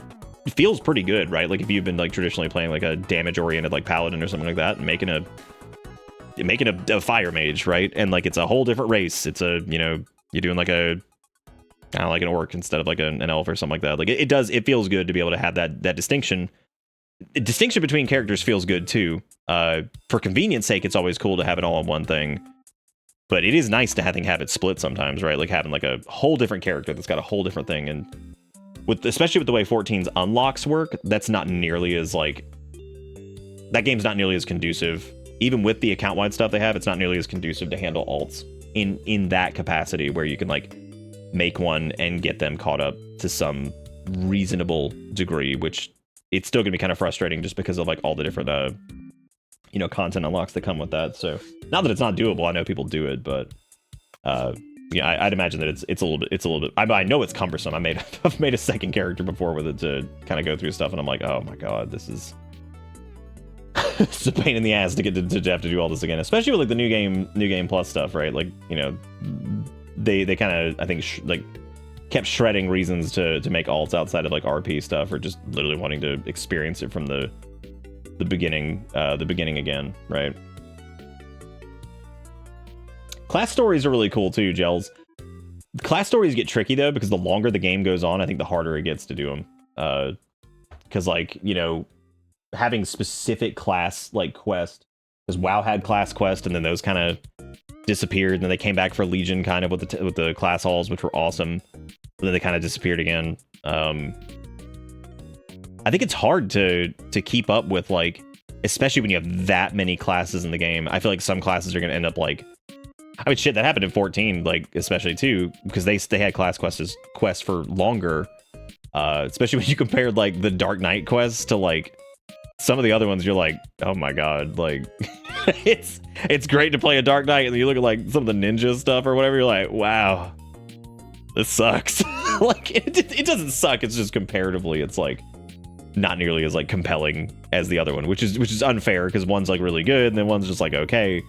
feels pretty good, right? Like if you've been like traditionally playing like a damage oriented like paladin or something like that, and making a fire mage, right? And like it's a whole different race. It's a, you know, you're doing like a kind of like an orc instead of like an elf or something like that. Like it feels good to be able to have that distinction. Distinction between characters feels good too. For convenience sake, it's always cool to have it all on one thing, but it is nice to have it split sometimes, right? Like having like a whole different character that's got a whole different thing. And especially with the way 14's unlocks work, that's not nearly as like, that game's not nearly as conducive. Even with the account wide stuff they have, it's not nearly as conducive to handle alts in that capacity, where you can like make one and get them caught up to some reasonable degree, which it's still gonna be kind of frustrating just because of like all the different you know, content unlocks that come with that. So not that it's not doable, I know people do it, but yeah, I'd imagine that it's a little bit. I know it's cumbersome. I've made a second character before with it to kind of go through stuff, and I'm like, oh my god, this is it's a pain in the ass to get to have to do all this again, especially with like the new game plus stuff, right? Like, you know, they kind of, I think like kept shredding reasons to make alts outside of like RP stuff, or just literally wanting to experience it from the beginning again, right? Class stories are really cool too, Gels. Class stories get tricky though, because the longer the game goes on, I think the harder it gets to do them. Because like, you know, having specific class like quest, because WoW had class quest, and then those kind of disappeared, and then they came back for Legion kind of with the class halls, which were awesome. But then they kind of disappeared again. I think it's hard to keep up with, like, especially when you have that many classes in the game. I feel like some classes are going to end up like, I mean, shit, that happened in 14, like, especially too, because they had class quests for longer. Especially when you compared like the Dark Knight quests to like some of the other ones. You're like, oh my god, like it's great to play a Dark Knight, and then you look at like some of the ninja stuff or whatever, you're like, wow, this sucks. Like it doesn't suck, it's just comparatively it's like not nearly as like compelling as the other one, which is unfair, because one's like really good and then one's just like okay.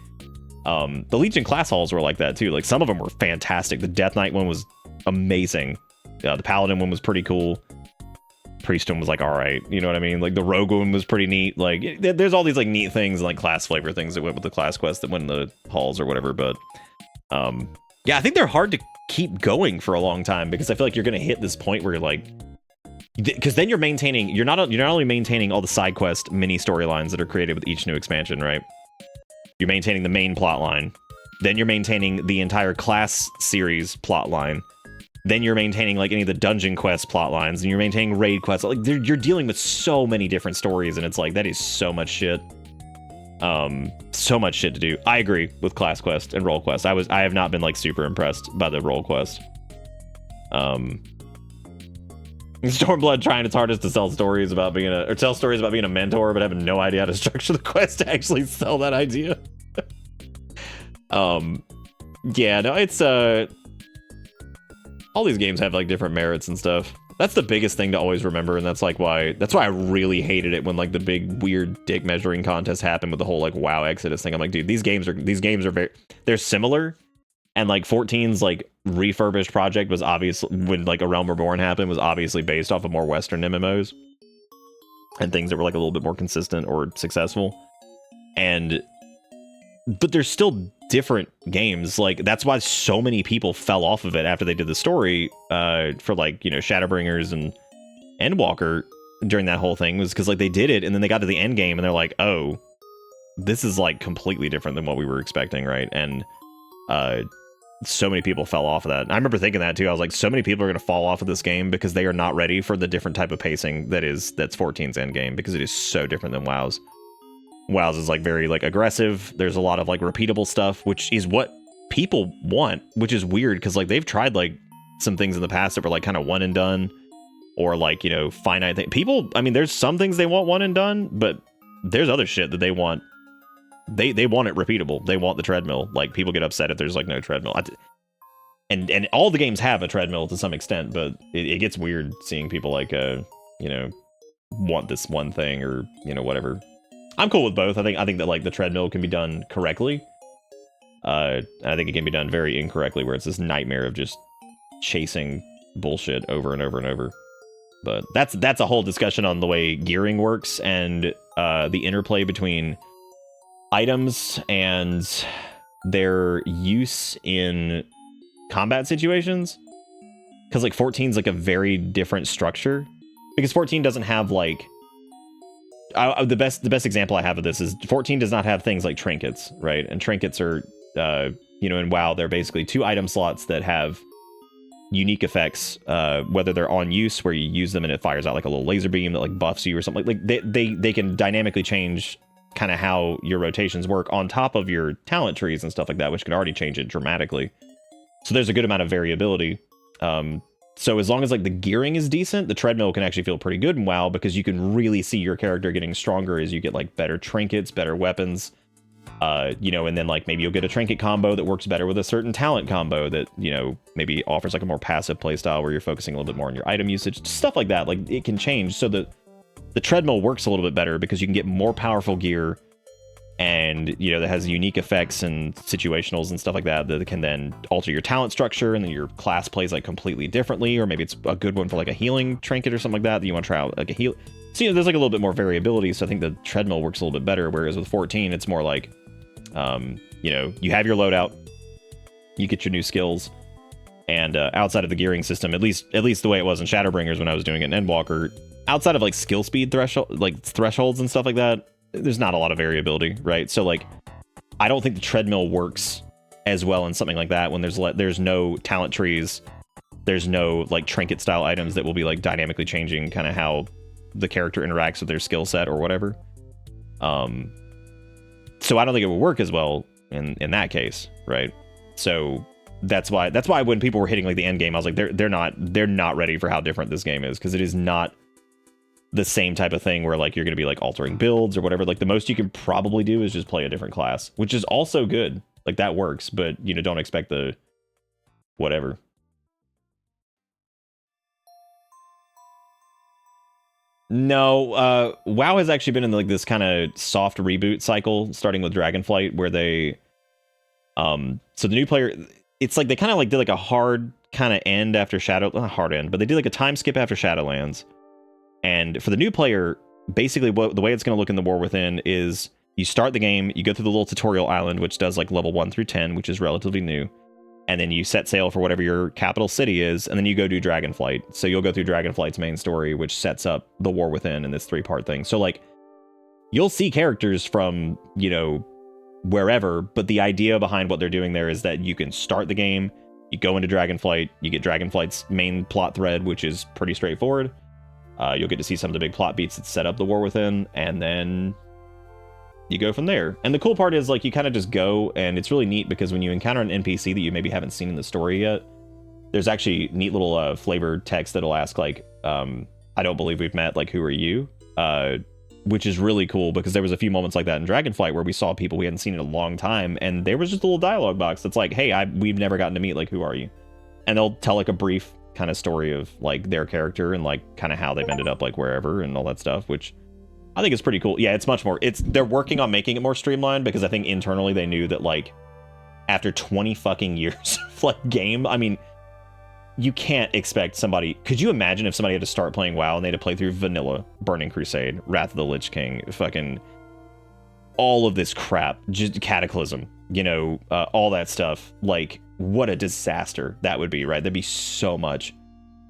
The Legion class halls were like that too. Like some of them were fantastic. The Death Knight one was amazing. The Paladin one was pretty cool. Priest one was like, all right, you know what I mean? Like the Rogue one was pretty neat. Like there's all these like neat things, like class flavor things that went with the class quest that went in the halls or whatever. But yeah, I think they're hard to keep going for a long time because I feel like you're gonna hit this point where you're like, because then you're not only maintaining all the side quest mini storylines that are created with each new expansion, right? You're maintaining the main plot line, then you're maintaining the entire class series plot line. Then you're maintaining like any of the dungeon quest plot lines, and you're maintaining raid quests. Like you're dealing with so many different stories, and it's like that is so much shit. So much shit to do. I agree with class quest and role quest. I have not been like super impressed by the role quest. Stormblood trying its hardest to tell stories about being a mentor, but having no idea how to structure the quest to actually sell that idea. Yeah, no, it's all these games have like different merits and stuff. That's the biggest thing to always remember, and that's why I really hated it when like the big weird dick measuring contest happened with the whole like WoW Exodus thing. I'm like, dude, these games are they're similar, and like 14's like refurbished project was obviously, when like A Realm Reborn happened, was obviously based off of more Western MMOs and things that were like a little bit more consistent or successful. But they're still different games. Like that's why so many people fell off of it after they did the story for like, you know, Shadowbringers and Endwalker during that whole thing, was because like they did it and then they got to the end game and they're like, oh, this is like completely different than what we were expecting, right? And so many people fell off of that. And I remember thinking that too. I was like, so many people are going to fall off of this game because they are not ready for the different type of pacing that's 14's end game, because it is so different than WoW's. WoW's is like very like aggressive. There's a lot of like repeatable stuff, which is what people want, which is weird because like they've tried like some things in the past that were like kind of one and done, or like, you know, finite thing. People, I mean, there's some things they want one and done, but there's other shit that they want. They want it repeatable. They want the treadmill. Like people get upset if there's like no treadmill. And all the games have a treadmill to some extent, but it gets weird seeing people like you know, want this one thing or, you know, whatever. I'm cool with both. I think that like the treadmill can be done correctly. I think it can be done very incorrectly, where it's this nightmare of just chasing bullshit over and over and over. But that's a whole discussion on the way gearing works and the interplay between items and their use in combat situations. Because like 14's like a very different structure. Because 14 doesn't have like the best example I have of this is 14 does not have things like trinkets, right? And trinkets are, you know, in WoW, they're basically 2 item slots that have unique effects, whether they're on use, where you use them and it fires out like a little laser beam that like buffs you or something. Like they can dynamically change kind of how your rotations work on top of your talent trees and stuff like that, which can already change it dramatically. So there's a good amount of variability. So as long as like the gearing is decent, the treadmill can actually feel pretty good in WoW, because you can really see your character getting stronger as you get like better trinkets, better weapons, you know, and then like maybe you'll get a trinket combo that works better with a certain talent combo that, you know, maybe offers like a more passive playstyle where you're focusing a little bit more on your item usage, stuff like that. Like it can change. So the treadmill works a little bit better because you can get more powerful gear, and, you know, that has unique effects and situationals and stuff like that that can then alter your talent structure, and then your class plays like completely differently, or maybe it's a good one for like a healing trinket or something like that you want to try out, like a heal. So, you know, there's like a little bit more variability, so I think the treadmill works a little bit better, whereas with 14 it's more like, you know, you have your loadout, you get your new skills, and outside of the gearing system, at least the way it was in Shadowbringers when I was doing it in Endwalker, outside of like skill speed thresholds and stuff like that, there's not a lot of variability, right? So like, I don't think the treadmill works as well in something like that when there's no talent trees, there's no like trinket style items that will be like dynamically changing kind of how the character interacts with their skill set or whatever. So I don't think it would work as well in that case, right? So that's why when people were hitting like the end game, I was like, they're not ready for how different this game is, because it is not the same type of thing where like you're going to be like altering builds or whatever. Like the most you can probably do is just play a different class, which is also good. Like that works, but you know, don't expect the whatever. No, WoW has actually been in like this kind of soft reboot cycle, starting with Dragonflight, where they so the new player, it's like they kind of like did like a hard kind of end after not hard end, but they do like a time skip after Shadowlands. And for the new player, basically the way it's going to look in the War Within is you start the game, you go through the little tutorial island, which does like level 1 through 10, which is relatively new. And then you set sail for whatever your capital city is, and then you go do Dragonflight. So you'll go through Dragonflight's main story, which sets up the War Within in this 3-part thing. So like, you'll see characters from, you know, wherever, but the idea behind what they're doing there is that you can start the game, you go into Dragonflight, you get Dragonflight's main plot thread, which is pretty straightforward. You'll get to see some of the big plot beats that set up the War Within, and then you go from there. And the cool part is, like, you kind of just go, and it's really neat because when you encounter an NPC that you maybe haven't seen in the story yet, there's actually neat little flavored text that'll ask, like, I don't believe we've met, like, who are you? Which is really cool because there was a few moments like that in Dragonflight where we saw people we hadn't seen in a long time, and there was just a little dialogue box that's like, hey, we've never gotten to meet, like, who are you? And they'll tell like a brief kind of story of like their character and like kind of how they've ended up like wherever and all that stuff, which I think is pretty cool. Yeah, it's much more, they're working on making it more streamlined because I think internally they knew that like after 20 fucking years of like game, I mean, you can't expect somebody... Could you imagine if somebody had to start playing WoW and they had to play through Vanilla, Burning Crusade, Wrath of the Lich King, fucking... all of this crap, just Cataclysm, you know, all that stuff. Like, what a disaster that would be, right? That'd be so much.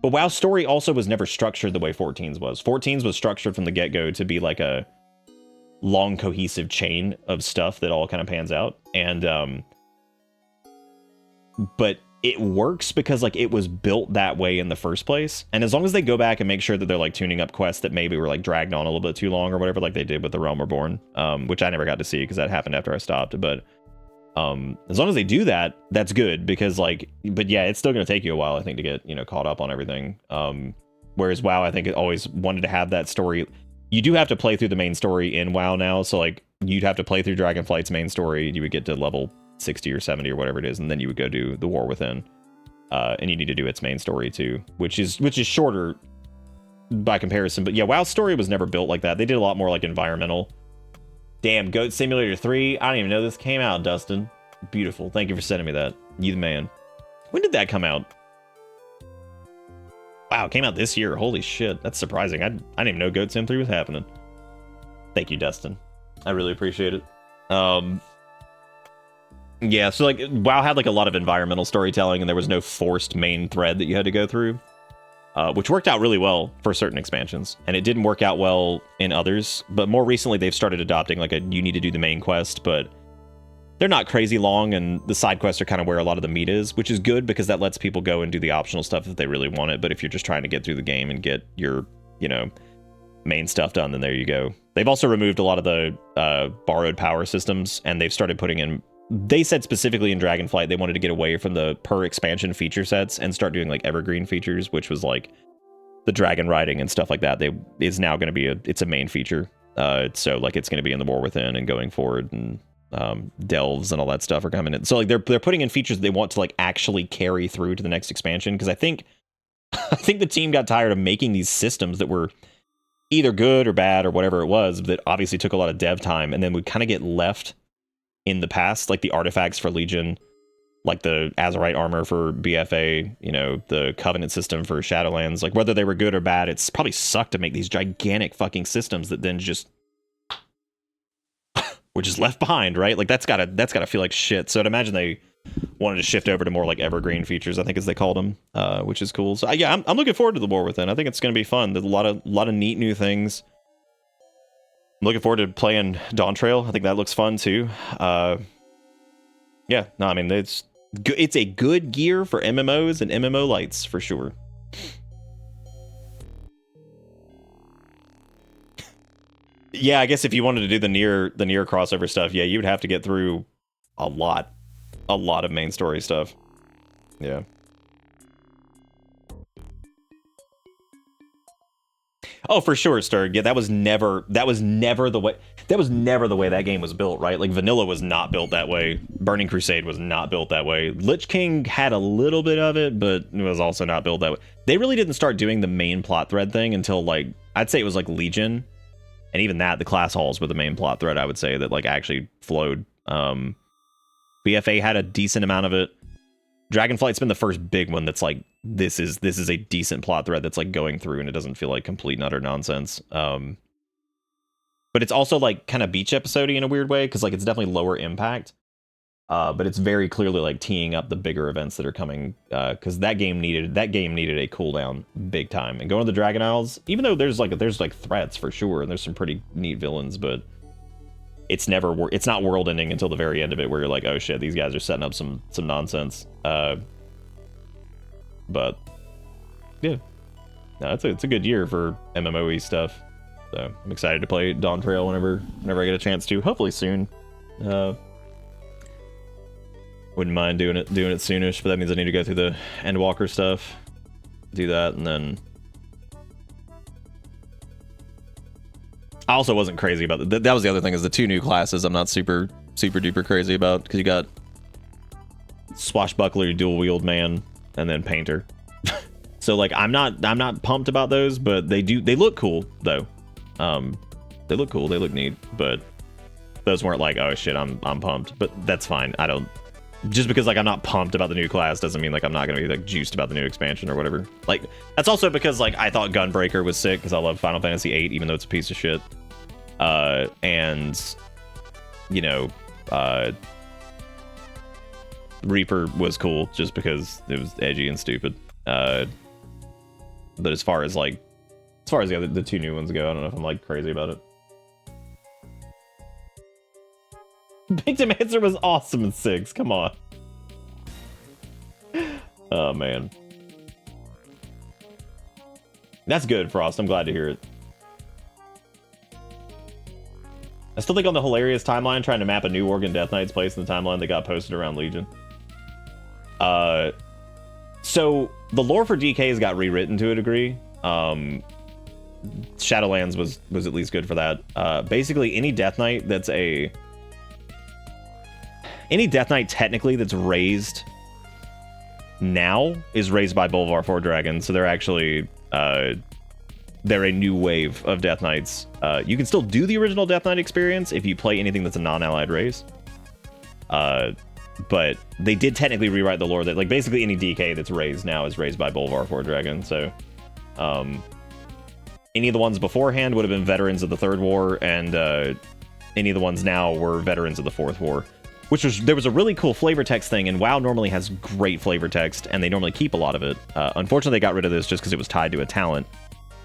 But WoW's story also was never structured the way 14's was. 14's was structured from the get-go to be like a long, cohesive chain of stuff that all kind of pans out. And, but it works because like it was built that way in the first place. And as long as they go back and make sure that they're like tuning up quests that maybe were like dragged on a little bit too long or whatever, like they did with The Realm Reborn, which I never got to see because that happened after I stopped. But as long as they do that, that's good because like, but yeah, it's still going to take you a while, I think, to get, you know, caught up on everything. Whereas WoW, I think it always wanted to have that story. You do have to play through the main story in WoW now. So like you'd have to play through Dragonflight's main story. You would get to level 60 or 70 or whatever it is, and then you would go do the War Within, and you need to do its main story too, which is shorter by comparison. But yeah, WoW's story was never built like that. They did a lot more like environmental. Damn, Goat Simulator 3, I don't even know this came out, Dustin. Beautiful, thank you for sending me that. You the man. When did that come out? Wow, it came out this year. Holy shit, that's surprising. I didn't even know Goat Sim 3 was happening. Thank you, Dustin, I really appreciate it. Yeah, so like WoW had like a lot of environmental storytelling, and there was no forced main thread that you had to go through, which worked out really well for certain expansions, and it didn't work out well in others. But more recently, they've started adopting like you need to do the main quest, but they're not crazy long, and the side quests are kind of where a lot of the meat is, which is good because that lets people go and do the optional stuff if they really want it. But if you're just trying to get through the game and get your, you know, main stuff done, then there you go. They've also removed a lot of the borrowed power systems, and they've started putting in... They said specifically in Dragonflight they wanted to get away from the per expansion feature sets and start doing like evergreen features, which was like the dragon riding and stuff like that. Is now going to be it's a main feature. So like it's going to be in the War Within and going forward, and delves and all that stuff are coming in. So like they're putting in features that they want to like actually carry through to the next expansion, because I think the team got tired of making these systems that were either good or bad or whatever it was, that obviously took a lot of dev time and then would kind of get left in the past, like the artifacts for Legion, like the Azerite armor for BFA, you know, the Covenant system for Shadowlands. Like whether they were good or bad, it's probably sucked to make these gigantic fucking systems that then just were just left behind, right? Like that's gotta feel like shit. So I'd imagine they wanted to shift over to more like evergreen features, I think, as they called them, which is cool. So yeah, I'm looking forward to the War Within. I think it's gonna be fun. There's a lot of neat new things. I'm looking forward to playing Dawn Trail. I think that looks fun too. Yeah, no, I mean it's a good gear for MMOs and MMO lights for sure. Yeah, I guess if you wanted to do the near crossover stuff, yeah, you would have to get through a lot of main story stuff. Yeah. Oh, for sure, Sturg. Yeah, that was never the way that game was built, right? Like Vanilla was not built that way. Burning Crusade was not built that way. Lich King had a little bit of it, but it was also not built that way. They really didn't start doing the main plot thread thing until like, I'd say it was like Legion. And even that, the class halls were the main plot thread, I would say, that like actually flowed. BFA had a decent amount of it. Dragonflight's been the first big one that's like this is a decent plot thread that's like going through and it doesn't feel like complete and utter nonsense. But it's also like kind of beach episode-y in a weird way because like it's definitely lower impact. But it's very clearly like teeing up the bigger events that are coming because that game needed a cooldown big time. And going to the Dragon Isles, even though there's like threats for sure and there's some pretty neat villains, but it's not world ending until the very end of it where you're like, oh shit, these guys are setting up some nonsense. But yeah, no, it's a good year for MMOE stuff. So I'm excited to play Dawn Trail whenever I get a chance to. Hopefully soon. Wouldn't mind doing it soonish, but that means I need to go through the Endwalker stuff, do that, and then I also wasn't crazy about that. That was the other thing, is the 2 new classes I'm not super duper crazy about, because you got Swashbuckler, Dual Wield Man, and then Painter. So like I'm not pumped about those, but they look cool though. They look cool, they look neat, but those weren't like, oh shit, I'm pumped. But that's fine. I don't, just because like I'm not pumped about the new class doesn't mean like I'm not gonna be like juiced about the new expansion or whatever. Like that's also because like I thought Gunbreaker was sick because I love Final Fantasy VIII, even though it's a piece of shit. And you know, Reaper was cool just because it was edgy and stupid. But as far as the 2 new ones go, I don't know if I'm like crazy about it. Big Demancer was awesome in 6. Come on. Oh man, that's good, Frost. I'm glad to hear it. I still think on the hilarious timeline trying to map a new Organ Death Knight's place in the timeline that got posted around Legion. So the lore for DKs got rewritten to a degree. Shadowlands was at least good for that. Basically any Death Knight technically that's raised now is raised by Bolvar 4 Dragons, so they're actually they're a new wave of Death Knights. You can still do the original Death Knight experience if you play anything that's a non-allied race. But they did technically rewrite the lore that like basically any DK that's raised now is raised by Bolvar 4 Dragon. So any of the ones beforehand would have been veterans of the Third War, and any of the ones now were veterans of the Fourth War. There was a really cool flavor text thing, and WoW normally has great flavor text, and they normally keep a lot of it. Unfortunately, they got rid of this just because it was tied to a talent.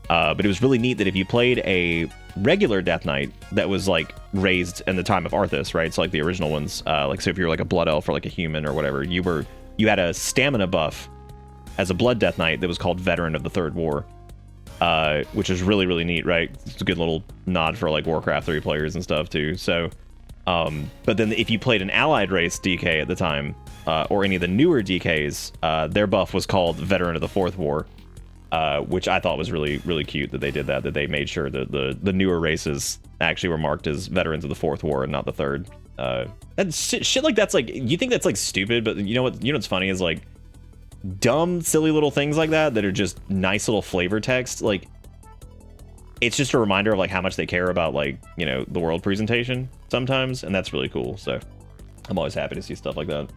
But it was really neat that if you played a regular Death Knight that was like raised in the time of Arthas, right? So like the original ones, like so if you were like a Blood Elf or like a human or whatever, you had a stamina buff as a Blood Death Knight that was called Veteran of the Third War, which is really, really neat, right? It's a good little nod for like Warcraft 3 players and stuff too. So, but then if you played an allied race DK at the time, or any of the newer DKs, their buff was called Veteran of the Fourth War. Which I thought was really, really cute that they did that they made sure that the newer races actually were marked as veterans of the Fourth War and not the Third. And shit like that's like, you think that's like stupid, but you know what's funny is like dumb, silly little things like that are just nice little flavor text. Like it's just a reminder of like how much they care about like, you know, the world presentation sometimes, and that's really cool. So I'm always happy to see stuff like that.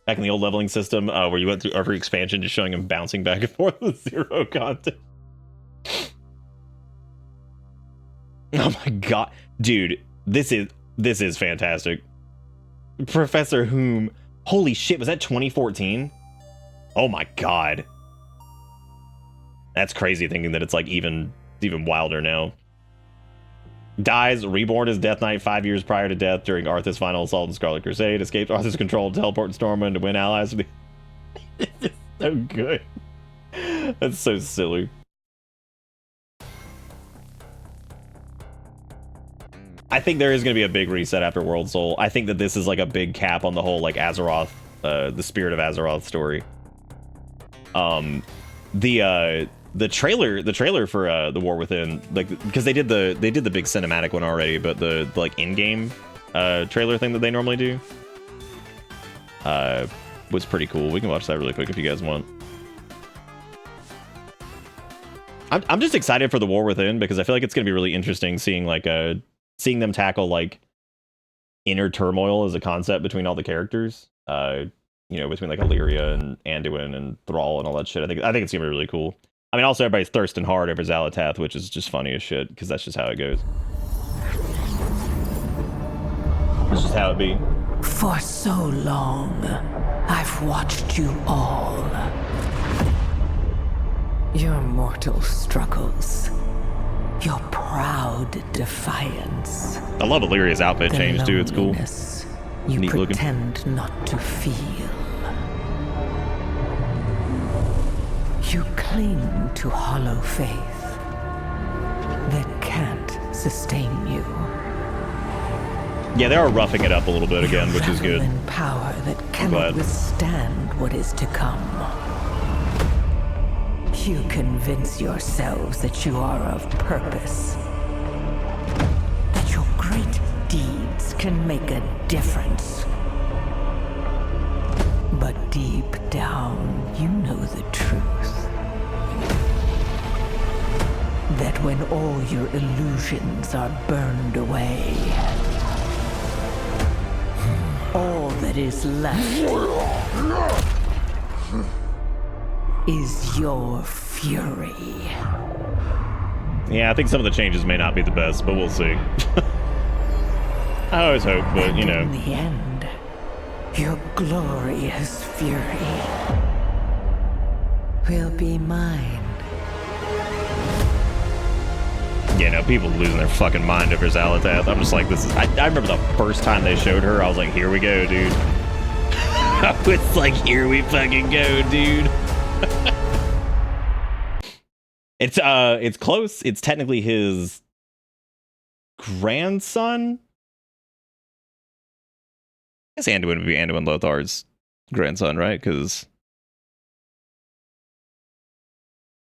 Back in the old leveling system, where you went through every expansion just showing him bouncing back and forth with 0 content. Oh my god. Dude, this is fantastic. Professor Whom. Holy shit, was that 2014? Oh my god. That's crazy thinking that it's like even wilder now. Dies, reborn as Death Knight 5 years prior to death during Arthas' final assault in Scarlet Crusade. Escapes Arthas' control to teleport to Stormwind to win allies. It's so good. That's so silly. I think there is going to be a big reset after World Soul. I think that this is like a big cap on the whole like Azeroth, the Spirit of Azeroth story. The trailer for the War Within, like, because they did the big cinematic one already, but the like in-game trailer thing that they normally do was pretty cool. We can watch that really quick if you guys want. I'm just excited for the War Within because I feel like it's gonna be really interesting seeing like seeing them tackle like inner turmoil as a concept between all the characters. You know, between like Illyria and Anduin and Thrall and all that shit. I think it's gonna be really cool. I mean, also everybody's thirsting hard over Xal'atath, which is just funny as shit because that's just how it goes. That's just how it be. For so long, I've watched you all. Your mortal struggles. Your proud defiance. I love Illyria's outfit change too, it's cool. You neat pretend not to feel. You cling to hollow faith that can't sustain you. Yeah, they are roughing it up a little bit again, which is good. In power that cannot withstand what is to come. You convince yourselves that you are of purpose. That your great deeds can make a difference. But deep down, you know the truth. That when all your illusions are burned away, all that is left is your fury. Yeah, I think some of the changes may not be the best, but we'll see. I always hope, but you know. In the end, your glorious fury will be mine. Yeah, no, people losing their fucking mind over Xal'atath. I'm just like, this is. I remember the first time they showed her, I was like, here we go, dude. I was like, here we fucking go, dude. It's close. It's technically his grandson. I guess Anduin would be Anduin Lothar's grandson, right? Because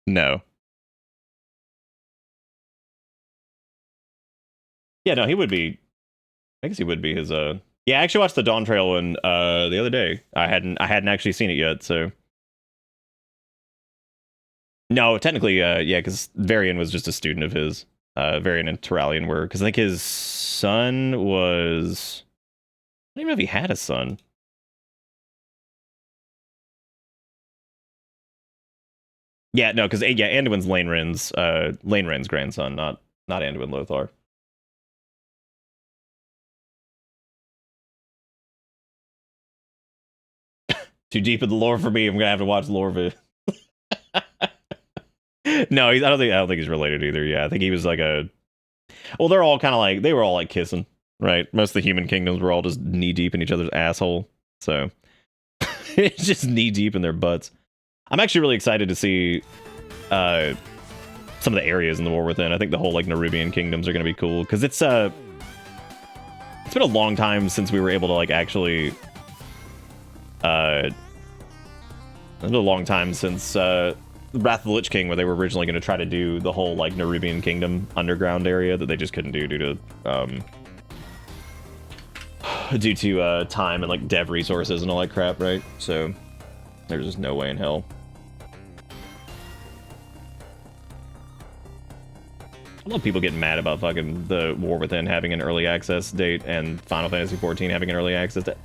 no. Yeah, no, he would be. I guess he would be his. Yeah, I actually watched the Dawn Trail one the other day. I hadn't actually seen it yet, so. No, technically, yeah, because Varian was just a student of his. Varian and Turallion were, because I think his son was. I don't even know if he had a son. Yeah, no, because yeah, Anduin's Lane Wren's grandson, not Anduin Lothar. Too deep in the lore for me. I'm gonna have to watch lore vid. No, I don't think he's related either. Yeah, I think he was like a. Well, they're all kind of like they were all like kissing, right? Most of the human kingdoms were all just knee deep in each other's asshole. So it's just knee deep in their butts. I'm actually really excited to see some of the areas in the War Within. I think the whole like Nerubian kingdoms are gonna be cool because it's been a long time since we were able to like actually. It's been a long time since Wrath of the Lich King, where they were originally going to try to do the whole like Nerubian Kingdom underground area that they just couldn't do due to time and like dev resources and all that crap, right? So there's just no way in hell. I love people getting mad about fucking the War Within having an early access date and Final Fantasy XIV having an early access date.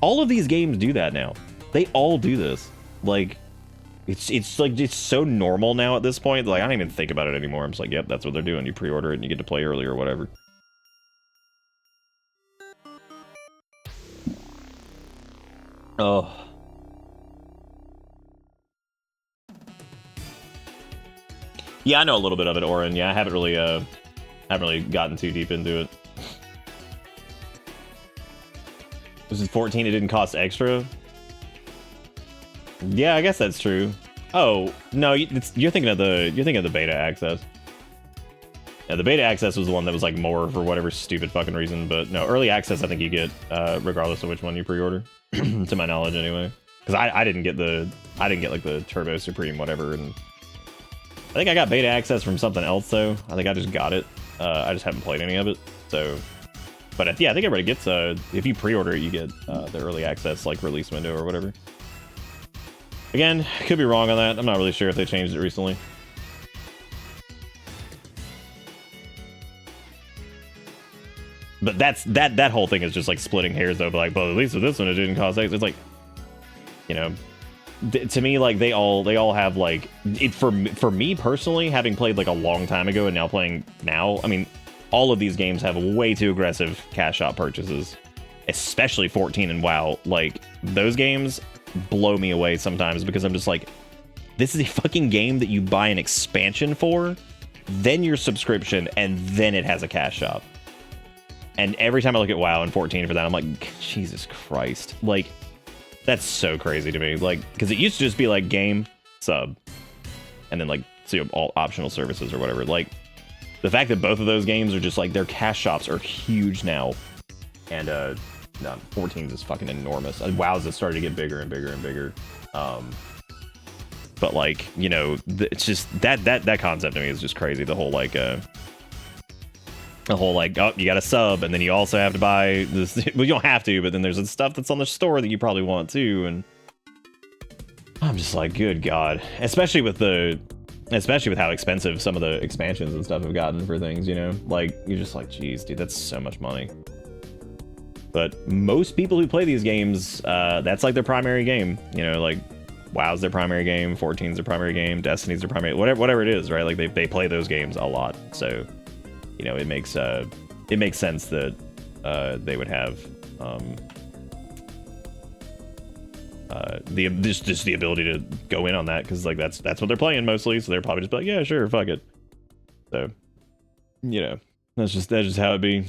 All of these games do that now. They all do this. Like, it's like it's so normal now at this point. Like I don't even think about it anymore. I'm just like, yep, that's what they're doing. You pre-order it and you get to play early or whatever. Oh. Yeah, I know a little bit of it, Oren. Yeah, I haven't really gotten too deep into it. This is 14. It didn't cost extra. Yeah, I guess that's true. Oh no, you're thinking of the beta access. Yeah, the beta access was the one that was like more for whatever stupid fucking reason. But no, early access I think you get regardless of which one you pre-order, to my knowledge anyway. Because I didn't get like the Turbo Supreme whatever, and I think I got beta access from something else though. I think I just got it. I just haven't played any of it. So. But yeah, I think everybody gets if you pre-order it, you get the early access like release window or whatever. Again, could be wrong on that. I'm not really sure if they changed it recently. But that whole thing is just like splitting hairs though. But like, but at least with this one, it didn't cost X. It's like, you know, to me, like they all have like it for me personally, having played like a long time ago and now playing now. I mean, all of these games have way too aggressive cash shop purchases, especially 14 and WoW. Like those games blow me away sometimes because I'm just like, this is a fucking game that you buy an expansion for, then your subscription, and then it has a cash shop. And every time I look at WoW and 14 for that, I'm like, Jesus Christ. Like, that's so crazy to me. Like, because it used to just be like game, sub, and then like, so all optional services or whatever. Like, the fact that both of those games are just like, their cash shops are huge now. And, no, 14 is fucking enormous. And WoW's has started to get bigger and bigger and bigger. But like, you know, it's just that concept to me is just crazy. The whole like, oh, you got a sub, and then you also have to buy this. Well, you don't have to, but then there's the stuff that's on the store that you probably want too. And I'm just like, good God, especially with how expensive some of the expansions and stuff have gotten for things. You know, like you're just like, geez, dude, that's so much money. But most people who play these games, that's like their primary game. You know, like WoW's their primary game, 14's their primary game, Destiny's their primary, whatever it is, right? Like they play those games a lot, so you know it makes sense that they would have the ability to go in on that because like that's what they're playing mostly, so they're probably just like, yeah, sure, fuck it. So you know, that's just how it be.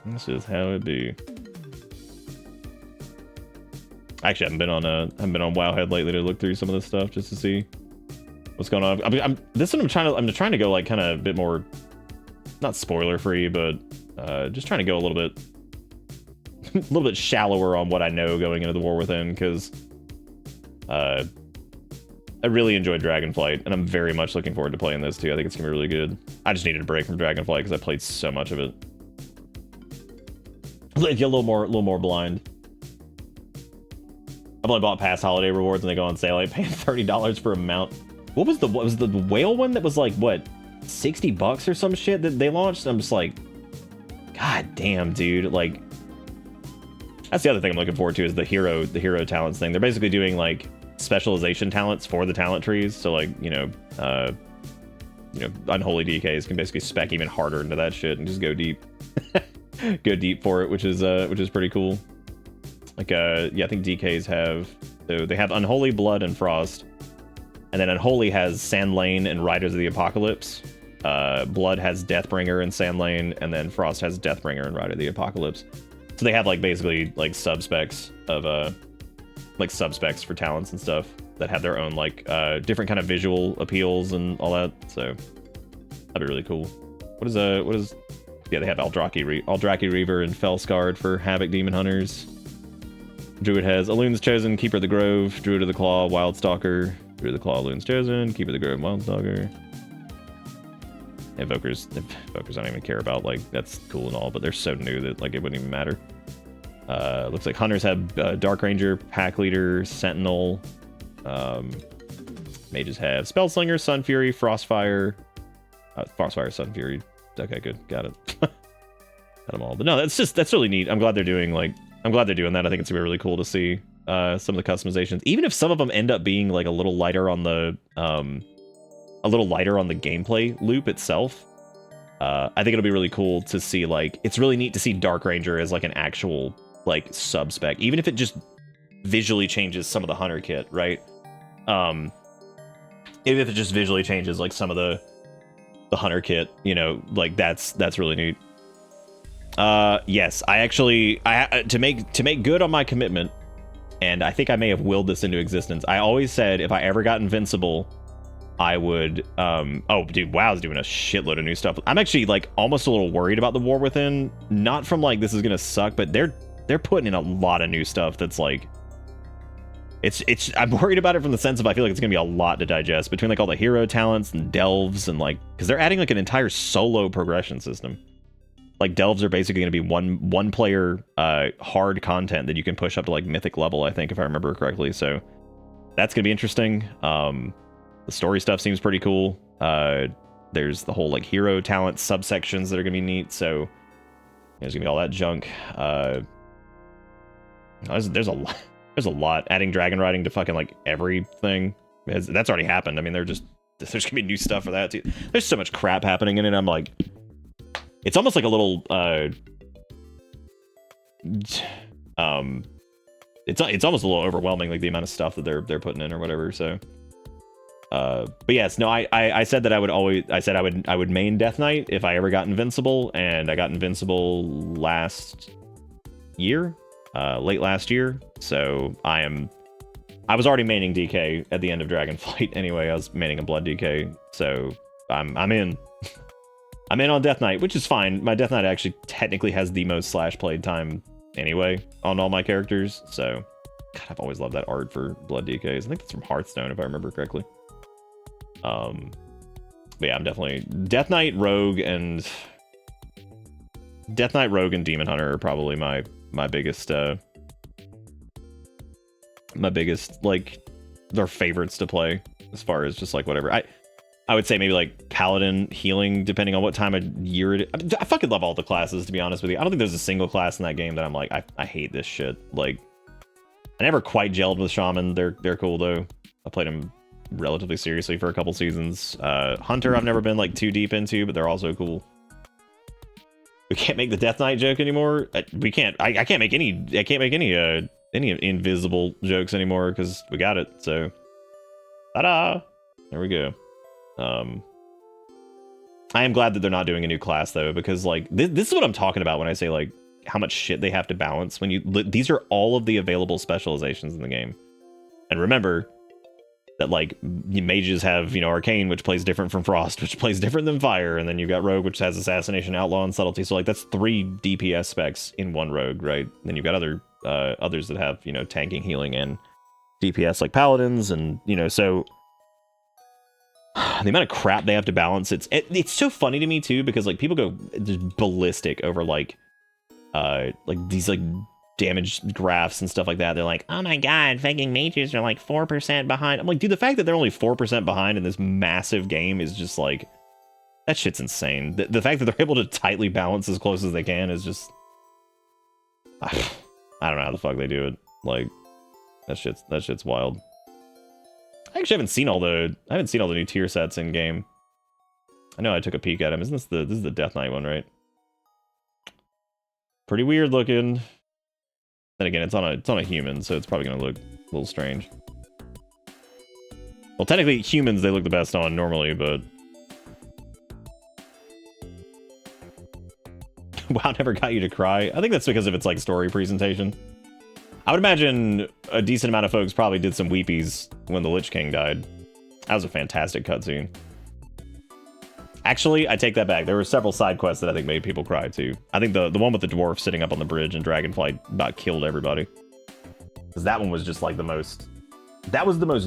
That's just how it be. Actually, I haven't been on Wowhead lately to look through some of this stuff just to see what's going on. I mean, this one I'm trying to go like kind of a bit more, not spoiler free, but just trying to go a little bit shallower on what I know going into the War Within, because I really enjoyed Dragonflight, and I'm very much looking forward to playing this too. I think it's gonna be really good. I just needed a break from Dragonflight because I played so much of it. Get a little more blind. I've only bought past holiday rewards when they go on sale. I paid $30 for a mount. What was the whale one that was like what, $60 or some shit that they launched? I'm just like, god damn, dude. Like, that's the other thing I'm looking forward to is the hero talents thing. They're basically doing like specialization talents for the talent trees. So like, you know, unholy DKs can basically spec even harder into that shit and just go deep. Go deep for it, which is pretty cool. Like yeah, I think DKs have, so they have Unholy, Blood, and Frost, and then Unholy has Sand Lane and Riders of the Apocalypse. Blood has Deathbringer and Sand Lane, and then Frost has Deathbringer and Rider of the Apocalypse. So they have like basically like subspecs of like subspecs for talents and stuff that have their own like different kind of visual appeals and all that. So that'd be really cool. What is yeah, they have Aldraki Reaver and Fellscarred for Havoc Demon Hunters. Druid has Alun's Chosen, Keeper of the Grove, Druid of the Claw, Wildstalker, Druid of the Claw, Alun's Chosen, Keeper of the Grove, Wildstalker. Invokers I don't even care about, like, that's cool and all, but they're so new that, like, it wouldn't even matter. Looks like Hunters have Dark Ranger, Pack Leader, Sentinel. Mages have Spellslinger, Sun Fury, Frostfire, Sun Fury. Okay, good, got it. Got them all. But no, that's really neat. I'm glad they're doing that. I think it's gonna be really cool to see some of the customizations, even if some of them end up being like a little lighter on the gameplay loop itself. I think it'll be really cool to see, like, it's really neat to see Dark Ranger as like an actual like sub spec, even if it just visually changes some of the hunter kit, right? Even if it just visually changes like some of the hunter kit, you know, like that's really neat. Yes, I actually to make good on my commitment, and I think I may have willed this into existence. I always said if I ever got invincible, I would oh dude, WoW's doing a shitload of new stuff. I'm actually like almost a little worried about the War Within, not from like this is gonna suck, but they're putting in a lot of new stuff that's like it's I'm worried about it from the sense of I feel like it's gonna be a lot to digest between like all the hero talents and delves and like, because they're adding like an entire solo progression system. Like delves are basically going to be one player hard content that you can push up to like mythic level, I think, if I remember correctly. So that's going to be interesting. The story stuff seems pretty cool. There's the whole like hero talent subsections that are going to be neat. So There's gonna be all that junk. There's a lot. Adding dragon riding to fucking like everything. That's already happened. I mean, there's gonna be new stuff for that too. There's so much crap happening in it. I'm like, it's almost like a little it's almost a little overwhelming, like the amount of stuff that they're putting in or whatever. So but yes, no, I said that I would main Death Knight if I ever got Invincible, and I got Invincible last year, late last year. So I was already maining DK at the end of Dragonflight anyway. I was maining a Blood DK, so I'm in. I'm in on Death Knight, which is fine. My Death Knight actually technically has the most slash played time anyway on all my characters. So, God, I've always loved that art for Blood DKs. I think that's from Hearthstone, if I remember correctly. But yeah, I'm definitely Death Knight, Rogue, and Demon Hunter are probably my biggest like their favorites to play as far as just like whatever. I would say maybe like Paladin, healing, depending on what time of year it is. I fucking love all the classes, to be honest with you. I don't think there's a single class in that game that I'm like, I hate this shit. Like, I never quite gelled with Shaman. They're cool though. I played them relatively seriously for a couple seasons. Hunter I've never been like too deep into, but they're also cool. We can't make the Death Knight joke anymore. We can't. I can't make any invisible jokes anymore because we got it. So, ta-da! There we go. I am glad that they're not doing a new class though, because like this is what I'm talking about when I say like how much shit they have to balance. When these are all of the available specializations in the game, and remember that like mages have, you know, Arcane, which plays different from Frost, which plays different than Fire, and then you've got Rogue, which has Assassination, Outlaw, and Subtlety. So like that's 3 DPS specs in one Rogue, right? Then you've got others that have, you know, tanking, healing, and DPS like Paladins, and you know, so the amount of crap they have to balance, it's so funny to me too, because like people go just ballistic over like these like damage graphs and stuff like that. They're like, oh my god, fucking mages are like 4% behind. I'm like, dude, the fact that they're only 4% behind in this massive game is just like, that shit's insane. The fact that they're able to tightly balance as close as they can is just, I don't know how the fuck they do it. Like, that shit's wild. I actually haven't seen all the new tier sets in game. I know I took a peek at them. This is the Death Knight one, right? Pretty weird looking. Then again, it's on a human, so it's probably gonna look a little strange. Well, technically humans they look the best on normally, but WoW never got you to cry. I think that's because of its like story presentation. I would imagine a decent amount of folks probably did some weepies when the Lich King died. That was a fantastic cutscene. Actually, I take that back. There were several side quests that I think made people cry too. I think the one with the dwarf sitting up on the bridge in Dragonflight about killed everybody. Because that one was just like the most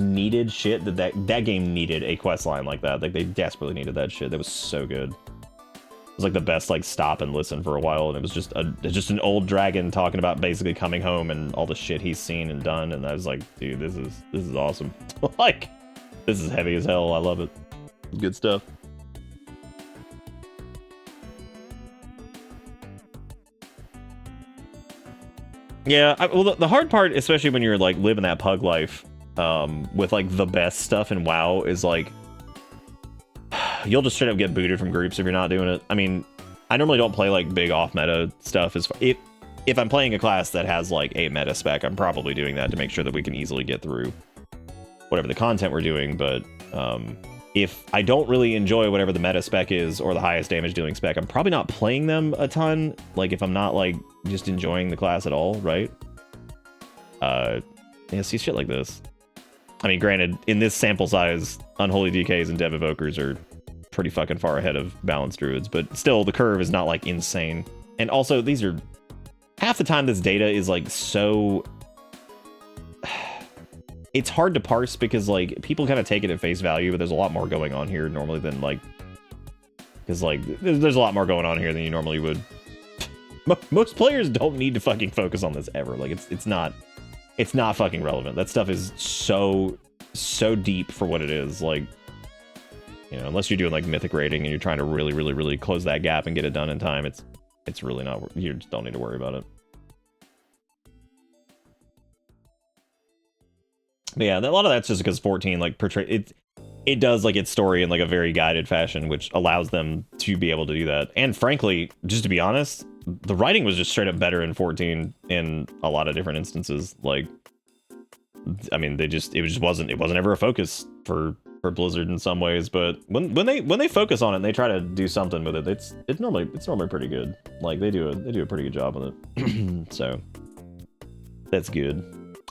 needed shit that game needed a quest line like that. Like they desperately needed that shit. That was so good. It was like the best like stop and listen for a while, and it was just an old dragon talking about basically coming home and all the shit he's seen and done, and I was like, dude, this is awesome. Like, this is heavy as hell. I love it. Good stuff. Yeah, well, the hard part, especially when you're like living that pug life, with like the best stuff in WoW, is like you'll just straight up get booted from groups if you're not doing it. I mean, I normally don't play like big off meta stuff. If I'm playing a class that has like a meta spec, I'm probably doing that to make sure that we can easily get through whatever the content we're doing. But if I don't really enjoy whatever the meta spec is or the highest damage dealing spec, I'm probably not playing them a ton. Like if I'm not like just enjoying the class at all, right? Yeah, see shit like this. I mean, granted, in this sample size, Unholy DKs and Dev Evokers are pretty fucking far ahead of balanced druids, but still the curve is not like insane. And also these are half the time this data is like so it's hard to parse because like people kind of take it at face value, but there's a lot more going on here normally than like, because like there's a lot more going on here than you normally would. Most players don't need to fucking focus on this ever. Like it's not fucking relevant. That stuff is so deep for what it is. Like, you know, unless you're doing like mythic rating and you're trying to really close that gap and get it done in time, it's it's really not. You just don't need to worry about it. But yeah, a lot of that's just because 14 like portray it. It does like its story in like a very guided fashion, which allows them to be able to do that. And frankly, just to be honest, the writing was just straight up better in 14 in a lot of different instances. Like, I mean, it wasn't ever a focus for Blizzard in some ways, but when they focus on it and they try to do something with it, it's normally pretty good. Like they do a pretty good job with it. So that's good.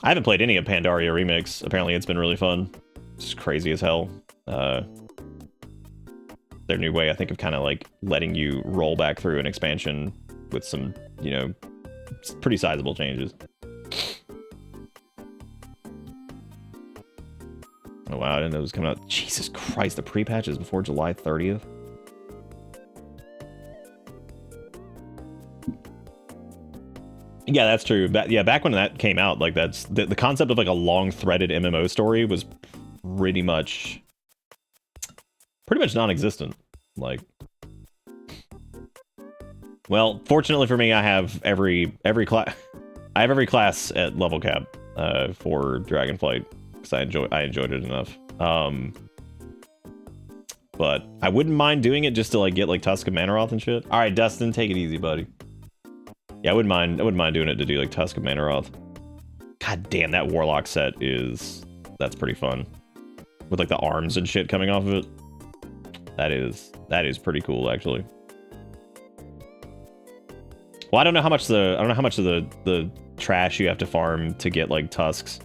I haven't played any of Pandaria Remix. Apparently it's been really fun. It's crazy as hell. Their new way, I think, of kind of like letting you roll back through an expansion with some, you know, pretty sizable changes. Oh wow, I didn't know it was coming out. Jesus Christ, the pre-patch is before July 30th. Yeah, that's true. Back when that came out, like that's the concept of like a long threaded MMO story was pretty much non-existent. Like, well, fortunately for me, I have every class. I have every class at level cap for Dragonflight because I enjoyed it enough. But I wouldn't mind doing it just to like get like Tusk of Manaroth and shit. All right, Dustin, take it easy, buddy. Yeah, I wouldn't mind doing it to do like Tusk of Manaroth. God damn, that Warlock set that's pretty fun. With like the arms and shit coming off of it. That is pretty cool, actually. Well, I don't know how much of the trash you have to farm to get like tusks.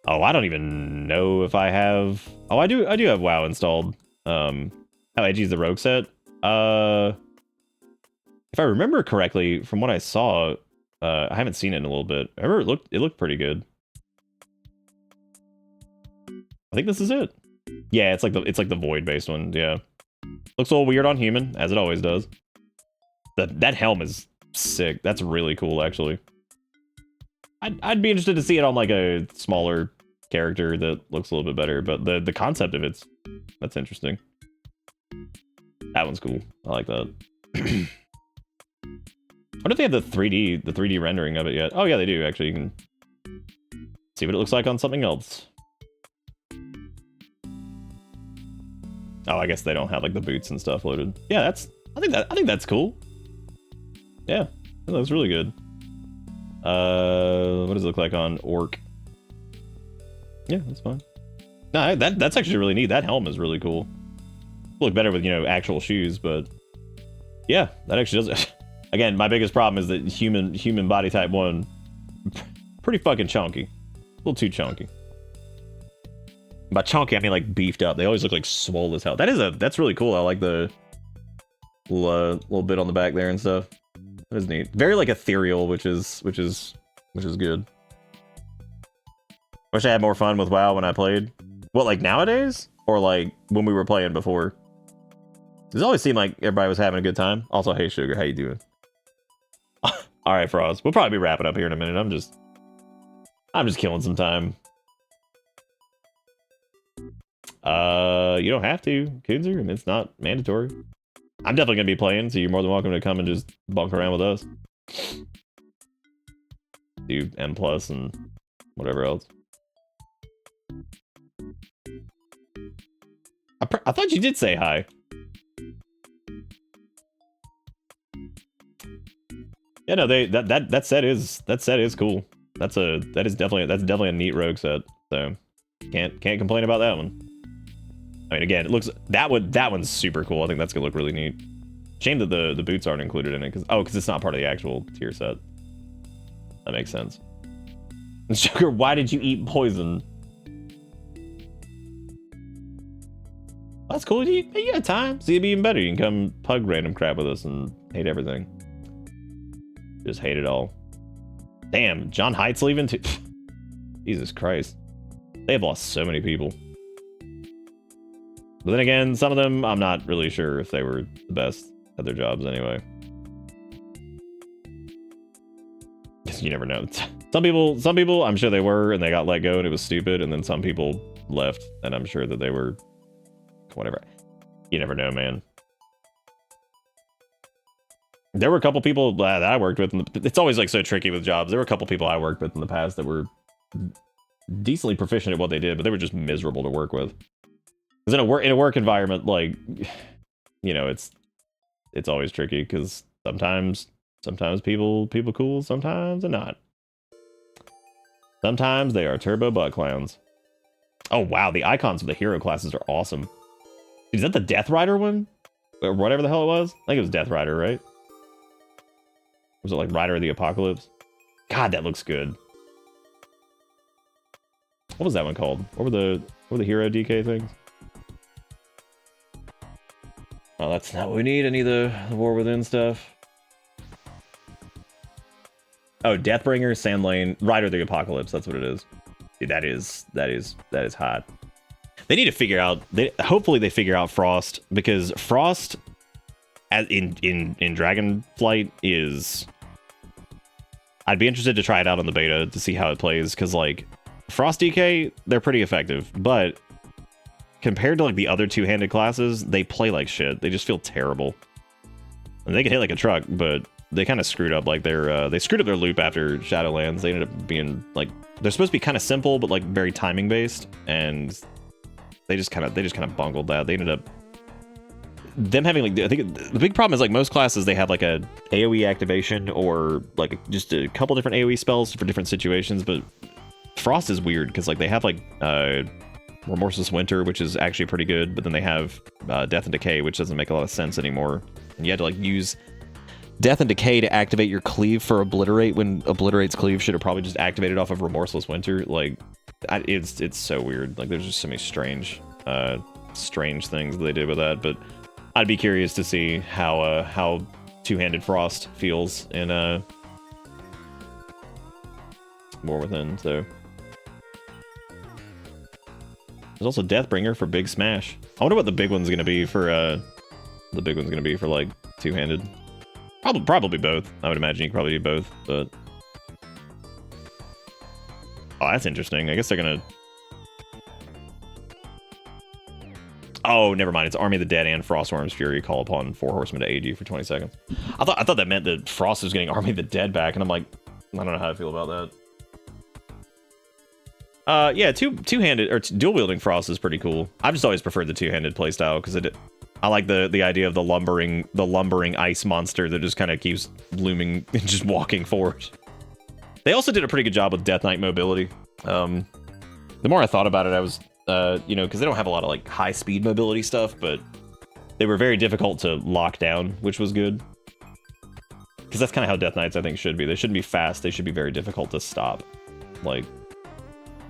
Oh, I don't even know if I have. Oh, I do have WoW installed. How edgy is the rogue set? If I remember correctly, from what I saw, I haven't seen it in a little bit. I remember it looked pretty good. I think this is it. Yeah, it's like the void based one. Yeah, looks a little weird on human, as it always does. That helm is sick. That's really cool, actually. I'd be interested to see it on like a smaller character that looks a little bit better, but the concept of that's interesting. That one's cool. I like that. I wonder if they have the 3D rendering of it yet. Oh yeah, they do actually. You can see what it looks like on something else. Oh, I guess they don't have like the boots and stuff loaded. Yeah, I think that's cool. Yeah, that looks really good. What does it look like on Orc? Yeah, that's fine. No, that's actually really neat. That helm is really cool. Look better with, you know, actual shoes, but yeah, that actually does. Again, my biggest problem is that human body type 1, pretty fucking chunky. A little too chunky. By chunky, I mean like beefed up. They always look like swole as hell. That's really cool. I like the little bit on the back there and stuff. That is neat. Very like ethereal, which is good. Wish I had more fun with WoW when I played. What, like nowadays? Or like when we were playing before? It always seemed like everybody was having a good time. Also, hey Sugar, how you doing? Alright, Froz. We'll probably be wrapping up here in a minute. I'm just killing some time. You don't have to, Kunzer. I mean, it's not mandatory. I'm definitely gonna be playing, so you're more than welcome to come and just bunk around with us. Do M+ and whatever else. I thought you did say hi. Yeah, no, that set is cool. That's definitely a neat rogue set. So can't complain about that one. I mean, again, it looks that one's super cool. I think that's gonna look really neat. Shame that the boots aren't included in it because it's not part of the actual tier set. That makes sense. Sugar, why did you eat poison? That's cool. You got time. See, it'd be even better. You can come pug random crap with us and hate everything. Just hate it all. Damn, John Haight's leaving too. Jesus Christ. They have lost so many people. But then again, some of them, I'm not really sure if they were the best at their jobs anyway. You never know. Some people, I'm sure they were, and they got let go, and it was stupid. And then some people left, and I'm sure that they were whatever. You never know, man. There were a couple people that I worked with. It's always like so tricky with jobs. There were a couple people I worked with in the past that were decently proficient at what they did, but they were just miserable to work with. Because in a work environment, like, you know, it's always tricky because sometimes people cool, sometimes they're not. Sometimes they are turbo butt clowns. Oh wow, the icons of the hero classes are awesome. Is that the Death Rider one? Or whatever the hell it was? I think it was Death Rider, right? Was it like Rider of the Apocalypse? God, that looks good. What was that one called? What were the hero DK things? Oh, that's not what we need. Any of the War Within stuff. Oh, Deathbringer, Sandlane, Rider of the Apocalypse. That's what it is. Dude, that is hot. They need to figure out. Hopefully they figure out Frost, because Frost, as in Dragonflight, is. I'd be interested to try it out on the beta to see how it plays, because like Frost DK, they're pretty effective, but compared to like the other two-handed classes, they play like shit. They just feel terrible. And they can hit like a truck, but they kind of screwed up like they screwed up their loop after Shadowlands. They ended up being like, they're supposed to be kind of simple but like very timing based, and they just kind of bungled that. They ended up them having like, I think the big problem is like most classes they have like a AoE activation or like just a couple different AoE spells for different situations, but Frost is weird because like they have like Remorseless Winter, which is actually pretty good, but then they have Death and Decay, which doesn't make a lot of sense anymore. And you had to like use Death and Decay to activate your cleave for Obliterate, when Obliterate's cleave should have probably just activated off of Remorseless Winter. Like, it's so weird. Like, there's just so many strange things that they did with that. But I'd be curious to see how two-handed Frost feels in War Within. So there's also Deathbringer for Big Smash. I wonder what the big one's gonna be for like two-handed. Probably both. I would imagine you could probably do both, but oh, that's interesting. I guess they're gonna. Oh, never mind. It's Army of the Dead and Frostworm's Fury. Call upon 4 horsemen to aid you for 20 seconds. I thought that meant that Frost was getting Army of the Dead back, and I'm like, I don't know how I feel about that. Yeah, two-handed or dual-wielding Frost is pretty cool. I've just always preferred the two-handed playstyle because I like the idea of the lumbering ice monster that just kind of keeps looming and just walking forward. They also did a pretty good job with Death Knight mobility. The more I thought about it, I was, you know, because they don't have a lot of like high speed mobility stuff, but they were very difficult to lock down, which was good. Because that's kind of how Death Knights I think should be. They shouldn't be fast. They should be very difficult to stop. Like,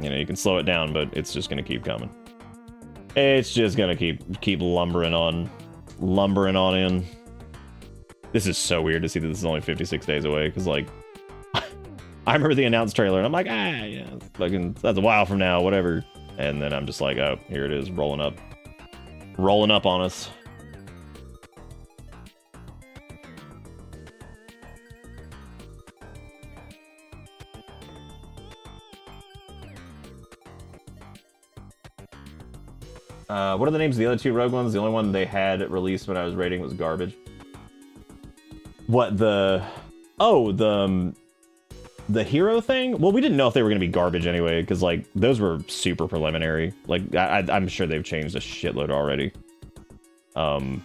you know, you can slow it down, but it's just gonna keep coming. It's just gonna keep lumbering on in. This is so weird to see that this is only 56 days away, because like I remember the announced trailer and I'm like, yeah, fucking that's a while from now, whatever. And then I'm just like, oh, here it is, rolling up on us. What are the names of the other two Rogue ones? The only one they had released when I was rating was garbage. What, the hero thing? Well, we didn't know if they were going to be garbage anyway, because like those were super preliminary. Like I'm sure they've changed a shitload already. Some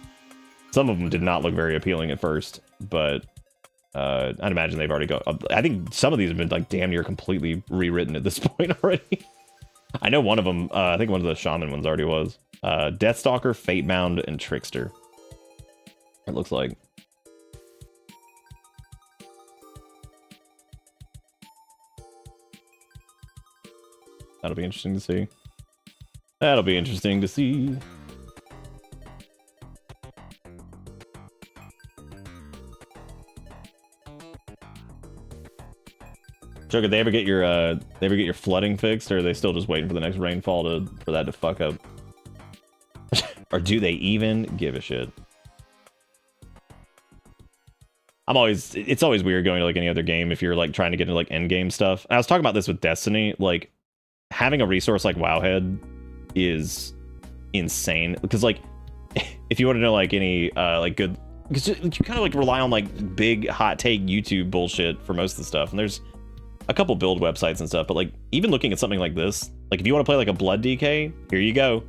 of them did not look very appealing at first, but I'd imagine they've already got. I think some of these have been like damn near completely rewritten at this point already. I know one of them. I think one of the Shaman ones already was. Deathstalker, Fatebound, and Trickster. It looks like. That'll be interesting to see. That'll be interesting to see. Joe, did they ever get your flooding fixed, or are they still just waiting for the next rainfall for that to fuck up? Or do they even give a shit? It's always weird going to like any other game if you're like trying to get into like end game stuff. And I was talking about this with Destiny, like having a resource like Wowhead is insane, because like if you want to know like any like good because you kind of like rely on like big hot take YouTube bullshit for most of the stuff, and there's a couple build websites and stuff, but like even looking at something like this, like if you want to play like a Blood DK, here you go.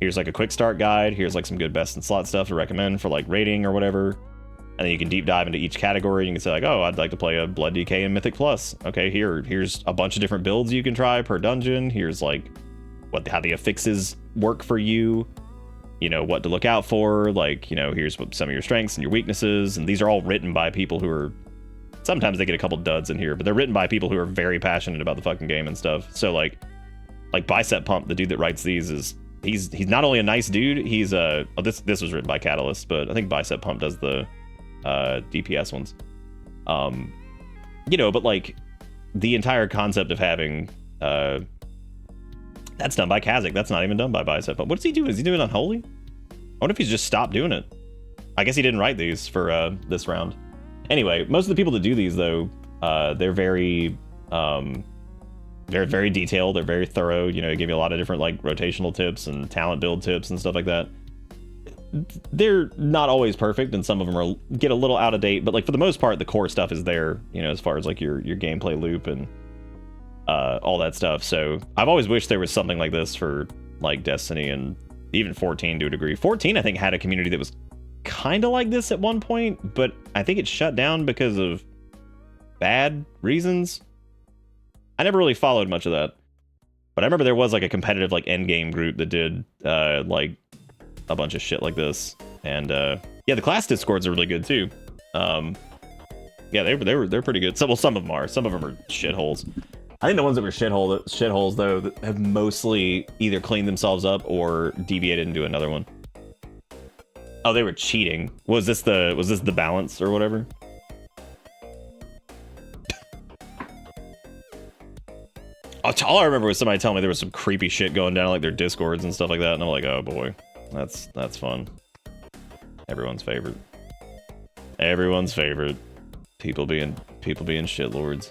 Here's like a quick start guide. Here's like some good best in slot stuff to recommend for like rating or whatever. And then you can deep dive into each category. You can say like, oh, I'd like to play a Blood DK in Mythic Plus. Okay, here's a bunch of different builds you can try per dungeon. Here's like how the affixes work for you. You know, what to look out for. Like, you know, here's what some of your strengths and your weaknesses. And these are all written by people who are, sometimes they get a couple duds in here, but they're written by people who are very passionate about the fucking game and stuff. So like Bicep Pump, the dude that writes these, is he's not only a nice dude, he's this was written by Catalyst, but I think Bicep Pump does the DPS ones. You know, but like the entire concept of having that's done by Kazakh. That's not even done by Bicep Pump. What's he doing? Is he doing Unholy? I wonder if he's just stopped doing it. I guess he didn't write these for this round. Anyway, most of the people that do these though, they're very detailed. They're very thorough. You know, they give you a lot of different like rotational tips and talent build tips and stuff like that. They're not always perfect, and some of them get a little out of date. But like for the most part, the core stuff is there. You know, as far as like your gameplay loop and all that stuff. So I've always wished there was something like this for like Destiny and even 14 to a degree. 14, I think, had a community that was kind of like this at one point, but I think it shut down because of bad reasons. I never really followed much of that, but I remember there was like a competitive like endgame group that did like a bunch of shit like this. And yeah, the class discords are really good too. Yeah, they're pretty good. Some of them are shitholes. I think the ones that were shitholes though that have mostly either cleaned themselves up or deviated into another one. Oh, they were cheating. Was this the balance or whatever? All I remember was somebody telling me there was some creepy shit going down like their discords and stuff like that, and I'm like, oh boy, that's fun. Everyone's favorite. People being shitlords.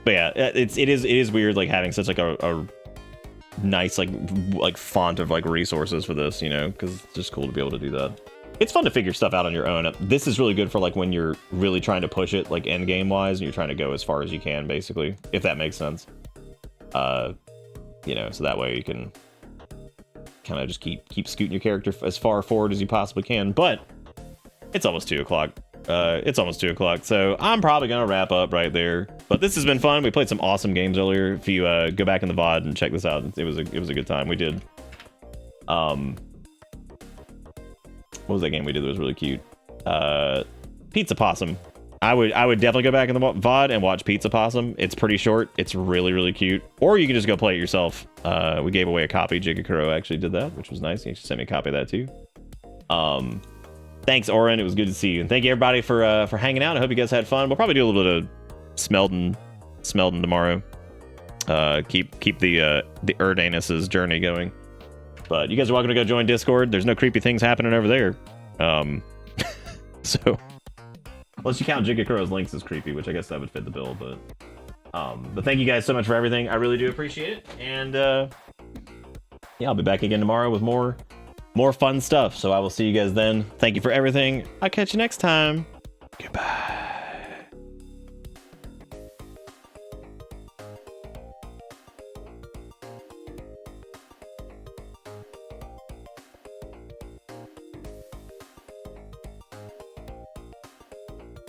But yeah, it is weird like having such like a nice like font of like resources for this, you know, because it's just cool to be able to do that. It's fun to figure stuff out on your own. This is really good for like when you're really trying to push it like end game wise and you're trying to go as far as you can, basically, if that makes sense. You know, so that way you can kind of just keep scooting your character as far forward as you possibly can. But it's almost 2 o'clock. So I'm probably gonna wrap up right there. But this has been fun. We played some awesome games earlier. If you go back in the VOD and check this out, it was a good time. We did what was that game we did that was really cute? Pizza Possum. I would definitely go back in the VOD and watch Pizza Possum. It's pretty short. It's really, really cute. Or you can just go play it yourself. We gave away a copy. Jigakuro actually did that, which was nice. He actually sent me a copy of that too. Thanks, Oren. It was good to see you. And thank you, everybody, for hanging out. I hope you guys had fun. We'll probably do a little bit of Smeldon tomorrow. Keep the Erdanus's journey going. But you guys are welcome to go join Discord. There's no creepy things happening over there. So unless you count Jigakuro's links as creepy, which I guess that would fit the bill. But thank you guys so much for everything. I really do appreciate it. And yeah, I'll be back again tomorrow with more fun stuff. So I will see you guys then. Thank you for everything. I'll catch you next time. Goodbye.